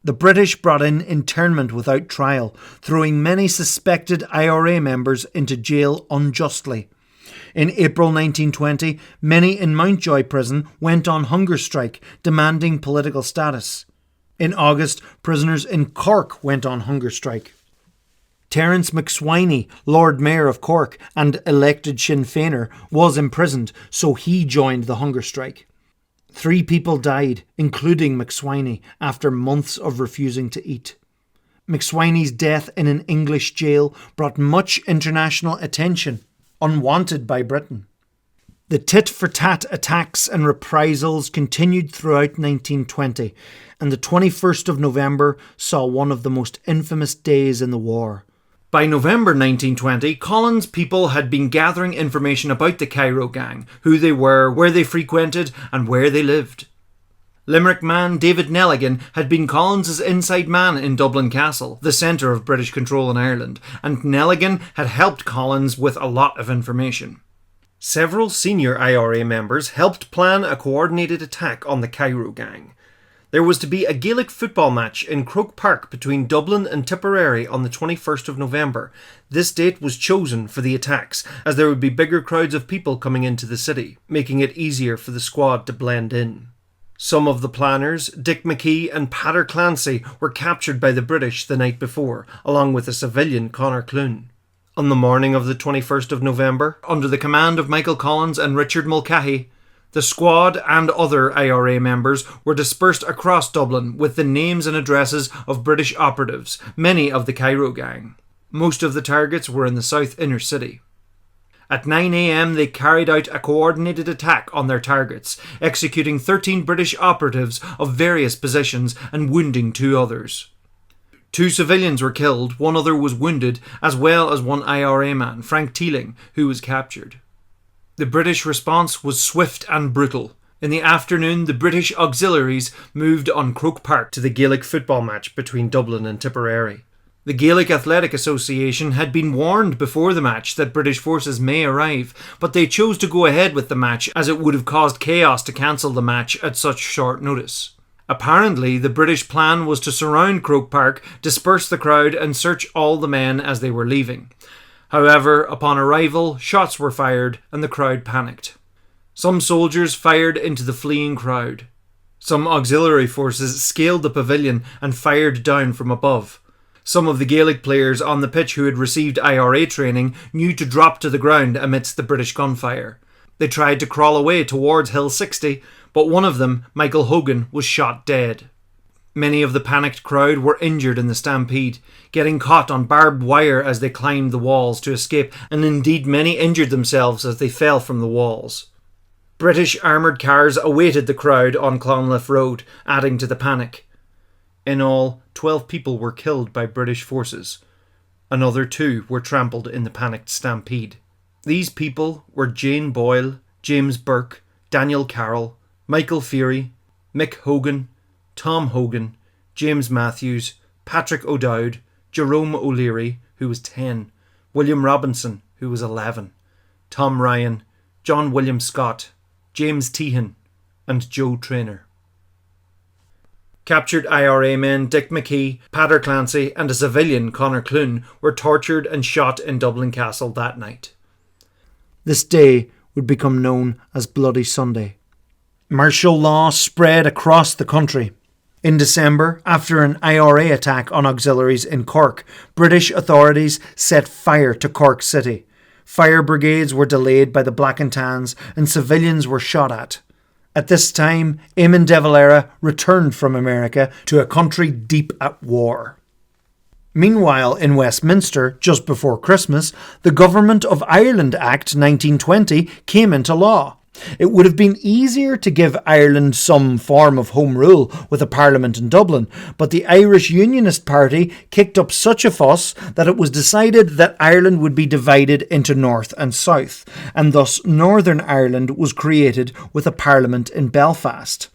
The British brought in internment without trial, throwing many suspected IRA members into jail unjustly. In April 1920, many in Mountjoy prison went on hunger strike, demanding political status. In August, prisoners in Cork went on hunger strike. Terence McSwiney, Lord Mayor of Cork and elected Sinn Féiner, was imprisoned, so he joined the hunger strike. 3 people died, including McSwiney, after months of refusing to eat. McSwiney's death in an English jail brought much international attention, unwanted by Britain. The tit-for-tat attacks and reprisals continued throughout 1920, and the 21st of November saw one of the most infamous days in the war. By November 1920, Collins' people had been gathering information about the Cairo gang, who they were, where they frequented, and where they lived. Limerick man David Nelligan had been Collins' inside man in Dublin Castle, the centre of British control in Ireland, and Nelligan had helped Collins with a lot of information. Several senior IRA members helped plan a coordinated attack on the Cairo gang. There was to be a Gaelic football match in Croke Park between Dublin and Tipperary on the 21st of November. This date was chosen for the attacks, as there would be bigger crowds of people coming into the city, making it easier for the squad to blend in. Some of the planners, Dick McKee and Pater Clancy, were captured by the British the night before, along with a civilian Conor Clune. On the morning of the 21st of November, under the command of Michael Collins and Richard Mulcahy, the squad and other IRA members were dispersed across Dublin with the names and addresses of British operatives, many of the Cairo gang. Most of the targets were in the south inner city. At 9 a.m. they carried out a coordinated attack on their targets, executing 13 British operatives of various positions and wounding 2 others. 2 civilians were killed, 1 other was wounded, as well as 1 IRA man, Frank Teeling, who was captured. The British response was swift and brutal. In the afternoon, the British auxiliaries moved on Croke Park to the Gaelic football match between Dublin and Tipperary. The Gaelic Athletic Association had been warned before the match that British forces may arrive, but they chose to go ahead with the match as it would have caused chaos to cancel the match at such short notice. Apparently, the British plan was to surround Croke Park, disperse the crowd and search all the men as they were leaving. However, upon arrival, shots were fired and the crowd panicked. Some soldiers fired into the fleeing crowd. Some auxiliary forces scaled the pavilion and fired down from above. Some of the Gaelic players on the pitch who had received IRA training knew to drop to the ground amidst the British gunfire. They tried to crawl away towards Hill 60, but one of them, Michael Hogan, was shot dead. Many of the panicked crowd were injured in the stampede, getting caught on barbed wire as they climbed the walls to escape, and indeed many injured themselves as they fell from the walls. British armoured cars awaited the crowd on Clonliffe Road, adding to the panic. In all, 12 people were killed by British forces. Another 2 were trampled in the panicked stampede. These people were Jane Boyle, James Burke, Daniel Carroll, Michael Feary, Mick Hogan, Tom Hogan, James Matthews, Patrick O'Dowd, Jerome O'Leary, who was 10, William Robinson, who was 11, Tom Ryan, John William Scott, James Tehan, and Joe Traynor. Captured IRA men Dick McKee, Pater Clancy, and a civilian Conor Clune were tortured and shot in Dublin Castle that night. This day would become known as Bloody Sunday. Martial law spread across the country. In December, after an IRA attack on auxiliaries in Cork, British authorities set fire to Cork City. Fire brigades were delayed by the Black and Tans and civilians were shot at. At this time, Eamon de Valera returned from America to a country deep at war. Meanwhile, in Westminster, just before Christmas, the Government of Ireland Act 1920 came into law. It would have been easier to give Ireland some form of home rule with a parliament in Dublin, but the Irish Unionist Party kicked up such a fuss that it was decided that Ireland would be divided into North and South, and thus Northern Ireland was created with a parliament in Belfast.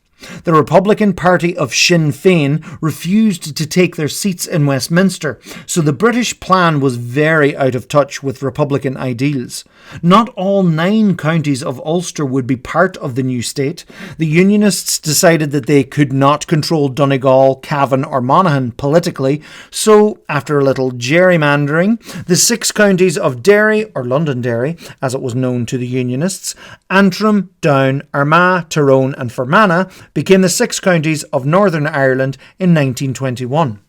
The Republican Party of Sinn Féin refused to take their seats in Westminster, so the British plan was very out of touch with Republican ideals. Not all 9 counties of Ulster would be part of the new state. The Unionists decided that they could not control Donegal, Cavan or Monaghan politically, so after a little gerrymandering, the 6 counties of Derry, or Londonderry, as it was known to the Unionists, Antrim, Down, Armagh, Tyrone and Fermanagh became the 6 counties of Northern Ireland in 1921.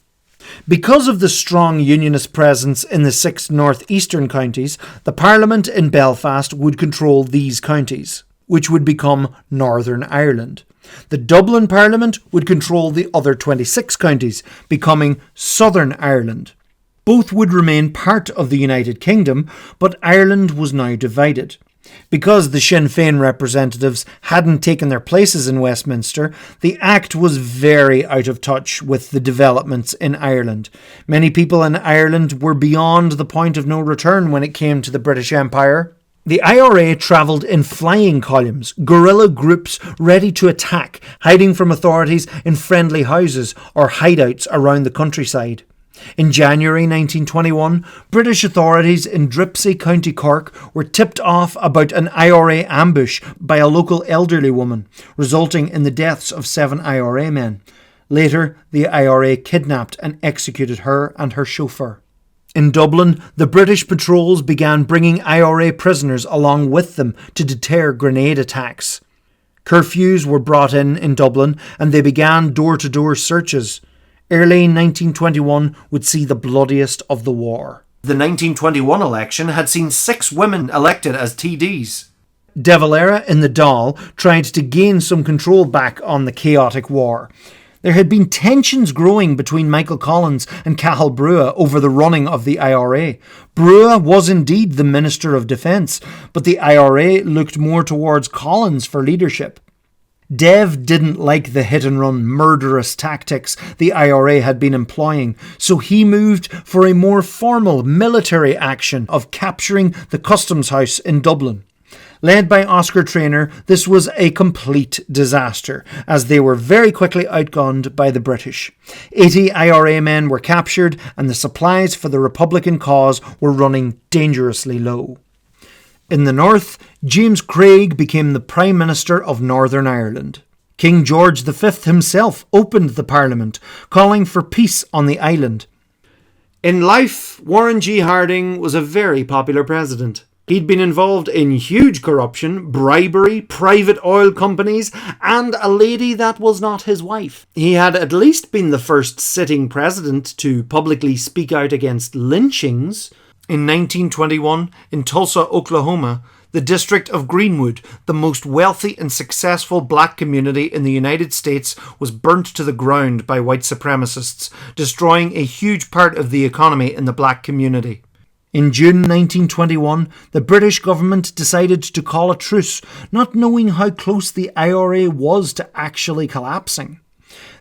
Because of the strong Unionist presence in the 6 northeastern counties, the Parliament in Belfast would control these counties, which would become Northern Ireland. The Dublin Parliament would control the other 26 counties, becoming Southern Ireland. Both would remain part of the United Kingdom, but Ireland was now divided. Because the Sinn Féin representatives hadn't taken their places in Westminster, the Act was very out of touch with the developments in Ireland. Many people in Ireland were beyond the point of no return when it came to the British Empire. The IRA travelled in flying columns, guerrilla groups ready to attack, hiding from authorities in friendly houses or hideouts around the countryside. In January 1921, British authorities in Dripsey, County Cork, were tipped off about an IRA ambush by a local elderly woman, resulting in the deaths of 7 IRA men. Later, the IRA kidnapped and executed her and her chauffeur. In Dublin, the British patrols began bringing IRA prisoners along with them to deter grenade attacks. Curfews were brought in Dublin, and they began door-to-door searches. Early 1921 would see the bloodiest of the war. The 1921 election had seen 6 women elected as TDs. De Valera in the Dáil tried to gain some control back on the chaotic war. There had been tensions growing between Michael Collins and Cathal Brugha over the running of the IRA. Brugha was indeed the Minister of Defence, but the IRA looked more towards Collins for leadership. Dev didn't like the hit-and-run murderous tactics the IRA had been employing, so he moved for a more formal military action of capturing the Customs House in Dublin. Led by Oscar Traynor, this was a complete disaster, as they were very quickly outgunned by the British. 80 IRA men were captured, and the supplies for the Republican cause were running dangerously low. In the north, James Craig became the Prime Minister of Northern Ireland. King George V himself opened the Parliament, calling for peace on the island. In life, Warren G. Harding was a very popular president. He'd been involved in huge corruption, bribery, private oil companies, and a lady that was not his wife. He had at least been the first sitting president to publicly speak out against lynchings. In 1921, in Tulsa, Oklahoma, the district of Greenwood, the most wealthy and successful black community in the United States, was burnt to the ground by white supremacists, destroying a huge part of the economy in the black community. In June 1921, the British government decided to call a truce, not knowing how close the IRA was to actually collapsing.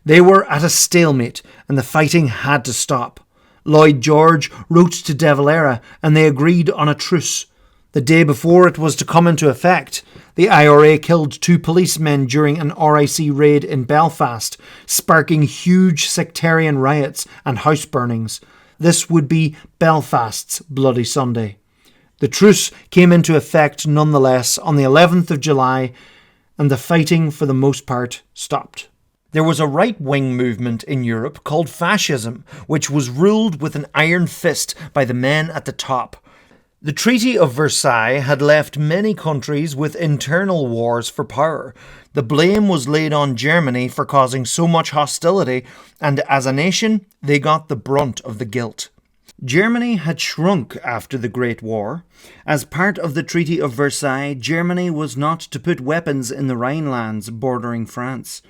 They were at a stalemate, and the fighting had to stop. Lloyd George wrote to De Valera, and they agreed on a truce. The day before it was to come into effect, the IRA killed 2 policemen during an RIC raid in Belfast, sparking huge sectarian riots and house burnings. This would be Belfast's Bloody Sunday. The truce came into effect nonetheless on the 11th of July, and the fighting for the most part stopped. There was a right-wing movement in Europe called fascism, which was ruled with an iron fist by the men at the top. The Treaty of Versailles had left many countries with internal wars for power. The blame was laid on Germany for causing so much hostility, and as a nation, they got the brunt of the guilt. Germany had shrunk after the Great War. As part of the Treaty of Versailles, Germany was not to put weapons in the Rhinelands bordering France.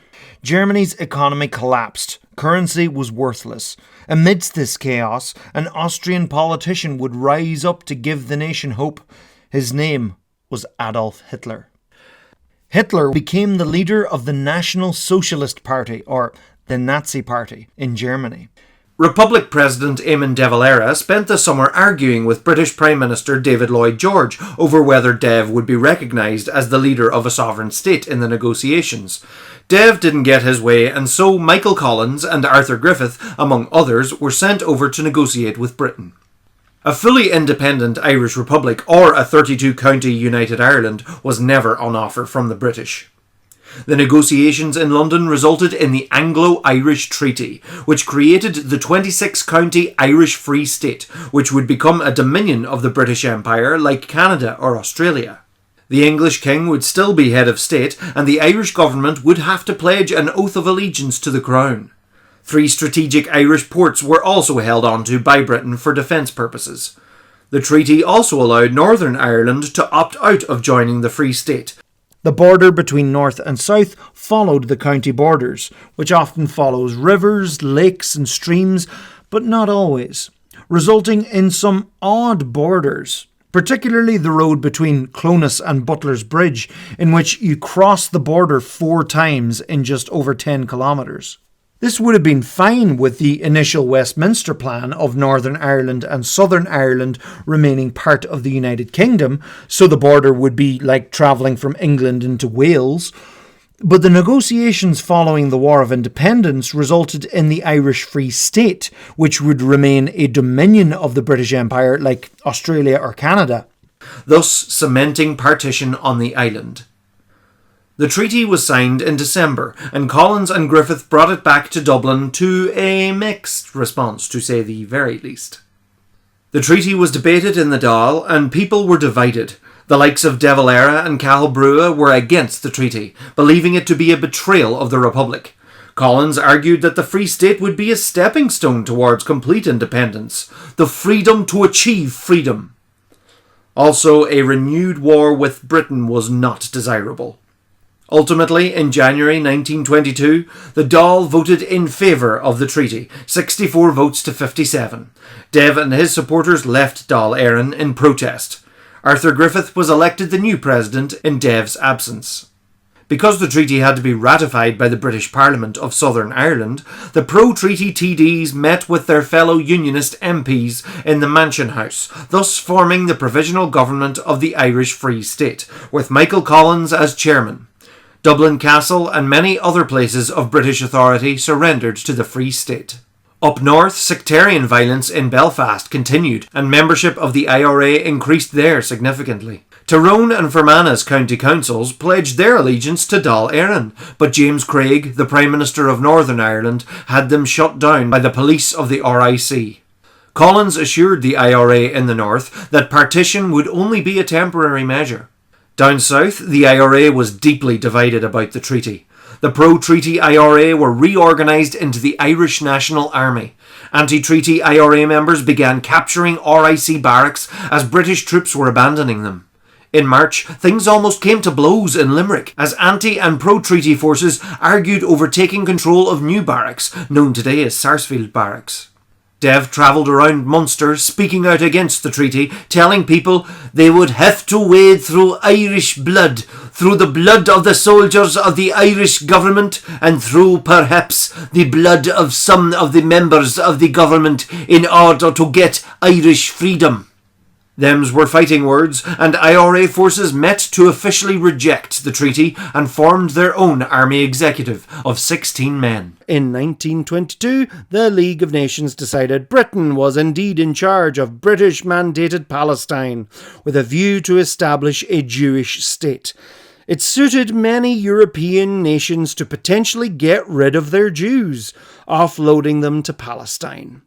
Germany's economy collapsed. Currency was worthless. Amidst this chaos, an Austrian politician would rise up to give the nation hope. His name was Adolf Hitler. Hitler became the leader of the National Socialist Party, or the Nazi Party, in Germany. Republic President Eamon de Valera spent the summer arguing with British Prime Minister David Lloyd George over whether Dev would be recognised as the leader of a sovereign state in the negotiations. Dev didn't get his way, and so Michael Collins and Arthur Griffith, among others, were sent over to negotiate with Britain. A fully independent Irish Republic or a 32-county United Ireland was never on offer from the British. The negotiations in London resulted in the Anglo-Irish Treaty, which created the 26-county Irish Free State, which would become a dominion of the British Empire like Canada or Australia. The English king would still be head of state, and the Irish government would have to pledge an oath of allegiance to the crown. 3 strategic Irish ports were also held onto by Britain for defence purposes. The treaty also allowed Northern Ireland to opt out of joining the Free State. The border between north and south followed the county borders, which often follows rivers, lakes and streams, but not always, resulting in some odd borders. particularly the road between Clonus and Butler's Bridge, in which you cross the border 4 times in just over 10 kilometres. This would have been fine with the initial Westminster plan of Northern Ireland and Southern Ireland remaining part of the United Kingdom, so the border would be like travelling from England into Wales. But the negotiations following the War of Independence resulted in the Irish Free State, which would remain a dominion of the British Empire like Australia or Canada, thus cementing partition on the island. The treaty was signed in December, and Collins and Griffith brought it back to Dublin to a mixed response, to say the very least. The treaty was debated in the Dáil, and people were divided. The likes of De Valera and Cathal Brugha were against the treaty, believing it to be a betrayal of the Republic. Collins argued that the Free State would be a stepping stone towards complete independence, the freedom to achieve freedom. Also, a renewed war with Britain was not desirable. Ultimately, in January 1922, the Dáil voted in favour of the treaty, 64 votes to 57. Dev and his supporters left Dáil Éireann in protest. Arthur Griffith was elected the new president in Dev's absence. Because the treaty had to be ratified by the British Parliament of Southern Ireland, the pro-treaty TDs met with their fellow Unionist MPs in the Mansion House, thus forming the provisional government of the Irish Free State, with Michael Collins as chairman. Dublin Castle and many other places of British authority surrendered to the Free State. Up north, sectarian violence in Belfast continued, and membership of the IRA increased there significantly. Tyrone and Fermanagh county councils pledged their allegiance to Dáil Éireann, but James Craig, the Prime Minister of Northern Ireland, had them shut down by the police of the RIC. Collins assured the IRA in the north that partition would only be a temporary measure. Down south, the IRA was deeply divided about the treaty. The pro-treaty IRA were reorganised into the Irish National Army. Anti-treaty IRA members began capturing RIC barracks as British troops were abandoning them. In March, things almost came to blows in Limerick as anti- and pro-treaty forces argued over taking control of new barracks, known today as Sarsfield Barracks. Dev travelled around Munster speaking out against the treaty, telling people they would have to wade through Irish blood, through the blood of the soldiers of the Irish government, and through perhaps the blood of some of the members of the government in order to get Irish freedom. Thems were fighting words, and IRA forces met to officially reject the treaty and formed their own army executive of 16 men. In 1922, the League of Nations decided Britain was indeed in charge of British-mandated Palestine, with a view to establish a Jewish state. It suited many European nations to potentially get rid of their Jews, offloading them to Palestine.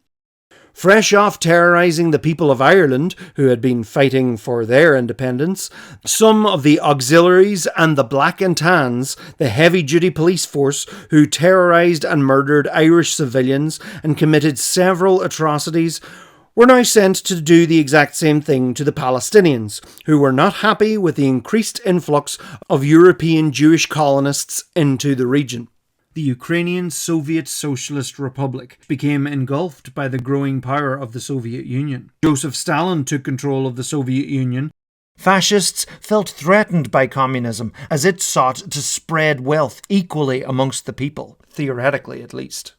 Fresh off terrorising the people of Ireland, who had been fighting for their independence, some of the auxiliaries and the Black and Tans, the heavy-duty police force who terrorised and murdered Irish civilians and committed several atrocities, were now sent to do the exact same thing to the Palestinians, who were not happy with the increased influx of European Jewish colonists into the region. The Ukrainian Soviet Socialist Republic became engulfed by the growing power of the Soviet Union. Joseph Stalin took control of the Soviet Union. Fascists felt threatened by communism as it sought to spread wealth equally amongst the people, theoretically at least.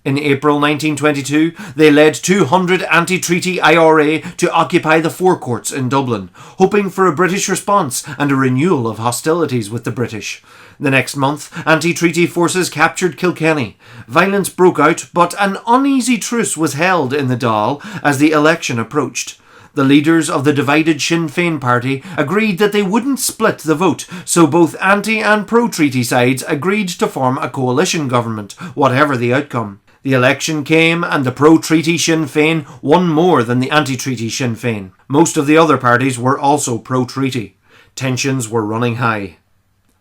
In April 1922, they led 200 anti-treaty IRA to occupy the forecourts in Dublin, hoping for a British response and a renewal of hostilities with the British. The next month, anti-treaty forces captured Kilkenny. Violence broke out, but an uneasy truce was held in the Dáil as the election approached. The leaders of the divided Sinn Féin party agreed that they wouldn't split the vote, so both anti- and pro-treaty sides agreed to form a coalition government, whatever the outcome. The election came and the pro-treaty Sinn Féin won more than the anti-treaty Sinn Féin. Most of the other parties were also pro-treaty. Tensions were running high.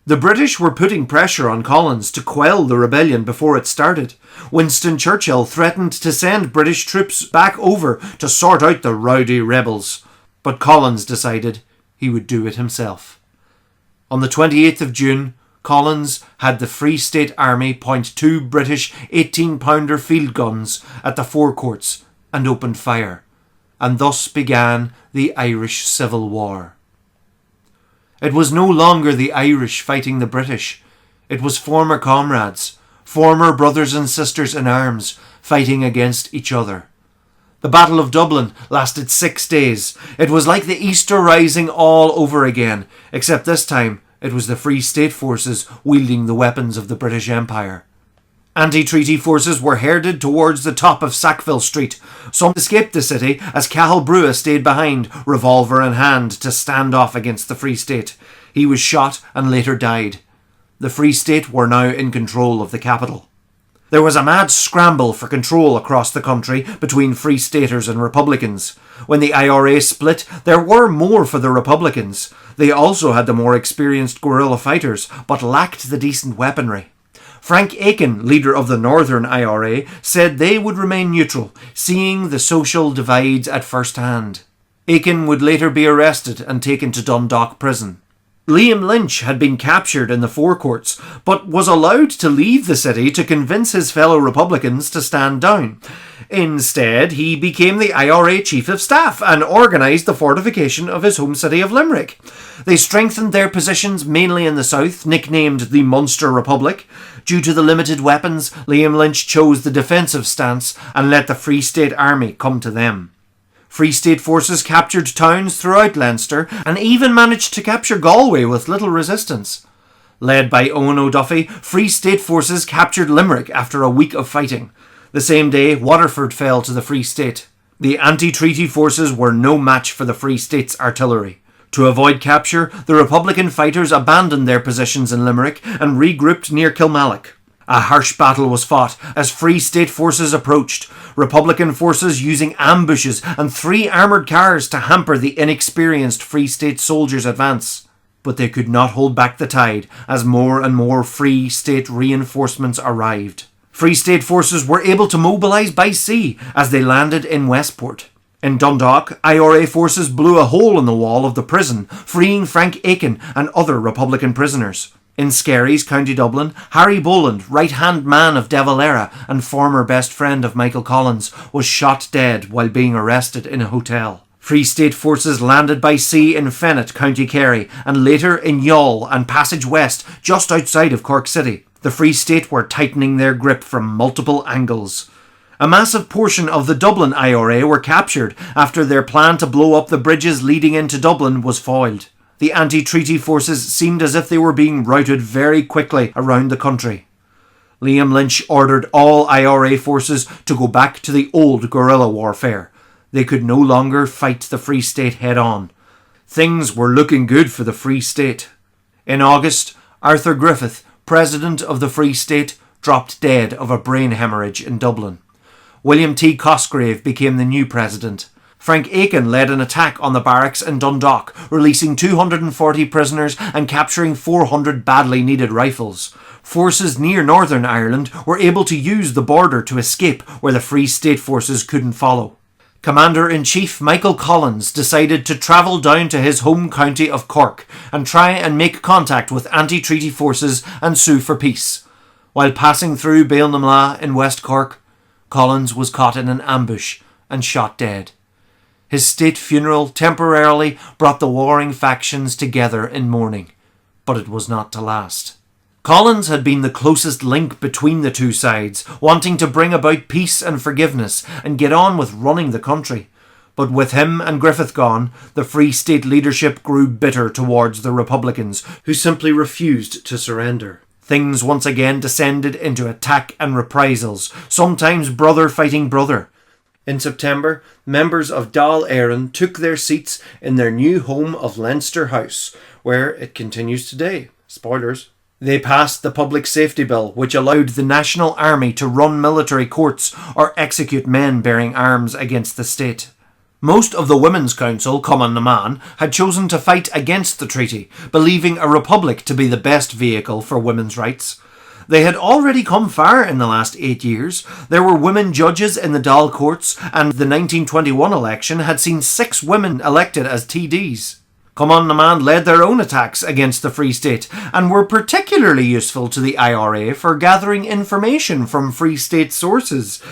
The British were putting pressure on Collins to quell the rebellion before it started. Winston Churchill threatened to send British troops back over to sort out the rowdy rebels. But Collins decided he would do it himself. On the 28th of June, Collins had the Free State Army point 2 British 18-pounder field guns at the forecourts and opened fire. and thus began the Irish Civil War. It was no longer the Irish fighting the British. It was former comrades, former brothers and sisters in arms, fighting against each other. The Battle of Dublin lasted 6 days. It was like the Easter Rising all over again, except this time it was the Free State forces wielding the weapons of the British Empire. Anti-treaty forces were herded towards the top of Sackville Street. Some escaped the city as Cathal Brugha stayed behind, revolver in hand, to stand off against the Free State. He was shot and later died. The Free State were now in control of the capital. There was a mad scramble for control across the country between Free Staters and Republicans. When the IRA split, there were more for the Republicans. They also had the more experienced guerrilla fighters, but lacked the decent weaponry. Frank Aiken, leader of the Northern IRA, said they would remain neutral, seeing the social divides at first hand. Aiken would later be arrested and taken to Dundalk prison. Liam Lynch had been captured in the forecourts, but was allowed to leave the city to convince his fellow Republicans to stand down. Instead, he became the IRA Chief of Staff and organised the fortification of his home city of Limerick. They strengthened their positions mainly in the south, nicknamed the Munster Republic. Due to the limited weapons, Liam Lynch chose the defensive stance and let the Free State Army come to them. Free State forces captured towns throughout Leinster and even managed to capture Galway with little resistance. Led by Owen O'Duffy, Free State forces captured Limerick after a week of fighting. The same day, Waterford fell to the Free State. The anti-treaty forces were no match for the Free State's artillery. To avoid capture, the Republican fighters abandoned their positions in Limerick and regrouped near Kilmallock. A harsh battle was fought as Free State forces approached, Republican forces using ambushes and 3 armoured cars to hamper the inexperienced Free State soldiers' advance. But they could not hold back the tide as more and more Free State reinforcements arrived. Free State forces were able to mobilise by sea as they landed in Westport. In Dundalk, IRA forces blew a hole in the wall of the prison, freeing Frank Aiken and other Republican prisoners. In Skerries, County Dublin, Harry Boland, right-hand man of De Valera and former best friend of Michael Collins, was shot dead while being arrested in a hotel. Free State forces landed by sea in Fennet, County Kerry, and later in Youghal and Passage West, just outside of Cork City. The Free State were tightening their grip from multiple angles. A massive portion of the Dublin IRA were captured after their plan to blow up the bridges leading into Dublin was foiled. The anti-treaty forces seemed as if they were being routed very quickly around the country. Liam Lynch ordered all IRA forces to go back to the old guerrilla warfare. They could no longer fight the Free State head-on. Things were looking good for the Free State. In August, Arthur Griffith, president of the Free State, dropped dead of a brain hemorrhage in Dublin. William T. Cosgrave became the new president. Frank Aiken led an attack on the barracks in Dundalk, releasing 240 prisoners and capturing 400 badly needed rifles. Forces near Northern Ireland were able to use the border to escape where the Free State forces couldn't follow. Commander-in-Chief Michael Collins decided to travel down to his home county of Cork and try and make contact with anti-treaty forces and sue for peace. While passing through Bailnamla in West Cork, Collins was caught in an ambush and shot dead. His state funeral temporarily brought the warring factions together in mourning, but it was not to last. Collins had been the closest link between the two sides, wanting to bring about peace and forgiveness and get on with running the country. But with him and Griffith gone, the Free State leadership grew bitter towards the Republicans, who simply refused to surrender. Things once again descended into attack and reprisals, sometimes brother fighting brother. In September, members of Dáil Éireann took their seats in their new home of Leinster House, where it continues today. Spoilers. They passed the Public Safety Bill, which allowed the National Army to run military courts or execute men bearing arms against the state. Most of the Women's Council, Cumann na mBan, had chosen to fight against the treaty, believing a republic to be the best vehicle for women's rights. They had already come far in the last 8 years. There were women judges in the Dáil courts, and the 1921 election had seen 6 women elected as TDs. Cumann na mBan led their own attacks against the Free State, and were particularly useful to the IRA for gathering information from Free State sources.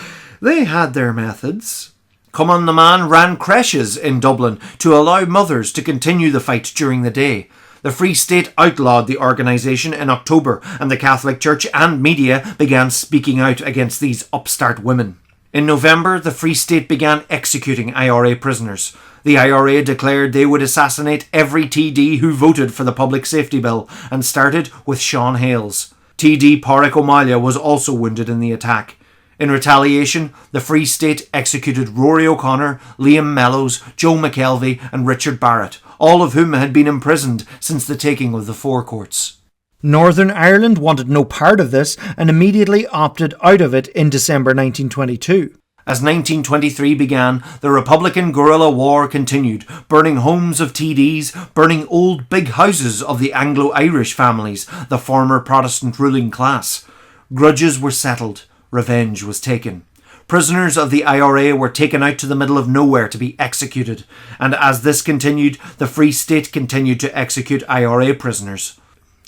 They had their methods. Come on the Man ran creches in Dublin to allow mothers to continue the fight during the day. The Free State outlawed the organisation in October, and the Catholic Church and media began speaking out against these upstart women. In November, the Free State began executing IRA prisoners. The IRA declared they would assassinate every TD who voted for the Public Safety Bill, and started with Sean Hales. TD Pádraig O'Malley was also wounded in the attack. In retaliation, the Free State executed Rory O'Connor, Liam Mellows, Joe McKelvey and Richard Barrett, all of whom had been imprisoned since the taking of the Four Courts. Northern Ireland wanted no part of this and immediately opted out of it in December 1922. As 1923 began, the Republican guerrilla war continued, burning homes of TDs, burning old big houses of the Anglo-Irish families, the former Protestant ruling class. Grudges were settled. Revenge was taken. Prisoners of the IRA were taken out to the middle of nowhere to be executed, and as this continued, the Free State continued to execute IRA prisoners.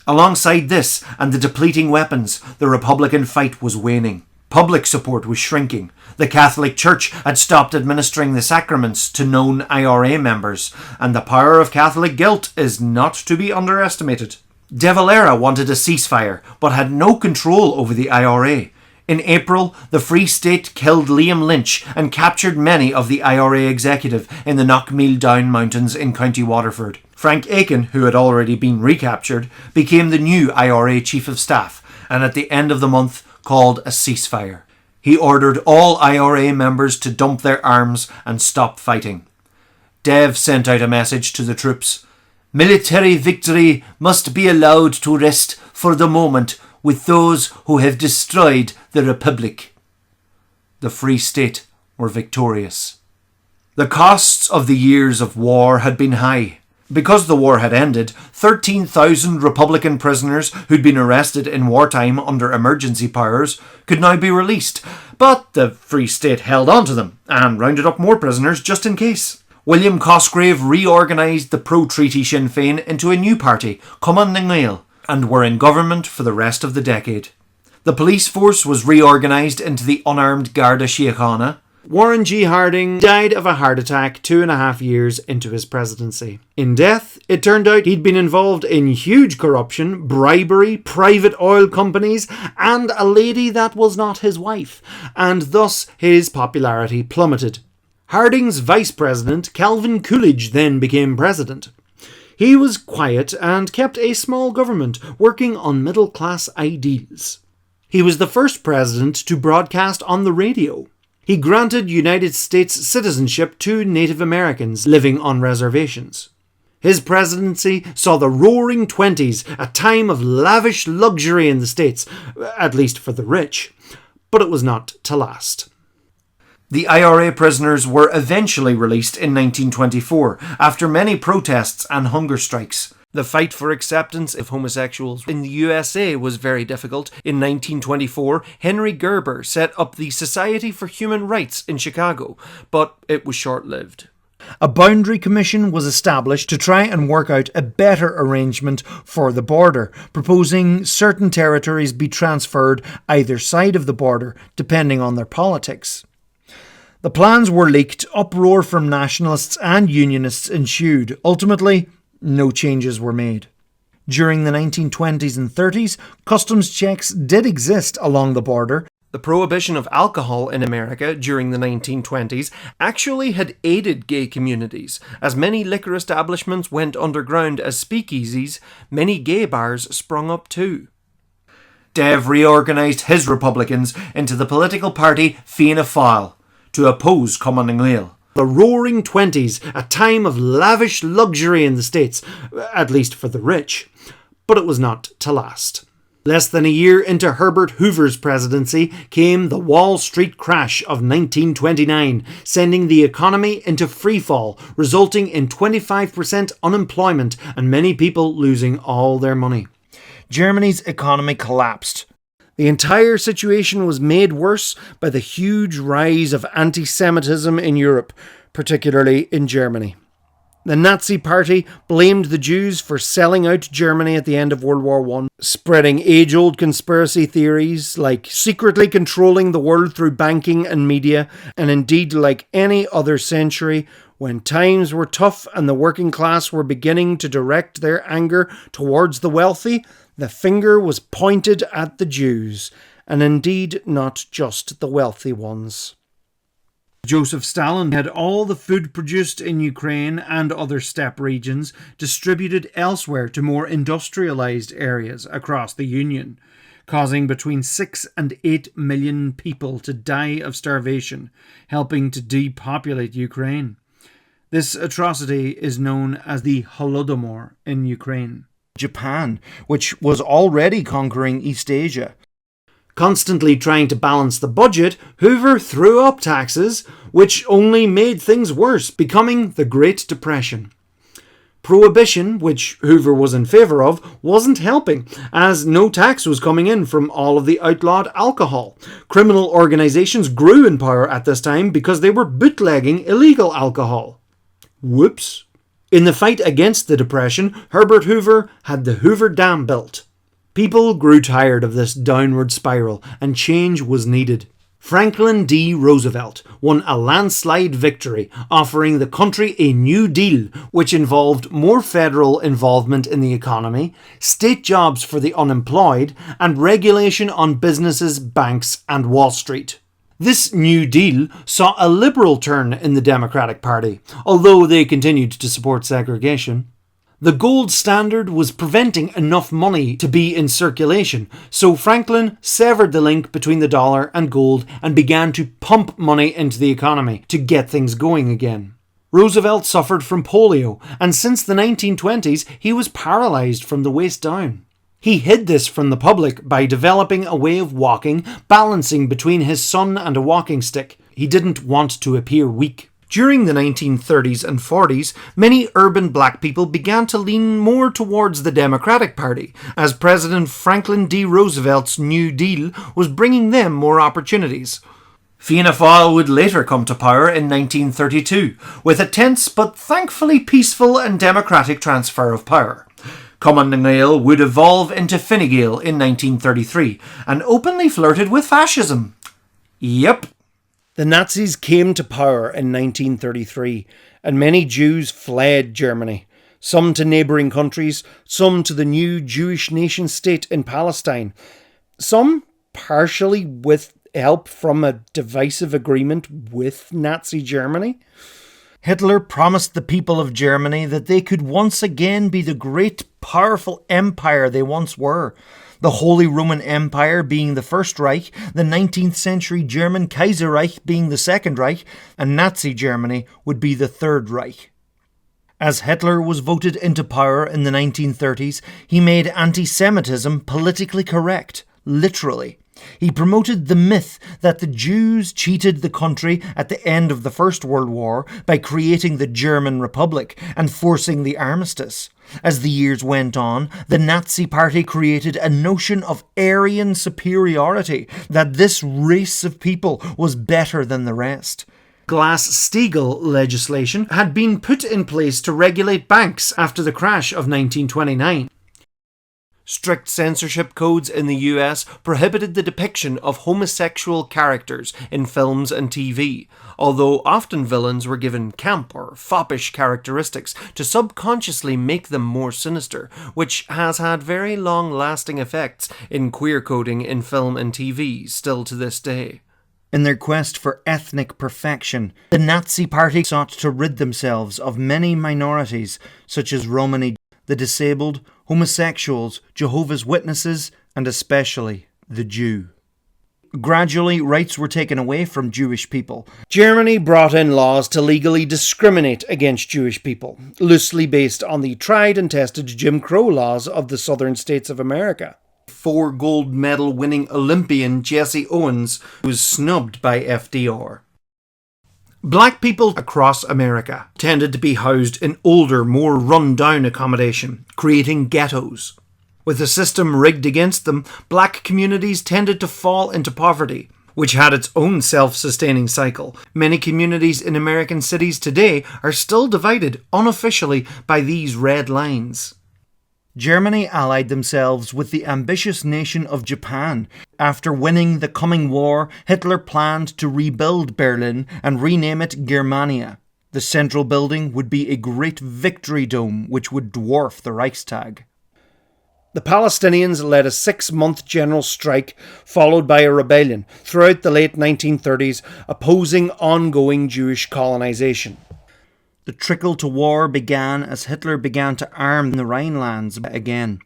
Alongside this and the depleting weapons, the Republican fight was waning. Public support was shrinking. The Catholic Church had stopped administering the sacraments to known IRA members, and the power of Catholic guilt is not to be underestimated. De Valera wanted a ceasefire, but had no control over the IRA. In April, the Free State killed Liam Lynch and captured many of the IRA executive in the Knockmeal Down Mountains in County Waterford. Frank Aiken, who had already been recaptured, became the new IRA Chief of Staff, and at the end of the month called a ceasefire. He ordered all IRA members to dump their arms and stop fighting. Dev sent out a message to the troops. Military victory must be allowed to rest for the moment with those who have destroyed the Republic. The Free State were victorious. The costs of the years of war had been high. Because the war had ended, 13,000 Republican prisoners who'd been arrested in wartime under emergency powers could now be released, but the Free State held on to them and rounded up more prisoners just in case. William Cosgrave reorganised the pro-treaty Sinn Féin into a new party, Cumann na nGaedheal, and were in government for the rest of the decade. The police force was reorganised into the unarmed Garda Síochána. Warren G. Harding died of a heart attack 2.5 years into his presidency. In death, it turned out he'd been involved in huge corruption, bribery, private oil companies, and a lady that was not his wife, and thus his popularity plummeted. Harding's vice president, Calvin Coolidge, then became president. He was quiet and kept a small government, working on middle-class ideals. He was the first president to broadcast on the radio. He granted United States citizenship to Native Americans living on reservations. His presidency saw the Roaring Twenties, a time of lavish luxury in the States, at least for the rich, but it was not to last. The IRA prisoners were eventually released in 1924, after many protests and hunger strikes. The fight for acceptance of homosexuals in the USA was very difficult. In 1924, Henry Gerber set up the Society for Human Rights in Chicago, but it was short-lived. A boundary commission was established to try and work out a better arrangement for the border, proposing certain territories be transferred either side of the border, depending on their politics. The plans were leaked, uproar from nationalists and unionists ensued. Ultimately, no changes were made. During the 1920s and 30s, customs checks did exist along the border. The prohibition of alcohol in America during the 1920s actually had aided gay communities. As many liquor establishments went underground as speakeasies, many gay bars sprung up too. Dev reorganised his Republicans into the political party Fianna Fáil to oppose Cumann na nGaedheal. The Roaring Twenties, a time of lavish luxury in the States, at least for the rich, but it was not to last. Less than a year into Herbert Hoover's presidency came the Wall Street crash of 1929, sending the economy into freefall, resulting in 25% unemployment and many people losing all their money. Germany's economy collapsed. The entire situation was made worse by the huge rise of anti-Semitism in Europe, particularly in Germany. The Nazi Party blamed the Jews for selling out Germany at the end of World War I, spreading age-old conspiracy theories like secretly controlling the world through banking and media, and indeed, like any other century, when times were tough and the working class were beginning to direct their anger towards the wealthy, the finger was pointed at the Jews, and indeed not just the wealthy ones. Joseph Stalin had all the food produced in Ukraine and other steppe regions distributed elsewhere to more industrialized areas across the Union, causing between 6 and 8 million people to die of starvation, helping to depopulate Ukraine. This atrocity is known as the Holodomor in Ukraine. Japan, which was already conquering East Asia. Constantly trying to balance the budget, Hoover threw up taxes, which only made things worse, becoming the Great Depression. Prohibition, which Hoover was in favour of, wasn't helping, as no tax was coming in from all of the outlawed alcohol. Criminal organisations grew in power at this time because they were bootlegging illegal alcohol. Whoops. In the fight against the Depression, Herbert Hoover had the Hoover Dam built. People grew tired of this downward spiral, and change was needed. Franklin D. Roosevelt won a landslide victory, offering the country a New Deal, which involved more federal involvement in the economy, state jobs for the unemployed, and regulation on businesses, banks, and Wall Street. This New Deal saw a liberal turn in the Democratic Party, although they continued to support segregation. The gold standard was preventing enough money to be in circulation, so Franklin severed the link between the dollar and gold and began to pump money into the economy to get things going again. Roosevelt suffered from polio, and since the 1920s he was paralysed from the waist down. He hid this from the public by developing a way of walking, balancing between his son and a walking stick. He didn't want to appear weak. During the 1930s and 40s, many urban black people began to lean more towards the Democratic Party, as President Franklin D. Roosevelt's New Deal was bringing them more opportunities. Fianna Fáil would later come to power in 1932, with a tense but thankfully peaceful and democratic transfer of power. Cumann na nGaedheal would evolve into Fine Gael in 1933, and openly flirted with fascism. Yep. The Nazis came to power in 1933, and many Jews fled Germany, some to neighbouring countries, some to the new Jewish nation-state in Palestine, some partially with help from a divisive agreement with Nazi Germany. Hitler promised the people of Germany that they could once again be the great, powerful empire they once were. The Holy Roman Empire being the First Reich, the 19th century German Kaiserreich being the Second Reich, and Nazi Germany would be the Third Reich. As Hitler was voted into power in the 1930s, he made anti-Semitism politically correct, literally. He promoted the myth that the Jews cheated the country at the end of the First World War by creating the German Republic and forcing the armistice. As the years went on, the Nazi Party created a notion of Aryan superiority, that this race of people was better than the rest. Glass-Steagall legislation had been put in place to regulate banks after the crash of 1929. Strict censorship codes in the US prohibited the depiction of homosexual characters in films and TV, although often villains were given camp or foppish characteristics to subconsciously make them more sinister, which has had very long-lasting effects in queer coding in film and TV still to this day. In their quest for ethnic perfection, the Nazi Party sought to rid themselves of many minorities, such as Romani, the disabled, homosexuals, Jehovah's Witnesses, and especially the Jew. Gradually, rights were taken away from Jewish people. Germany brought in laws to legally discriminate against Jewish people, loosely based on the tried and tested Jim Crow laws of the southern states of America. 4 gold medal winning Olympian Jesse Owens was snubbed by FDR. Black people across America tended to be housed in older, more run-down accommodation, creating ghettos. With the system rigged against them, black communities tended to fall into poverty. which had its own self-sustaining cycle. Many communities in American cities today are still divided unofficially by these red lines. Germany allied themselves with the ambitious nation of Japan. After winning the coming war, Hitler planned to rebuild Berlin and rename it Germania. The central building would be a great victory dome which would dwarf the Reichstag. The Palestinians led a 6-month general strike followed by a rebellion throughout the late 1930s opposing ongoing Jewish colonization. The trickle to war began as Hitler began to arm the Rhinelands again.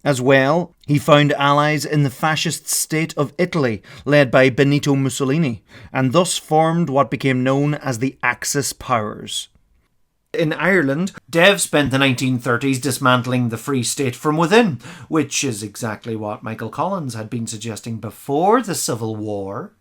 As well, he found allies in the fascist state of Italy, led by Benito Mussolini, and thus formed what became known as the Axis powers. In Ireland, Dev spent the 1930s dismantling the Free State from within, which is exactly what Michael Collins had been suggesting before the Civil War.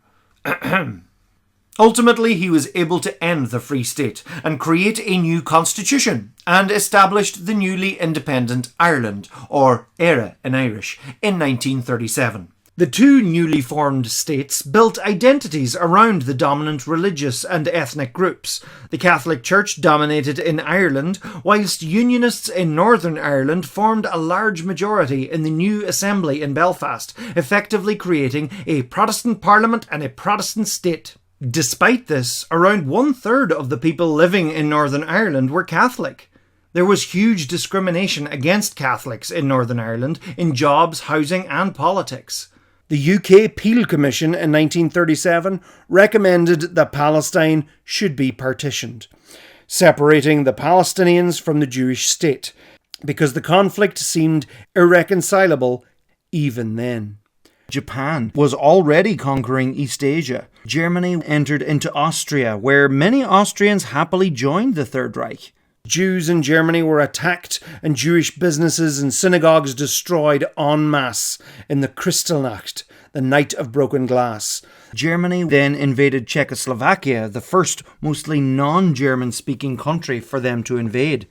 Ultimately, he was able to end the Free State and create a new constitution, and established the newly independent Ireland, or Éire in Irish, in 1937. The two newly formed states built identities around the dominant religious and ethnic groups. The Catholic Church dominated in Ireland, whilst Unionists in Northern Ireland formed a large majority in the new Assembly in Belfast, effectively creating a Protestant Parliament and a Protestant state. Despite this, around 1/3 of the people living in Northern Ireland were Catholic. There was huge discrimination against Catholics in Northern Ireland in jobs, housing and politics. The UK Peel Commission in 1937 recommended that Palestine should be partitioned, separating the Palestinians from the Jewish state, because the conflict seemed irreconcilable even then. Japan was already conquering East Asia. Germany entered into Austria, where many Austrians happily joined the Third Reich. Jews in Germany were attacked and Jewish businesses and synagogues destroyed en masse in the Kristallnacht, the Night of Broken Glass. Germany then invaded Czechoslovakia, the first mostly non-German speaking country for them to invade.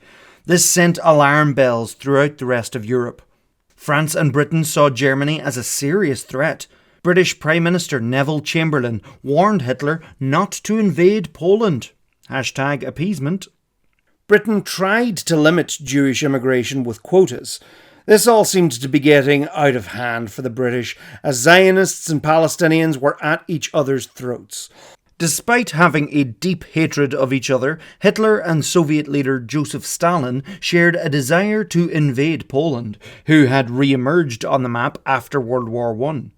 This sent alarm bells throughout the rest of Europe. France and Britain saw Germany as a serious threat. British Prime Minister Neville Chamberlain warned Hitler not to invade Poland. #appeasement. Britain tried to limit Jewish immigration with quotas. This all seemed to be getting out of hand for the British, as Zionists and Palestinians were at each other's throats. Despite having a deep hatred of each other, Hitler and Soviet leader Joseph Stalin shared a desire to invade Poland, who had re-emerged on the map after World War I.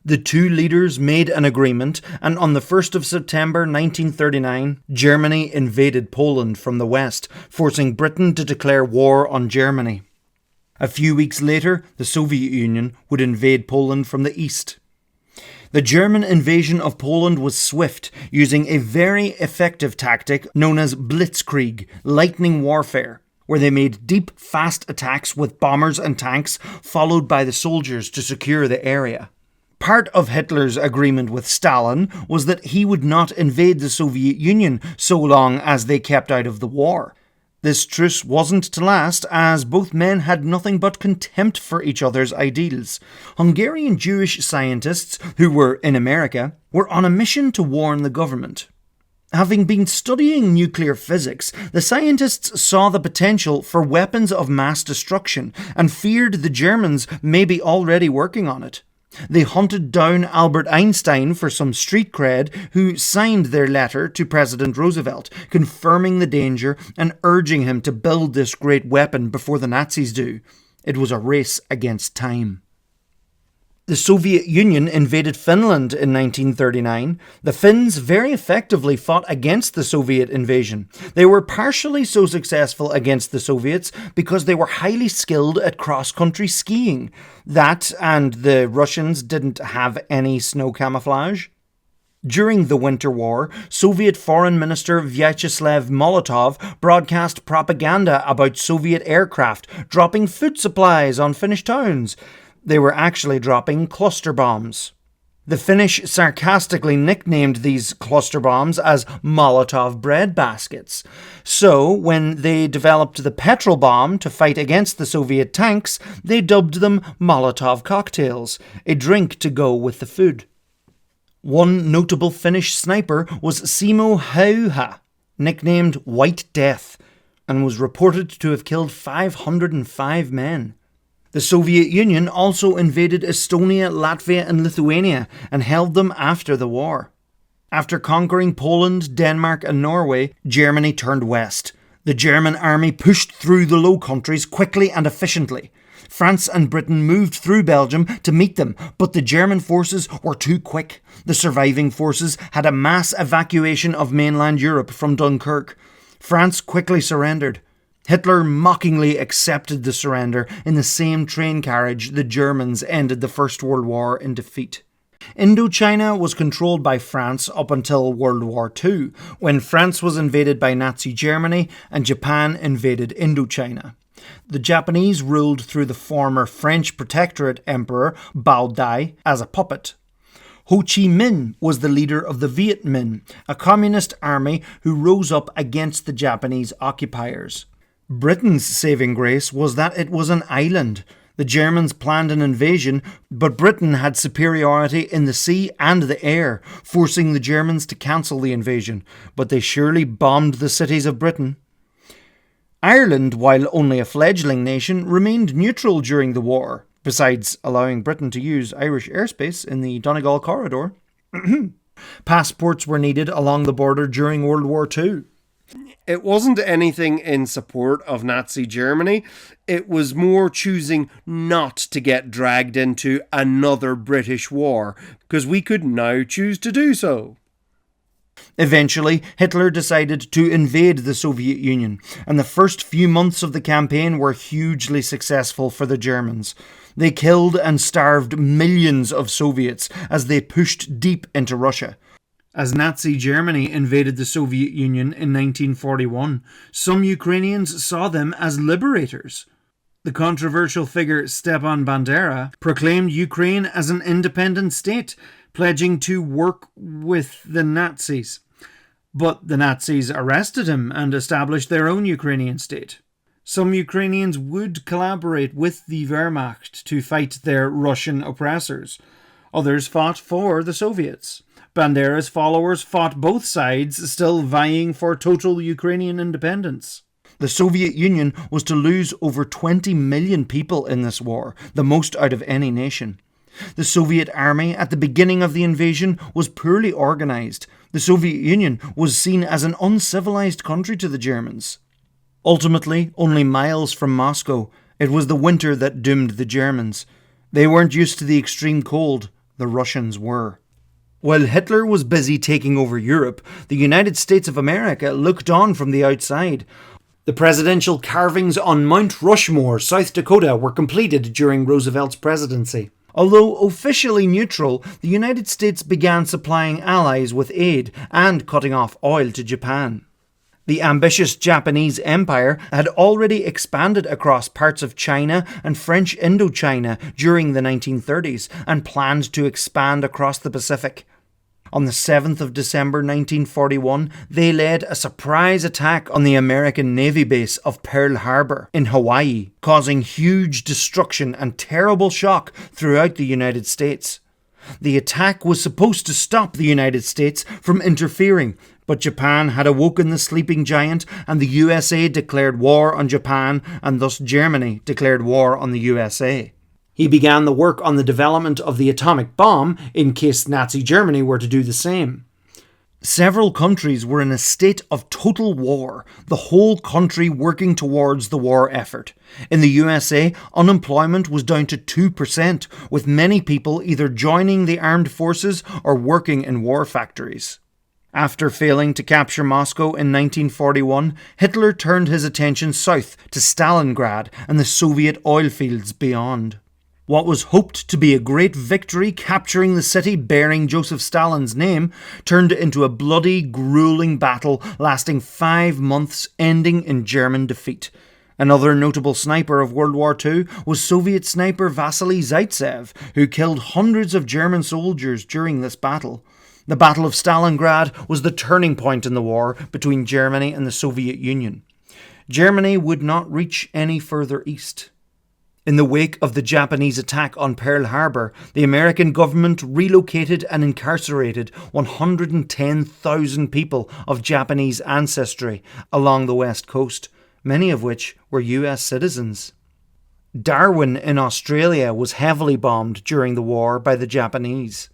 The two leaders made an agreement, and on the 1st of September 1939, Germany invaded Poland from the west, forcing Britain to declare war on Germany. A few weeks later, the Soviet Union would invade Poland from the east. The German invasion of Poland was swift, using a very effective tactic known as blitzkrieg, lightning warfare, where they made deep, fast attacks with bombers and tanks, followed by the soldiers to secure the area. Part of Hitler's agreement with Stalin was that he would not invade the Soviet Union so long as they kept out of the war. This truce wasn't to last, as both men had nothing but contempt for each other's ideals. Hungarian Jewish scientists, who were in America, were on a mission to warn the government. Having been studying nuclear physics, the scientists saw the potential for weapons of mass destruction and feared the Germans may be already working on it. They hunted down Albert Einstein for some street cred, who signed their letter to President Roosevelt, confirming the danger and urging him to build this great weapon before the Nazis do. It was a race against time. The Soviet Union invaded Finland in 1939. The Finns very effectively fought against the Soviet invasion. They were partially so successful against the Soviets because they were highly skilled at cross-country skiing. That and the Russians didn't have any snow camouflage. During the Winter War, Soviet Foreign Minister Vyacheslav Molotov broadcast propaganda about Soviet aircraft dropping food supplies on Finnish towns. They were actually dropping cluster bombs. The Finnish sarcastically nicknamed these cluster bombs as Molotov bread baskets. So, when they developed the petrol bomb to fight against the Soviet tanks, they dubbed them Molotov cocktails, a drink to go with the food. One notable Finnish sniper was Simo Häyhä, nicknamed White Death, and was reported to have killed 505 men. The Soviet Union also invaded Estonia, Latvia and Lithuania and held them after the war. After conquering Poland, Denmark and Norway, Germany turned west. The German army pushed through the Low Countries quickly and efficiently. France and Britain moved through Belgium to meet them, but the German forces were too quick. The surviving forces had a mass evacuation of mainland Europe from Dunkirk. France quickly surrendered. Hitler mockingly accepted the surrender in the same train carriage the Germans ended the First World War in defeat. Indochina was controlled by France up until World War II, when France was invaded by Nazi Germany and Japan invaded Indochina. The Japanese ruled through the former French Protectorate Emperor Bao Dai as a puppet. Ho Chi Minh was the leader of the Viet Minh, a communist army who rose up against the Japanese occupiers. Britain's saving grace was that it was an island. The Germans planned an invasion, but Britain had superiority in the sea and the air, forcing the Germans to cancel the invasion, but they surely bombed the cities of Britain. Ireland, while only a fledgling nation, remained neutral during the war, besides allowing Britain to use Irish airspace in the Donegal corridor. Passports were needed along the border during World War II. It wasn't anything in support of Nazi Germany. It was more choosing not to get dragged into another British war, because we could now choose to do so. Eventually, Hitler decided to invade the Soviet Union, and the first few months of the campaign were hugely successful for the Germans. They killed and starved millions of Soviets as they pushed deep into Russia. As Nazi Germany invaded the Soviet Union in 1941, some Ukrainians saw them as liberators. The controversial figure Stepan Bandera proclaimed Ukraine as an independent state, pledging to work with the Nazis. But the Nazis arrested him and established their own Ukrainian state. Some Ukrainians would collaborate with the Wehrmacht to fight their Russian oppressors. Others fought for the Soviets. Bandera's followers fought both sides, still vying for total Ukrainian independence. The Soviet Union was to lose over 20 million people in this war, the most out of any nation. The Soviet army at the beginning of the invasion was poorly organised. The Soviet Union was seen as an uncivilized country to the Germans. Ultimately, only miles from Moscow, it was the winter that doomed the Germans. They weren't used to the extreme cold. The Russians were. While Hitler was busy taking over Europe, the United States of America looked on from the outside. The presidential carvings on Mount Rushmore, South Dakota, were completed during Roosevelt's presidency. Although officially neutral, the United States began supplying allies with aid and cutting off oil to Japan. The ambitious Japanese Empire had already expanded across parts of China and French Indochina during the 1930s and planned to expand across the Pacific. On the 7th of December 1941, they led a surprise attack on the American Navy base of Pearl Harbor in Hawaii, causing huge destruction and terrible shock throughout the United States. The attack was supposed to stop the United States from interfering, but Japan had awoken the sleeping giant and the USA declared war on Japan, and thus Germany declared war on the USA. He began the work on the development of the atomic bomb in case Nazi Germany were to do the same. Several countries were in a state of total war, the whole country working towards the war effort. In the USA, unemployment was down to 2%, with many people either joining the armed forces or working in war factories. After failing to capture Moscow in 1941, Hitler turned his attention south to Stalingrad and the Soviet oil fields beyond. What was hoped to be a great victory capturing the city bearing Joseph Stalin's name turned into a bloody, grueling battle lasting 5 months, ending in German defeat. Another notable sniper of World War II was Soviet sniper Vasily Zaitsev, who killed hundreds of German soldiers during this battle. The Battle of Stalingrad was the turning point in the war between Germany and the Soviet Union. Germany would not reach any further east. In the wake of the Japanese attack on Pearl Harbor, the American government relocated and incarcerated 110,000 people of Japanese ancestry along the west coast, many of which were US citizens. Darwin in Australia was heavily bombed during the war by the Japanese.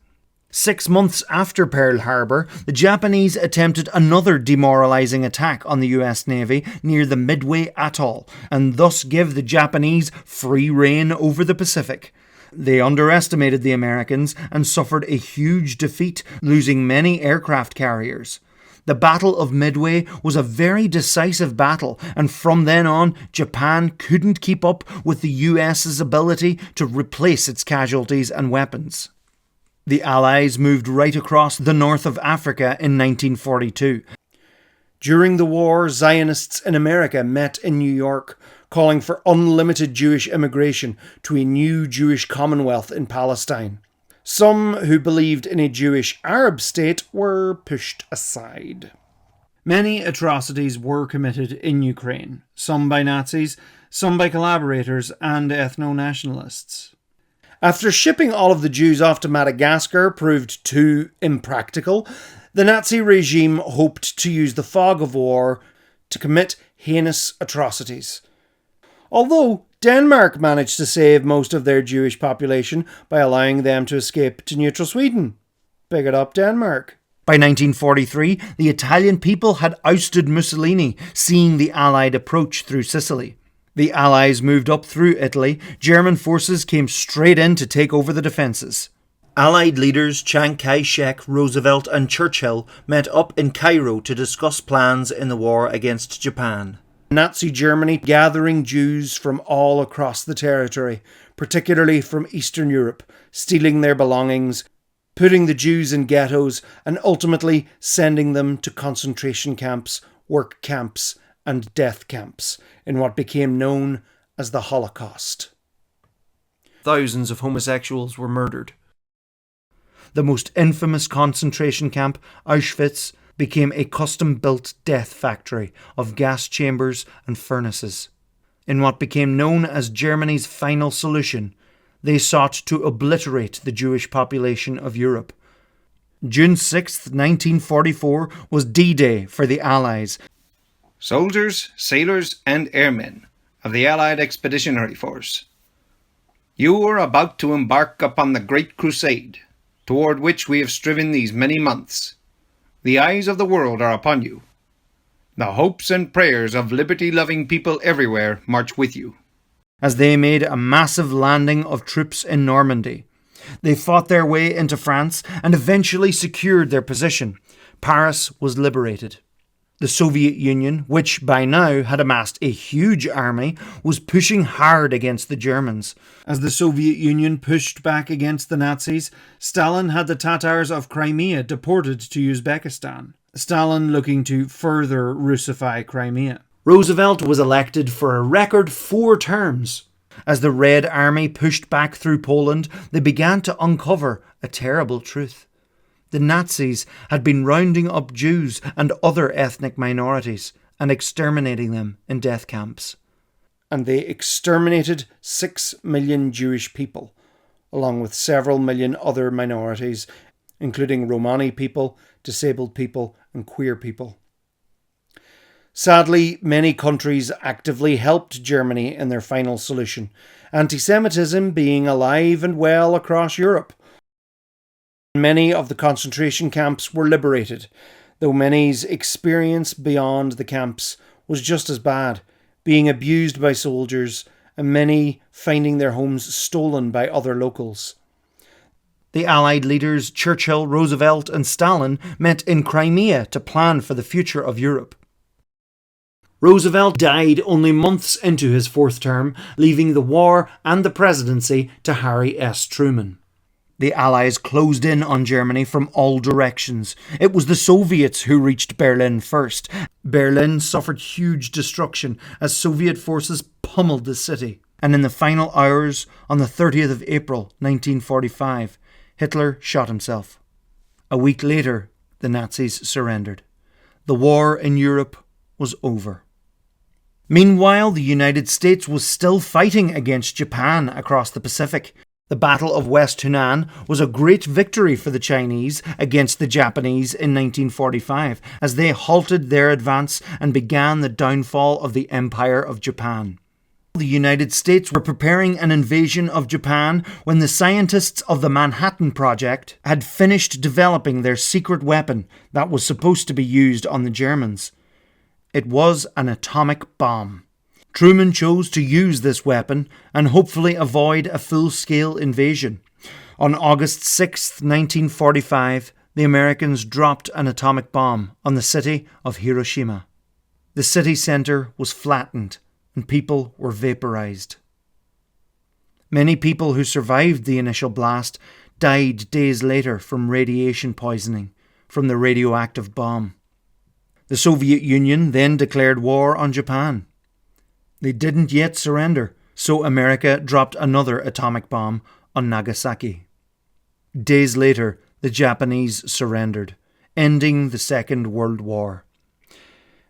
6 months after Pearl Harbor, the Japanese attempted another demoralizing attack on the US Navy near the Midway Atoll, and thus give the Japanese free rein over the Pacific. They underestimated the Americans and suffered a huge defeat, losing many aircraft carriers. The Battle of Midway was a very decisive battle, and from then on, Japan couldn't keep up with the US's ability to replace its casualties and weapons. The Allies moved right across the north of Africa in 1942. During the war, Zionists in America met in New York, calling for unlimited Jewish immigration to a new Jewish commonwealth in Palestine. Some who believed in a Jewish Arab state were pushed aside. Many atrocities were committed in Ukraine, some by Nazis, some by collaborators and ethno-nationalists. After shipping all of the Jews off to Madagascar proved too impractical, the Nazi regime hoped to use the fog of war to commit heinous atrocities. Although Denmark managed to save most of their Jewish population by allowing them to escape to neutral Sweden. Big it up, Denmark. By 1943, the Italian people had ousted Mussolini, seeing the Allied approach through Sicily. The Allies moved up through Italy. German forces came straight in to take over the defences. Allied leaders Chiang Kai-shek, Roosevelt and Churchill met up in Cairo to discuss plans in the war against Japan. Nazi Germany gathering Jews from all across the territory, particularly from Eastern Europe, stealing their belongings, putting the Jews in ghettos and ultimately sending them to concentration camps, work camps and death camps in what became known as the Holocaust. Thousands of homosexuals were murdered. The most infamous concentration camp, Auschwitz, became a custom-built death factory of gas chambers and furnaces. In what became known as Germany's final solution, they sought to obliterate the Jewish population of Europe. June 6, 1944 was D-Day for the Allies. Soldiers, sailors and airmen of the Allied Expeditionary Force, you are about to embark upon the Great Crusade, toward which we have striven these many months. The eyes of the world are upon you. The hopes and prayers of liberty-loving people everywhere march with you. As they made a massive landing of troops in Normandy, they fought their way into France and eventually secured their position. Paris was liberated. The Soviet Union, which by now had amassed a huge army, was pushing hard against the Germans. As the Soviet Union pushed back against the Nazis, Stalin had the Tatars of Crimea deported to Uzbekistan, Stalin looking to further Russify Crimea. Roosevelt was elected for a record 4 terms. As the Red Army pushed back through Poland, they began to uncover a terrible truth. The Nazis had been rounding up Jews and other ethnic minorities and exterminating them in death camps. And they exterminated 6 million Jewish people, along with several million other minorities, including Romani people, disabled people, and queer people. Sadly, many countries actively helped Germany in their final solution, anti-Semitism being alive and well across Europe. Many of the concentration camps were liberated, though many's experience beyond the camps was just as bad, being abused by soldiers and many finding their homes stolen by other locals. The Allied leaders Churchill, Roosevelt and Stalin met in Crimea to plan for the future of Europe. Roosevelt died only months into his 4th term, leaving the war and the presidency to Harry S. Truman. The Allies closed in on Germany from all directions. It was the Soviets who reached Berlin first. Berlin suffered huge destruction as Soviet forces pummeled the city. And in the final hours, on the 30th of April 1945, Hitler shot himself. A week later, the Nazis surrendered. The war in Europe was over. Meanwhile, the United States was still fighting against Japan across the Pacific. The Battle of West Hunan was a great victory for the Chinese against the Japanese in 1945, as they halted their advance and began the downfall of the Empire of Japan. The United States were preparing an invasion of Japan when the scientists of the Manhattan Project had finished developing their secret weapon that was supposed to be used on the Germans. It was an atomic bomb. Truman chose to use this weapon and hopefully avoid a full-scale invasion. On August 6, 1945, the Americans dropped an atomic bomb on the city of Hiroshima. The city centre was flattened and people were vaporized. Many people who survived the initial blast died days later from radiation poisoning from the radioactive bomb. The Soviet Union then declared war on Japan. They didn't yet surrender, so America dropped another atomic bomb on Nagasaki. Days later, the Japanese surrendered, ending the Second World War.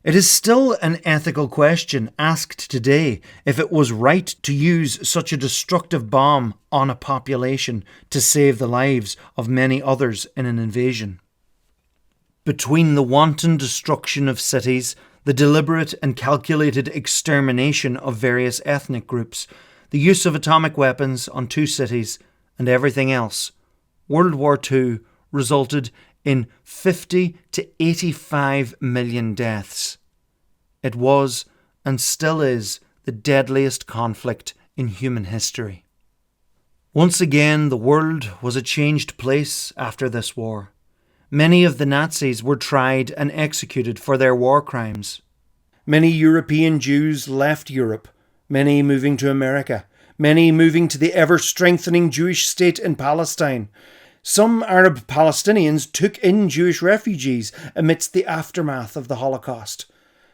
It is still an ethical question asked today if it was right to use such a destructive bomb on a population to save the lives of many others in an invasion. Between the wanton destruction of cities, the deliberate and calculated extermination of various ethnic groups, the use of atomic weapons on 2 cities, and everything else, World War II resulted in 50 to 85 million deaths. It was, and still is, the deadliest conflict in human history. Once again, the world was a changed place after this war. Many of the Nazis were tried and executed for their war crimes. Many European Jews left Europe, many moving to America, many moving to the ever-strengthening Jewish state in Palestine. Some Arab Palestinians took in Jewish refugees amidst the aftermath of the Holocaust.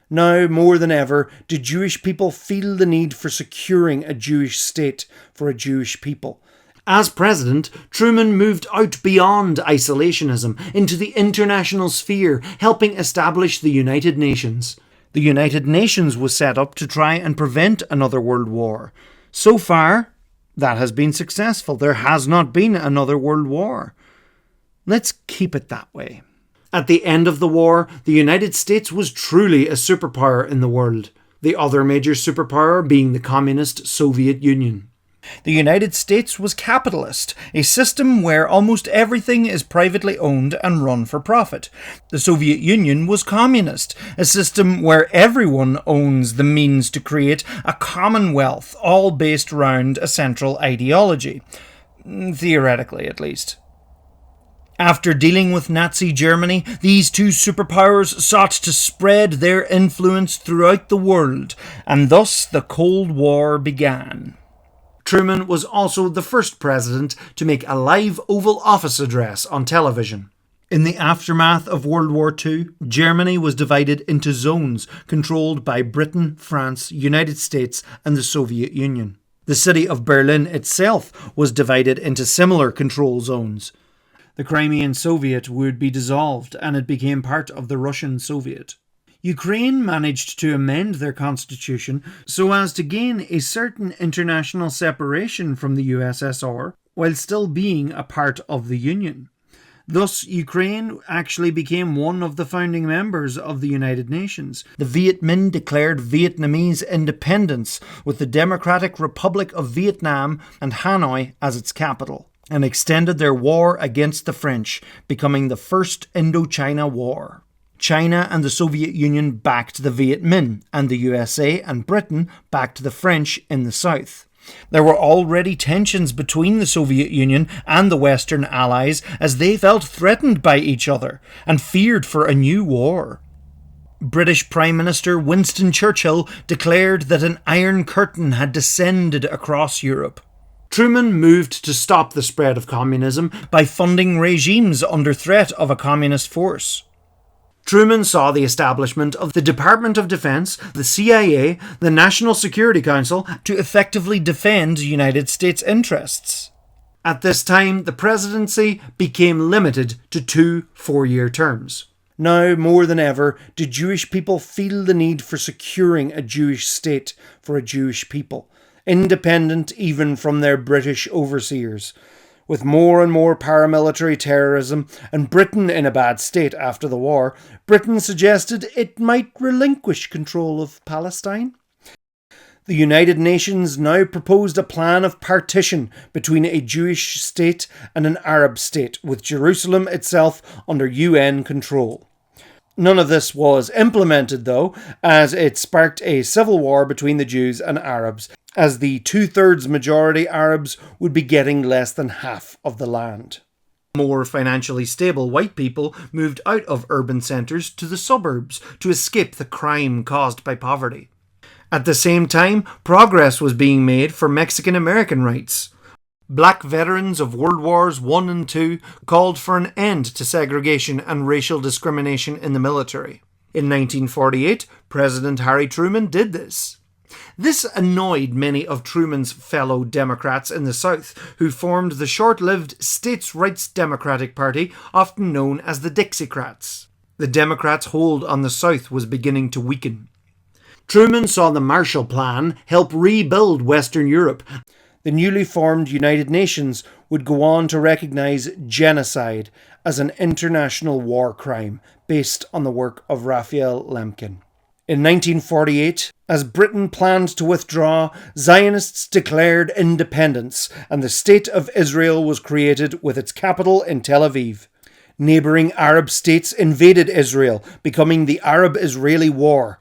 Now, more than ever, do Jewish people feel the need for securing a Jewish state for a Jewish people. As president, Truman moved out beyond isolationism into the international sphere, helping establish the United Nations. The United Nations was set up to try and prevent another world war. So far, that has been successful. There has not been another world war. Let's keep it that way. At the end of the war, the United States was truly a superpower in the world, the other major superpower being the communist Soviet Union. The United States was capitalist, a system where almost everything is privately owned and run for profit. The Soviet Union was communist, a system where everyone owns the means to create a commonwealth, all based around a central ideology. Theoretically, at least. After dealing with Nazi Germany, these 2 superpowers sought to spread their influence throughout the world, and thus the Cold War began. Truman was also the first president to make a live Oval Office address on television. In the aftermath of World War II, Germany was divided into zones controlled by Britain, France, United States, and the Soviet Union. The city of Berlin itself was divided into similar control zones. The Crimean Soviet would be dissolved, and it became part of the Russian Soviet. Ukraine managed to amend their constitution so as to gain a certain international separation from the USSR while still being a part of the Union. Thus, Ukraine actually became one of the founding members of the United Nations. The Viet Minh declared Vietnamese independence with the Democratic Republic of Vietnam and Hanoi as its capital, and extended their war against the French, becoming the First Indochina War. China and the Soviet Union backed the Viet Minh, and the USA and Britain backed the French in the south. There were already tensions between the Soviet Union and the Western Allies as they felt threatened by each other and feared for a new war. British Prime Minister Winston Churchill declared that an Iron Curtain had descended across Europe. Truman moved to stop the spread of communism by funding regimes under threat of a communist force. Truman saw the establishment of the Department of Defense, the CIA, the National Security Council to effectively defend United States interests. At this time, the presidency became limited to 2 4-year terms. Now, more than ever, do Jewish people feel the need for securing a Jewish state for a Jewish people, independent even from their British overseers. With more and more paramilitary terrorism and Britain in a bad state after the war, Britain suggested it might relinquish control of Palestine. The United Nations now proposed a plan of partition between a Jewish state and an Arab state, with Jerusalem itself under UN control. None of this was implemented, though, as it sparked a civil war between the Jews and Arabs, as the two-thirds majority Arabs would be getting less than half of the land. More financially stable white people moved out of urban centres to the suburbs to escape the crime caused by poverty. At the same time, progress was being made for Mexican-American rights. Black veterans of World Wars I and II called for an end to segregation and racial discrimination in the military. In 1948, President Harry Truman did this. This annoyed many of Truman's fellow Democrats in the South, who formed the short-lived States' Rights Democratic Party, often known as the Dixiecrats. The Democrats' hold on the South was beginning to weaken. Truman saw the Marshall Plan help rebuild Western Europe. The newly formed United Nations would go on to recognise genocide as an international war crime based on the work of Raphael Lemkin. In 1948, as Britain planned to withdraw, Zionists declared independence and the State of Israel was created with its capital in Tel Aviv. Neighbouring Arab states invaded Israel, becoming the Arab-Israeli War.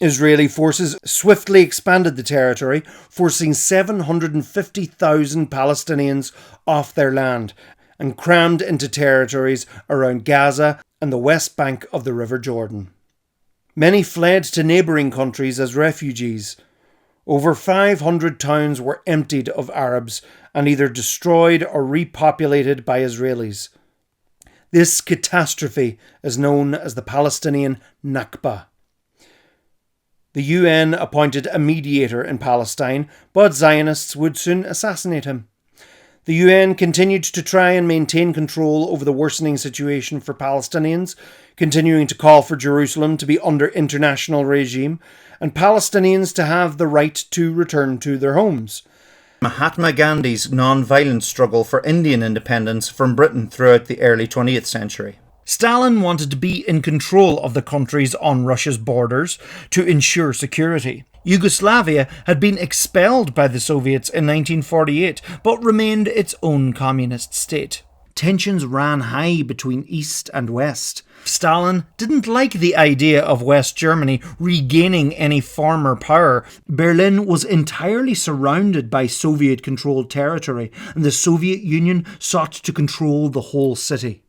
Israeli forces swiftly expanded the territory, forcing 750,000 Palestinians off their land and crammed into territories around Gaza and the West Bank of the River Jordan. Many fled to neighbouring countries as refugees. Over 500 towns were emptied of Arabs and either destroyed or repopulated by Israelis. This catastrophe is known as the Palestinian Nakba. The UN appointed a mediator in Palestine, but Zionists would soon assassinate him. The UN continued to try and maintain control over the worsening situation for Palestinians, continuing to call for Jerusalem to be under international regime, and Palestinians to have the right to return to their homes. Mahatma Gandhi's non-violent struggle for Indian independence from Britain throughout the early 20th century. Stalin wanted to be in control of the countries on Russia's borders to ensure security. Yugoslavia had been expelled by the Soviets in 1948, but remained its own communist state. Tensions ran high between East and West. Stalin didn't like the idea of West Germany regaining any former power. Berlin was entirely surrounded by Soviet-controlled territory, and the Soviet Union sought to control the whole city.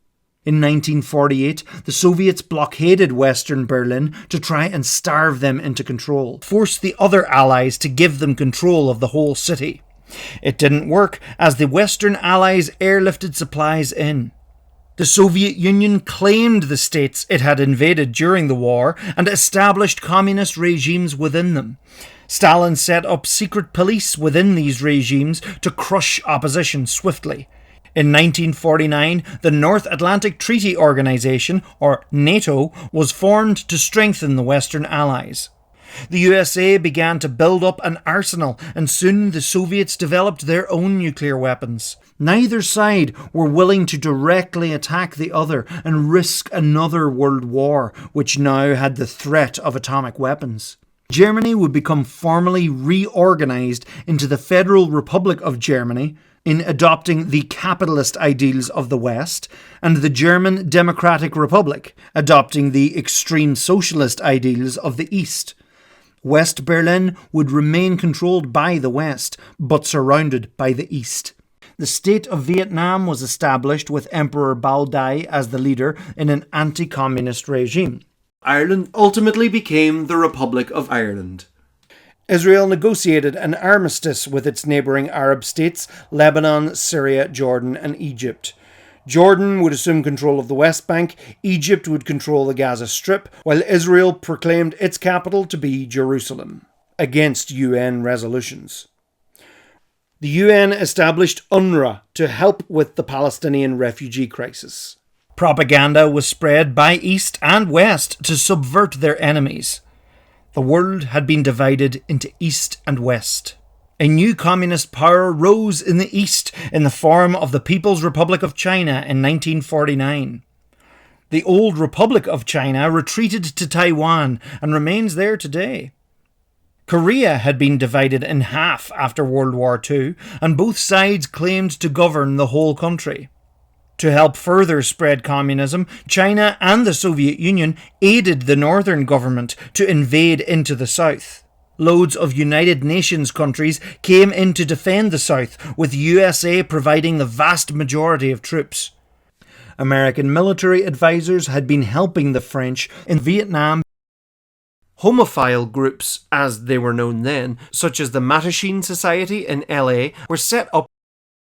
In 1948, the Soviets blockaded Western Berlin to try and starve them into control, force the other Allies to give them control of the whole city. It didn't work, as the Western Allies airlifted supplies in. The Soviet Union claimed the states it had invaded during the war and established communist regimes within them. Stalin set up secret police within these regimes to crush opposition swiftly. In 1949, the North Atlantic Treaty Organization, or NATO, was formed to strengthen the Western Allies. The USA began to build up an arsenal, and soon the Soviets developed their own nuclear weapons. Neither side were willing to directly attack the other and risk another world war, which now had the threat of atomic weapons. Germany would become formally reorganized into the Federal Republic of Germany, in adopting the capitalist ideals of the West, and the German Democratic Republic, adopting the extreme socialist ideals of the East. West Berlin would remain controlled by the West, but surrounded by the East. The state of Vietnam was established with Emperor Bao Dai as the leader in an anti-communist regime. Ireland ultimately became the Republic of Ireland. Israel negotiated an armistice with its neighbouring Arab states, Lebanon, Syria, Jordan and Egypt. Jordan would assume control of the West Bank, Egypt would control the Gaza Strip, while Israel proclaimed its capital to be Jerusalem, against UN resolutions. The UN established UNRWA to help with the Palestinian refugee crisis. Propaganda was spread by East and West to subvert their enemies. The world had been divided into East and West. A new communist power rose in the East in the form of the People's Republic of China in 1949. The old Republic of China retreated to Taiwan and remains there today. Korea had been divided in half after World War II, and both sides claimed to govern the whole country. To help further spread communism, China and the Soviet Union aided the northern government to invade into the south. Loads of United Nations countries came in to defend the south, with USA providing the vast majority of troops. American military advisors had been helping the French in Vietnam. Homophile groups, as they were known then, such as the Mattachine Society in LA, were set up.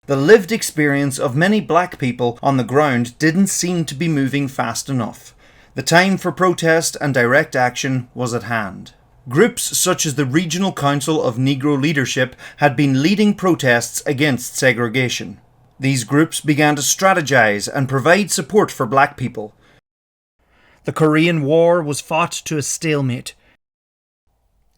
The lived experience of many black people on the ground didn't seem to be moving fast enough. The time for protest and direct action was at hand. Groups such as the Regional Council of Negro Leadership had been leading protests against segregation. These groups began to strategize and provide support for black people. The Korean War was fought to a stalemate.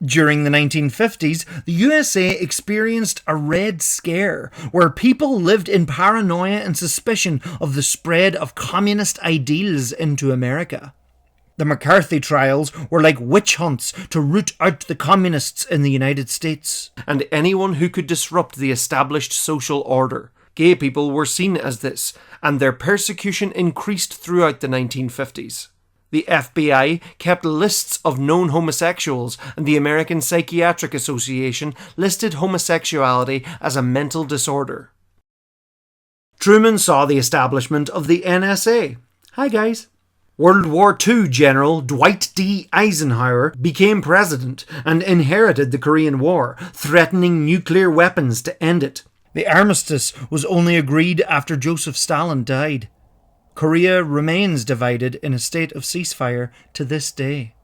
During the 1950s, the USA experienced a Red Scare, where people lived in paranoia and suspicion of the spread of communist ideals into America. The McCarthy trials were like witch hunts to root out the communists in the United States, and anyone who could disrupt the established social order. Gay people were seen as this, and their persecution increased throughout the 1950s. The FBI kept lists of known homosexuals, and the American Psychiatric Association listed homosexuality as a mental disorder. Truman saw the establishment of the NSA. Hi guys. World War II General Dwight D. Eisenhower became president and inherited the Korean War, threatening nuclear weapons to end it. The armistice was only agreed after Joseph Stalin died. Korea remains divided in a state of ceasefire to this day.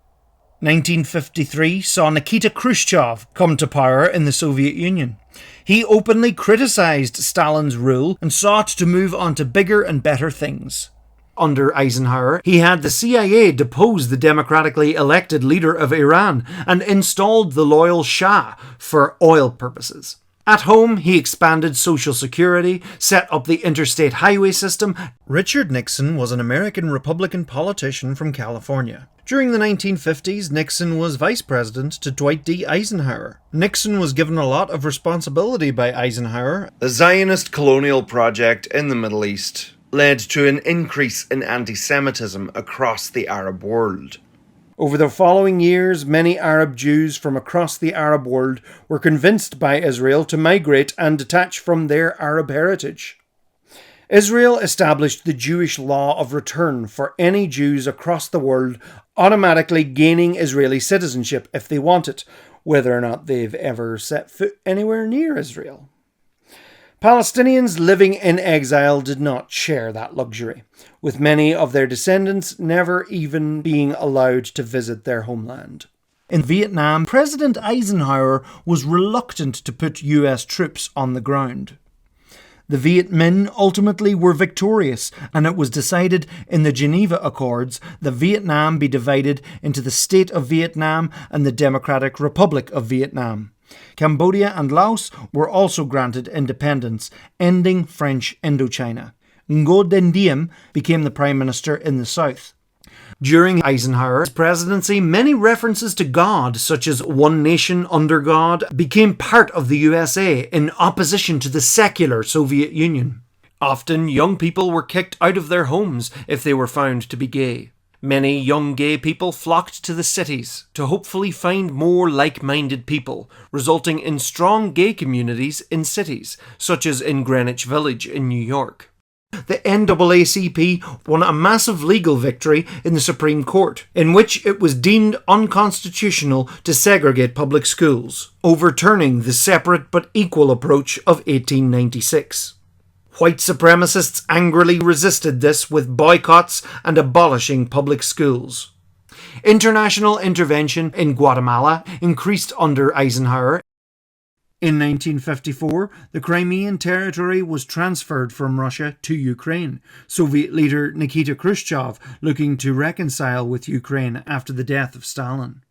1953 saw Nikita Khrushchev come to power in the Soviet Union. He openly criticized Stalin's rule and sought to move on to bigger and better things. Under Eisenhower, he had the CIA depose the democratically elected leader of Iran and installed the loyal Shah for oil purposes. At home, he expanded Social Security, set up the interstate highway system. Richard Nixon was an American Republican politician from California. During the 1950s, Nixon was vice president to Dwight D. Eisenhower. Nixon was given a lot of responsibility by Eisenhower. The Zionist colonial project in the Middle East led to an increase in anti-Semitism across the Arab world. Over the following years, many Arab Jews from across the Arab world were convinced by Israel to migrate and detach from their Arab heritage. Israel established the Jewish law of return for any Jews across the world, automatically gaining Israeli citizenship if they want it, whether or not they've ever set foot anywhere near Israel. Palestinians living in exile did not share that luxury, with many of their descendants never even being allowed to visit their homeland. In Vietnam, President Eisenhower was reluctant to put US troops on the ground. The Viet Minh ultimately were victorious, and it was decided in the Geneva Accords that Vietnam be divided into the State of Vietnam and the Democratic Republic of Vietnam. Cambodia and Laos were also granted independence, ending French Indochina. Ngo Dinh Diem became the Prime Minister in the South. During Eisenhower's presidency, many references to God, such as one nation under God, became part of the USA in opposition to the secular Soviet Union. Often, young people were kicked out of their homes if they were found to be gay. Many young gay people flocked to the cities to hopefully find more like-minded people, resulting in strong gay communities in cities, such as in Greenwich Village in New York. The NAACP won a massive legal victory in the Supreme Court, in which it was deemed unconstitutional to segregate public schools, overturning the separate but equal approach of 1896. White supremacists angrily resisted this with boycotts and abolishing public schools. International intervention in Guatemala increased under Eisenhower. In 1954, the Crimean territory was transferred from Russia to Ukraine, Soviet leader Nikita Khrushchev looking to reconcile with Ukraine after the death of Stalin.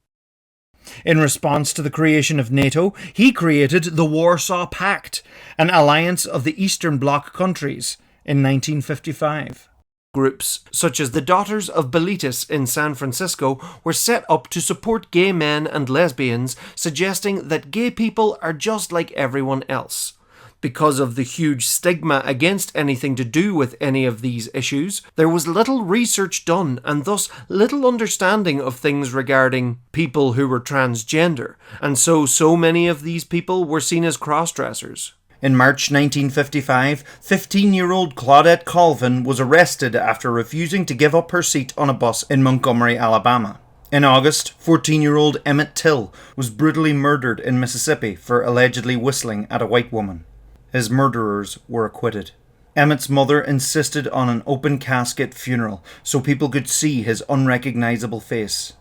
In response to the creation of NATO, he created the Warsaw Pact, an alliance of the Eastern Bloc countries, in 1955. Groups such as the Daughters of Bilitis in San Francisco were set up to support gay men and lesbians, suggesting that gay people are just like everyone else. Because of the huge stigma against anything to do with any of these issues, there was little research done and thus little understanding of things regarding people who were transgender, and so many of these people were seen as cross-dressers. In March 1955, 15-year-old Claudette Colvin was arrested after refusing to give up her seat on a bus in Montgomery, Alabama. In August, 14-year-old Emmett Till was brutally murdered in Mississippi for allegedly whistling at a white woman. His murderers were acquitted. Emmett's mother insisted on an open casket funeral so people could see his unrecognizable face.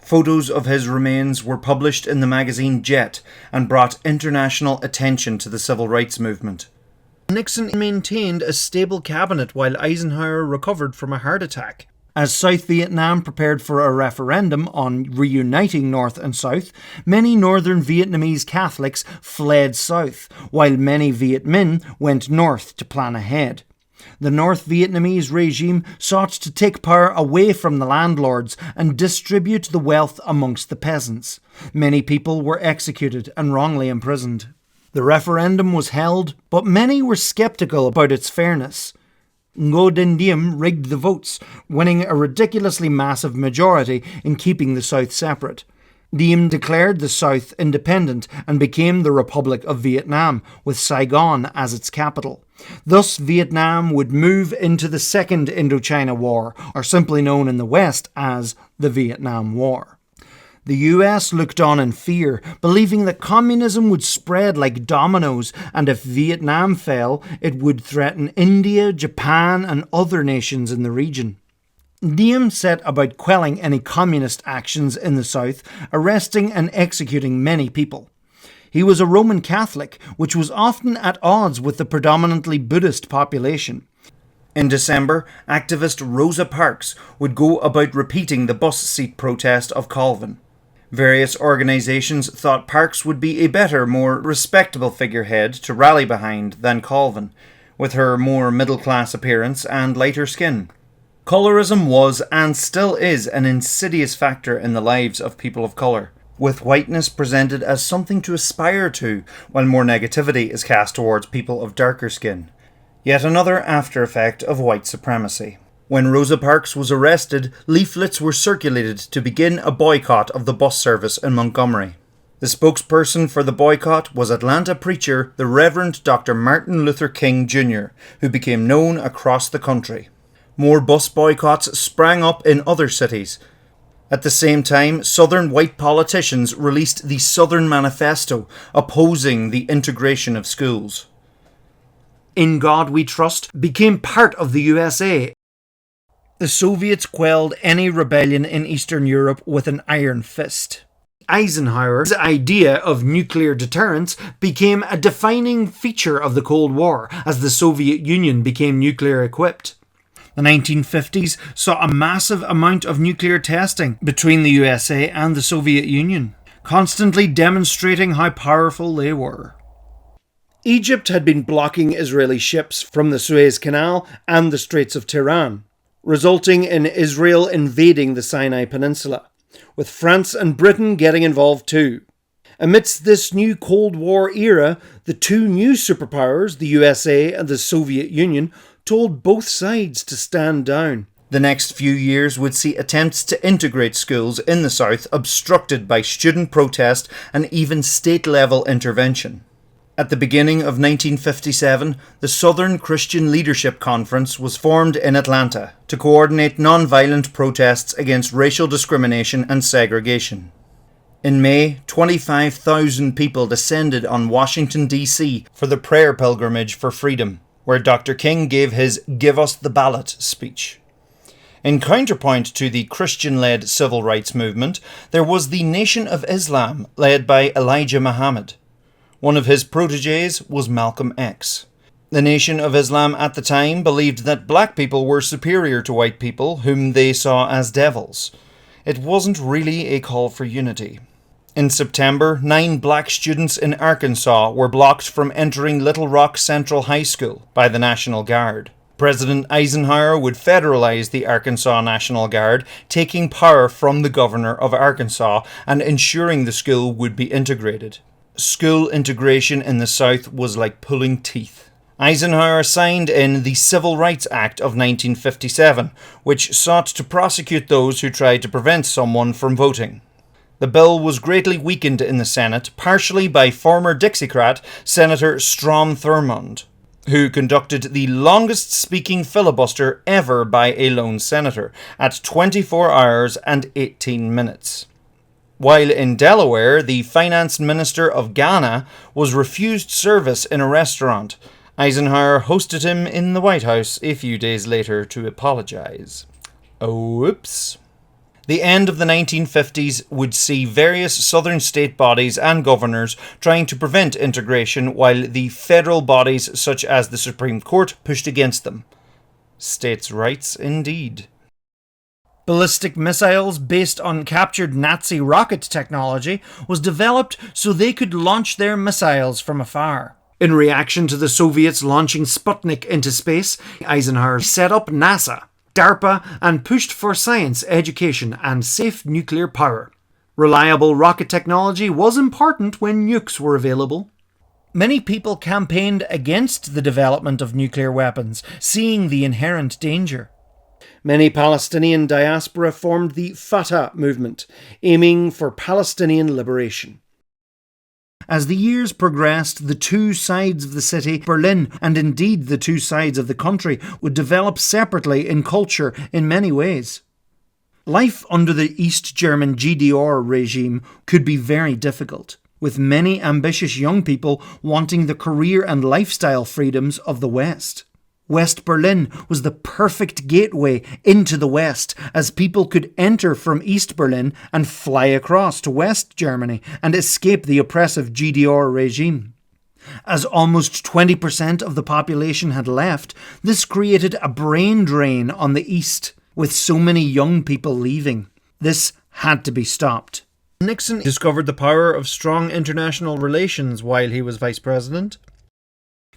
Photos of his remains were published in the magazine Jet and brought international attention to the civil rights movement. Nixon maintained a stable cabinet while Eisenhower recovered from a heart attack. As South Vietnam prepared for a referendum on reuniting North and South, many northern Vietnamese Catholics fled south, while many Viet Minh went north to plan ahead. The North Vietnamese regime sought to take power away from the landlords and distribute the wealth amongst the peasants. Many people were executed and wrongly imprisoned. The referendum was held, but many were sceptical about its fairness. Ngo Dinh Diem rigged the votes, winning a ridiculously massive majority in keeping the South separate. Diem declared the South independent and became the Republic of Vietnam, with Saigon as its capital. Thus, Vietnam would move into the Second Indochina War, or simply known in the West as the Vietnam War. The US looked on in fear, believing that communism would spread like dominoes, and if Vietnam fell, it would threaten India, Japan, and other nations in the region. Diem set about quelling any communist actions in the South, arresting and executing many people. He was a Roman Catholic, which was often at odds with the predominantly Buddhist population. In December, activist Rosa Parks would go about repeating the bus seat protest of Colvin. Various organisations thought Parks would be a better, more respectable figurehead to rally behind than Colvin, with her more middle-class appearance and lighter skin. Colorism was and still is an insidious factor in the lives of people of colour, with whiteness presented as something to aspire to, while more negativity is cast towards people of darker skin. Yet another after effect of white supremacy. When Rosa Parks was arrested, leaflets were circulated to begin a boycott of the bus service in Montgomery. The spokesperson for the boycott was Atlanta preacher the Reverend Dr. Martin Luther King Jr., who became known across the country. More bus boycotts sprang up in other cities. At the same time, Southern white politicians released the Southern Manifesto, opposing the integration of schools. In God We Trust became part of the USA. The Soviets quelled any rebellion in Eastern Europe with an iron fist. Eisenhower's idea of nuclear deterrence became a defining feature of the Cold War as the Soviet Union became nuclear equipped. The 1950s saw a massive amount of nuclear testing between the USA and the Soviet Union, constantly demonstrating how powerful they were. Egypt had been blocking Israeli ships from the Suez Canal and the Straits of Tiran, resulting in Israel invading the Sinai Peninsula, with France and Britain getting involved too. Amidst this new Cold War era, the two new superpowers, the USA and the Soviet Union, told both sides to stand down. The next few years would see attempts to integrate schools in the South obstructed by student protest and even state-level intervention. At the beginning of 1957, the Southern Christian Leadership Conference was formed in Atlanta to coordinate non-violent protests against racial discrimination and segregation. In May, 25,000 people descended on Washington, D.C. for the prayer pilgrimage for freedom, where Dr. King gave his "Give Us the Ballot" speech. In counterpoint to the Christian-led civil rights movement, there was the Nation of Islam, led by Elijah Muhammad. One of his proteges was Malcolm X. The Nation of Islam at the time believed that black people were superior to white people, whom they saw as devils. It wasn't really a call for unity. In September, 9 black students in Arkansas were blocked from entering Little Rock Central High School by the National Guard. President Eisenhower would federalize the Arkansas National Guard, taking power from the governor of Arkansas and ensuring the school would be integrated. School integration in the South was like pulling teeth. Eisenhower signed in the Civil Rights Act of 1957, which sought to prosecute those who tried to prevent someone from voting. The bill was greatly weakened in the Senate, partially by former Dixiecrat Senator Strom Thurmond, who conducted the longest-speaking filibuster ever by a lone senator, at 24 hours and 18 minutes. While in Delaware, the finance minister of Ghana was refused service in a restaurant. Eisenhower hosted him in the White House a few days later to apologize. Oops. The end of the 1950s would see various southern state bodies and governors trying to prevent integration, while the federal bodies such as the Supreme Court pushed against them. States' rights indeed. Ballistic missiles based on captured Nazi rocket technology was developed so they could launch their missiles from afar. In reaction to the Soviets launching Sputnik into space, Eisenhower set up NASA, DARPA, and pushed for science, education, and safe nuclear power. Reliable rocket technology was important when nukes were available. Many people campaigned against the development of nuclear weapons, seeing the inherent danger. Many Palestinian diaspora formed the Fatah movement, aiming for Palestinian liberation. As the years progressed, the two sides of the city, Berlin, and indeed the two sides of the country, would develop separately in culture in many ways. Life under the East German GDR regime could be very difficult, with many ambitious young people wanting the career and lifestyle freedoms of the West. West Berlin was the perfect gateway into the West, as people could enter from East Berlin and fly across to West Germany and escape the oppressive GDR regime. As almost 20% of the population had left, this created a brain drain on the East, with so many young people leaving. This had to be stopped. Nixon discovered the power of strong international relations while he was vice president.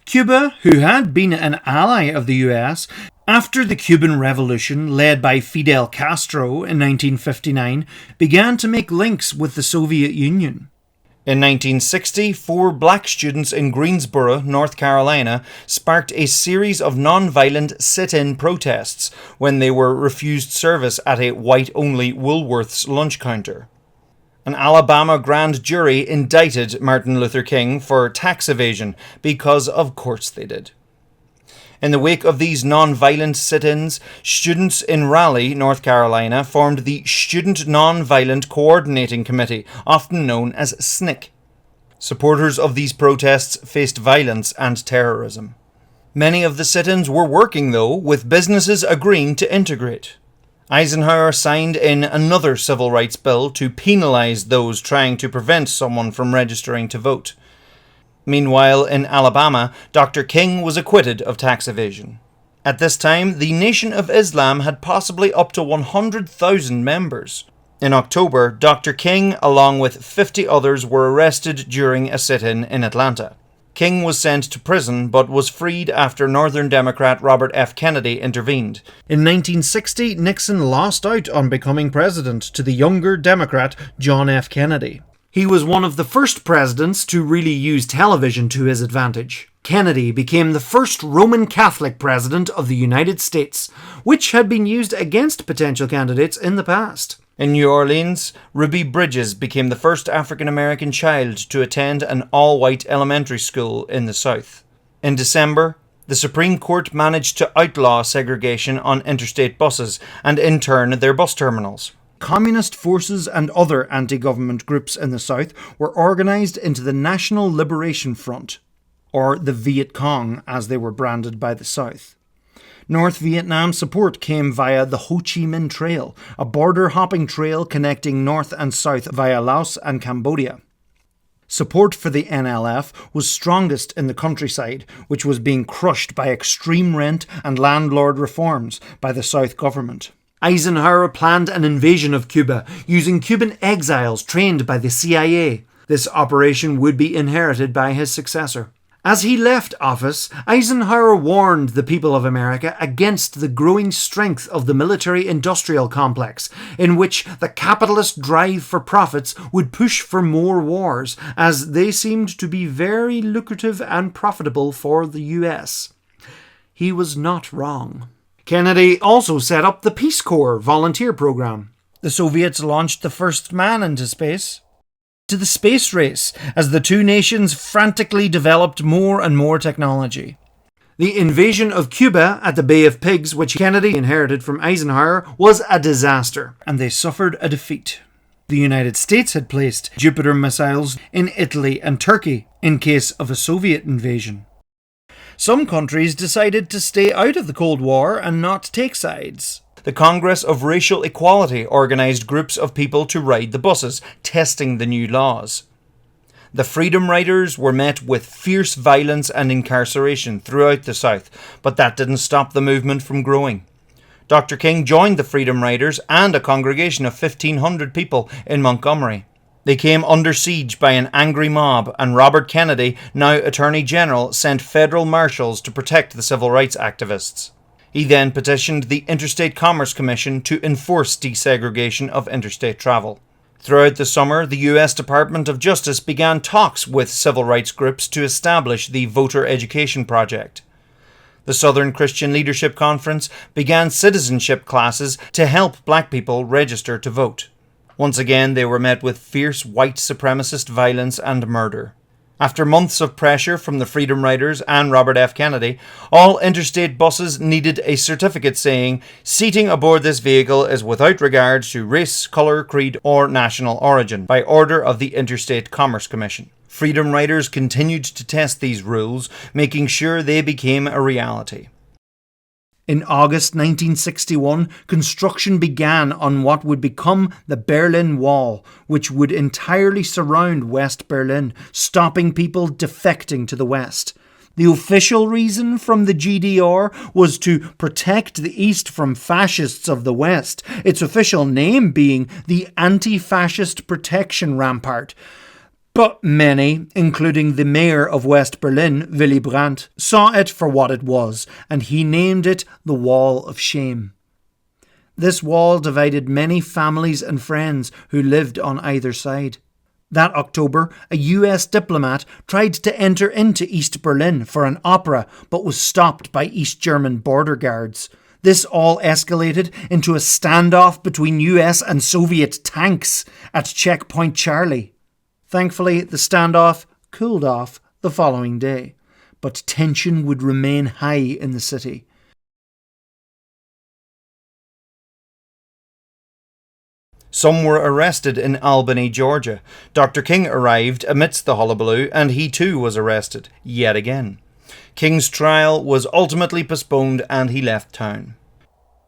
Cuba, who had been an ally of the US, after the Cuban Revolution led by Fidel Castro in 1959, began to make links with the Soviet Union. In 1960, 4 black students in Greensboro, North Carolina, sparked a series of non-violent sit-in protests when they were refused service at a white-only Woolworth's lunch counter. An Alabama grand jury indicted Martin Luther King for tax evasion because of course they did. In the wake of these non-violent sit-ins, students in Raleigh, North Carolina, formed the Student Non-Violent Coordinating Committee, often known as SNCC. Supporters of these protests faced violence and terrorism. Many of the sit-ins were working, though, with businesses agreeing to integrate. Eisenhower signed in another civil rights bill to penalise those trying to prevent someone from registering to vote. Meanwhile, in Alabama, Dr. King was acquitted of tax evasion. At this time, the Nation of Islam had possibly up to 100,000 members. In October, Dr. King, along with 50 others, were arrested during a sit-in in Atlanta. King was sent to prison but was freed after Northern Democrat Robert F. Kennedy intervened. In 1960, Nixon lost out on becoming president to the younger Democrat John F. Kennedy. He was one of the first presidents to really use television to his advantage. Kennedy became the first Roman Catholic president of the United States, which had been used against potential candidates in the past. In New Orleans, Ruby Bridges became the first African-American child to attend an all-white elementary school in the South. In December, the Supreme Court managed to outlaw segregation on interstate buses and in turn their bus terminals. Communist forces and other anti-government groups in the South were organised into the National Liberation Front, or the Viet Cong as they were branded by the South. North Vietnam support came via the Ho Chi Minh Trail, a border-hopping trail connecting North and South via Laos and Cambodia. Support for the NLF was strongest in the countryside, which was being crushed by extreme rent and landlord reforms by the South government. Eisenhower planned an invasion of Cuba using Cuban exiles trained by the CIA. This operation would be inherited by his successor. As he left office, Eisenhower warned the people of America against the growing strength of the military-industrial complex, in which the capitalist drive for profits would push for more wars, as they seemed to be very lucrative and profitable for the US. He was not wrong. Kennedy also set up the Peace Corps volunteer program. The Soviets launched the first man into space. To the space race, as the two nations frantically developed more and more technology. The invasion of Cuba at the Bay of Pigs, which Kennedy inherited from Eisenhower, was a disaster. And they suffered a defeat. The United States had placed Jupiter missiles in Italy and Turkey in case of a Soviet invasion. Some countries decided to stay out of the Cold War and not take sides. The Congress of Racial Equality organised groups of people to ride the buses, testing the new laws. The Freedom Riders were met with fierce violence and incarceration throughout the South, but that didn't stop the movement from growing. Dr. King joined the Freedom Riders and a congregation of 1,500 people in Montgomery. They came under siege by an angry mob, and Robert Kennedy, now Attorney General, sent federal marshals to protect the civil rights activists. He then petitioned the Interstate Commerce Commission to enforce desegregation of interstate travel. Throughout the summer, the US Department of Justice began talks with civil rights groups to establish the Voter Education Project. The Southern Christian Leadership Conference began citizenship classes to help black people register to vote. Once again, they were met with fierce white supremacist violence and murder. After months of pressure from the Freedom Riders and Robert F. Kennedy, all interstate buses needed a certificate saying, "Seating aboard this vehicle is without regard to race, colour, creed, or national origin," by order of the Interstate Commerce Commission. Freedom Riders continued to test these rules, making sure they became a reality. In August 1961, construction began on what would become the Berlin Wall, which would entirely surround West Berlin, stopping people defecting to the West. The official reason from the GDR was to protect the East from fascists of the West, its official name being the Anti-Fascist Protection Rampart. But many, including the mayor of West Berlin, Willy Brandt, saw it for what it was, and he named it the Wall of Shame. This wall divided many families and friends who lived on either side. That October, a US diplomat tried to enter into East Berlin for an opera, but was stopped by East German border guards. This all escalated into a standoff between US and Soviet tanks at Checkpoint Charlie. Thankfully, the standoff cooled off the following day, but tension would remain high in the city. Some were arrested in Albany, Georgia. Dr. King arrived amidst the hullabaloo, and he too was arrested, yet again. King's trial was ultimately postponed and he left town.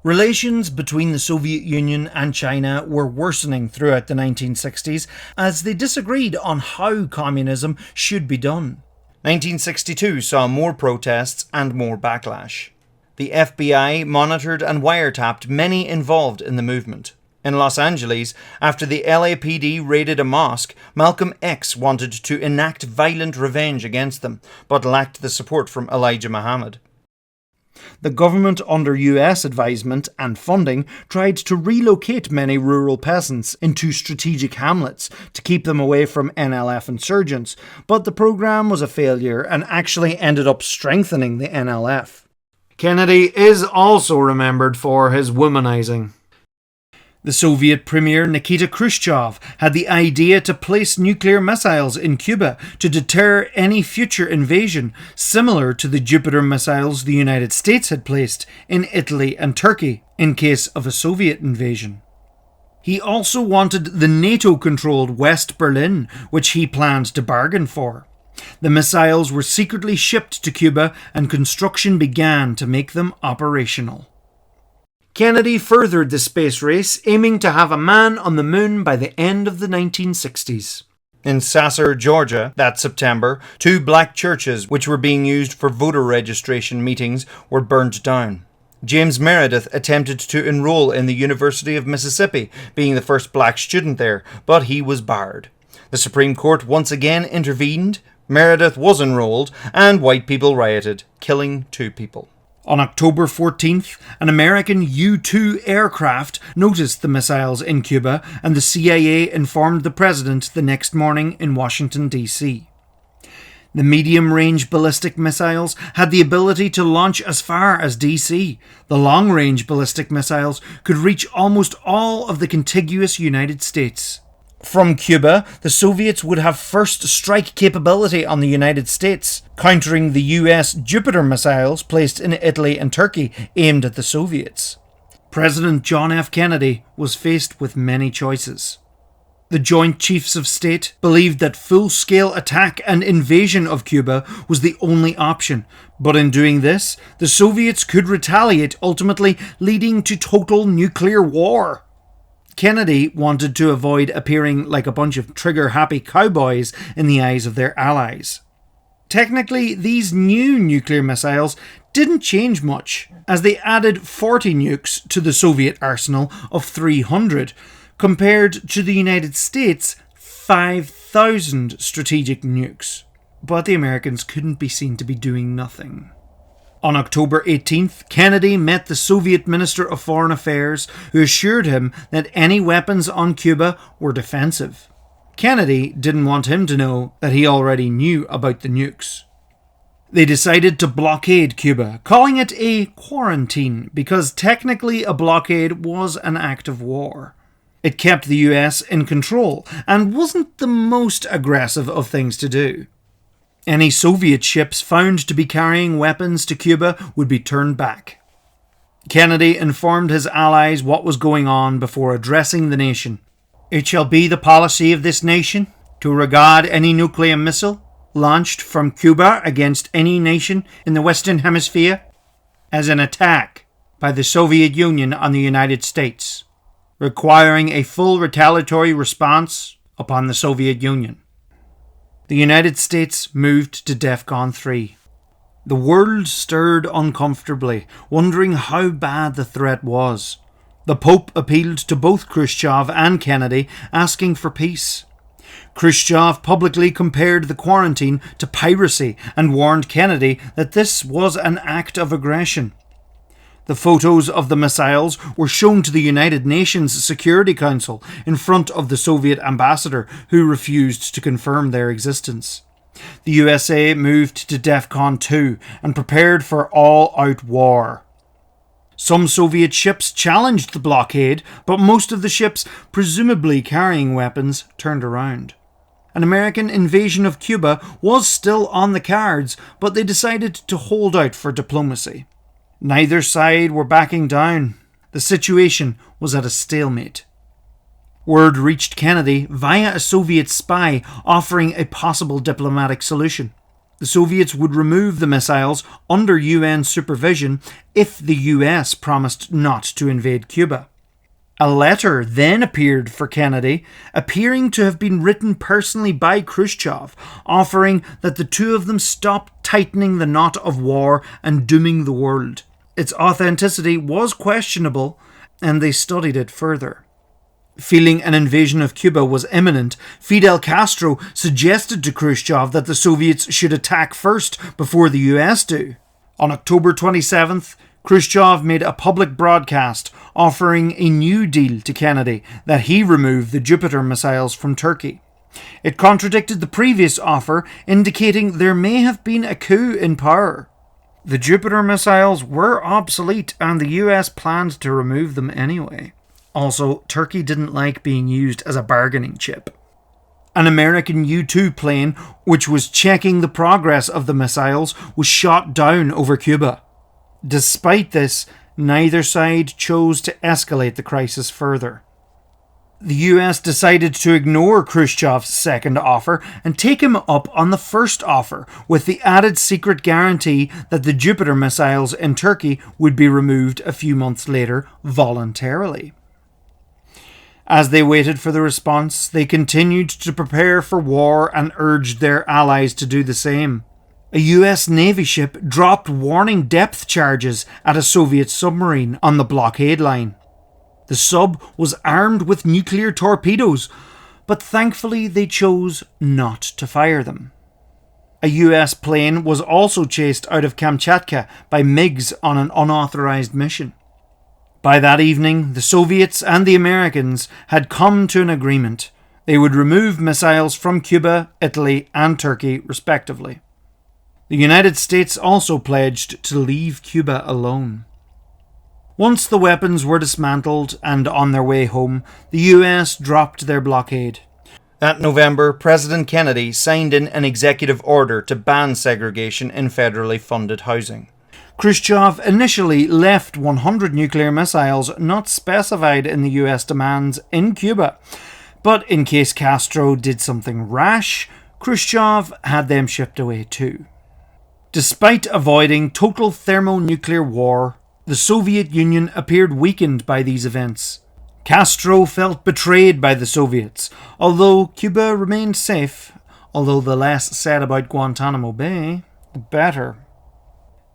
Relations between the Soviet Union and China were worsening throughout the 1960s as they disagreed on how communism should be done. 1962 saw more protests and more backlash. The FBI monitored and wiretapped many involved in the movement. In Los Angeles, after the LAPD raided a mosque, Malcolm X wanted to enact violent revenge against them, but lacked the support from Elijah Muhammad. The government, under US advisement and funding, tried to relocate many rural peasants into strategic hamlets to keep them away from NLF insurgents, but the program was a failure and actually ended up strengthening the NLF. Kennedy is also remembered for his womanizing. The Soviet Premier Nikita Khrushchev had the idea to place nuclear missiles in Cuba to deter any future invasion, similar to the Jupiter missiles the United States had placed in Italy and Turkey in case of a Soviet invasion. He also wanted the NATO-controlled West Berlin, which he planned to bargain for. The missiles were secretly shipped to Cuba and construction began to make them operational. Kennedy furthered the space race, aiming to have a man on the moon by the end of the 1960s. In Sasser, Georgia, that September, 2 black churches which were being used for voter registration meetings were burnt down. James Meredith attempted to enroll in the University of Mississippi, being the first black student there, but he was barred. The Supreme Court once again intervened, Meredith was enrolled, and white people rioted, killing 2 people. On October 14th, an American U-2 aircraft noticed the missiles in Cuba, and the CIA informed the president the next morning in Washington, D.C. The medium-range ballistic missiles had the ability to launch as far as D.C. The long-range ballistic missiles could reach almost all of the contiguous United States. From Cuba, the Soviets would have first strike capability on the United States, countering the US Jupiter missiles placed in Italy and Turkey aimed at the Soviets. President John F. Kennedy was faced with many choices. The Joint Chiefs of State believed that full-scale attack and invasion of Cuba was the only option, but in doing this, the Soviets could retaliate, ultimately leading to total nuclear war. Kennedy wanted to avoid appearing like a bunch of trigger-happy cowboys in the eyes of their allies. Technically, these new nuclear missiles didn't change much, as they added 40 nukes to the Soviet arsenal of 300, compared to the United States' 5,000 strategic nukes. But the Americans couldn't be seen to be doing nothing. On October 18th, Kennedy met the Soviet Minister of Foreign Affairs, who assured him that any weapons on Cuba were defensive. Kennedy didn't want him to know that he already knew about the nukes. They decided to blockade Cuba, calling it a quarantine, because technically a blockade was an act of war. It kept the US in control, and wasn't the most aggressive of things to do. Any Soviet ships found to be carrying weapons to Cuba would be turned back. Kennedy informed his allies what was going on before addressing the nation. It shall be the policy of this nation to regard any nuclear missile launched from Cuba against any nation in the Western Hemisphere as an attack by the Soviet Union on the United States, requiring a full retaliatory response upon the Soviet Union. The United States moved to DEFCON 3. The world stirred uncomfortably, wondering how bad the threat was. The Pope appealed to both Khrushchev and Kennedy, asking for peace. Khrushchev publicly compared the quarantine to piracy and warned Kennedy that this was an act of aggression. The photos of the missiles were shown to the United Nations Security Council in front of the Soviet ambassador, who refused to confirm their existence. The USA moved to DEFCON 2 and prepared for all-out war. Some Soviet ships challenged the blockade, but most of the ships, presumably carrying weapons, turned around. An American invasion of Cuba was still on the cards, but they decided to hold out for diplomacy. Neither side were backing down. The situation was at a stalemate. Word reached Kennedy via a Soviet spy offering a possible diplomatic solution. The Soviets would remove the missiles under UN supervision if the US promised not to invade Cuba. A letter then appeared for Kennedy, appearing to have been written personally by Khrushchev, offering that the two of them stop tightening the knot of war and dooming the world. Its authenticity was questionable, and they studied it further. Feeling an invasion of Cuba was imminent, Fidel Castro suggested to Khrushchev that the Soviets should attack first before the US do. On October 27th, Khrushchev made a public broadcast offering a new deal to Kennedy that he remove the Jupiter missiles from Turkey. It contradicted the previous offer, indicating there may have been a coup in power. The Jupiter missiles were obsolete and the US planned to remove them anyway. Also, Turkey didn't like being used as a bargaining chip. An American U-2 plane, which was checking the progress of the missiles, was shot down over Cuba. Despite this, neither side chose to escalate the crisis further. The US decided to ignore Khrushchev's second offer and take him up on the first offer, with the added secret guarantee that the Jupiter missiles in Turkey would be removed a few months later voluntarily. As they waited for the response, they continued to prepare for war and urged their allies to do the same. A US Navy ship dropped warning depth charges at a Soviet submarine on the blockade line. The sub was armed with nuclear torpedoes, but thankfully they chose not to fire them. A US plane was also chased out of Kamchatka by MiGs on an unauthorized mission. By that evening, the Soviets and the Americans had come to an agreement. They would remove missiles from Cuba, Italy, and Turkey, respectively. The United States also pledged to leave Cuba alone. Once the weapons were dismantled and on their way home, the US dropped their blockade. That November, President Kennedy signed in an executive order to ban segregation in federally funded housing. Khrushchev initially left 100 nuclear missiles not specified in the US demands in Cuba, but in case Castro did something rash, Khrushchev had them shipped away too. Despite avoiding total thermonuclear war, the Soviet Union appeared weakened by these events. Castro felt betrayed by the Soviets, although Cuba remained safe, although the less said about Guantanamo Bay, the better.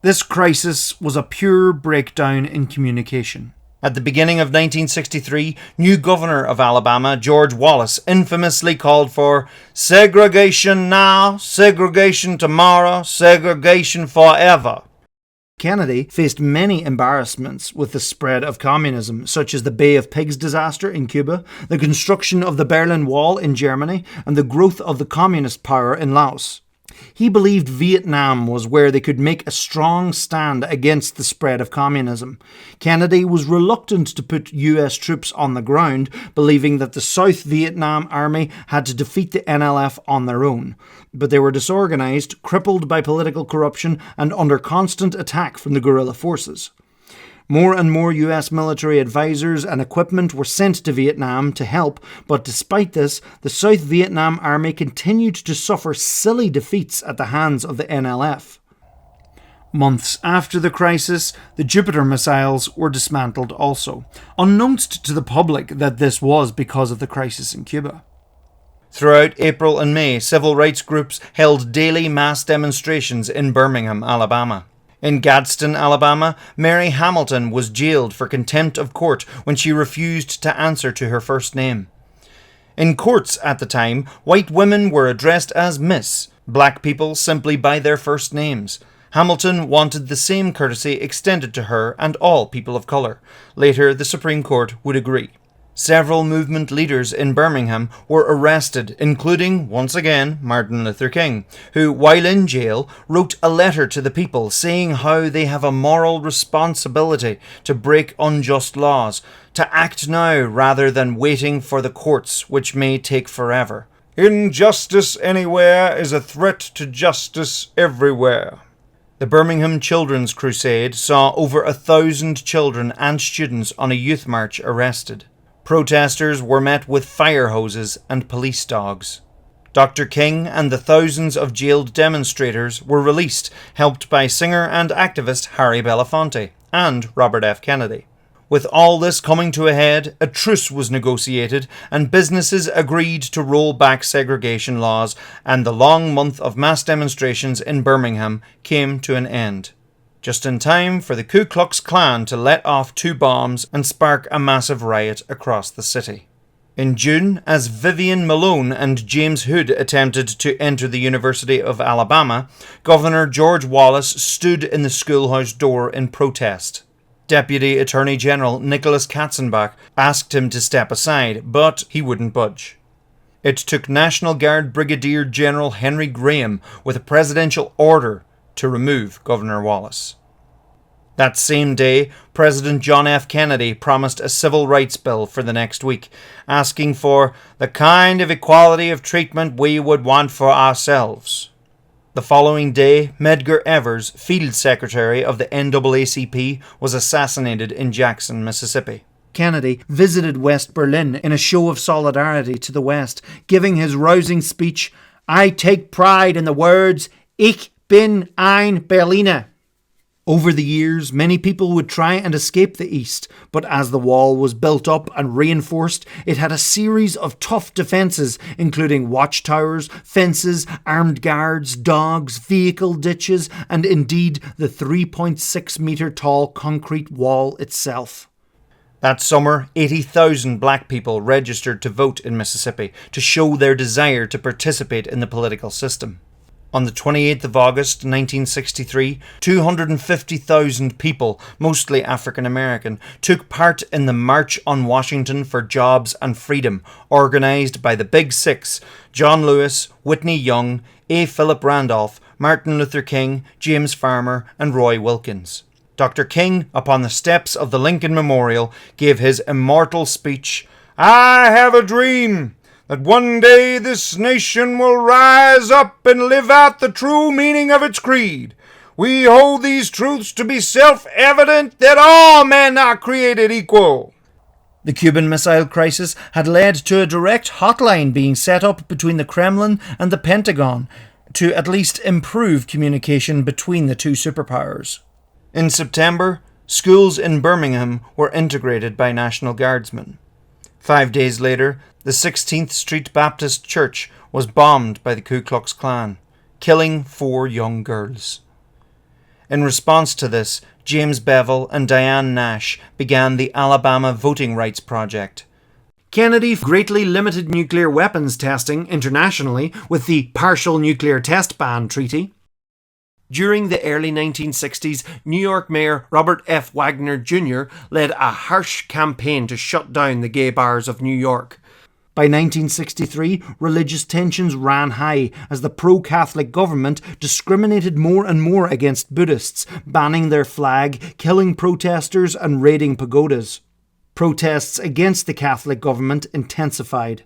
This crisis was a pure breakdown in communication. At the beginning of 1963, new governor of Alabama, George Wallace, infamously called for segregation now, segregation tomorrow, segregation forever. Kennedy faced many embarrassments with the spread of communism, such as the Bay of Pigs disaster in Cuba, the construction of the Berlin Wall in Germany, and the growth of the communist power in Laos. He believed Vietnam was where they could make a strong stand against the spread of communism. Kennedy was reluctant to put US troops on the ground, believing that the South Vietnam Army had to defeat the NLF on their own. But they were disorganized, crippled by political corruption, and under constant attack from the guerrilla forces. More and more US military advisors and equipment were sent to Vietnam to help, but despite this, the South Vietnam Army continued to suffer silly defeats at the hands of the NLF. Months after the crisis, the Jupiter missiles were dismantled also, unknownst to the public that this was because of the crisis in Cuba. Throughout April and May, civil rights groups held daily mass demonstrations in Birmingham, Alabama. In Gadsden, Alabama, Mary Hamilton was jailed for contempt of court when she refused to answer to her first name. In courts at the time, white women were addressed as Miss, black people simply by their first names. Hamilton wanted the same courtesy extended to her and all people of colour. Later, the Supreme Court would agree. Several movement leaders in Birmingham were arrested, including, once again, Martin Luther King, who, while in jail, wrote a letter to the people saying how they have a moral responsibility to break unjust laws, to act now rather than waiting for the courts, which may take forever. Injustice anywhere is a threat to justice everywhere. The Birmingham Children's Crusade saw over 1,000 children and students on a youth march arrested. Protesters were met with fire hoses and police dogs. Dr. King and the thousands of jailed demonstrators were released, helped by singer and activist Harry Belafonte and Robert F. Kennedy. With all this coming to a head, a truce was negotiated and businesses agreed to roll back segregation laws, and the long month of mass demonstrations in Birmingham came to an end. Just in time for the Ku Klux Klan to let off 2 bombs and spark a massive riot across the city. In June, as Vivian Malone and James Hood attempted to enter the University of Alabama, Governor George Wallace stood in the schoolhouse door in protest. Deputy Attorney General Nicholas Katzenbach asked him to step aside, but he wouldn't budge. It took National Guard Brigadier General Henry Graham with a presidential order to remove Governor Wallace. That same day, President John F. Kennedy promised a civil rights bill for the next week, asking for the kind of equality of treatment we would want for ourselves. The following day, Medgar Evers, Field Secretary of the NAACP, was assassinated in Jackson, Mississippi. Kennedy visited West Berlin in a show of solidarity to the West, giving his rousing speech, "I take pride in the words, Ich bin ein Berliner." Over the years, many people would try and escape the East, but as the wall was built up and reinforced, it had a series of tough defences, including watchtowers, fences, armed guards, dogs, vehicle ditches, and indeed the 3.6 metre tall concrete wall itself. That summer, 80,000 black people registered to vote in Mississippi to show their desire to participate in the political system. On the 28th of August 1963, 250,000 people, mostly African American, took part in the March on Washington for Jobs and Freedom, organised by the Big Six: John Lewis, Whitney Young, A. Philip Randolph, Martin Luther King, James Farmer, and Roy Wilkins. Dr. King, upon the steps of the Lincoln Memorial, gave his immortal speech, "I have a dream that one day this nation will rise up and live out the true meaning of its creed. We hold these truths to be self-evident that all men are created equal." The Cuban Missile Crisis had led to a direct hotline being set up between the Kremlin and the Pentagon to at least improve communication between the two superpowers. In September, schools in Birmingham were integrated by National Guardsmen. 5 days later, the 16th Street Baptist Church was bombed by the Ku Klux Klan, killing 4 young girls. In response to this, James Bevel and Diane Nash began the Alabama Voting Rights Project. Kennedy greatly limited nuclear weapons testing internationally with the Partial Nuclear Test Ban Treaty. During the early 1960s, New York Mayor Robert F. Wagner Jr. led a harsh campaign to shut down the gay bars of New York. By 1963, religious tensions ran high as the pro-Catholic government discriminated more and more against Buddhists, banning their flag, killing protesters, and raiding pagodas. Protests against the Catholic government intensified.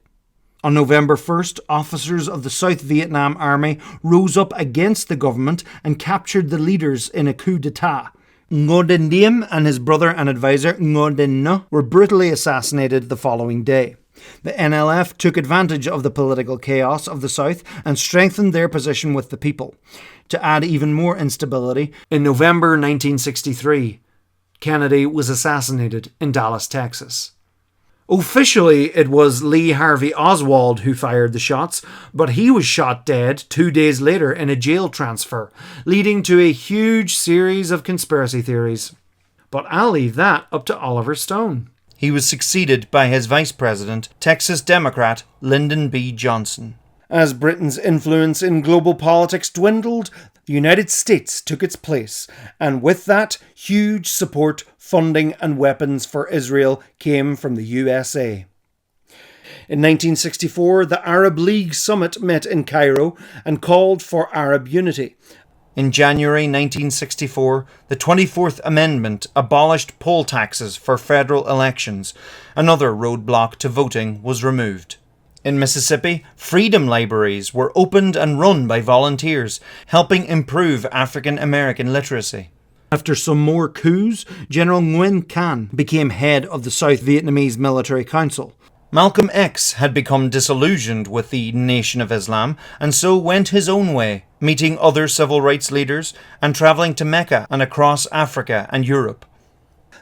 On November 1st, officers of the South Vietnam Army rose up against the government and captured the leaders in a coup d'etat. Ngo Dinh Diem and his brother and advisor Ngo Dinh Nhu were brutally assassinated the following day. The NLF took advantage of the political chaos of the South and strengthened their position with the people. To add even more instability, in November 1963, Kennedy was assassinated in Dallas, Texas. Officially, it was Lee Harvey Oswald who fired the shots, but he was shot dead 2 days later in a jail transfer, leading to a huge series of conspiracy theories. But I'll leave that up to Oliver Stone. He was succeeded by his vice president, Texas Democrat Lyndon B. Johnson. As Britain's influence in global politics dwindled, the United States took its place, and with that, huge support, funding and weapons for Israel came from the USA. In 1964, the Arab League Summit met in Cairo and called for Arab unity. In January 1964, the 24th Amendment abolished poll taxes for federal elections. Another roadblock to voting was removed. In Mississippi, freedom libraries were opened and run by volunteers, helping improve African American literacy. After some more coups, General Nguyen Can became head of the South Vietnamese Military Council. Malcolm X had become disillusioned with the Nation of Islam and so went his own way, meeting other civil rights leaders and travelling to Mecca and across Africa and Europe.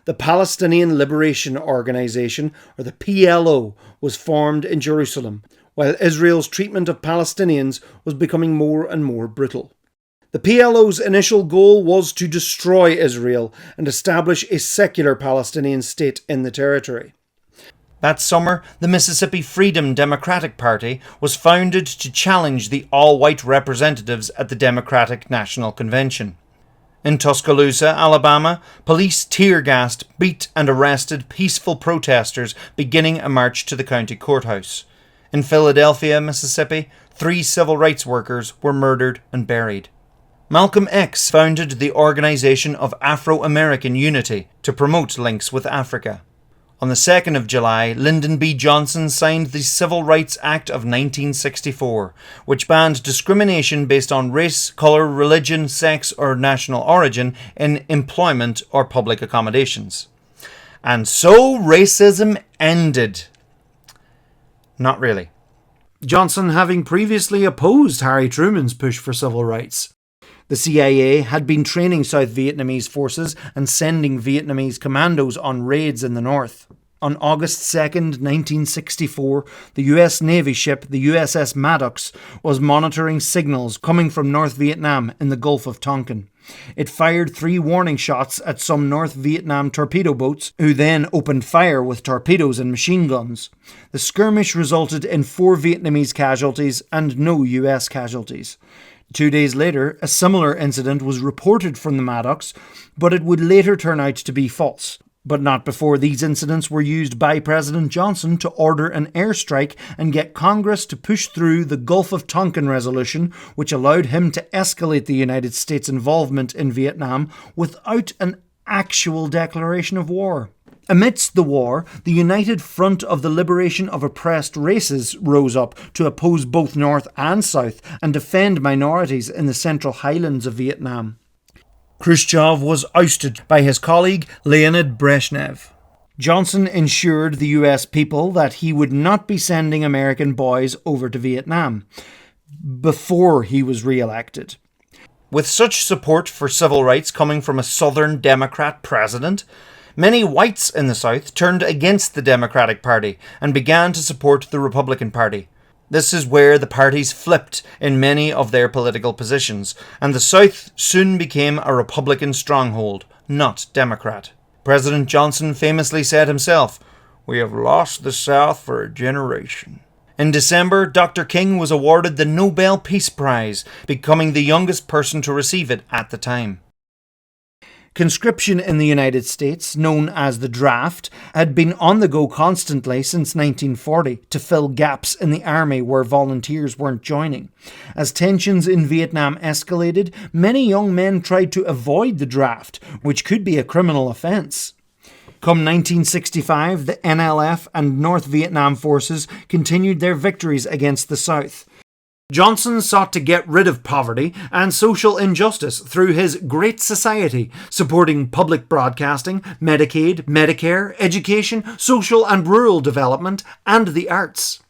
The Palestinian Liberation Organization, or the PLO, was formed in Jerusalem, while Israel's treatment of Palestinians was becoming more and more brutal. The PLO's initial goal was to destroy Israel and establish a secular Palestinian state in the territory. That summer, the Mississippi Freedom Democratic Party was founded to challenge the all-white representatives at the Democratic National Convention. In Tuscaloosa, Alabama, police tear-gassed, beat and arrested peaceful protesters beginning a march to the county courthouse. In Philadelphia, Mississippi, 3 civil rights workers were murdered and buried. Malcolm X founded the Organization of Afro-American Unity to promote links with Africa. On the 2nd of July, Lyndon B. Johnson signed the Civil Rights Act of 1964, which banned discrimination based on race, colour, religion, sex or national origin in employment or public accommodations. And so racism ended. Not really. Johnson having previously opposed Harry Truman's push for civil rights. The CIA had been training South Vietnamese forces and sending Vietnamese commandos on raids in the north. On August 2nd, 1964, the US Navy ship, the USS Maddox, was monitoring signals coming from North Vietnam in the Gulf of Tonkin. It fired 3 warning shots at some North Vietnam torpedo boats, who then opened fire with torpedoes and machine guns. The skirmish resulted in 4 Vietnamese casualties and no US casualties. 2 days later, a similar incident was reported from the Maddox, but it would later turn out to be false. But not before these incidents were used by President Johnson to order an airstrike and get Congress to push through the Gulf of Tonkin Resolution, which allowed him to escalate the United States' involvement in Vietnam without an actual declaration of war. Amidst the war, the United Front of the Liberation of Oppressed Races rose up to oppose both North and South and defend minorities in the Central Highlands of Vietnam. Khrushchev was ousted by his colleague Leonid Brezhnev. Johnson ensured the US people that he would not be sending American boys over to Vietnam before he was re-elected. With such support for civil rights coming from a Southern Democrat president, many whites in the South turned against the Democratic Party and began to support the Republican Party. This is where the parties flipped in many of their political positions, and the South soon became a Republican stronghold, not Democrat. President Johnson famously said himself, "We have lost the South for a generation." In December, Dr. King was awarded the Nobel Peace Prize, becoming the youngest person to receive it at the time. Conscription in the United States, known as the draft, had been on the go constantly since 1940 to fill gaps in the army where volunteers weren't joining. As tensions in Vietnam escalated, many young men tried to avoid the draft, which could be a criminal offence. Come 1965, the NLF and North Vietnam forces continued their victories against the South. Johnson sought to get rid of poverty and social injustice through his Great Society, supporting public broadcasting, Medicaid, Medicare, education, social and rural development, and the arts.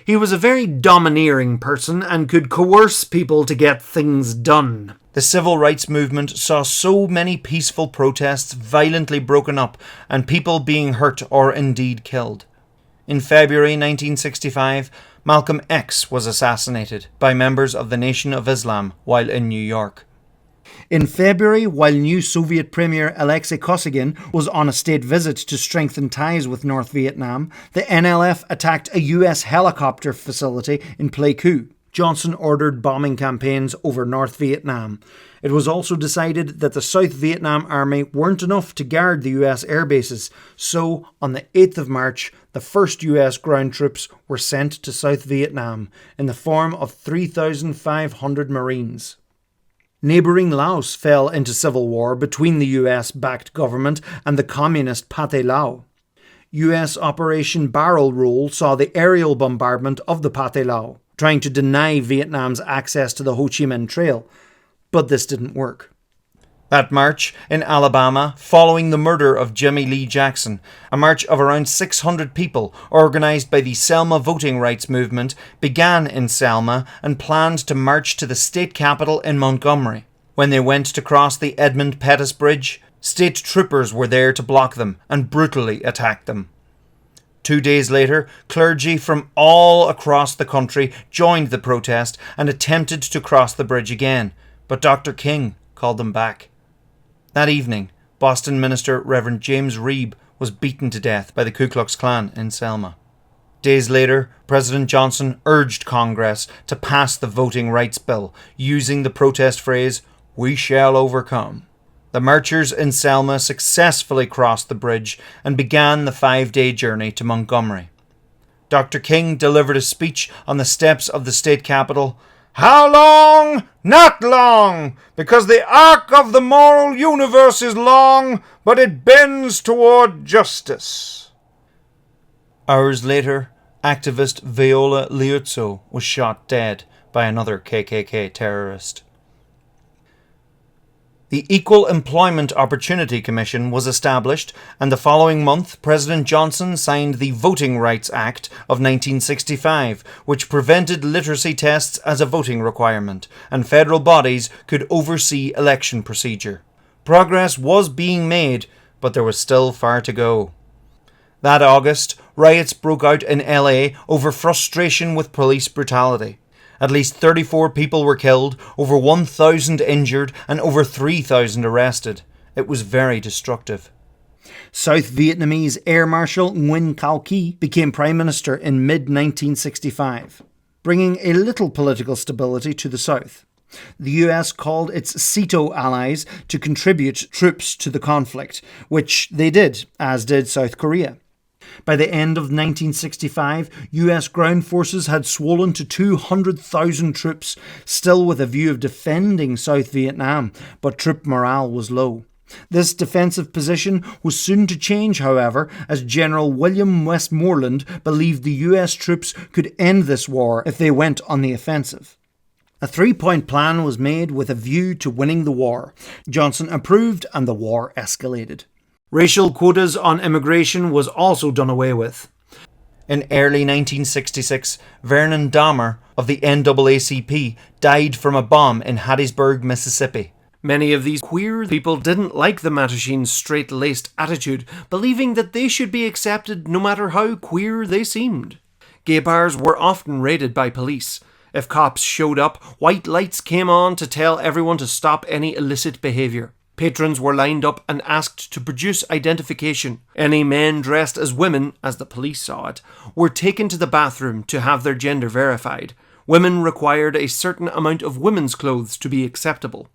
He was a very domineering person and could coerce people to get things done. The civil rights movement saw so many peaceful protests violently broken up and people being hurt or indeed killed. In February 1965, Malcolm X was assassinated by members of the Nation of Islam while in New York. In February, while new Soviet Premier Alexei Kosygin was on a state visit to strengthen ties with North Vietnam, the NLF attacked a US helicopter facility in Pleiku. Johnson ordered bombing campaigns over North Vietnam. It was also decided that the South Vietnam Army weren't enough to guard the US air bases, so on the 8th of March, the first US ground troops were sent to South Vietnam in the form of 3,500 Marines. Neighbouring Laos fell into civil war between the US-backed government and the communist Pathet Lao. US Operation Barrel Roll saw the aerial bombardment of the Pathet Lao, trying to deny Vietnam's access to the Ho Chi Minh Trail, but this didn't work. That march in Alabama, following the murder of Jimmy Lee Jackson, a march of around 600 people organised by the Selma voting rights movement, began in Selma and planned to march to the state capital in Montgomery. When they went to cross the Edmund Pettus Bridge, state troopers were there to block them and brutally attacked them. 2 days later, clergy from all across the country joined the protest and attempted to cross the bridge again, but Dr. King called them back. That evening, Boston minister Reverend James Reeb was beaten to death by the Ku Klux Klan in Selma. Days later, President Johnson urged Congress to pass the voting rights bill, using the protest phrase, "We shall overcome." The marchers in Selma successfully crossed the bridge and began the 5-day journey to Montgomery. Dr. King delivered a speech on the steps of the state capitol. "How long? Not long, because the arc of the moral universe is long, but it bends toward justice." Hours later, activist Viola Liuzzo was shot dead by another KKK terrorist. The Equal Employment Opportunity Commission was established, and the following month President Johnson signed the Voting Rights Act of 1965, which prevented literacy tests as a voting requirement, and federal bodies could oversee election procedure. Progress was being made, but there was still far to go. That August, riots broke out in LA over frustration with police brutality. At least 34 people were killed, over 1,000 injured, and over 3,000 arrested. It was very destructive. South Vietnamese Air Marshal Nguyen Cao Qui became Prime Minister in mid-1965, bringing a little political stability to the South. The US called its SEATO allies to contribute troops to the conflict, which they did, as did South Korea. By the end of 1965, US ground forces had swollen to 200,000 troops, still with a view of defending South Vietnam, but troop morale was low. This defensive position was soon to change, however, as General William Westmoreland believed the US troops could end this war if they went on the offensive. A 3-point plan was made with a view to winning the war. Johnson approved, and the war escalated. Racial quotas on immigration was also done away with. In early 1966, Vernon Dahmer of the NAACP died from a bomb in Hattiesburg, Mississippi. Many of these queer people didn't like the Mattachines' straight-laced attitude, believing that they should be accepted no matter how queer they seemed. Gay bars were often raided by police. If cops showed up, white lights came on to tell everyone to stop any illicit behaviour. Patrons were lined up and asked to produce identification. Any men dressed as women, as the police saw it, were taken to the bathroom to have their gender verified. Women required a certain amount of women's clothes to be acceptable.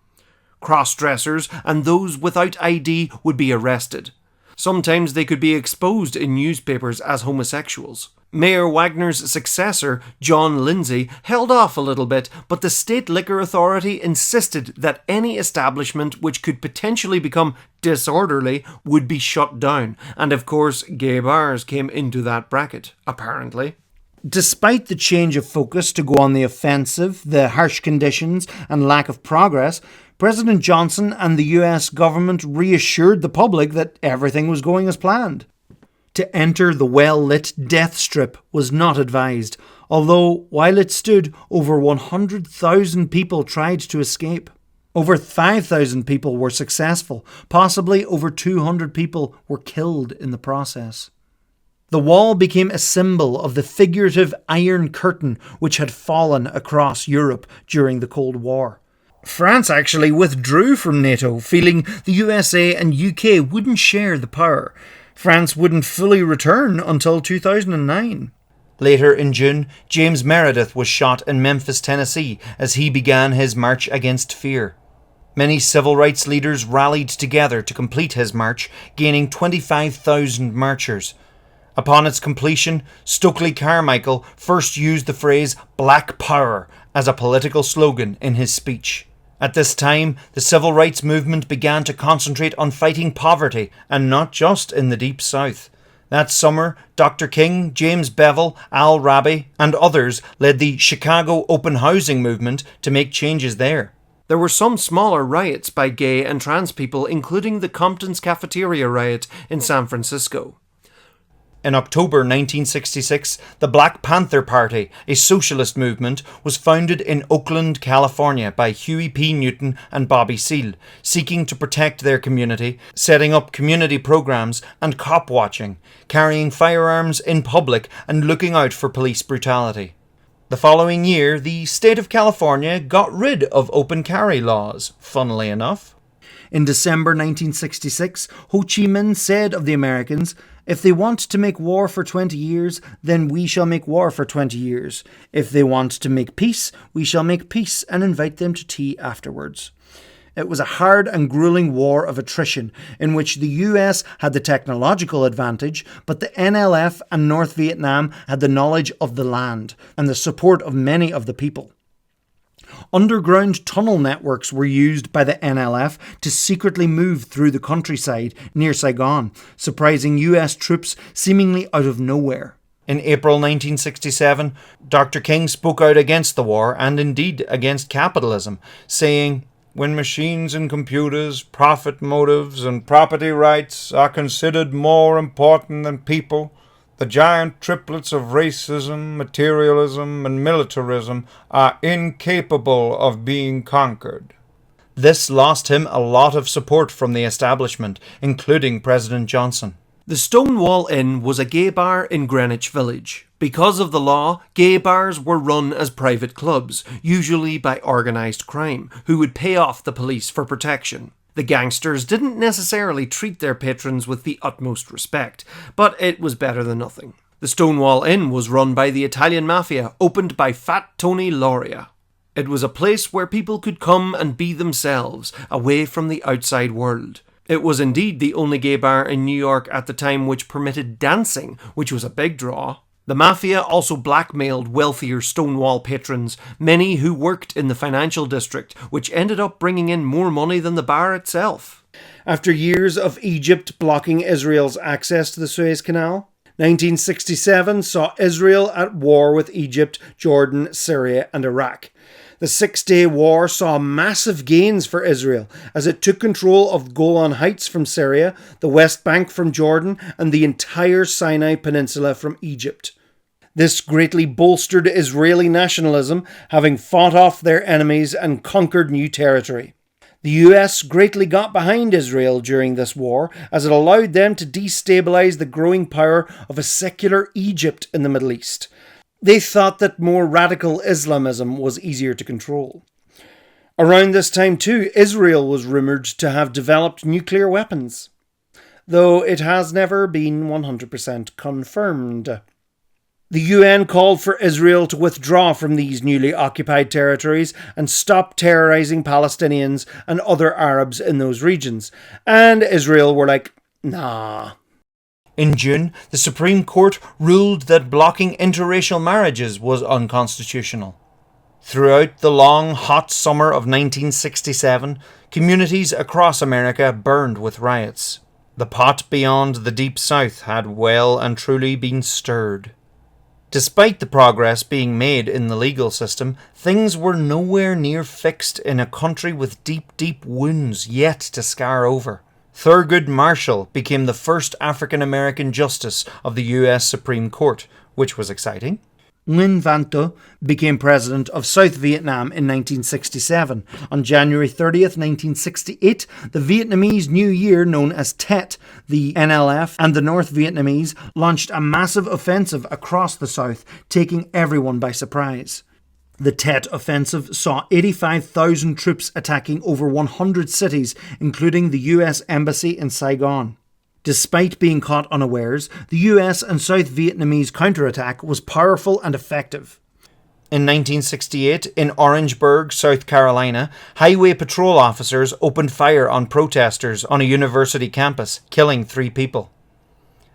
Cross-dressers and those without ID would be arrested. Sometimes they could be exposed in newspapers as homosexuals. Mayor Wagner's successor, John Lindsay, held off a little bit, but the State Liquor Authority insisted that any establishment which could potentially become disorderly would be shut down, and of course gay bars came into that bracket, apparently. Despite the change of focus to go on the offensive, the harsh conditions and lack of progress, President Johnson and the US government reassured the public that everything was going as planned. To enter the well-lit death strip was not advised, although while it stood, over 100,000 people tried to escape. Over 5,000 people were successful, possibly over 200 people were killed in the process. The wall became a symbol of the figurative Iron Curtain which had fallen across Europe during the Cold War. France actually withdrew from NATO, feeling the USA and UK wouldn't share the power. France wouldn't fully return until 2009. Later in June, James Meredith was shot in Memphis, Tennessee, as he began his march against fear. Many civil rights leaders rallied together to complete his march, gaining 25,000 marchers. Upon its completion, Stokely Carmichael first used the phrase "Black Power" as a political slogan in his speech. At this time, the civil rights movement began to concentrate on fighting poverty, and not just in the Deep South. That summer, Dr. King, James Bevel, Al Raby, and others led the Chicago open housing movement to make changes there. There were some smaller riots by gay and trans people, including the Compton's Cafeteria riot in San Francisco. In October 1966, the Black Panther Party, a socialist movement, was founded in Oakland, California by Huey P. Newton and Bobby Seale, seeking to protect their community, setting up community programs and cop watching, carrying firearms in public and looking out for police brutality. The following year, the state of California got rid of open carry laws, funnily enough. In December 1966, Ho Chi Minh said of the Americans, "If they want to make war for 20 years, then we shall make war for 20 years. If they want to make peace, we shall make peace and invite them to tea afterwards." It was a hard and grueling war of attrition, in which the US had the technological advantage, but the NLF and North Vietnam had the knowledge of the land and the support of many of the people. Underground tunnel networks were used by the NLF to secretly move through the countryside near Saigon, surprising US troops seemingly out of nowhere. In April 1967, Dr. King spoke out against the war and indeed against capitalism, saying, when machines and computers, profit motives, and property rights are considered more important than people, the giant triplets of racism, materialism, and militarism are incapable of being conquered. This lost him a lot of support from the establishment, including President Johnson. The Stonewall Inn was a gay bar in Greenwich Village. Because of the law, gay bars were run as private clubs, usually by organised crime, who would pay off the police for protection. The gangsters didn't necessarily treat their patrons with the utmost respect, but it was better than nothing. The Stonewall Inn was run by the Italian Mafia, opened by Fat Tony Lauria. It was a place where people could come and be themselves, away from the outside world. It was indeed the only gay bar in New York at the time which permitted dancing, which was a big draw. The Mafia also blackmailed wealthier Stonewall patrons, many who worked in the financial district, which ended up bringing in more money than the bar itself. After years of Egypt blocking Israel's access to the Suez Canal, 1967 saw Israel at war with Egypt, Jordan, Syria, and Iraq. The Six-Day War saw massive gains for Israel as it took control of Golan Heights from Syria, the West Bank from Jordan, and the entire Sinai Peninsula from Egypt. This greatly bolstered Israeli nationalism, having fought off their enemies and conquered new territory. The US greatly got behind Israel during this war, as it allowed them to destabilise the growing power of a secular Egypt in the Middle East. They thought that more radical Islamism was easier to control. Around this time too, Israel was rumoured to have developed nuclear weapons, though it has never been 100% confirmed. The UN called for Israel to withdraw from these newly occupied territories and stop terrorising Palestinians and other Arabs in those regions, and Israel were like, nah. In June, the Supreme Court ruled that blocking interracial marriages was unconstitutional. Throughout the long, hot summer of 1967, communities across America burned with riots. The pot beyond the Deep South had well and truly been stirred. Despite the progress being made in the legal system, things were nowhere near fixed in a country with deep, deep wounds yet to scar over. Thurgood Marshall became the first African-American justice of the US Supreme Court, which was exciting. Nguyen Van Tho became president of South Vietnam in 1967. On January 30th, 1968, the Vietnamese New Year, known as Tet, the NLF and the North Vietnamese launched a massive offensive across the South, taking everyone by surprise. The Tet offensive saw 85,000 troops attacking over 100 cities, including the US Embassy in Saigon. Despite being caught unawares, the US and South Vietnamese counterattack was powerful and effective. In 1968, in Orangeburg, South Carolina, highway patrol officers opened fire on protesters on a university campus, killing 3 people.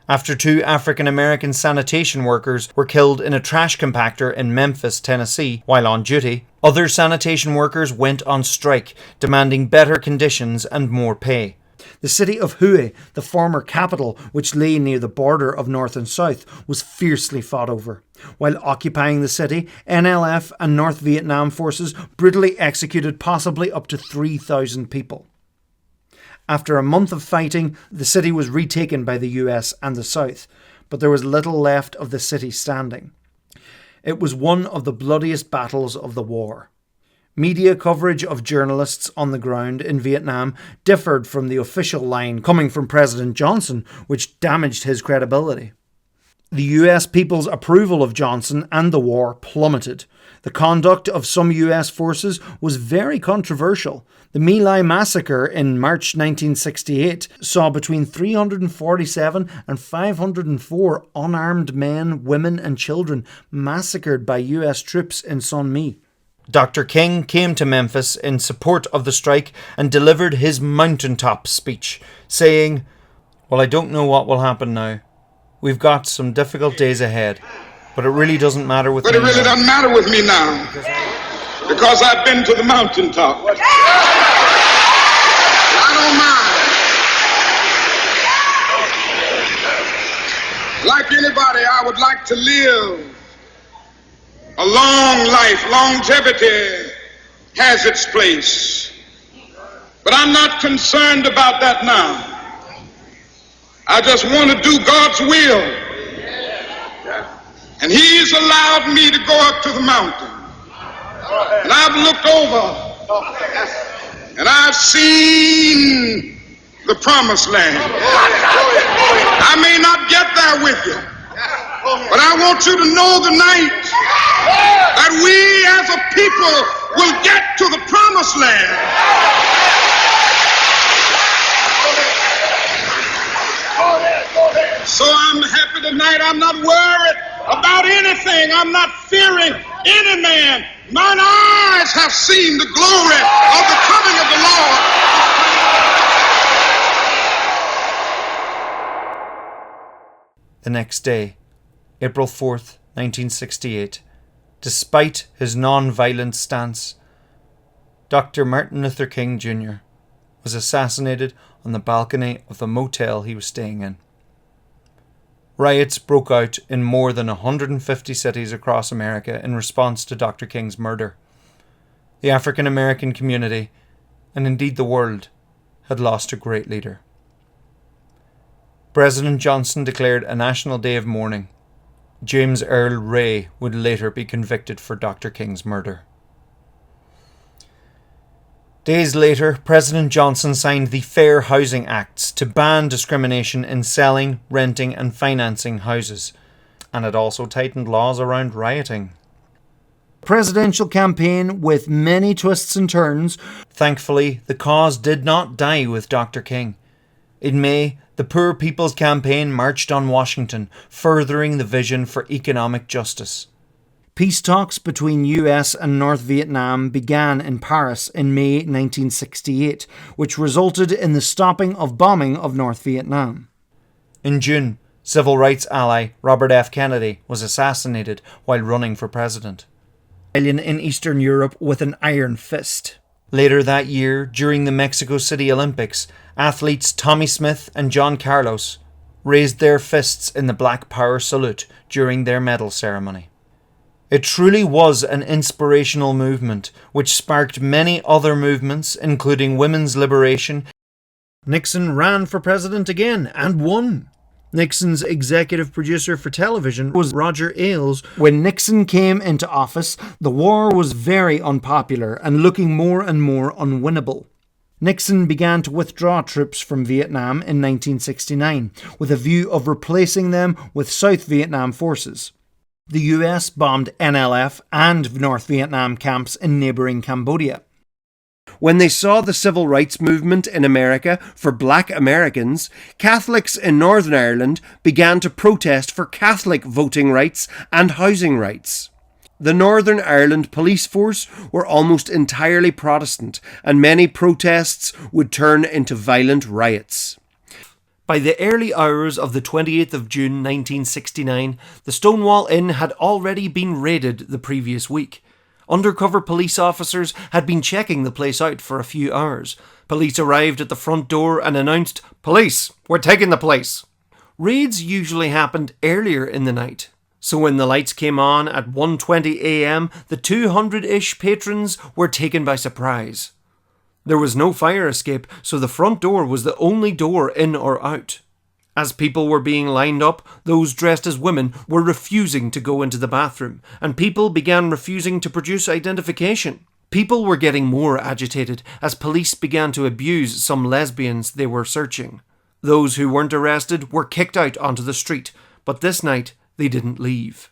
After 2 African-American sanitation workers were killed in a trash compactor in Memphis, Tennessee, while on duty, other sanitation workers went on strike, demanding better conditions and more pay. The city of Hue, the former capital which lay near the border of North and South, was fiercely fought over. While occupying the city, NLF and North Vietnam forces brutally executed possibly up to 3,000 people. After a month of fighting, the city was retaken by the US and the South, but there was little left of the city standing. It was one of the bloodiest battles of the war. Media coverage of journalists on the ground in Vietnam differed from the official line coming from President Johnson, which damaged his credibility. The US people's approval of Johnson and the war plummeted. The conduct of some US forces was very controversial. The My Lai massacre in March 1968 saw between 347 and 504 unarmed men, women and children massacred by US troops in Son My. Dr. King came to Memphis in support of the strike and delivered his mountaintop speech, saying, "Well, I don't know what will happen now. We've got some difficult days ahead, but it really doesn't matter with me now. But it really doesn't matter with me now, because I've been to the mountaintop. I don't mind. Like anybody, I would like to live a long life. Longevity has its place. But I'm not concerned about that now. I just want to do God's will. And He's allowed me to go up to the mountain. And I've looked over and I've seen the promised land. I may not get there with you, but I want you to know tonight that we as a people will get to the promised land. So I'm happy tonight. I'm not worried about anything. I'm not fearing any man. Mine eyes have seen the glory of the coming of the Lord. The next day, April 4th, 1968, despite his non-violent stance, Dr. Martin Luther King Jr. was assassinated on the balcony of the motel he was staying in. Riots broke out in more than 150 cities across America in response to Dr. King's murder. The African American community, and indeed the world, had lost a great leader. President Johnson declared a national day of mourning. James Earl Ray would later be convicted for Dr. King's murder. Days later, President Johnson signed the Fair Housing Acts to ban discrimination in selling, renting and financing houses, and it also tightened laws around rioting. Presidential campaign with many twists and turns. Thankfully, the cause did not die with Dr. King. In May, the Poor People's Campaign marched on Washington, furthering the vision for economic justice. Peace talks between US and North Vietnam began in Paris in May 1968, which resulted in the stopping of bombing of North Vietnam. In June, civil rights ally Robert F. Kennedy was assassinated while running for president. In Eastern Europe with an iron fist. Later that year, during the Mexico City Olympics, athletes Tommy Smith and John Carlos raised their fists in the Black Power salute during their medal ceremony. It truly was an inspirational movement, which sparked many other movements, including women's liberation. Nixon ran for president again and won. Nixon's executive producer for television was Roger Ailes. When Nixon came into office, the war was very unpopular and looking more and more unwinnable. Nixon began to withdraw troops from Vietnam in 1969, with a view of replacing them with South Vietnam forces. The US bombed NLF and North Vietnam camps in neighbouring Cambodia. When they saw the civil rights movement in America for black Americans, Catholics in Northern Ireland began to protest for Catholic voting rights and housing rights. The Northern Ireland police force were almost entirely Protestant, and many protests would turn into violent riots. By the early hours of the 28th of June 1969, the Stonewall Inn had already been raided the previous week. Undercover police officers had been checking the place out for a few hours. Police arrived at the front door and announced, "Police, we're taking the place." Raids usually happened earlier in the night. So when the lights came on at 1:20 a.m, the 200-ish patrons were taken by surprise. There was no fire escape, so the front door was the only door in or out. As people were being lined up, those dressed as women were refusing to go into the bathroom, and people began refusing to produce identification. People were getting more agitated as police began to abuse some lesbians they were searching. Those who weren't arrested were kicked out onto the street, but this night they didn't leave.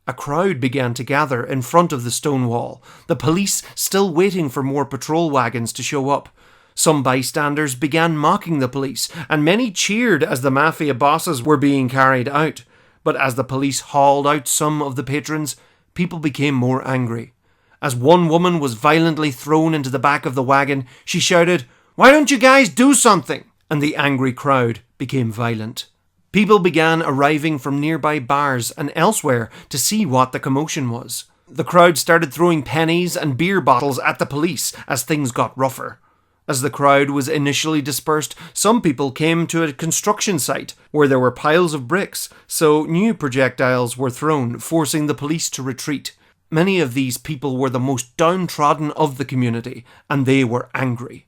A crowd began to gather in front of the stone wall, the police still waiting for more patrol wagons to show up. Some bystanders began mocking the police, and many cheered as the mafia bosses were being carried out. But as the police hauled out some of the patrons, people became more angry. As one woman was violently thrown into the back of the wagon, she shouted, "Why don't you guys do something?" And the angry crowd became violent. People began arriving from nearby bars and elsewhere to see what the commotion was. The crowd started throwing pennies and beer bottles at the police as things got rougher. As the crowd was initially dispersed, some people came to a construction site where there were piles of bricks, so new projectiles were thrown, forcing the police to retreat. Many of these people were the most downtrodden of the community, and they were angry.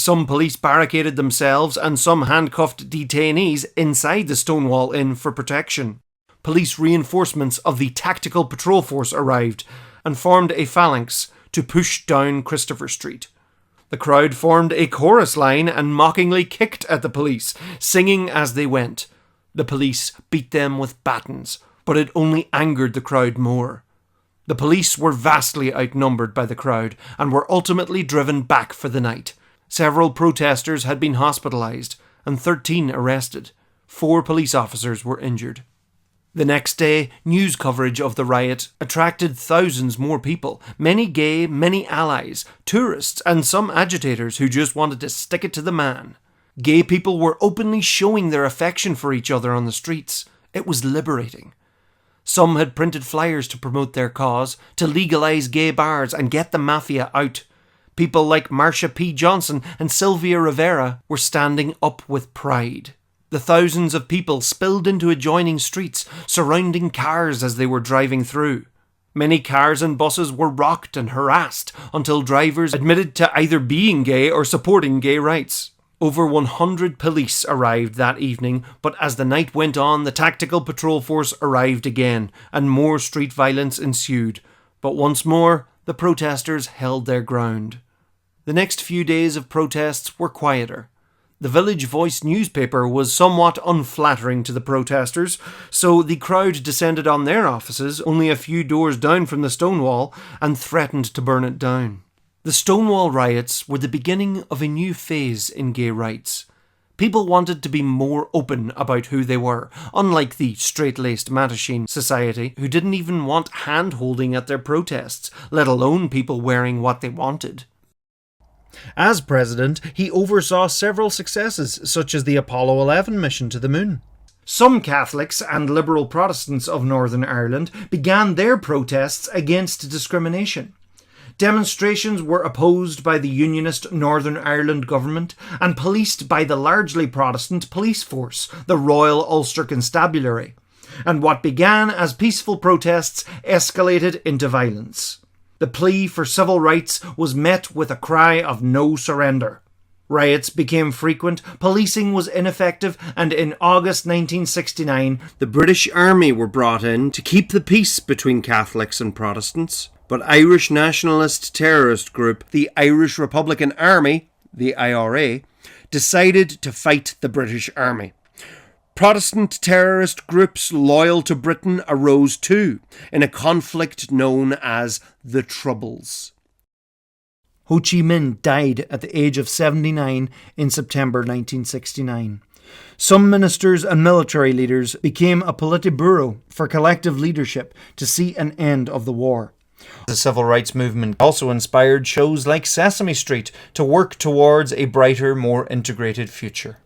Some police barricaded themselves and some handcuffed detainees inside the Stonewall Inn for protection. Police reinforcements of the Tactical Patrol Force arrived and formed a phalanx to push down Christopher Street. The crowd formed a chorus line and mockingly kicked at the police, singing as they went. The police beat them with batons, but it only angered the crowd more. The police were vastly outnumbered by the crowd and were ultimately driven back for the night. Several protesters had been hospitalised and 13 arrested. 4 police officers were injured. The next day, news coverage of the riot attracted thousands more people, many gay, many allies, tourists and some agitators who just wanted to stick it to the man. Gay people were openly showing their affection for each other on the streets. It was liberating. Some had printed flyers to promote their cause, to legalise gay bars and get the mafia out. People like Marsha P. Johnson and Sylvia Rivera were standing up with pride. The thousands of people spilled into adjoining streets, surrounding cars as they were driving through. Many cars and buses were rocked and harassed until drivers admitted to either being gay or supporting gay rights. Over 100 police arrived that evening, but as the night went on, the Tactical Patrol Force arrived again, and more street violence ensued. But once more, the protesters held their ground. The next few days of protests were quieter. The Village Voice newspaper was somewhat unflattering to the protesters, so the crowd descended on their offices only a few doors down from the Stonewall and threatened to burn it down. The Stonewall riots were the beginning of a new phase in gay rights. People wanted to be more open about who they were, unlike the straight-laced Mattachine society, who didn't even want hand-holding at their protests, let alone people wearing what they wanted. As president, he oversaw several successes, such as the Apollo 11 mission to the moon. Some Catholics and liberal Protestants of Northern Ireland began their protests against discrimination. Demonstrations were opposed by the Unionist Northern Ireland government and policed by the largely Protestant police force, the Royal Ulster Constabulary, and what began as peaceful protests escalated into violence. The plea for civil rights was met with a cry of no surrender. Riots became frequent, policing was ineffective, and in August 1969, the British Army were brought in to keep the peace between Catholics and Protestants. But Irish nationalist terrorist group, the Irish Republican Army, the IRA, decided to fight the British Army. Protestant terrorist groups loyal to Britain arose too, in a conflict known as the Troubles. Ho Chi Minh died at the age of 79 in September 1969. Some ministers and military leaders became a Politburo for collective leadership to see an end of the war. The civil rights movement also inspired shows like Sesame Street to work towards a brighter, more integrated future.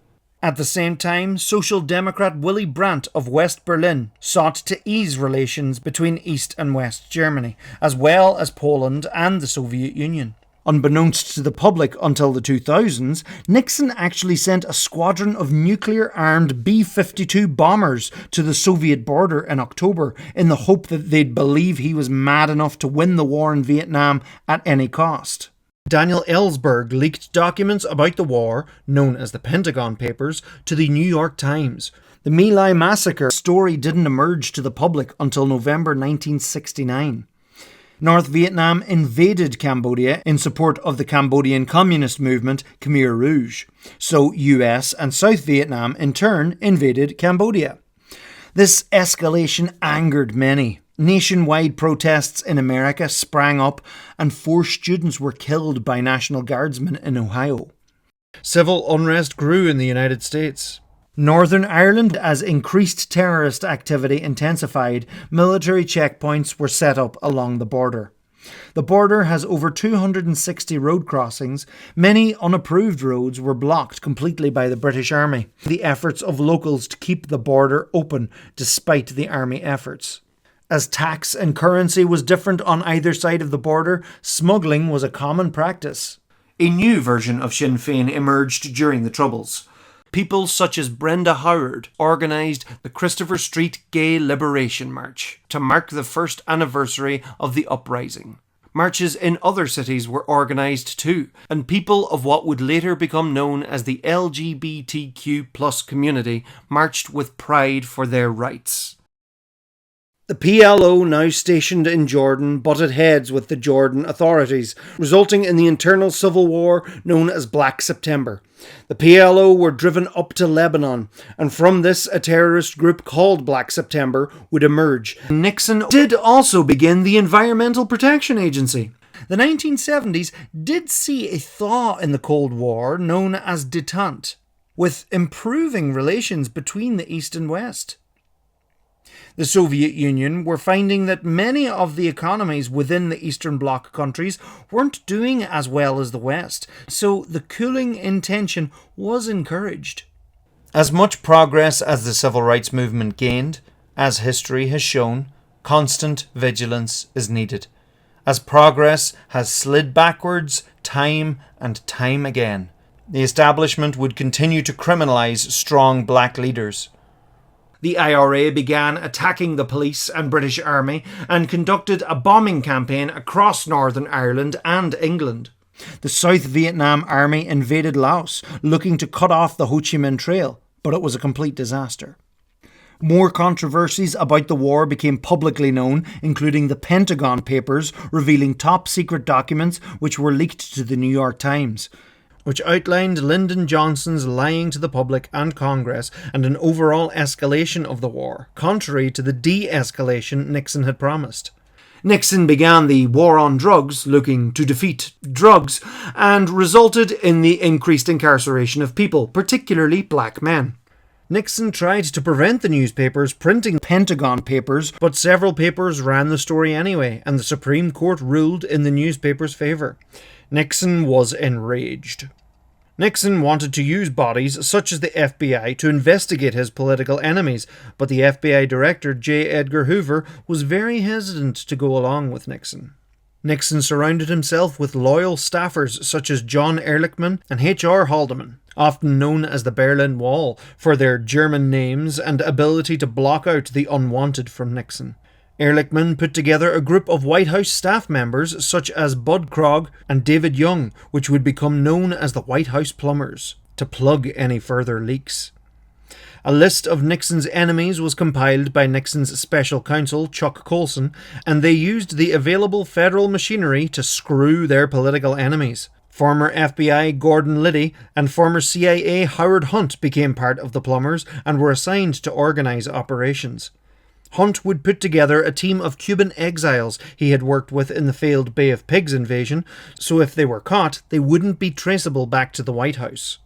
At the same time, Social Democrat Willy Brandt of West Berlin sought to ease relations between East and West Germany, as well as Poland and the Soviet Union. Unbeknownst to the public until the 2000s, Nixon actually sent a squadron of nuclear-armed B-52 bombers to the Soviet border in October in the hope that they'd believe he was mad enough to win the war in Vietnam at any cost. Daniel Ellsberg leaked documents about the war, known as the Pentagon Papers, to the New York Times. The My Lai massacre story didn't emerge to the public until November 1969. North Vietnam invaded Cambodia in support of the Cambodian communist movement Khmer Rouge, so US and South Vietnam in turn invaded Cambodia. This escalation angered many. Nationwide protests in America sprang up and 4 students were killed by National Guardsmen in Ohio. Civil unrest grew in the United States. Northern Ireland, as increased terrorist activity intensified, military checkpoints were set up along the border. The border has over 260 road crossings. Many unapproved roads were blocked completely by the British Army. The efforts of locals to keep the border open despite the Army efforts. As tax and currency was different on either side of the border, smuggling was a common practice. A new version of Sinn Féin emerged during the Troubles. People such as Brenda Howard organised the Christopher Street Gay Liberation March to mark the first anniversary of the uprising. Marches in other cities were organised too, and people of what would later become known as the LGBTQ+ community marched with pride for their rights. The PLO, now stationed in Jordan, butted heads with the Jordan authorities, resulting in the internal civil war known as Black September. The PLO were driven up to Lebanon, and from this a terrorist group called Black September would emerge. Nixon did also begin the Environmental Protection Agency. The 1970s did see a thaw in the Cold War known as détente, with improving relations between the East and West. The Soviet Union were finding that many of the economies within the Eastern Bloc countries weren't doing as well as the West, so the cooling in tension was encouraged. As much progress as the civil rights movement gained, as history has shown, constant vigilance is needed, as progress has slid backwards time and time again. The establishment would continue to criminalise strong black leaders. The IRA began attacking the police and British Army and conducted a bombing campaign across Northern Ireland and England. The South Vietnam Army invaded Laos, looking to cut off the Ho Chi Minh Trail, but it was a complete disaster. More controversies about the war became publicly known, including the Pentagon Papers, revealing top-secret documents which were leaked to the New York Times, which outlined Lyndon Johnson's lying to the public and Congress and an overall escalation of the war, contrary to the de-escalation Nixon had promised. Nixon began the war on drugs, looking to defeat drugs, and resulted in the increased incarceration of people, particularly black men. Nixon tried to prevent the newspapers printing Pentagon Papers, but several papers ran the story anyway, and the Supreme Court ruled in the newspapers' favour. Nixon was enraged. Nixon wanted to use bodies such as the FBI to investigate his political enemies, but the FBI director J. Edgar Hoover was very hesitant to go along with Nixon. Nixon surrounded himself with loyal staffers such as John Ehrlichman and H.R. Haldeman, often known as the Berlin Wall, for their German names and ability to block out the unwanted from Nixon. Ehrlichman put together a group of White House staff members such as Bud Krogh and David Young, which would become known as the White House Plumbers, to plug any further leaks. A list of Nixon's enemies was compiled by Nixon's special counsel, Chuck Colson, and they used the available federal machinery to screw their political enemies. Former FBI Gordon Liddy and former CIA Howard Hunt became part of the Plumbers and were assigned to organise operations. Hunt would put together a team of Cuban exiles he had worked with in the failed Bay of Pigs invasion, so if they were caught, they wouldn't be traceable back to the White House.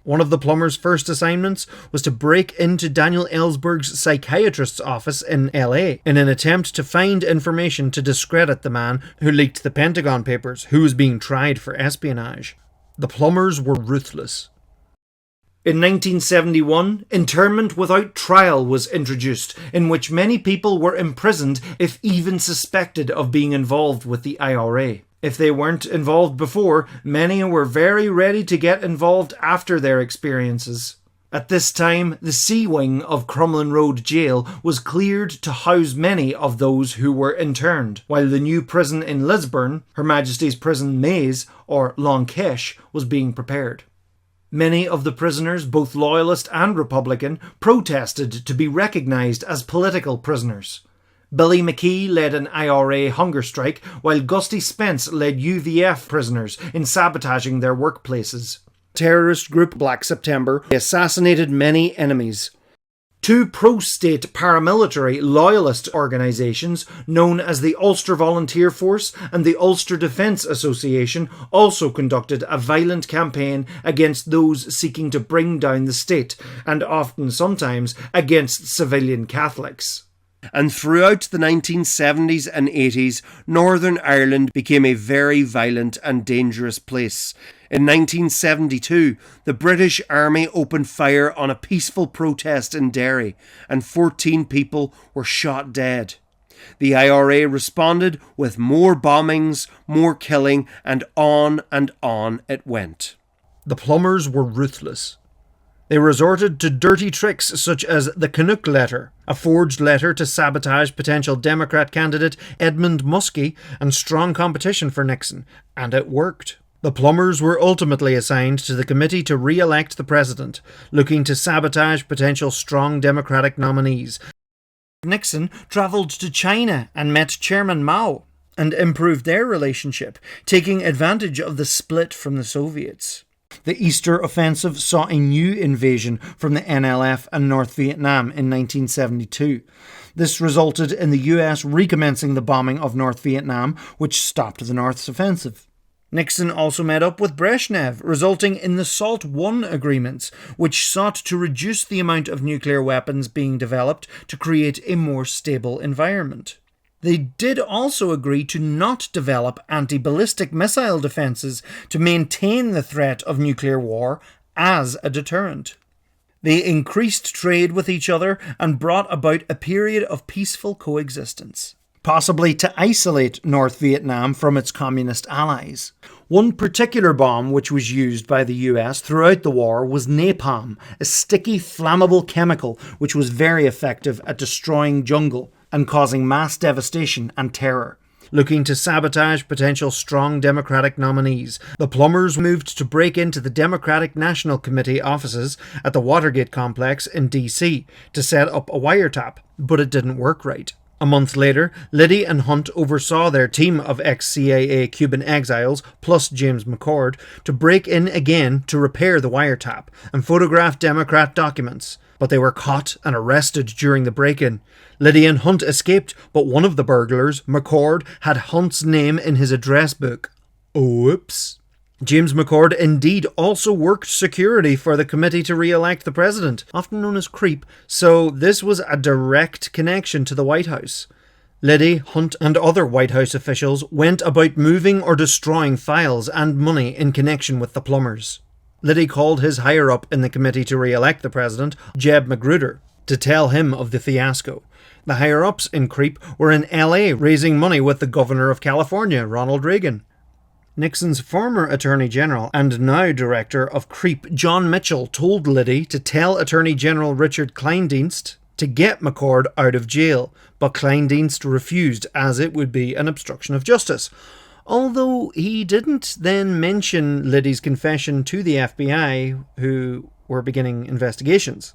One of the Plumbers' first assignments was to break into Daniel Ellsberg's psychiatrist's office in LA in an attempt to find information to discredit the man who leaked the Pentagon Papers, who was being tried for espionage. The Plumbers were ruthless. In 1971, internment without trial was introduced, in which many people were imprisoned if even suspected of being involved with the IRA. If they weren't involved before, many were very ready to get involved after their experiences. At this time, the C wing of Crumlin Road Jail was cleared to house many of those who were interned, while the new prison in Lisburn, Her Majesty's Prison Maze, or Lancaster, was being prepared. Many of the prisoners, both Loyalist and Republican, protested to be recognised as political prisoners. Billy McKee led an IRA hunger strike, while Gusty Spence led UVF prisoners in sabotaging their workplaces. Terrorist group Black September assassinated many enemies. Two pro-state paramilitary loyalist organisations, known as the Ulster Volunteer Force and the Ulster Defence Association, also conducted a violent campaign against those seeking to bring down the state, and often sometimes against civilian Catholics. And throughout the 1970s and 80s, Northern Ireland became a very violent and dangerous place. In 1972, the British Army opened fire on a peaceful protest in Derry, and 14 people were shot dead. The IRA responded with more bombings, more killing, and on it went. The Plumbers were ruthless. They resorted to dirty tricks such as the Canuck letter, a forged letter to sabotage potential Democrat candidate Edmund Muskie, and strong competition for Nixon, and it worked. The plumbers were ultimately assigned to the committee to re-elect the president, looking to sabotage potential strong Democratic nominees. Nixon travelled to China and met Chairman Mao, and improved their relationship, taking advantage of the split from the Soviets. The Easter Offensive saw a new invasion from the NLF and North Vietnam in 1972. This resulted in the US recommencing the bombing of North Vietnam, which stopped the North's offensive. Nixon also met up with Brezhnev, resulting in the SALT I agreements, which sought to reduce the amount of nuclear weapons being developed to create a more stable environment. They did also agree to not develop anti-ballistic missile defences to maintain the threat of nuclear war as a deterrent. They increased trade with each other and brought about a period of peaceful coexistence, possibly to isolate North Vietnam from its communist allies. One particular bomb which was used by the US throughout the war was napalm, a sticky, flammable chemical which was very effective at destroying jungle and causing mass devastation and terror. Looking to sabotage potential strong Democratic nominees, the plumbers moved to break into the Democratic National Committee offices at the Watergate complex in DC to set up a wiretap, but it didn't work right. A month later, Liddy and Hunt oversaw their team of ex-CIA Cuban exiles, plus James McCord, to break in again to repair the wiretap and photograph Democrat documents, but they were caught and arrested during the break-in. Liddy and Hunt escaped, but one of the burglars, McCord, had Hunt's name in his address book. Oops. James McCord indeed also worked security for the committee to re-elect the president, often known as CREEP, so this was a direct connection to the White House. Liddy, Hunt and other White House officials went about moving or destroying files and money in connection with the plumbers. Liddy called his higher-up in the committee to re-elect the president, Jeb Magruder, to tell him of the fiasco. The higher-ups in CREEP were in LA raising money with the governor of California, Ronald Reagan. Nixon's former Attorney General and now Director of CREEP, John Mitchell, told Liddy to tell Attorney General Richard Kleindienst to get McCord out of jail, but Kleindienst refused as it would be an obstruction of justice. Although he didn't then mention Liddy's confession to the FBI, who were beginning investigations.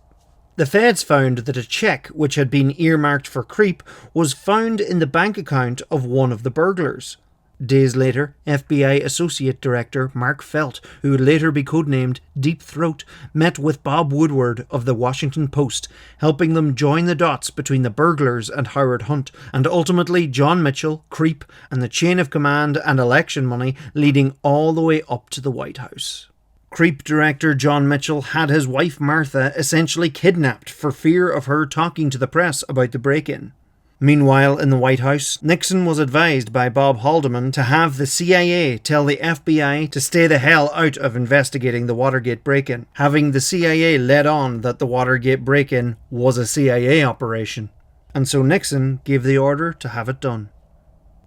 The feds found that a check which had been earmarked for CREEP was found in the bank account of one of the burglars. Days later, FBI Associate Director Mark Felt, who would later be codenamed Deep Throat, met with Bob Woodward of the Washington Post, helping them join the dots between the burglars and Howard Hunt, and ultimately John Mitchell, CREEP, and the chain of command and election money leading all the way up to the White House. CREEP director John Mitchell had his wife Martha essentially kidnapped for fear of her talking to the press about the break-in. Meanwhile, in the White House, Nixon was advised by Bob Haldeman to have the CIA tell the FBI to stay the hell out of investigating the Watergate break-in, having the CIA let on that the Watergate break-in was a CIA operation. And so Nixon gave the order to have it done.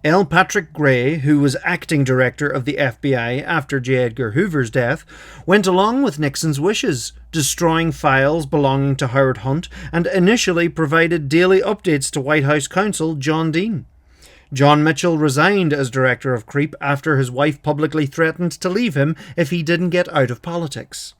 L. Patrick Gray, who was acting director of the FBI after J. Edgar Hoover's death, went along with Nixon's wishes, destroying files belonging to Howard Hunt, and initially provided daily updates to White House counsel John Dean. John Mitchell resigned as director of CREEP after his wife publicly threatened to leave him if he didn't get out of politics.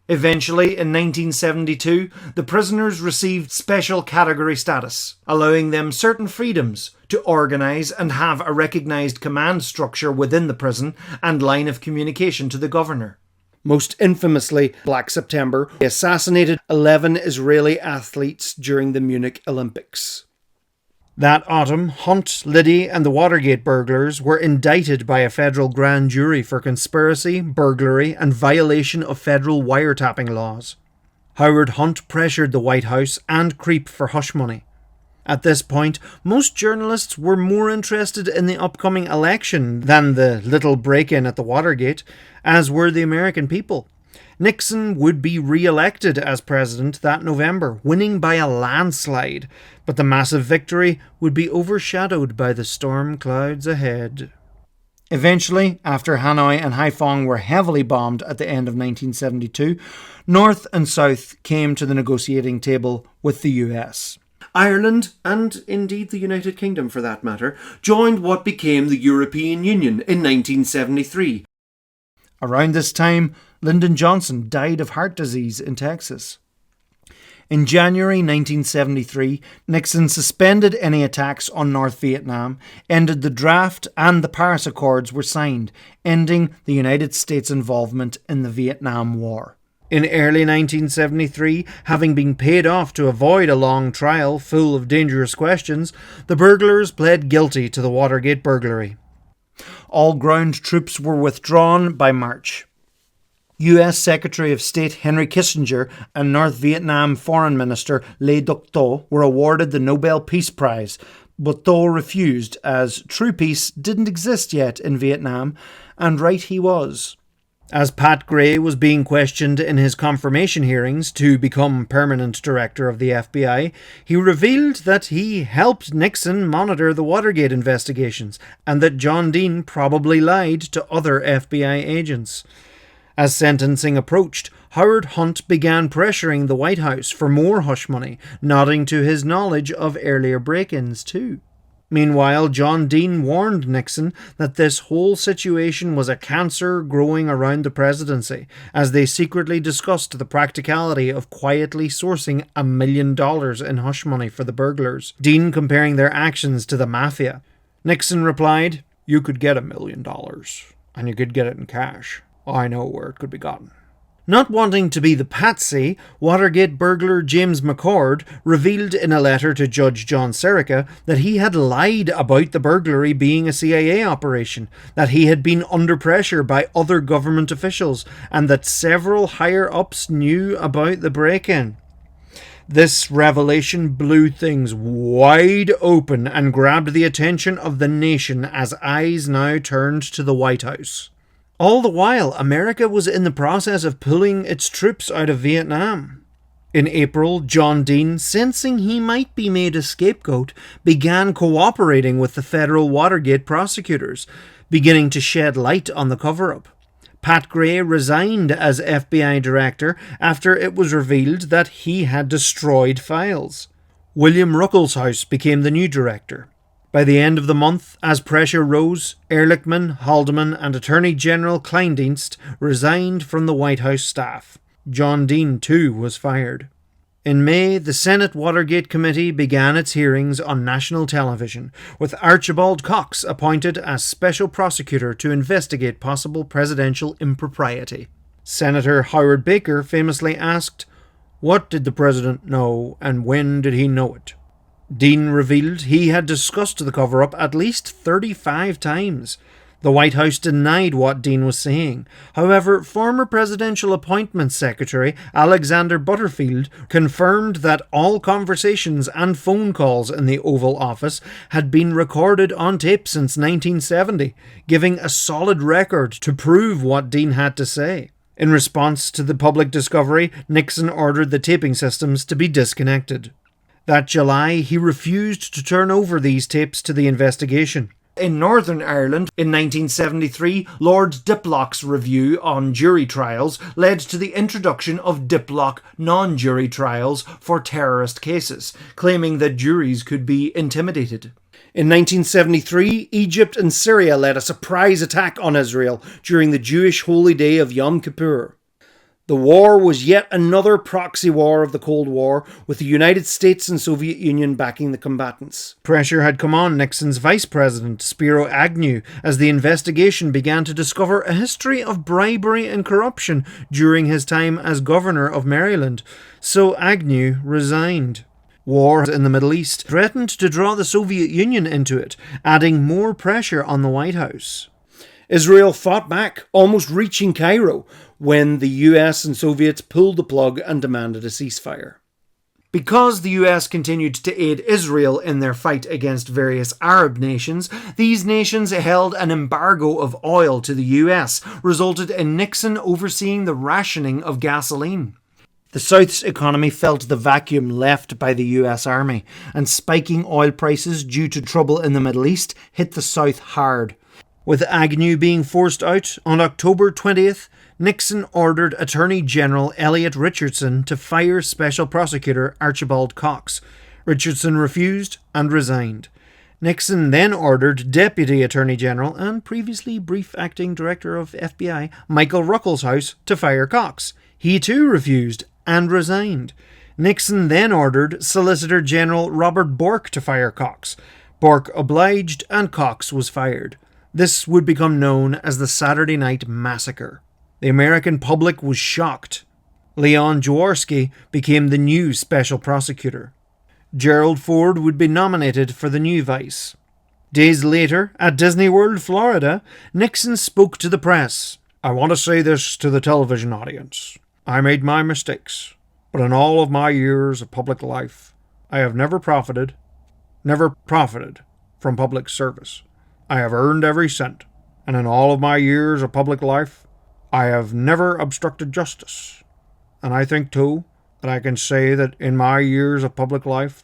Eventually, in 1972, the prisoners received special category status, allowing them certain freedoms to organise and have a recognised command structure within the prison and line of communication to the governor. Most infamously, Black September assassinated 11 Israeli athletes during the Munich Olympics. That autumn, Hunt, Liddy and the Watergate burglars were indicted by a federal grand jury for conspiracy, burglary and violation of federal wiretapping laws. Howard Hunt pressured the White House and CREEP for hush money. At this point, most journalists were more interested in the upcoming election than the little break-in at the Watergate, as were the American people. Nixon would be re-elected as president that November, winning by a landslide, but the massive victory would be overshadowed by the storm clouds ahead. Eventually, after Hanoi and Haiphong were heavily bombed at the end of 1972, North and South came to the negotiating table with the US. Ireland, and indeed the United Kingdom for that matter, joined what became the European Union in 1973. Around this time, Lyndon Johnson died of heart disease in Texas. In January 1973, Nixon suspended any attacks on North Vietnam, ended the draft, and the Paris Accords were signed, ending the United States' involvement in the Vietnam War. In early 1973, having been paid off to avoid a long trial full of dangerous questions, the burglars pled guilty to the Watergate burglary. All ground troops were withdrawn by March. US Secretary of State Henry Kissinger and North Vietnam Foreign Minister Le Duc Tho were awarded the Nobel Peace Prize, but Tho refused as true peace didn't exist yet in Vietnam, and right he was. As Pat Gray was being questioned in his confirmation hearings to become permanent director of the FBI, he revealed that he helped Nixon monitor the Watergate investigations and that John Dean probably lied to other FBI agents. As sentencing approached, Howard Hunt began pressuring the White House for more hush money, nodding to his knowledge of earlier break-ins too. Meanwhile, John Dean warned Nixon that this whole situation was a cancer growing around the presidency, as they secretly discussed the practicality of quietly sourcing $1 million in hush money for the burglars, Dean comparing their actions to the mafia. Nixon replied, "You could get $1 million, and you could get it in cash. I know where it could be gotten." Not wanting to be the patsy, Watergate burglar James McCord revealed in a letter to Judge John Serica that he had lied about the burglary being a CIA operation, that he had been under pressure by other government officials, and that several higher-ups knew about the break-in. This revelation blew things wide open and grabbed the attention of the nation as eyes now turned to the White House. All the while, America was in the process of pulling its troops out of Vietnam. In April, John Dean, sensing he might be made a scapegoat, began cooperating with the federal Watergate prosecutors, beginning to shed light on the cover-up. Pat Gray resigned as FBI director after it was revealed that he had destroyed files. William Ruckelshaus became the new director. By the end of the month, as pressure rose, Ehrlichman, Haldeman and Attorney General Kleindienst resigned from the White House staff. John Dean, too, was fired. In May, the Senate Watergate Committee began its hearings on national television, with Archibald Cox appointed as special prosecutor to investigate possible presidential impropriety. Senator Howard Baker famously asked, "What did the president know, and when did he know it?" Dean revealed he had discussed the cover-up at least 35 times. The White House denied what Dean was saying. However, former Presidential Appointments Secretary Alexander Butterfield confirmed that all conversations and phone calls in the Oval Office had been recorded on tape since 1970, giving a solid record to prove what Dean had to say. In response to the public discovery, Nixon ordered the taping systems to be disconnected. That July, he refused to turn over these tapes to the investigation. In Northern Ireland, in 1973, Lord Diplock's review on jury trials led to the introduction of Diplock non-jury trials for terrorist cases, claiming that juries could be intimidated. In 1973, Egypt and Syria led a surprise attack on Israel during the Jewish holy day of Yom Kippur. The war was yet another proxy war of the Cold War, with the United States and Soviet Union backing the combatants. Pressure had come on Nixon's vice president, Spiro Agnew, as the investigation began to discover a history of bribery and corruption during his time as governor of Maryland, so Agnew resigned. War in the Middle East threatened to draw the Soviet Union into it, adding more pressure on the White House. Israel fought back, almost reaching Cairo, when the US and Soviets pulled the plug and demanded a ceasefire. Because the US continued to aid Israel in their fight against various Arab nations, these nations held an embargo of oil to the US, resulted in Nixon overseeing the rationing of gasoline. The South's economy felt the vacuum left by the US Army, and spiking oil prices due to trouble in the Middle East hit the South hard. With Agnew being forced out, on October 20th, Nixon ordered Attorney General Elliot Richardson to fire Special Prosecutor Archibald Cox. Richardson refused and resigned. Nixon then ordered Deputy Attorney General and previously brief acting Director of FBI Michael Ruckelshaus to fire Cox. He too refused and resigned. Nixon then ordered Solicitor General Robert Bork to fire Cox. Bork obliged and Cox was fired. This would become known as the Saturday Night Massacre. The American public was shocked. Leon Jaworski became the new special prosecutor. Gerald Ford would be nominated for the new vice. Days later, at Disney World, Florida, Nixon spoke to the press. "I want to say this to the television audience. I made my mistakes, but in all of my years of public life, I have never profited from public service. I have earned every cent, and in all of my years of public life, I have never obstructed justice. And I think, too, that I can say that in my years of public life,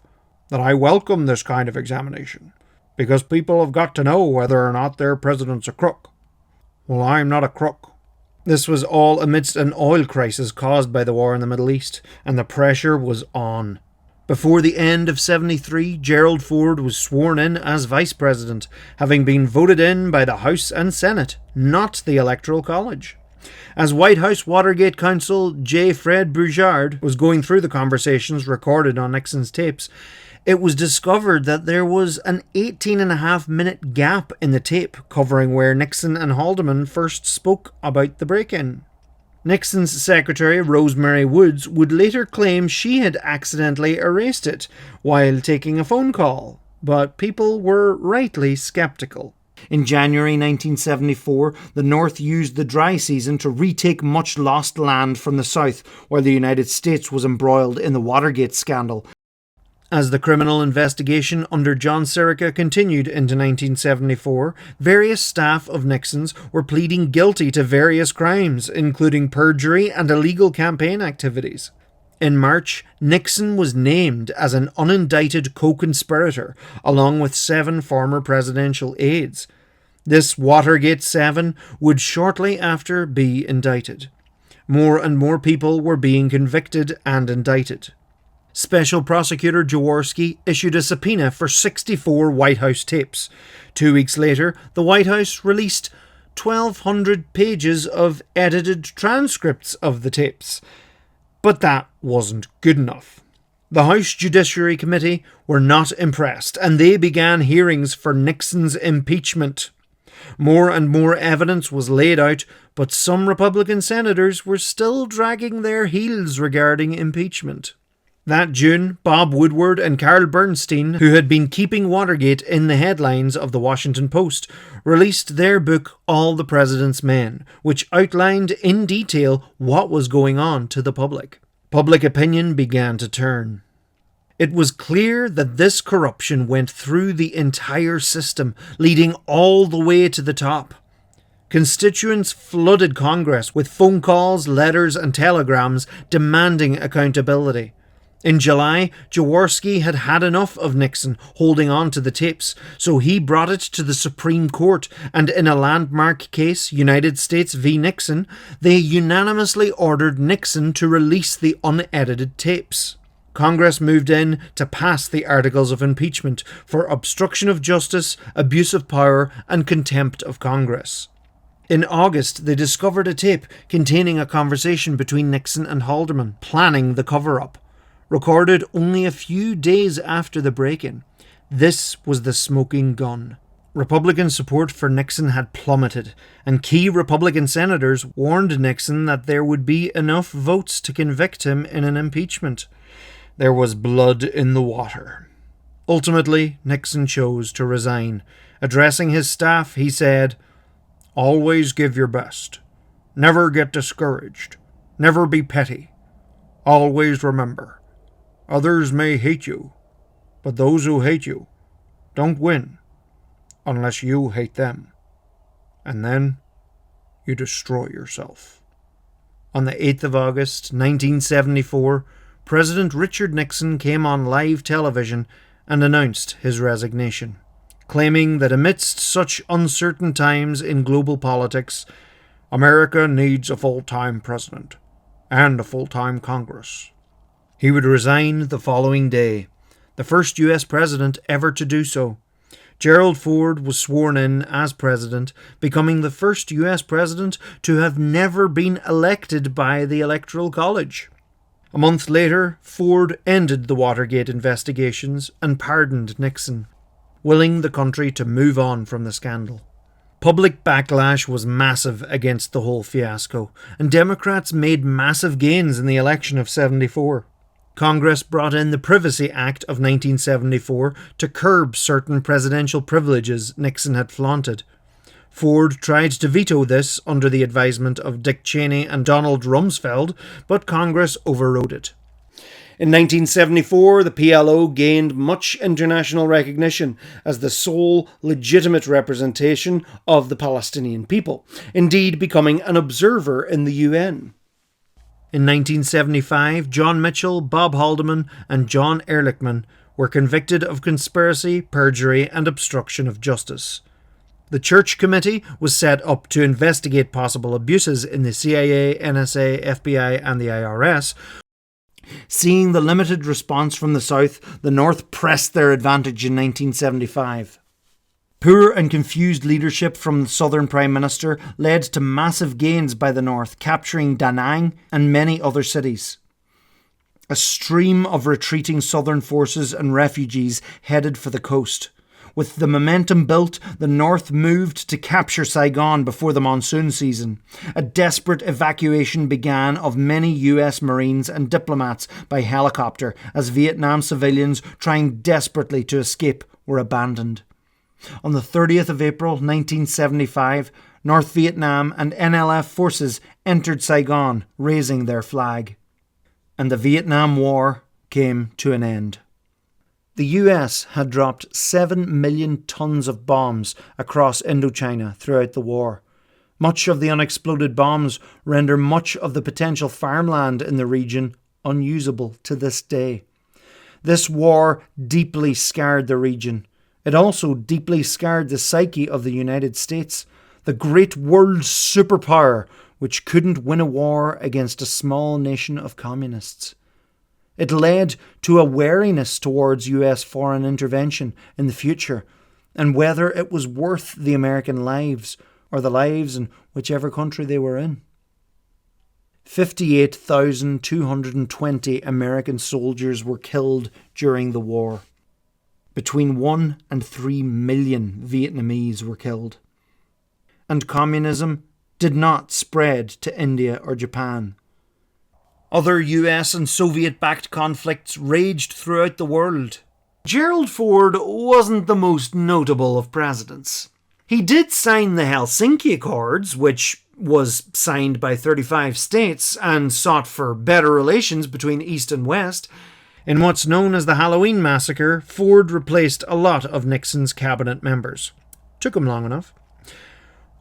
that I welcome this kind of examination, because people have got to know whether or not their president's a crook. Well, I'm not a crook." This was all amidst an oil crisis caused by the war in the Middle East, and the pressure was on. Before the end of 73, Gerald Ford was sworn in as Vice President, having been voted in by the House and Senate, not the Electoral College. As White House Watergate counsel J. Fred Bourgeard was going through the conversations recorded on Nixon's tapes, it was discovered that there was an 18.5-minute gap in the tape covering where Nixon and Haldeman first spoke about the break-in. Nixon's secretary, Rosemary Woods, would later claim she had accidentally erased it while taking a phone call, but people were rightly skeptical. In January 1974, the North used the dry season to retake much lost land from the South, while the United States was embroiled in the Watergate scandal. As the criminal investigation under John Sirica continued into 1974, various staff of Nixon's were pleading guilty to various crimes, including perjury and illegal campaign activities. In March, Nixon was named as an unindicted co-conspirator, along with 7 former presidential aides. This Watergate 7 would shortly after be indicted. More and more people were being convicted and indicted. Special Prosecutor Jaworski issued a subpoena for 64 White House tapes. 2 weeks later, the White House released 1,200 pages of edited transcripts of the tapes. But that wasn't good enough. The House Judiciary Committee were not impressed, and they began hearings for Nixon's impeachment. More and more evidence was laid out, but some Republican senators were still dragging their heels regarding impeachment. That June, Bob Woodward and Carl Bernstein, who had been keeping Watergate in the headlines of the Washington Post, released their book All the President's Men, which outlined in detail what was going on to the public. Public opinion began to turn. It was clear that this corruption went through the entire system, leading all the way to the top. Constituents flooded Congress with phone calls, letters and telegrams demanding accountability. In July, Jaworski had had enough of Nixon holding on to the tapes, so he brought it to the Supreme Court, and in a landmark case, United States v. Nixon, they unanimously ordered Nixon to release the unedited tapes. Congress moved in to pass the articles of impeachment for obstruction of justice, abuse of power, and contempt of Congress. In August, they discovered a tape containing a conversation between Nixon and Haldeman, planning the cover-up. Recorded only a few days after the break-in. This was the smoking gun. Republican support for Nixon had plummeted, and key Republican senators warned Nixon that there would be enough votes to convict him in an impeachment. There was blood in the water. Ultimately, Nixon chose to resign. Addressing his staff, he said, "Always give your best. Never get discouraged. Never be petty. Always remember, others may hate you, but those who hate you don't win unless you hate them. And then you destroy yourself." On the 8th of August, 1974, President Richard Nixon came on live television and announced his resignation. claiming that amidst such uncertain times in global politics, America needs a full-time president and a full-time Congress. He would resign the following day, the first US president ever to do so. Gerald Ford was sworn in as president, becoming the first US president to have never been elected by the Electoral College. A month later, Ford ended the Watergate investigations and pardoned Nixon, willing the country to move on from the scandal. Public backlash was massive against the whole fiasco, and Democrats made massive gains in the election of '74. Congress brought in the Privacy Act of 1974 to curb certain presidential privileges Nixon had flaunted. Ford tried to veto this under the advisement of Dick Cheney and Donald Rumsfeld, but Congress overrode it. In 1974, the PLO gained much international recognition as the sole legitimate representation of the Palestinian people, indeed becoming an observer in the UN. In 1975, John Mitchell, Bob Haldeman, and John Ehrlichman were convicted of conspiracy, perjury, and obstruction of justice. The Church Committee was set up to investigate possible abuses in the CIA, NSA, FBI, and the IRS. Seeing the limited response from the South, the North pressed their advantage in 1975. Poor and confused leadership from the Southern Prime Minister led to massive gains by the North, capturing Da Nang and many other cities. A stream of retreating Southern forces and refugees headed for the coast. With the momentum built, the North moved to capture Saigon before the monsoon season. A desperate evacuation began of many US Marines and diplomats by helicopter as Vietnam civilians trying desperately to escape were abandoned. On the 30th of April 1975, North Vietnam and NLF forces entered Saigon, raising their flag. And the Vietnam War came to an end. The US had dropped 7 million tons of bombs across Indochina throughout the war. Much of the unexploded bombs render much of the potential farmland in the region unusable to this day. This war deeply scarred the region. It also deeply scarred the psyche of the United States, the great world superpower which couldn't win a war against a small nation of communists. It led to a wariness towards US foreign intervention in the future, and whether it was worth the American lives or the lives in whichever country they were in. 58,220 American soldiers were killed during the war. Between 1 and 3 million Vietnamese were killed. And communism did not spread to India or Japan. Other US and Soviet-backed conflicts raged throughout the world. Gerald Ford wasn't the most notable of presidents. He did sign the Helsinki Accords, which was signed by 35 states and sought for better relations between East and West. In what's known as the Halloween Massacre, Ford replaced a lot of Nixon's cabinet members. Took him long enough.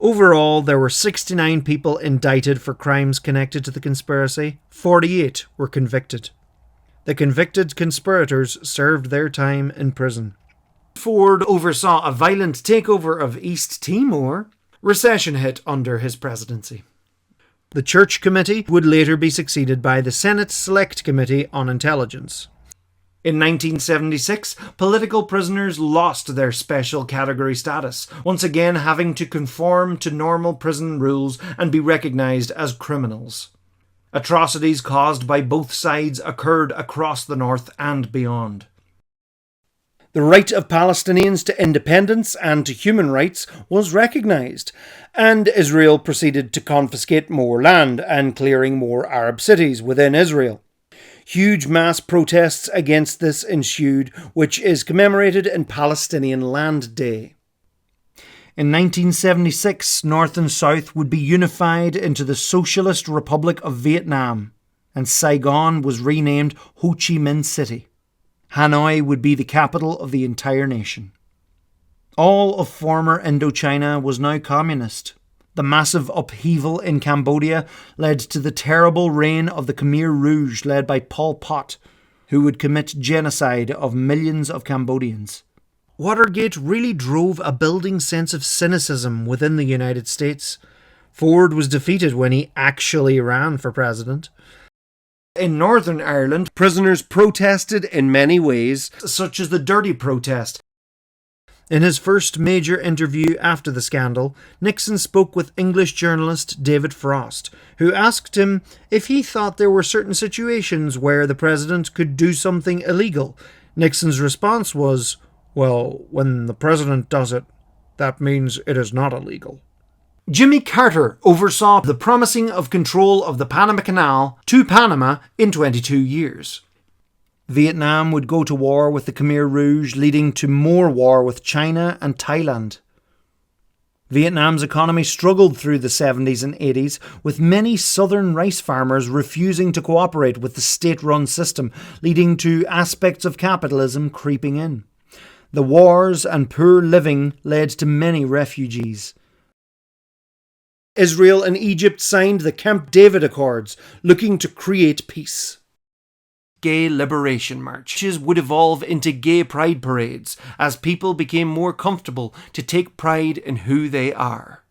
Overall, there were 69 people indicted for crimes connected to the conspiracy. 48 were convicted. The convicted conspirators served their time in prison. Ford oversaw a violent takeover of East Timor. Recession hit under his presidency. The Church Committee would later be succeeded by the Senate Select Committee on Intelligence. In 1976, political prisoners lost their special category status, once again having to conform to normal prison rules and be recognised as criminals. Atrocities caused by both sides occurred across the North and beyond. The right of Palestinians to independence and to human rights was recognised, and Israel proceeded to confiscate more land and clearing more Arab cities within Israel. Huge mass protests against this ensued, which is commemorated in Palestinian Land Day. In 1976, North and South would be unified into the Socialist Republic of Vietnam, and Saigon was renamed Ho Chi Minh City. Hanoi would be the capital of the entire nation. All of former Indochina was now communist. The massive upheaval in Cambodia led to the terrible reign of the Khmer Rouge led by Pol Pot, who would commit genocide of millions of Cambodians. Watergate really drove a building sense of cynicism within the United States. Ford was defeated when he actually ran for president. In Northern Ireland, prisoners protested in many ways, such as the Dirty Protest. In his first major interview after the scandal, Nixon spoke with English journalist David Frost, who asked him if he thought there were certain situations where the president could do something illegal. Nixon's response was, "Well, when the president does it, that means it is not illegal." Jimmy Carter oversaw the promising of control of the Panama Canal to Panama in 22 years. Vietnam would go to war with the Khmer Rouge, leading to more war with China and Thailand. Vietnam's economy struggled through the 70s and 80s, with many southern rice farmers refusing to cooperate with the state-run system, leading to aspects of capitalism creeping in. The wars and poor living led to many refugees. Israel and Egypt signed the Camp David Accords, looking to create peace. Gay liberation marches would evolve into gay pride parades as people became more comfortable to take pride in who they are.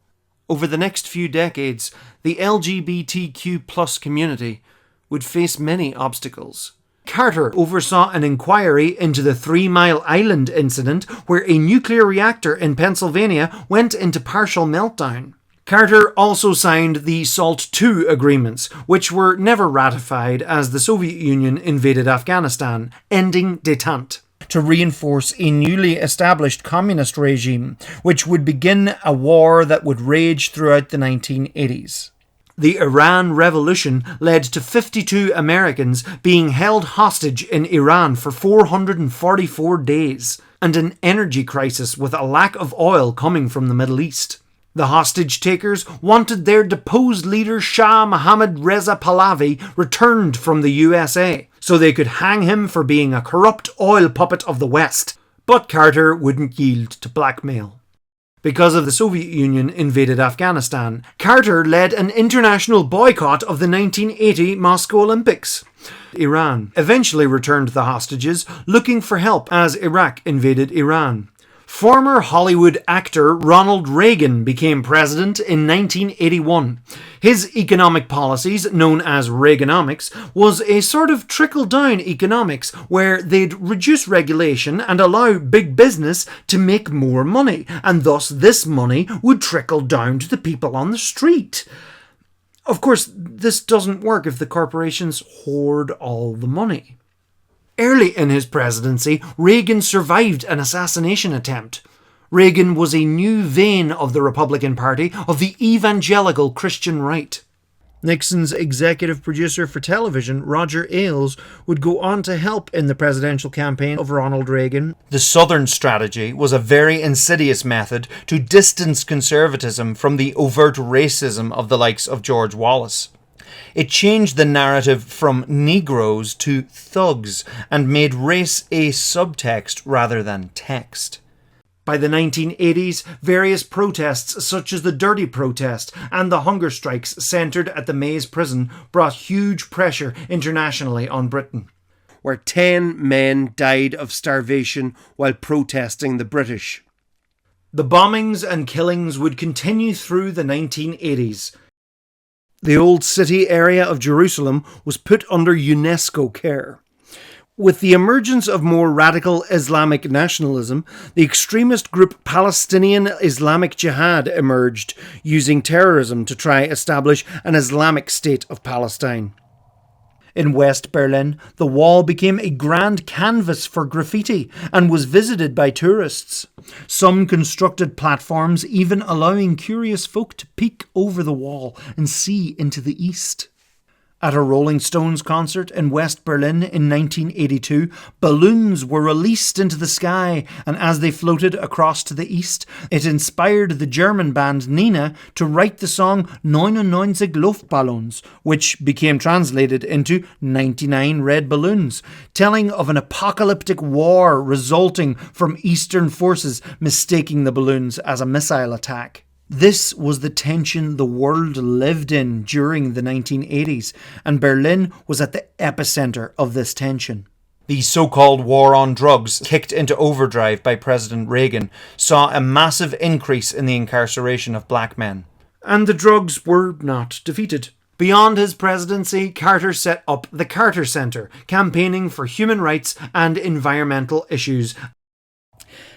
Over the next few decades, the LGBTQ+ community would face many obstacles. Carter oversaw an inquiry into the 3 Mile Island incident, where a nuclear reactor in Pennsylvania went into partial meltdown. Carter also signed the SALT II agreements, which were never ratified as the Soviet Union invaded Afghanistan, ending détente, to reinforce a newly established communist regime, which would begin a war that would rage throughout the 1980s. The Iran Revolution led to 52 Americans being held hostage in Iran for 444 days, and an energy crisis with a lack of oil coming from the Middle East. The hostage-takers wanted their deposed leader Shah Mohammad Reza Pahlavi returned from the USA, so they could hang him for being a corrupt oil puppet of the West. But Carter wouldn't yield to blackmail. Because of the Soviet Union invaded Afghanistan, Carter led an international boycott of the 1980 Moscow Olympics. Iran eventually returned the hostages, looking for help as Iraq invaded Iran. Former Hollywood actor Ronald Reagan became president in 1981. His economic policies, known as Reaganomics, was a sort of trickle-down economics where they'd reduce regulation and allow big business to make more money, and thus this money would trickle down to the people on the street. Of course, this doesn't work if the corporations hoard all the money. Early in his presidency, Reagan survived an assassination attempt. Reagan was a new vein of the Republican Party, of the evangelical Christian right. Nixon's executive producer for television, Roger Ailes, would go on to help in the presidential campaign of Ronald Reagan. The Southern strategy was a very insidious method to distance conservatism from the overt racism of the likes of George Wallace. It changed the narrative from Negroes to thugs and made race a subtext rather than text. By the 1980s, various protests such as the Dirty Protest and the hunger strikes centred at the Maze prison brought huge pressure internationally on Britain, where 10 men died of starvation while protesting the British. The bombings and killings would continue through the 1980s. The old city area of Jerusalem was put under UNESCO care. With the emergence of more radical Islamic nationalism, the extremist group Palestinian Islamic Jihad emerged, using terrorism to try establish an Islamic state of Palestine. In West Berlin, the wall became a grand canvas for graffiti and was visited by tourists. Some constructed platforms even allowing curious folk to peek over the wall and see into the east. At a Rolling Stones concert in West Berlin in 1982, balloons were released into the sky, and as they floated across to the east, it inspired the German band Nina to write the song 99 Luftballons, which became translated into 99 Red Balloons, telling of an apocalyptic war resulting from Eastern forces mistaking the balloons as a missile attack. This was the tension the world lived in during the 1980s, and Berlin was at the epicenter of this tension. The so-called war on drugs, kicked into overdrive by President Reagan, saw a massive increase in the incarceration of black men. And the drugs were not defeated. Beyond his presidency, Carter set up the Carter Center, campaigning for human rights and environmental issues.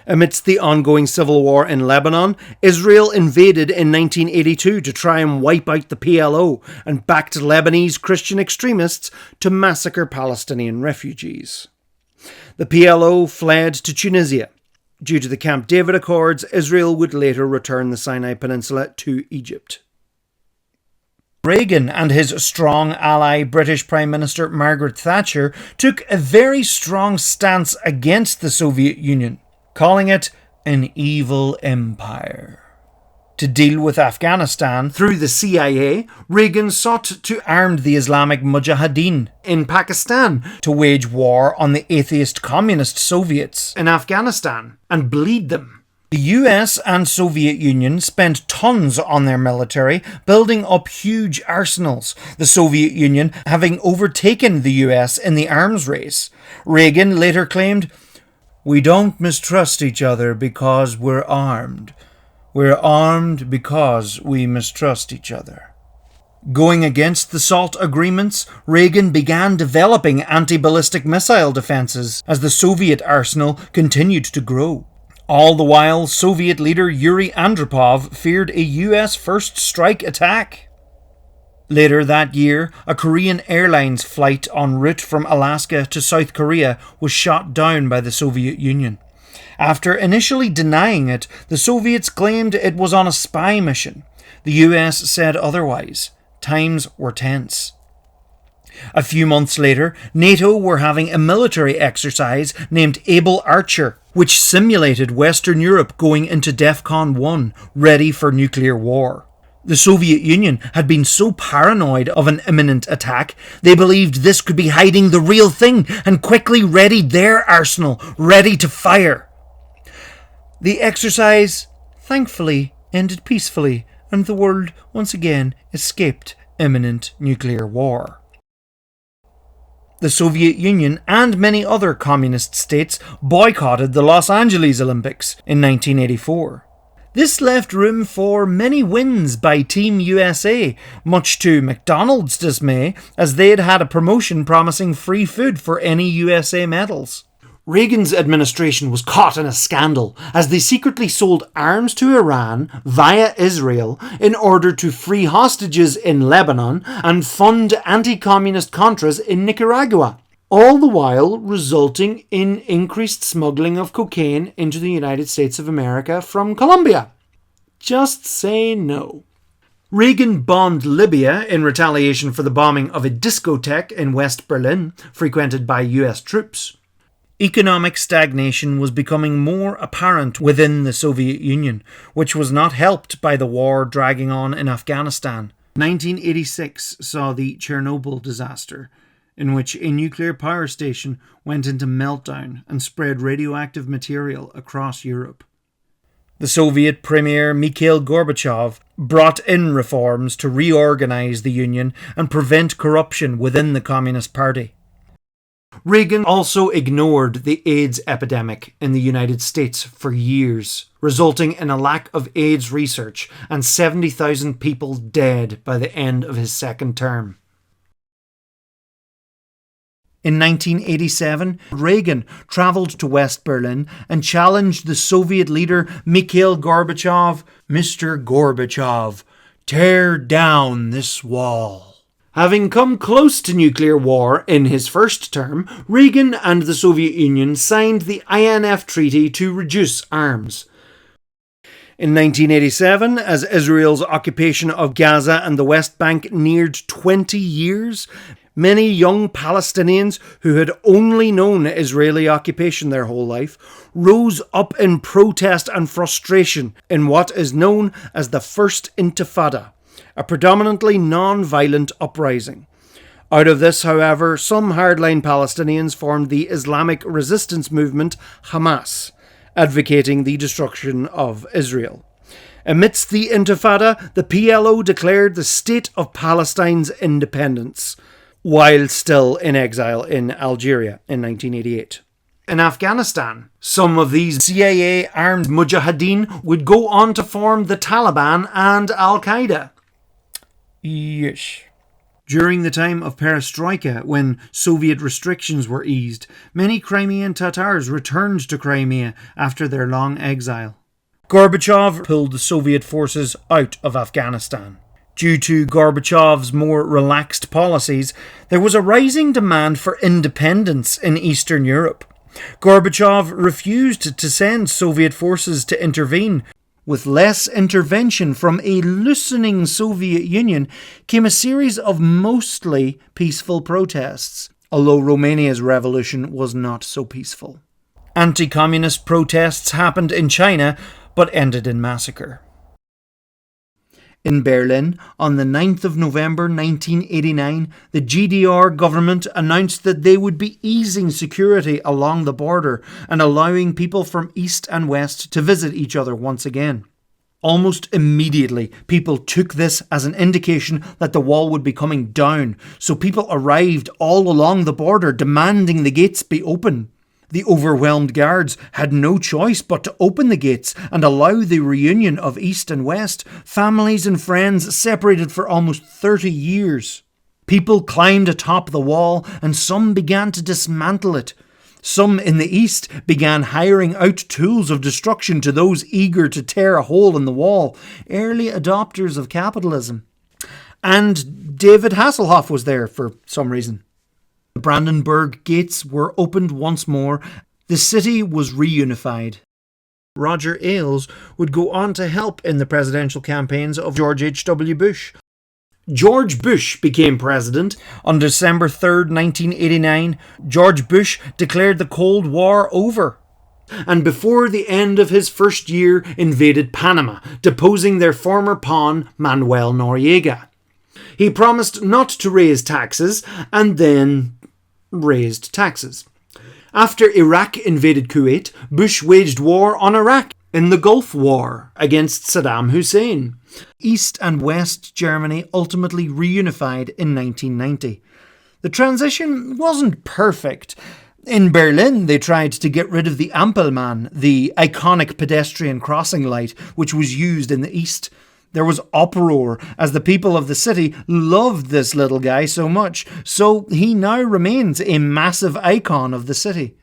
Amidst the ongoing civil war in Lebanon, Israel invaded in 1982 to try and wipe out the PLO and backed Lebanese Christian extremists to massacre Palestinian refugees. The PLO fled to Tunisia. Due to the Camp David Accords, Israel would later return the Sinai Peninsula to Egypt. Reagan and his strong ally British Prime Minister Margaret Thatcher took a very strong stance against the Soviet Union, calling it an evil empire. To deal with Afghanistan through the CIA, Reagan sought to arm the Islamic Mujahideen in Pakistan to wage war on the atheist communist Soviets in Afghanistan and bleed them. The US and Soviet Union spent tons on their military, building up huge arsenals, the Soviet Union having overtaken the US in the arms race. Reagan later claimed, "We don't mistrust each other because we're armed. We're armed because we mistrust each other." Going against the SALT agreements, Reagan began developing anti-ballistic missile defenses as the Soviet arsenal continued to grow. All the while, Soviet leader Yuri Andropov feared a US first strike attack. Later that year, a Korean Airlines flight en route from Alaska to South Korea was shot down by the Soviet Union. After initially denying it, the Soviets claimed it was on a spy mission. The US said otherwise. Times were tense. A few months later, NATO were having a military exercise named Able Archer, which simulated Western Europe going into DEFCON 1, ready for nuclear war. The Soviet Union had been so paranoid of an imminent attack, they believed this could be hiding the real thing and quickly readied their arsenal, ready to fire. The exercise, thankfully, ended peacefully, and the world once again escaped imminent nuclear war. The Soviet Union and many other communist states boycotted the Los Angeles Olympics in 1984. This left room for many wins by Team USA, much to McDonald's dismay, as they had had a promotion promising free food for any USA medals. Reagan's administration was caught in a scandal as they secretly sold arms to Iran via Israel in order to free hostages in Lebanon and fund anti-communist Contras in Nicaragua, all the while resulting in increased smuggling of cocaine into the United States of America from Colombia. Just say no. Reagan bombed Libya in retaliation for the bombing of a discotheque in West Berlin, frequented by US troops. Economic stagnation was becoming more apparent within the Soviet Union, which was not helped by the war dragging on in Afghanistan. 1986 saw the Chernobyl disaster, in which a nuclear power station went into meltdown and spread radioactive material across Europe. The Soviet Premier Mikhail Gorbachev brought in reforms to reorganize the Union and prevent corruption within the Communist Party. Reagan also ignored the AIDS epidemic in the United States for years, resulting in a lack of AIDS research and 70,000 people dead by the end of his second term. In 1987, Reagan travelled to West Berlin and challenged the Soviet leader Mikhail Gorbachev, "Mr. Gorbachev, tear down this wall." Having come close to nuclear war in his first term, Reagan and the Soviet Union signed the INF Treaty to reduce arms. In 1987, as Israel's occupation of Gaza and the West Bank neared 20 years, many young Palestinians who had only known Israeli occupation their whole life rose up in protest and frustration in what is known as the First Intifada, a predominantly non-violent uprising. Out of this, however, some hardline Palestinians formed the Islamic resistance movement Hamas, advocating the destruction of Israel. Amidst the Intifada, the PLO declared the State of Palestine's independence. while still in exile in Algeria in 1988. In Afghanistan, some of these CIA armed mujahideen would go on to form the Taliban and Al-Qaeda. Yes. During the time of Perestroika, when Soviet restrictions were eased, many Crimean Tatars returned to Crimea after their long exile. Gorbachev pulled the Soviet forces out of Afghanistan. Due to Gorbachev's more relaxed policies, there was a rising demand for independence in Eastern Europe. Gorbachev refused to send Soviet forces to intervene. With less intervention from a loosening Soviet Union came a series of mostly peaceful protests, although Romania's revolution was not so peaceful. Anti-communist protests happened in China, but ended in massacre. In Berlin, on the 9th of November 1989, the GDR government announced that they would be easing security along the border and allowing people from east and west to visit each other once again. Almost immediately, people took this as an indication that the wall would be coming down, so people arrived all along the border demanding the gates be open. The overwhelmed guards had no choice but to open the gates and allow the reunion of East and West, families and friends separated for almost 30 years. People climbed atop the wall and some began to dismantle it. Some in the East began hiring out tools of destruction to those eager to tear a hole in the wall, early adopters of capitalism. And David Hasselhoff was there for some reason. The Brandenburg gates were opened once more. The city was reunified. Roger Ailes would go on to help in the presidential campaigns of George H.W. Bush. George Bush became president. On December 3rd, 1989, George Bush declared the Cold War over. And before the end of his first year invaded Panama, deposing their former pawn, Manuel Noriega. He promised not to raise taxes and then raised taxes. After Iraq invaded Kuwait, Bush waged war on Iraq in the Gulf War against Saddam Hussein. East and West Germany ultimately reunified in 1990. The transition wasn't perfect. In Berlin, they tried to get rid of the Ampelmann, the iconic pedestrian crossing light, which was used in the East. There was uproar as the people of the city loved this little guy so much, so he now remains a massive icon of the city.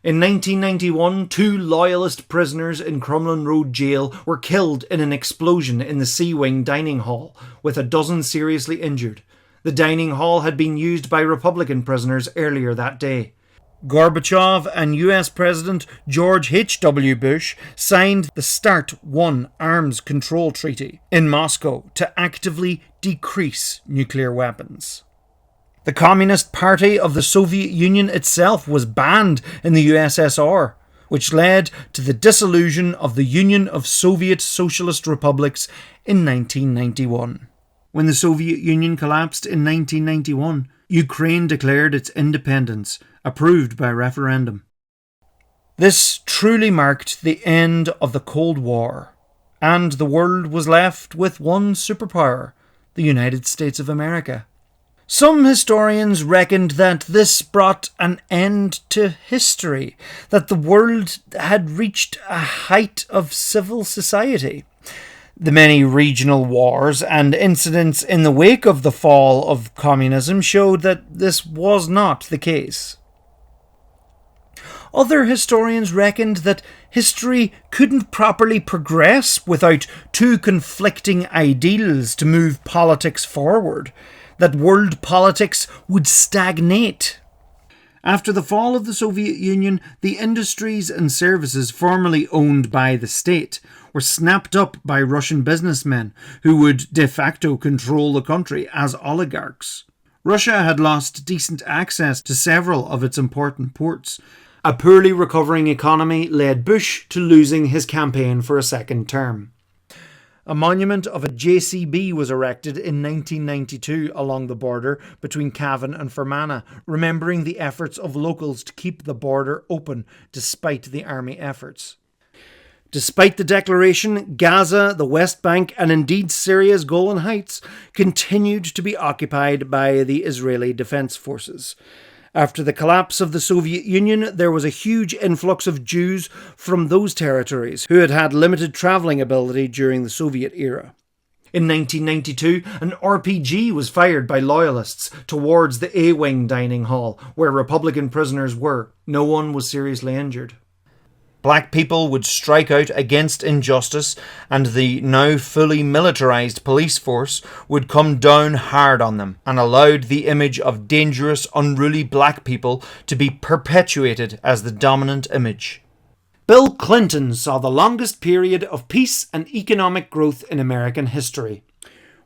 In 1991, 2 loyalist prisoners in Crumlin Road Jail were killed in an explosion in the C Wing dining hall, with a dozen seriously injured. The dining hall had been used by Republican prisoners earlier that day. Gorbachev and US President George H.W. Bush signed the START I Arms Control Treaty in Moscow to actively decrease nuclear weapons. The Communist Party of the Soviet Union itself was banned in the USSR, which led to the dissolution of the Union of Soviet Socialist Republics in 1991. When the Soviet Union collapsed in 1991, Ukraine declared its independence, approved by referendum. This truly marked the end of the Cold War, and the world was left with one superpower, the United States of America. Some historians reckoned that this brought an end to history, that the world had reached a height of civil society. The many regional wars and incidents in the wake of the fall of communism showed that this was not the case. Other historians reckoned that history couldn't properly progress without 2 conflicting ideals to move politics forward, that world politics would stagnate. After the fall of the Soviet Union, the industries and services formerly owned by the state were snapped up by Russian businessmen who would de facto control the country as oligarchs. Russia had lost decent access to several of its important ports. A poorly recovering economy led Bush to losing his campaign for a second term. A monument of a JCB was erected in 1992 along the border between Cavan and Fermanagh, remembering the efforts of locals to keep the border open despite the army efforts. Despite the declaration, Gaza, the West Bank, and indeed Syria's Golan Heights continued to be occupied by the Israeli Defense Forces. After the collapse of the Soviet Union, there was a huge influx of Jews from those territories who had had limited travelling ability during the Soviet era. In 1992, an RPG was fired by loyalists towards the A-Wing dining hall, where Republican prisoners were. No one was seriously injured. Black people would strike out against injustice, and the now fully militarised police force would come down hard on them and allowed the image of dangerous, unruly black people to be perpetuated as the dominant image. Bill Clinton saw the longest period of peace and economic growth in American history.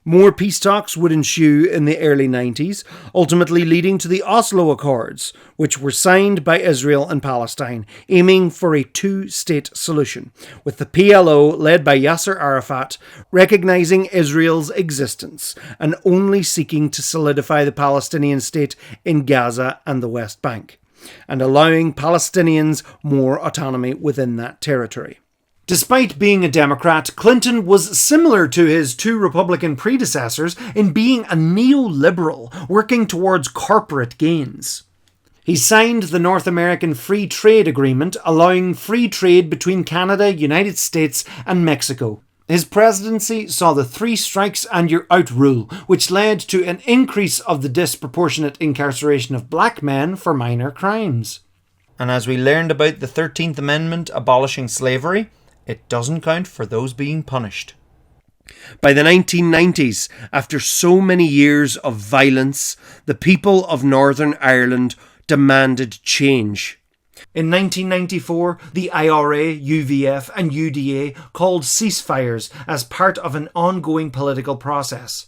More peace talks would ensue in the early 90s, ultimately leading to the Oslo Accords, which were signed by Israel and Palestine, aiming for a two-state solution, with the PLO, led by Yasser Arafat, recognizing Israel's existence and only seeking to solidify the Palestinian state in Gaza and the West Bank, and allowing Palestinians more autonomy within that territory. Despite being a Democrat, Clinton was similar to his two Republican predecessors in being a neoliberal, working towards corporate gains. He signed the North American Free Trade Agreement, allowing free trade between Canada, United States, and Mexico. His presidency saw the 3 strikes and you're out rule, which led to an increase of the disproportionate incarceration of black men for minor crimes. And as we learned about the 13th Amendment abolishing slavery, it doesn't count for those being punished. By the 1990s, after so many years of violence, the people of Northern Ireland demanded change. In 1994, the IRA, UVF and UDA called ceasefires as part of an ongoing political process.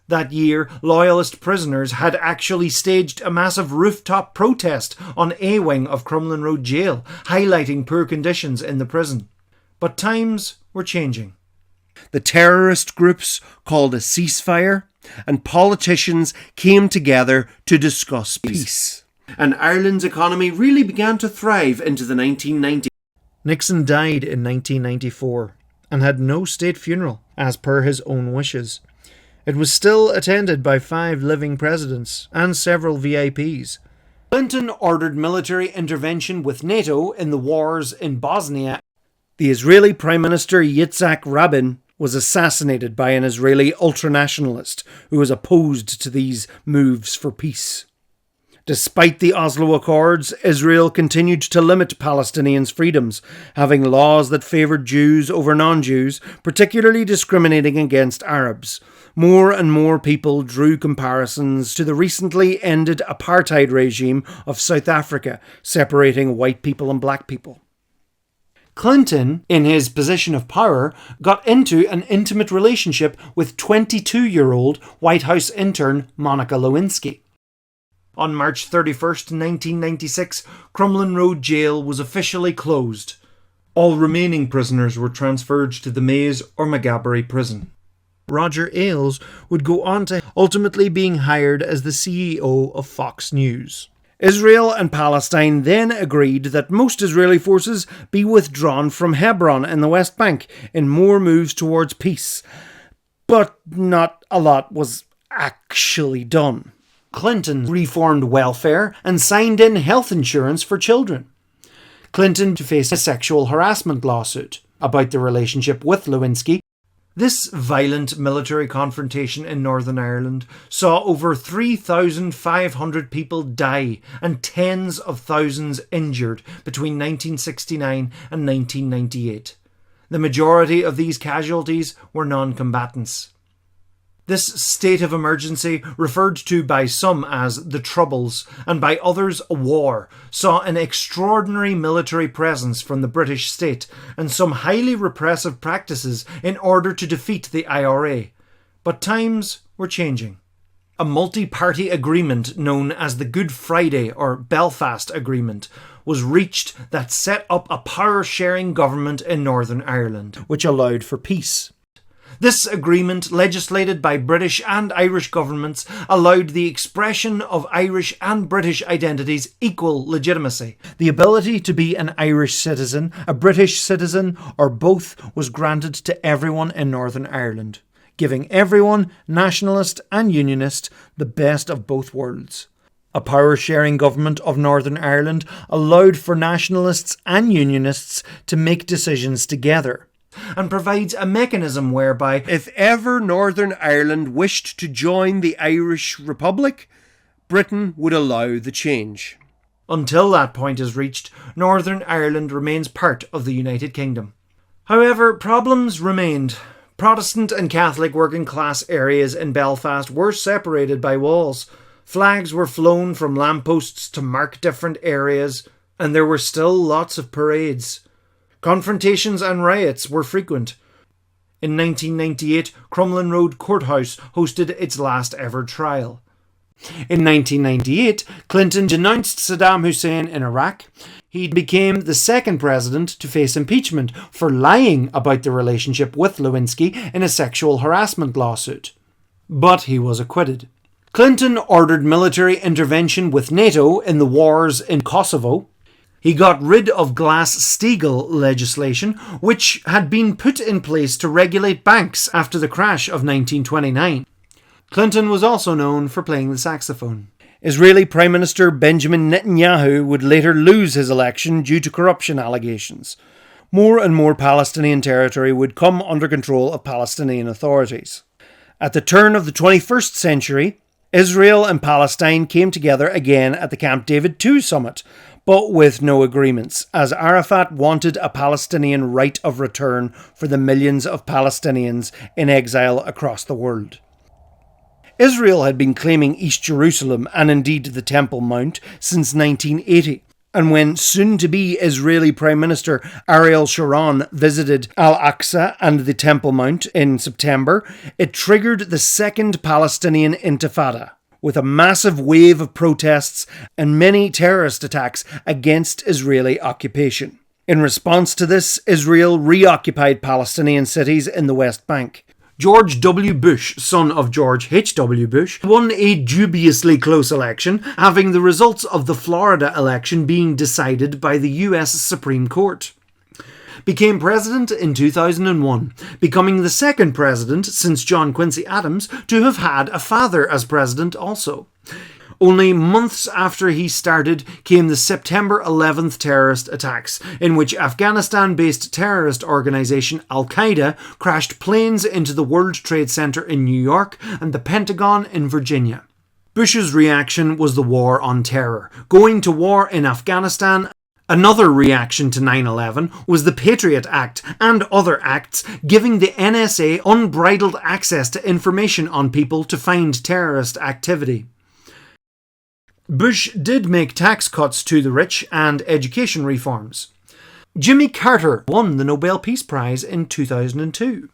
That year, loyalist prisoners had actually staged a massive rooftop protest on A-Wing of Crumlin Road Jail, highlighting poor conditions in the prison. But times were changing. The terrorist groups called a ceasefire, and politicians came together to discuss peace. And Ireland's economy really began to thrive into the 1990s. Nixon died in 1994 and had no state funeral, as per his own wishes. It was still attended by 5 living presidents and several VIPs. Clinton ordered military intervention with NATO in the wars in Bosnia. The Israeli Prime Minister Yitzhak Rabin was assassinated by an Israeli ultranationalist who was opposed to these moves for peace. Despite the Oslo Accords, Israel continued to limit Palestinians' freedoms, having laws that favoured Jews over non-Jews, particularly discriminating against Arabs. More and more people drew comparisons to the recently ended apartheid regime of South Africa, separating white people and black people. Clinton, in his position of power, got into an intimate relationship with 22-year-old White House intern Monica Lewinsky. On March 31st, 1996, Crumlin Road Jail was officially closed. All remaining prisoners were transferred to the Maze or Maghaberry prison. Roger Ailes would go on to ultimately being hired as the CEO of Fox News. Israel and Palestine then agreed that most Israeli forces be withdrawn from Hebron in the West Bank in more moves towards peace. But not a lot was actually done. Clinton reformed welfare and signed in health insurance for children. Clinton to face a sexual harassment lawsuit about the relationship with Lewinsky. This violent military confrontation in Northern Ireland saw over 3,500 people die and tens of thousands injured between 1969 and 1998. The majority of these casualties were non-combatants. This state of emergency, referred to by some as the Troubles and by others a war, saw an extraordinary military presence from the British state and some highly repressive practices in order to defeat the IRA. But times were changing. A multi-party agreement known as the Good Friday or Belfast Agreement was reached that set up a power-sharing government in Northern Ireland, which allowed for peace. This agreement, legislated by British and Irish governments, allowed the expression of Irish and British identities equal legitimacy. The ability to be an Irish citizen, a British citizen, or both was granted to everyone in Northern Ireland, giving everyone, nationalist and unionist, the best of both worlds. A power-sharing government of Northern Ireland allowed for nationalists and unionists to make decisions together, and provides a mechanism whereby, If ever Northern Ireland wished to join the Irish Republic, Britain would allow the change. until that point is reached, Northern Ireland remains part of the United Kingdom. However, problems remained. Protestant and Catholic working class areas in Belfast were separated by walls. Flags were flown from lampposts to mark different areas, and there were still lots of parades. Confrontations and riots were frequent. In 1998, Crumlin Road Courthouse hosted its last ever trial. In 1998, Clinton denounced Saddam Hussein in Iraq. He became the second president to face impeachment for lying about the relationship with Lewinsky in a sexual harassment lawsuit. But he was acquitted. Clinton ordered military intervention with NATO in the wars in Kosovo. He got rid of Glass-Steagall legislation, which had been put in place to regulate banks after the crash of 1929. Clinton was also known for playing the saxophone. Israeli Prime Minister Benjamin Netanyahu would later lose his election due to corruption allegations. More and more Palestinian territory would come under control of Palestinian authorities. At the turn of the 21st century, Israel and Palestine came together again at the Camp David II summit, but with no agreements, as Arafat wanted a Palestinian right of return for the millions of Palestinians in exile across the world. Israel had been claiming East Jerusalem and indeed the Temple Mount since 1980, and when soon-to-be Israeli Prime Minister Ariel Sharon visited Al-Aqsa and the Temple Mount in September, it triggered the Second Palestinian Intifada, with a massive wave of protests and many terrorist attacks against Israeli occupation. In response to this, Israel reoccupied Palestinian cities in the West Bank. George W. Bush, son of George H.W. Bush, won a dubiously close election, having the results of the Florida election being decided by the US Supreme Court. Became president in 2001, becoming the second president since John Quincy Adams to have had a father as president also. Only months after he started came the September 11th terrorist attacks, in which Afghanistan-based terrorist organisation Al-Qaeda crashed planes into the World Trade Center in New York and the Pentagon in Virginia. Bush's reaction was the war on terror, going to war in Afghanistan. Another reaction to 9/11 was the Patriot Act and other acts giving the NSA unbridled access to information on people to find terrorist activity. Bush did make tax cuts to the rich and education reforms. Jimmy Carter won the Nobel Peace Prize in 2002.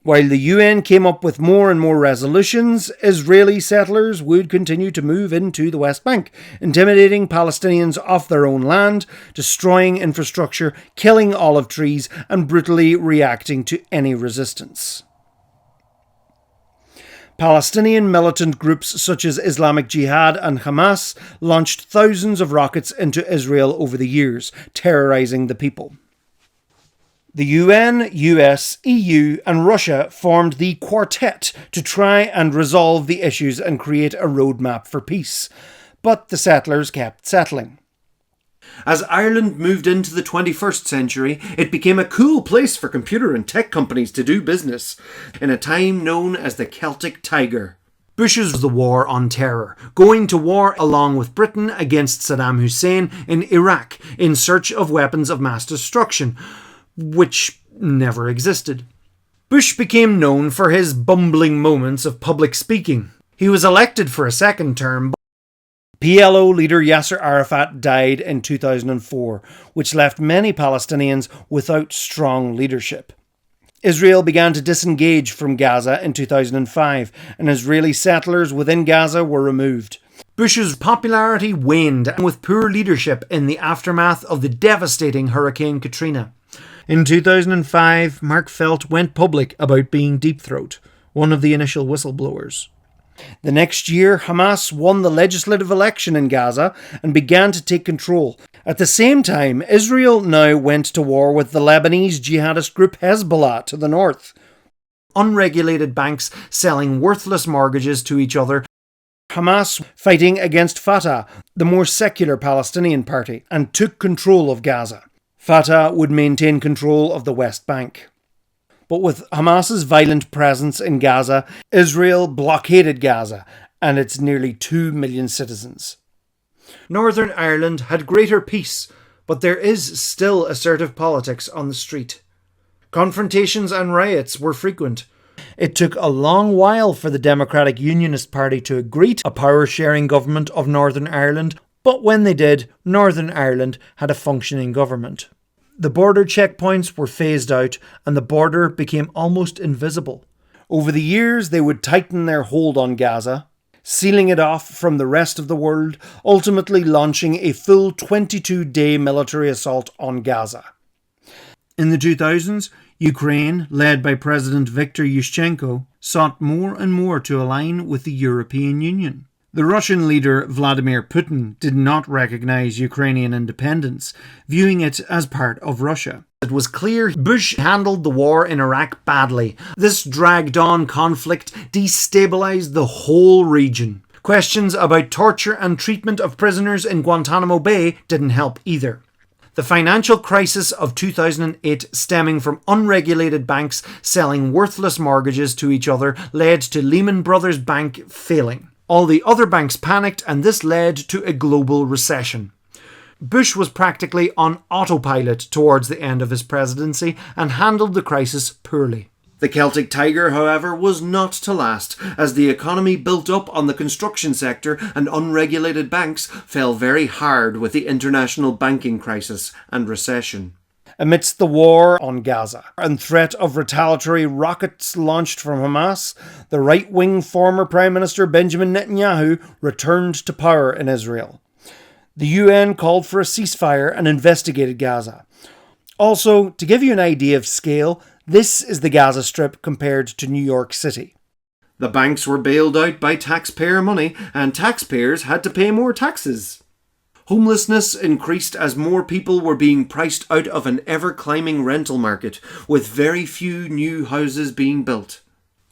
While the UN came up with more and more resolutions, Israeli settlers would continue to move into the West Bank, intimidating Palestinians off their own land, destroying infrastructure, killing olive trees, and brutally reacting to any resistance. Palestinian militant groups such as Islamic Jihad and Hamas launched thousands of rockets into Israel over the years, terrorizing the people. The UN, US, EU and Russia formed the Quartet to try and resolve the issues and create a roadmap for peace. But the settlers kept settling. As Ireland moved into the 21st century, it became a cool place for computer and tech companies to do business, in a time known as the Celtic Tiger. Bush's the war on terror, going to war along with Britain against Saddam Hussein in Iraq in search of weapons of mass destruction, which never existed. Bush became known for his bumbling moments of public speaking. He was elected for a second term. PLO leader Yasser Arafat died in 2004, which left many Palestinians without strong leadership. Israel began to disengage from Gaza in 2005, and Israeli settlers within Gaza were removed. Bush's popularity waned with poor leadership in the aftermath of the devastating Hurricane Katrina. In 2005, Mark Felt went public about being Deep Throat, one of the initial whistleblowers. The next year, Hamas won the legislative election in Gaza and began to take control. At the same time, Israel now went to war with the Lebanese jihadist group Hezbollah to the north. Unregulated banks selling worthless mortgages to each other. Hamas fighting against Fatah, the more secular Palestinian party, and took control of Gaza. Fatah would maintain control of the West Bank. But with Hamas's violent presence in Gaza, Israel blockaded Gaza and its nearly 2 million citizens. Northern Ireland had greater peace, but there is still assertive politics on the street. Confrontations and riots were frequent. It took a long while for the Democratic Unionist Party to agree to a power-sharing government of Northern Ireland, but when they did, Northern Ireland had a functioning government. The border checkpoints were phased out and the border became almost invisible. Over the years, they would tighten their hold on Gaza, sealing it off from the rest of the world, ultimately launching a full 22-day military assault on Gaza. In the 2000s, Ukraine, led by President Viktor Yushchenko, sought more and more to align with the European Union. The Russian leader Vladimir Putin did not recognize Ukrainian independence, viewing it as part of Russia. It was clear Bush handled the war in Iraq badly. This dragged-on conflict destabilized the whole region. Questions about torture and treatment of prisoners in Guantanamo Bay didn't help either. The financial crisis of 2008, stemming from unregulated banks selling worthless mortgages to each other, led to Lehman Brothers Bank failing. All the other banks panicked, and this led to a global recession. Bush was practically on autopilot towards the end of his presidency and handled the crisis poorly. The Celtic Tiger, however, was not to last, as the economy built up on the construction sector and unregulated banks fell very hard with the international banking crisis and recession. Amidst the war on Gaza and threat of retaliatory rockets launched from Hamas, the right-wing former Prime Minister Benjamin Netanyahu returned to power in Israel. The UN called for a ceasefire and investigated Gaza. Also, to give you an idea of scale, this is the Gaza Strip compared to New York City. The banks were bailed out by taxpayer money, and taxpayers had to pay more taxes. Homelessness increased as more people were being priced out of an ever-climbing rental market, with very few new houses being built.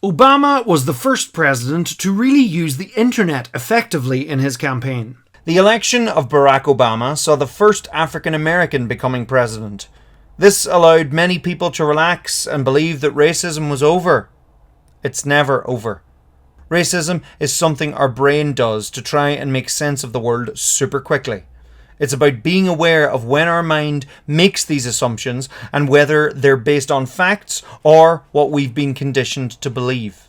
Obama was the first president to really use the internet effectively in his campaign. The election of Barack Obama saw the first African American becoming president. This allowed many people to relax and believe that racism was over. It's never over. Racism is something our brain does to try and make sense of the world super quickly. It's about being aware of when our mind makes these assumptions and whether they're based on facts or what we've been conditioned to believe.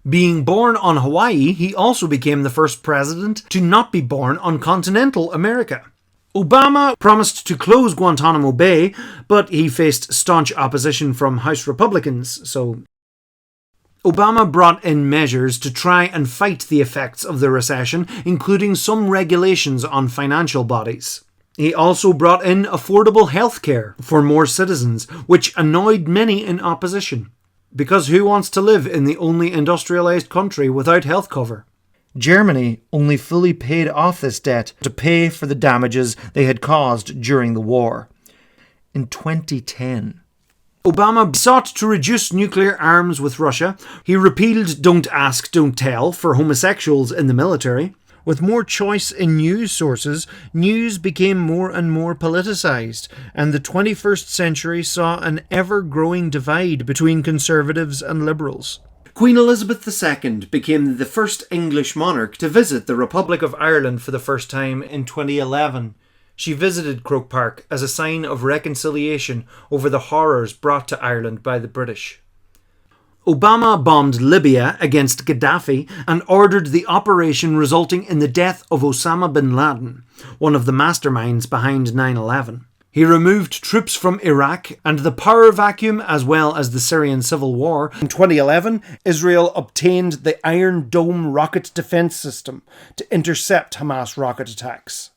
Being born on Hawaii, he also became the first president to not be born on continental America. Obama promised to close Guantanamo Bay, but he faced staunch opposition from House Republicans, so Obama brought in measures to try and fight the effects of the recession, including some regulations on financial bodies. He also brought in affordable healthcare for more citizens, which annoyed many in opposition. Because who wants to live in the only industrialized country without health cover? Germany only fully paid off this debt to pay for the damages they had caused during the war. In 2010, Obama sought to reduce nuclear arms with Russia. He repealed Don't Ask, Don't Tell for homosexuals in the military. With more choice in news sources, news became more and more politicised, and the 21st century saw an ever-growing divide between conservatives and liberals. Queen Elizabeth II became the first English monarch to visit the Republic of Ireland for the first time in 2011. She visited Croke Park as a sign of reconciliation over the horrors brought to Ireland by the British. Obama bombed Libya against Gaddafi and ordered the operation resulting in the death of Osama bin Laden, one of the masterminds behind 9/11. He removed troops from Iraq and the power vacuum as well as the Syrian civil war. In 2011, Israel obtained the Iron Dome rocket defense system to intercept Hamas rocket attacks.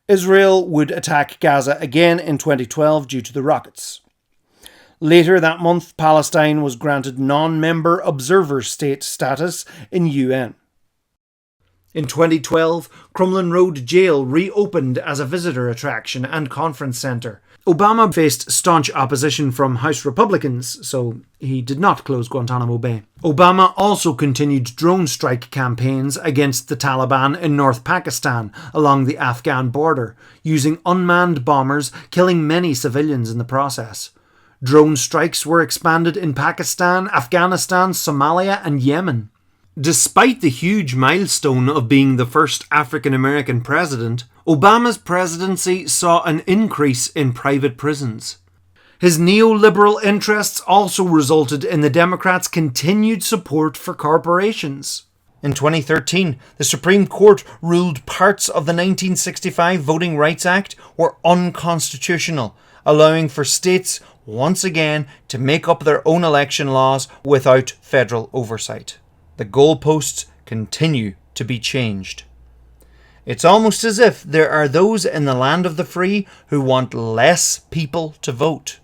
Israel would attack Gaza again in 2012 due to the rockets. Later that month, Palestine was granted non-member observer state status in UN. In 2012, Crumlin Road Jail reopened as a visitor attraction and conference centre. Obama faced staunch opposition from House Republicans, so he did not close Guantanamo Bay. Obama also continued drone strike campaigns against the Taliban in North Pakistan along the Afghan border, using unmanned bombers, killing many civilians in the process. Drone strikes were expanded in Pakistan, Afghanistan, Somalia, and Yemen. Despite the huge milestone of being the first African American president, Obama's presidency saw an increase in private prisons. His neoliberal interests also resulted in the Democrats' continued support for corporations. In 2013, the Supreme Court ruled parts of the 1965 Voting Rights Act were unconstitutional, allowing for states once again to make up their own election laws without federal oversight. The goalposts continue to be changed. It's almost as if there are those in the land of the free who want less people to vote.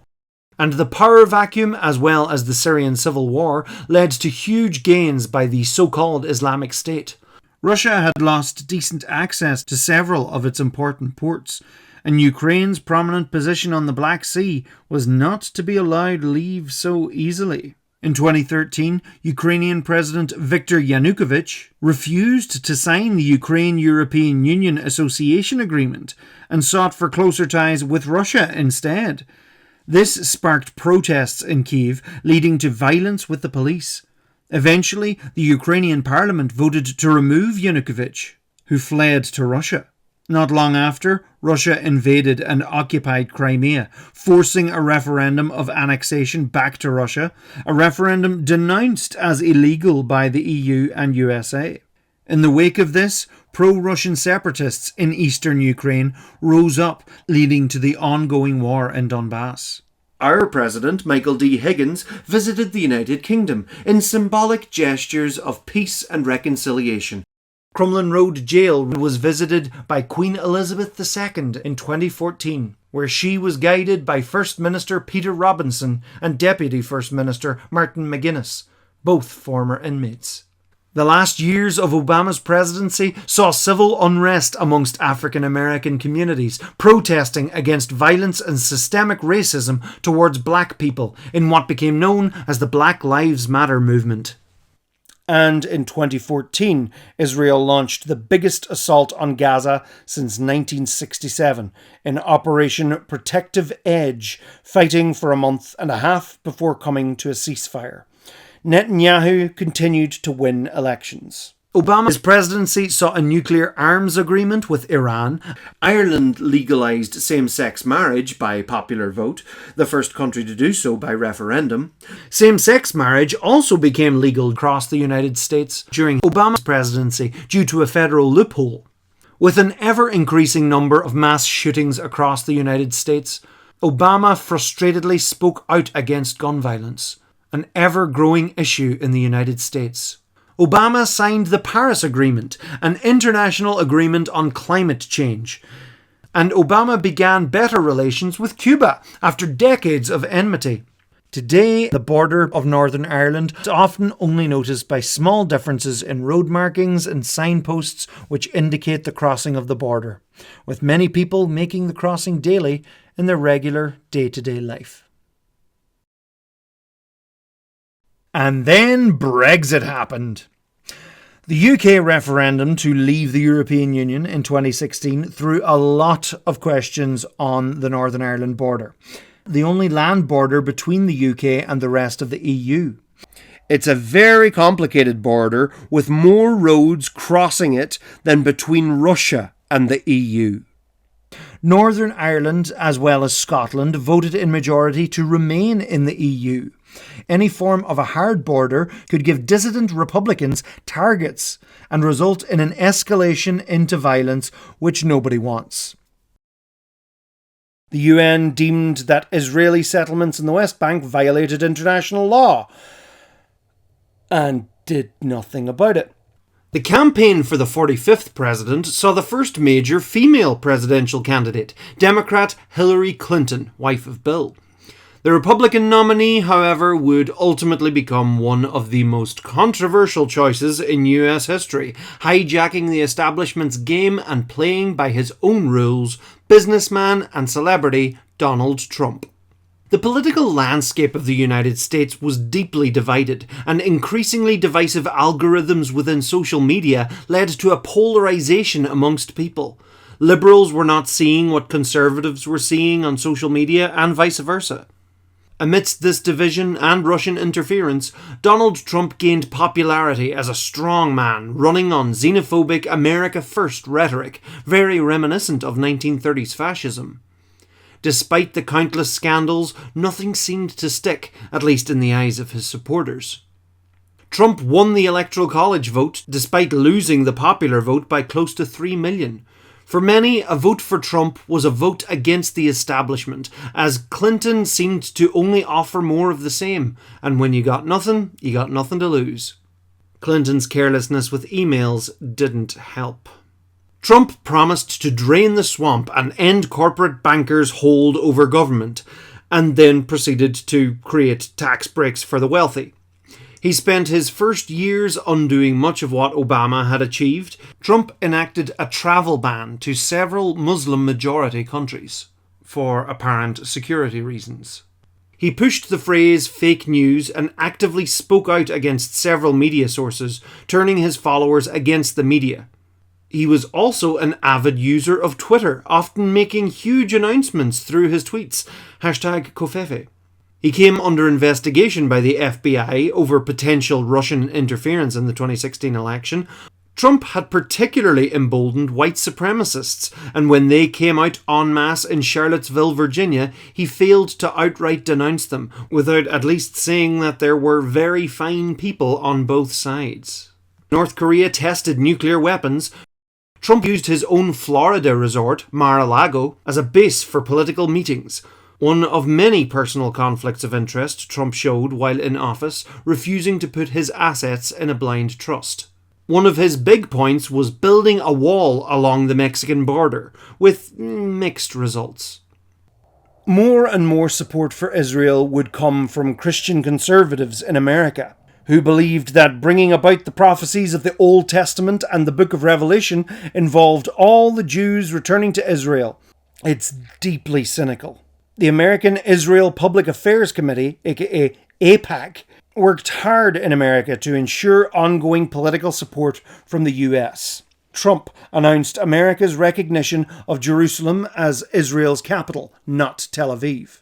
And the power vacuum, as well as the Syrian civil war, led to huge gains by the so-called Islamic State. Russia had lost decent access to several of its important ports, and Ukraine's prominent position on the Black Sea was not to be allowed leave so easily. In 2013, Ukrainian President Viktor Yanukovych refused to sign the Ukraine-European Union Association Agreement and sought for closer ties with Russia instead. This sparked protests in Kyiv, leading to violence with the police. Eventually, the Ukrainian parliament voted to remove Yanukovych, who fled to Russia. Not long after, Russia invaded and occupied Crimea, forcing a referendum of annexation back to Russia, a referendum denounced as illegal by the EU and USA. In the wake of this, pro-Russian separatists in eastern Ukraine rose up, leading to the ongoing war in Donbass. Our President, Michael D. Higgins, visited the United Kingdom in symbolic gestures of peace and reconciliation. Crumlin Road Jail was visited by Queen Elizabeth II in 2014, where she was guided by First Minister Peter Robinson and Deputy First Minister Martin McGuinness, both former inmates. The last years of Obama's presidency saw civil unrest amongst African American communities, protesting against violence and systemic racism towards black people in what became known as the Black Lives Matter movement. And in 2014, Israel launched the biggest assault on Gaza since 1967 in Operation Protective Edge, fighting for a month and a half before coming to a ceasefire. Netanyahu continued to win elections. Obama's presidency saw a nuclear arms agreement with Iran. Ireland legalised same-sex marriage by popular vote, the first country to do so by referendum. Same-sex marriage also became legal across the United States during Obama's presidency due to a federal loophole. With an ever-increasing number of mass shootings across the United States, Obama frustratedly spoke out against gun violence, an ever-growing issue in the United States. Obama signed the Paris Agreement, an international agreement on climate change. And Obama began better relations with Cuba after decades of enmity. Today, the border of Northern Ireland is often only noticed by small differences in road markings and signposts which indicate the crossing of the border, with many people making the crossing daily in their regular day-to-day life. And then Brexit happened. The UK referendum to leave the European Union in 2016 threw a lot of questions on the Northern Ireland border, the only land border between the UK and the rest of the EU. It's a very complicated border with more roads crossing it than between Russia and the EU. Northern Ireland, as well as Scotland, voted in majority to remain in the EU. Any form of a hard border could give dissident Republicans targets and result in an escalation into violence which nobody wants. The UN deemed that Israeli settlements in the West Bank violated international law and did nothing about it. The campaign for the 45th president saw the first major female presidential candidate, Democrat Hillary Clinton, wife of Bill. The Republican nominee, however, would ultimately become one of the most controversial choices in US history, hijacking the establishment's game and playing by his own rules, businessman and celebrity Donald Trump. The political landscape of the United States was deeply divided, and increasingly divisive algorithms within social media led to a polarization amongst people. Liberals were not seeing what conservatives were seeing on social media, and vice versa. Amidst this division and Russian interference, Donald Trump gained popularity as a strong man running on xenophobic America First rhetoric, very reminiscent of 1930s fascism. Despite the countless scandals, nothing seemed to stick, at least in the eyes of his supporters. Trump won the Electoral College vote despite losing the popular vote by close to 3 million. For many, a vote for Trump was a vote against the establishment, as Clinton seemed to only offer more of the same, and when you got nothing to lose. Clinton's carelessness with emails didn't help. Trump promised to drain the swamp and end corporate bankers' hold over government, and then proceeded to create tax breaks for the wealthy. He spent his first years undoing much of what Obama had achieved. Trump enacted a travel ban to several Muslim-majority countries, for apparent security reasons. He pushed the phrase fake news and actively spoke out against several media sources, turning his followers against the media. He was also an avid user of Twitter, often making huge announcements through his tweets, #Covfefe. He came under investigation by the FBI over potential Russian interference in the 2016 election. Trump had particularly emboldened white supremacists, and when they came out en masse in Charlottesville, Virginia, he failed to outright denounce them, without at least saying that there were very fine people on both sides. North Korea tested nuclear weapons. Trump used his own Florida resort, Mar-a-Lago, as a base for political meetings. One of many personal conflicts of interest Trump showed while in office, refusing to put his assets in a blind trust. One of his big points was building a wall along the Mexican border, with mixed results. More and more support for Israel would come from Christian conservatives in America, who believed that bringing about the prophecies of the Old Testament and the Book of Revelation involved all the Jews returning to Israel. It's deeply cynical. The American Israel Public Affairs Committee, aka AIPAC, worked hard in America to ensure ongoing political support from the US. Trump announced America's recognition of Jerusalem as Israel's capital, not Tel Aviv,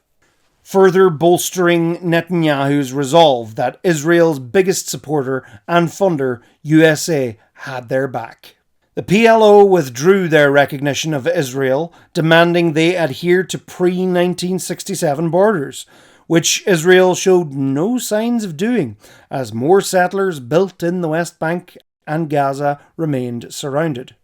further bolstering Netanyahu's resolve that Israel's biggest supporter and funder, USA, had their back. The PLO withdrew their recognition of Israel, demanding they adhere to pre-1967 borders, which Israel showed no signs of doing, as more settlers built in the West Bank and Gaza remained surrounded.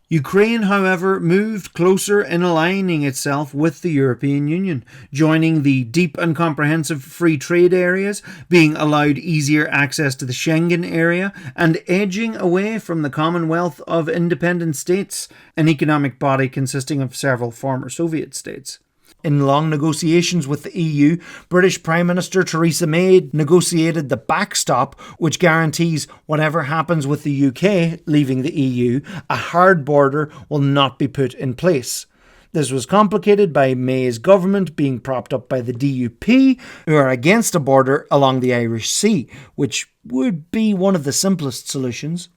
Ukraine, however, moved closer in aligning itself with the European Union, joining the deep and comprehensive free trade areas, being allowed easier access to the Schengen area, and edging away from the Commonwealth of Independent States, an economic body consisting of several former Soviet states. In long negotiations with the EU, British Prime Minister Theresa May negotiated the backstop, which guarantees whatever happens with the UK leaving the EU, a hard border will not be put in place. This was complicated by May's government being propped up by the DUP, who are against a border along the Irish Sea, which would be one of the simplest solutions.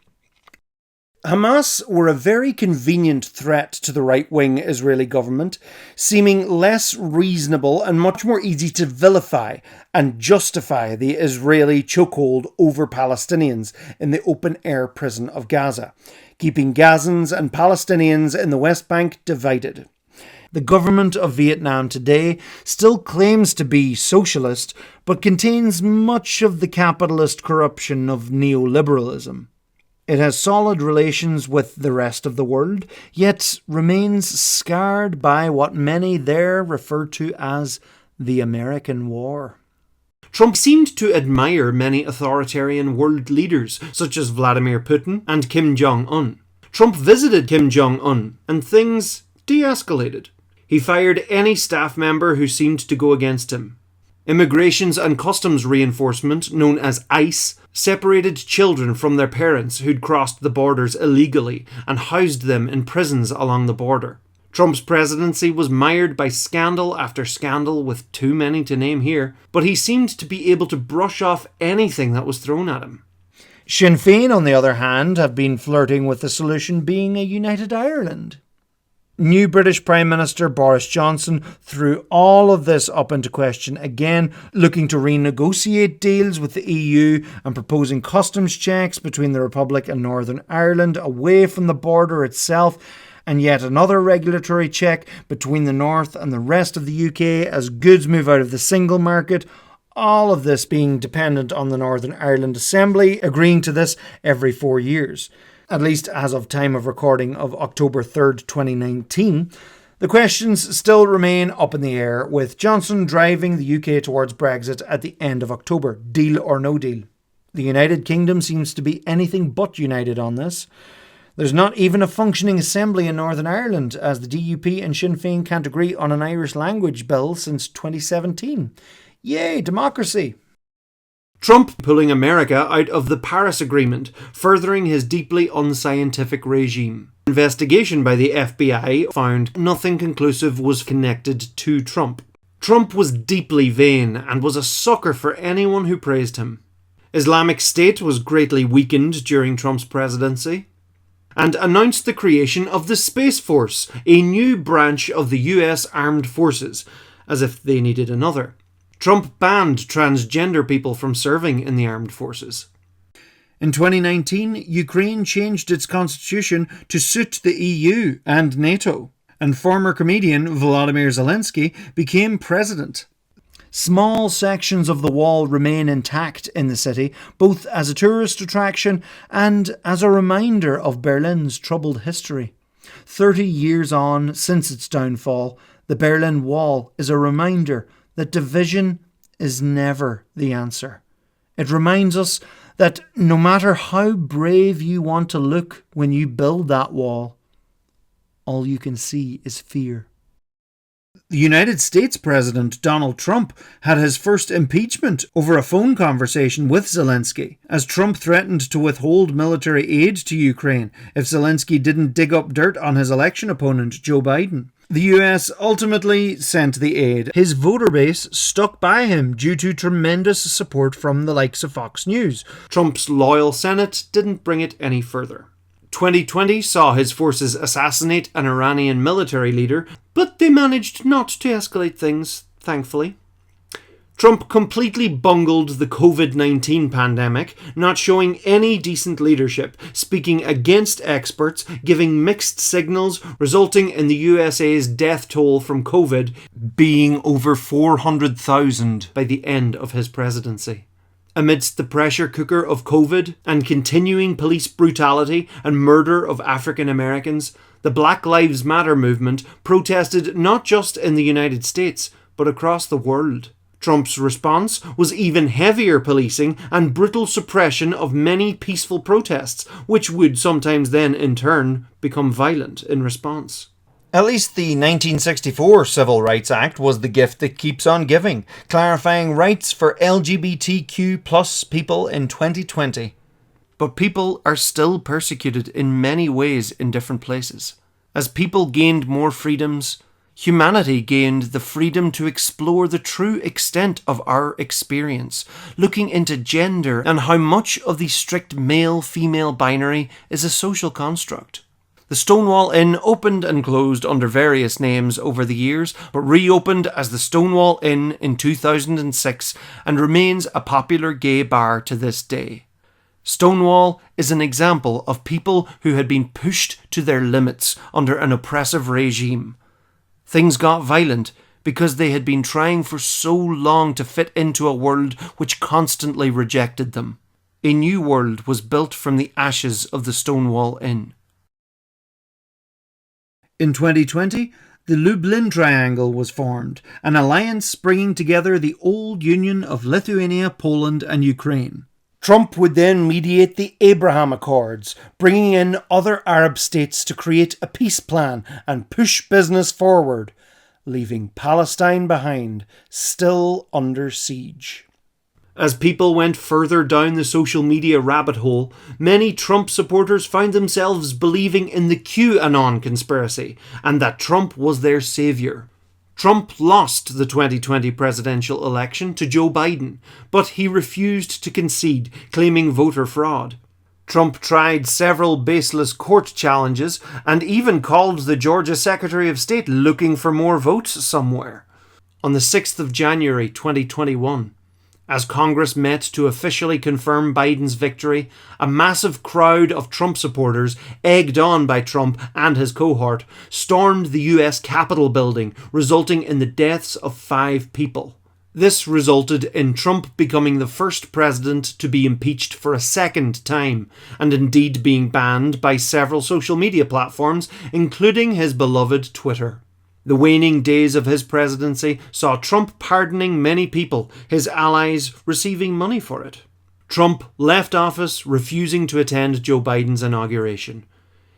Hamas were a very convenient threat to the right-wing Israeli government, seeming less reasonable and much more easy to vilify and justify the Israeli chokehold over Palestinians in the open-air prison of Gaza, keeping Gazans and Palestinians in the West Bank divided. The government of Vietnam today still claims to be socialist, but contains much of the capitalist corruption of neoliberalism. It has solid relations with the rest of the world, yet remains scarred by what many there refer to as the American War. Trump seemed to admire many authoritarian world leaders, such as Vladimir Putin and Kim Jong-un. Trump visited Kim Jong-un, and things de-escalated. He fired any staff member who seemed to go against him. Immigrations and Customs Reinforcement, known as ICE, separated children from their parents who'd crossed the borders illegally and housed them in prisons along the border. Trump's presidency was mired by scandal after scandal, with too many to name here, but he seemed to be able to brush off anything that was thrown at him. Sinn Féin, on the other hand, have been flirting with the solution being a united Ireland. New British Prime Minister Boris Johnson threw all of this up into question again, looking to renegotiate deals with the EU and proposing customs checks between the Republic and Northern Ireland away from the border itself, and yet another regulatory check between the North and the rest of the UK as goods move out of the single market. All of this being dependent on the Northern Ireland Assembly agreeing to this every 4 years. At least as of time of recording of October 3rd, 2019. The questions still remain up in the air, with Johnson driving the UK towards Brexit at the end of October, deal or no deal. The United Kingdom seems to be anything but united on this. There's not even a functioning assembly in Northern Ireland, as the DUP and Sinn Féin can't agree on an Irish language bill since 2017. Yay, democracy! Trump pulling America out of the Paris Agreement, furthering his deeply unscientific regime. Investigation by the FBI found nothing conclusive was connected to Trump. Trump was deeply vain and was a sucker for anyone who praised him. Islamic State was greatly weakened during Trump's presidency, and announced the creation of the Space Force, a new branch of the US Armed Forces, as if they needed another. Trump banned transgender people from serving in the armed forces. In 2019, Ukraine changed its constitution to suit the EU and NATO, and former comedian Volodymyr Zelensky became president. Small sections of the wall remain intact in the city, both as a tourist attraction and as a reminder of Berlin's troubled history. 30 years on since its downfall, the Berlin Wall is a reminder that division is never the answer. It reminds us that no matter how brave you want to look when you build that wall, all you can see is fear. The United States President Donald Trump had his first impeachment over a phone conversation with Zelensky, as Trump threatened to withhold military aid to Ukraine if Zelensky didn't dig up dirt on his election opponent, Joe Biden. The US ultimately sent the aid. His voter base stuck by him due to tremendous support from the likes of Fox News. Trump's loyal Senate didn't bring it any further. 2020 saw his forces assassinate an Iranian military leader, but they managed not to escalate things, thankfully. Trump completely bungled the COVID-19 pandemic, not showing any decent leadership, speaking against experts, giving mixed signals, resulting in the USA's death toll from COVID being over 400,000 by the end of his presidency. Amidst the pressure cooker of COVID and continuing police brutality and murder of African Americans, the Black Lives Matter movement protested not just in the United States, but across the world. Trump's response was even heavier policing and brutal suppression of many peaceful protests, which would sometimes then, in turn, become violent in response. At least the 1964 Civil Rights Act was the gift that keeps on giving, clarifying rights for LGBTQ plus people in 2020. But people are still persecuted in many ways in different places. As people gained more freedoms, humanity gained the freedom to explore the true extent of our experience, looking into gender and how much of the strict male-female binary is a social construct. The Stonewall Inn opened and closed under various names over the years, but reopened as the Stonewall Inn in 2006 and remains a popular gay bar to this day. Stonewall is an example of people who had been pushed to their limits under an oppressive regime. Things got violent because they had been trying for so long to fit into a world which constantly rejected them. A new world was built from the ashes of the Stonewall Inn. In 2020, The Lublin Triangle was formed, an alliance bringing together the old union of Lithuania, Poland and Ukraine. Trump would then mediate the Abraham Accords, bringing in other Arab states to create a peace plan and push business forward, leaving Palestine behind, still under siege. As people went further down the social media rabbit hole, many Trump supporters found themselves believing in the QAnon conspiracy and that Trump was their saviour. Trump lost the 2020 presidential election to Joe Biden, but he refused to concede, claiming voter fraud. Trump tried several baseless court challenges and even called the Georgia Secretary of State looking for more votes somewhere. On the 6th of January 2021, as Congress met to officially confirm Biden's victory, a massive crowd of Trump supporters, egged on by Trump and his cohort, stormed the US Capitol building, resulting in the deaths of 5 people. This resulted in Trump becoming the first president to be impeached for a second time, and indeed being banned by several social media platforms, including his beloved Twitter. The waning days of his presidency saw Trump pardoning many people, his allies receiving money for it. Trump left office, refusing to attend Joe Biden's inauguration.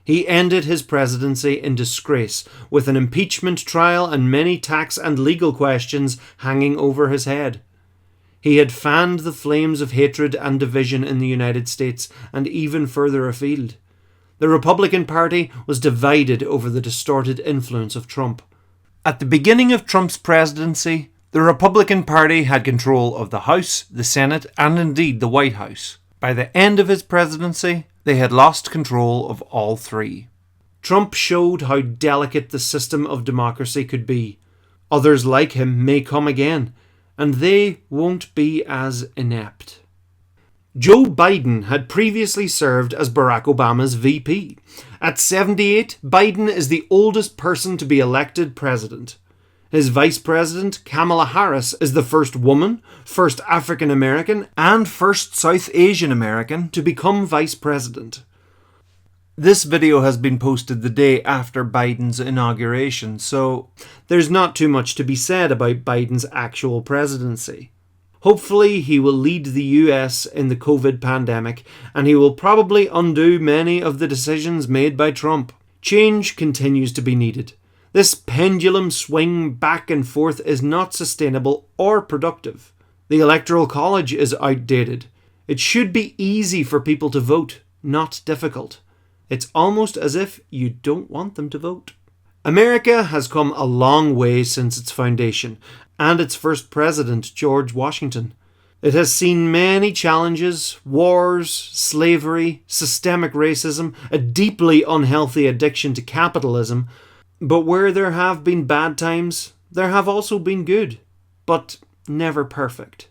He ended his presidency in disgrace, with an impeachment trial and many tax and legal questions hanging over his head. He had fanned the flames of hatred and division in the United States and even further afield. The Republican Party was divided over the distorted influence of Trump. At the beginning of Trump's presidency, the Republican Party had control of the House, the Senate, and indeed the White House. By the end of his presidency, they had lost control of all 3. Trump showed how delicate the system of democracy could be. Others like him may come again, and they won't be as inept. Joe Biden had previously served as Barack Obama's VP. At 78, Biden is the oldest person to be elected president. His vice president, Kamala Harris, is the first woman, first African American, and first South Asian American to become vice president. This video has been posted the day after Biden's inauguration, so there's not too much to be said about Biden's actual presidency. Hopefully he will lead the US in the COVID pandemic, and he will probably undo many of the decisions made by Trump. Change continues to be needed. This pendulum swing back and forth is not sustainable or productive. The Electoral College is outdated. It should be easy for people to vote, not difficult. It's almost as if you don't want them to vote. America has come a long way since its foundation, and its first president, George Washington. It has seen many challenges, wars, slavery, systemic racism, a deeply unhealthy addiction to capitalism. But where there have been bad times, there have also been good, but never perfect.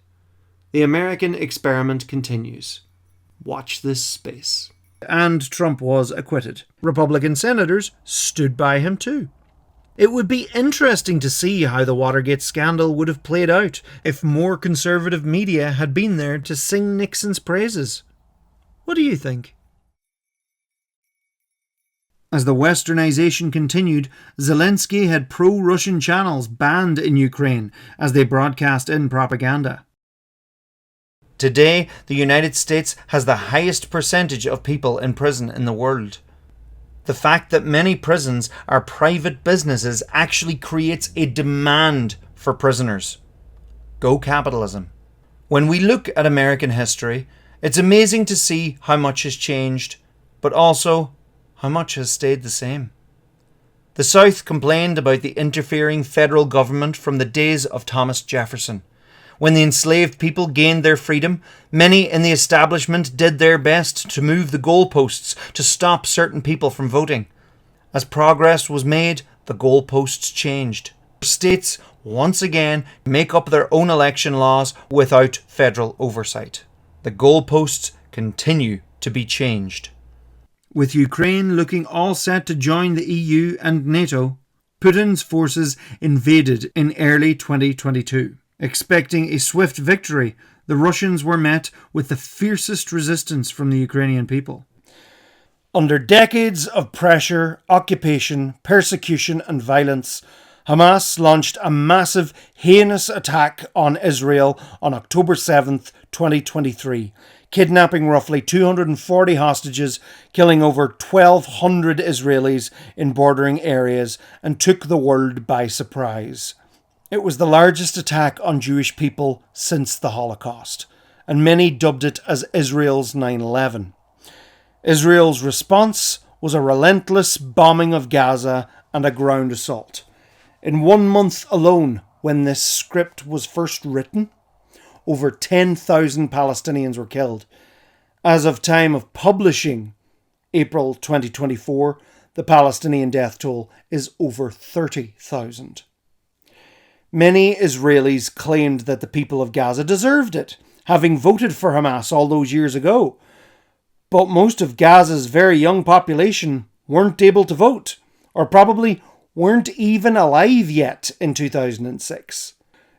The American experiment continues. Watch this space. And Trump was acquitted. Republican senators stood by him too. It would be interesting to see how the Watergate scandal would have played out if more conservative media had been there to sing Nixon's praises. What do you think? As the westernization continued, Zelensky had pro-Russian channels banned in Ukraine as they broadcast in propaganda. Today, the United States has the highest percentage of people in prison in the world. The fact that many prisons are private businesses actually creates a demand for prisoners. Go capitalism. When we look at American history, it's amazing to see how much has changed, but also how much has stayed the same. The South complained about the interfering federal government from the days of Thomas Jefferson. When the enslaved people gained their freedom, many in the establishment did their best to move the goalposts to stop certain people from voting. As progress was made, the goalposts changed. States once again make up their own election laws without federal oversight. The goalposts continue to be changed. With Ukraine looking all set to join the EU and NATO, Putin's forces invaded in early 2022. Expecting a swift victory, the Russians were met with the fiercest resistance from the Ukrainian people. Under decades of pressure, occupation, persecution and violence, Hamas launched a massive, heinous attack on Israel on October 7th, 2023, kidnapping roughly 240 hostages, killing over 1,200 Israelis in bordering areas, and took the world by surprise. It was the largest attack on Jewish people since the Holocaust, and many dubbed it as Israel's 9/11. Israel's response was a relentless bombing of Gaza and a ground assault. In 1 month alone, when this script was first written, over 10,000 Palestinians were killed. As of time of publishing, April 2024, the Palestinian death toll is over 30,000. Many Israelis claimed that the people of Gaza deserved it, having voted for Hamas all those years ago. But most of Gaza's very young population weren't able to vote, or probably weren't even alive yet in 2006.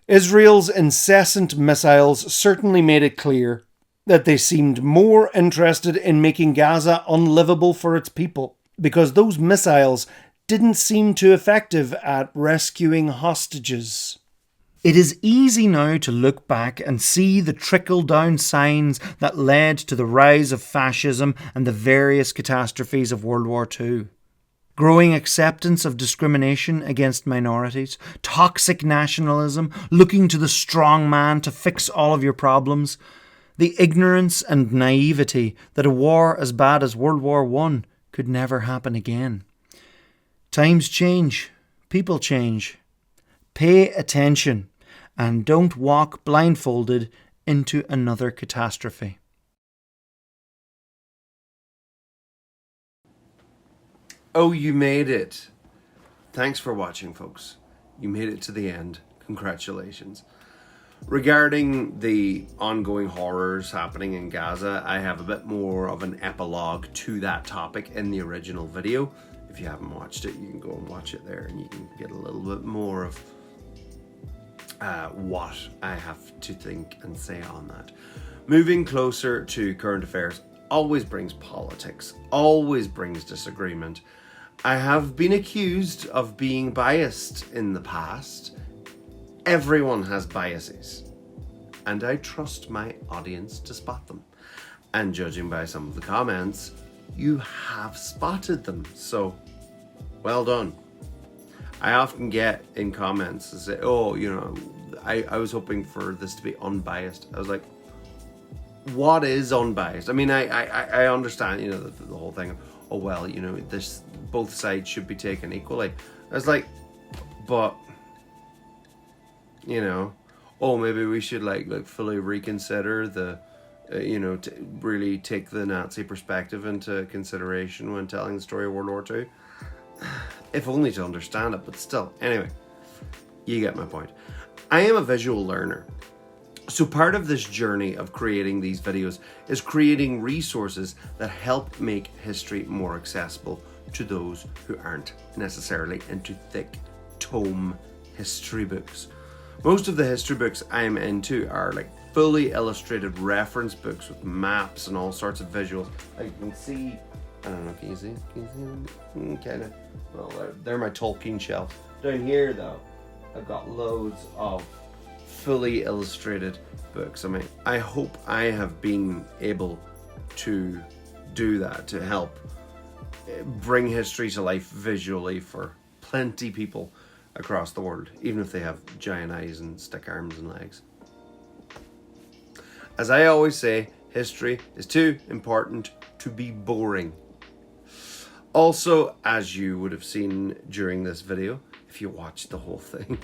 Israel's incessant missiles certainly made it clear that they seemed more interested in making Gaza unlivable for its people, because those missiles didn't seem too effective at rescuing hostages. It is easy now to look back and see the trickle-down signs that led to the rise of fascism and the various catastrophes of World War II. Growing acceptance of discrimination against minorities, toxic nationalism, looking to the strong man to fix all of your problems, the ignorance and naivety that a war as bad as World War I could never happen again. Times change, people change. Pay attention and don't walk blindfolded into another catastrophe. Oh, you made it. Thanks for watching, folks. You made it to the end. Congratulations. Regarding the ongoing horrors happening in Gaza, I have a bit more of an epilogue to that topic in the original video. If you haven't watched it, you can go and watch it there and you can get a little bit more of what I have to think and say on that. Moving closer to current affairs always brings politics, always brings disagreement. I have been accused of being biased in the past. Everyone has biases, and I trust my audience to spot them. And judging by some of the comments, you have spotted them, so well done. I often get in comments to say, oh, you know, I was hoping for this to be unbiased. I was like, what is unbiased? I mean, I understand, you know, the whole thing of, oh, well, you know, this, both sides should be taken equally. I was like, but, you know, oh, maybe we should like fully reconsider the, you know, to really take the Nazi perspective into consideration when telling the story of World War II. If only to understand it, but still. Anyway, you get my point. I am a visual learner. So part of this journey of creating these videos is creating resources that help make history more accessible to those who aren't necessarily into thick tome history books. Most of the history books I'm into are like fully illustrated reference books with maps and all sorts of visuals. Like you can see, I don't know, can you see? Can you see them? Kind of. Well, they're my Tolkien shelf. Down here though, I've got loads of fully illustrated books. I mean, I hope I have been able to do that, to help bring history to life visually for plenty people across the world, even if they have giant eyes and stick arms and legs. As I always say, history is too important to be boring. Also, as you would have seen during this video, if you watched the whole thing,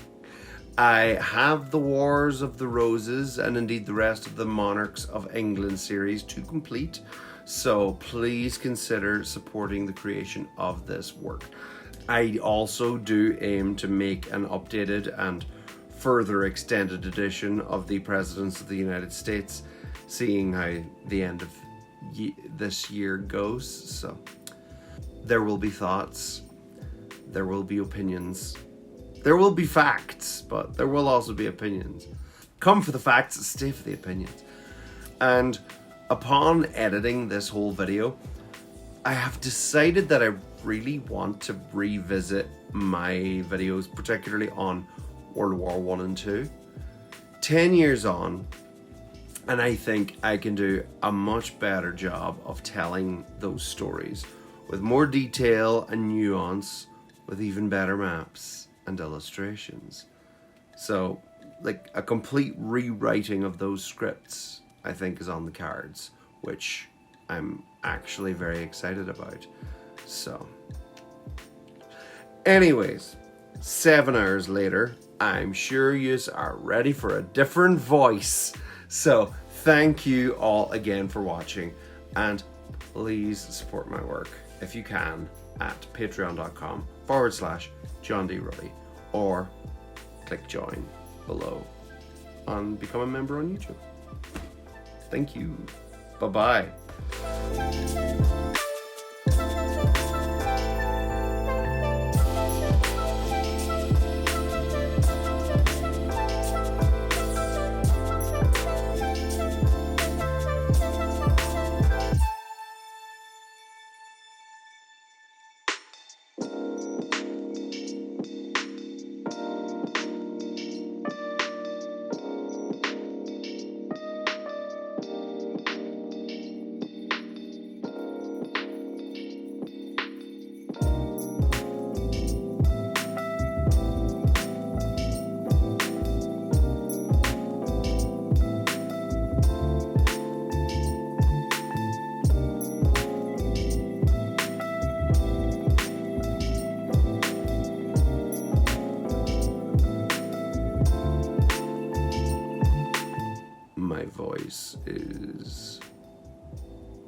I have the Wars of the Roses and indeed the rest of the Monarchs of England series to complete, so please consider supporting the creation of this work. I also do aim to make an updated and further extended edition of the Presidents of the United States, seeing how the end of this year goes. So there will be thoughts, there will be opinions, there will be facts, but there will also be opinions. Come for the facts, stay for the opinions. And upon editing this whole video, I have decided that I really want to revisit my videos, particularly on World War One and Two. 10 years on, and I think I can do a much better job of telling those stories with more detail and nuance, with even better maps and illustrations. So, like, a complete rewriting of those scripts, I think, is on the cards, which I'm actually very excited about. So, anyways, 7 hours later, I'm sure you are ready for a different voice. So, thank you all again for watching, and please support my work if you can at patreon.com/John D Ruddy, or click join below and become a member on YouTube. Thank you. Bye-bye.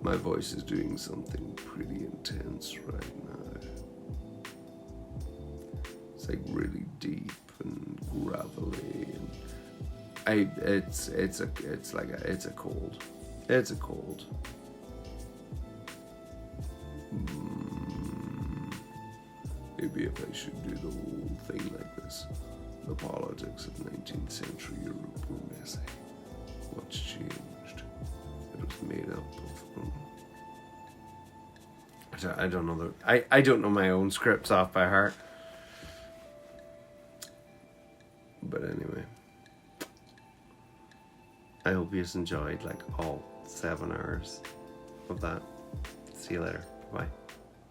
My voice is doing something pretty intense right now. It's like really deep and gravelly, and it's a cold. It's a cold. Maybe if I should do the whole thing like this. The politics of 19th century Europe were messy. What's changed? It was made up of. I don't know. I don't know my own scripts off by heart. But anyway, I hope you enjoyed like all 7 hours of that. See you later. Bye.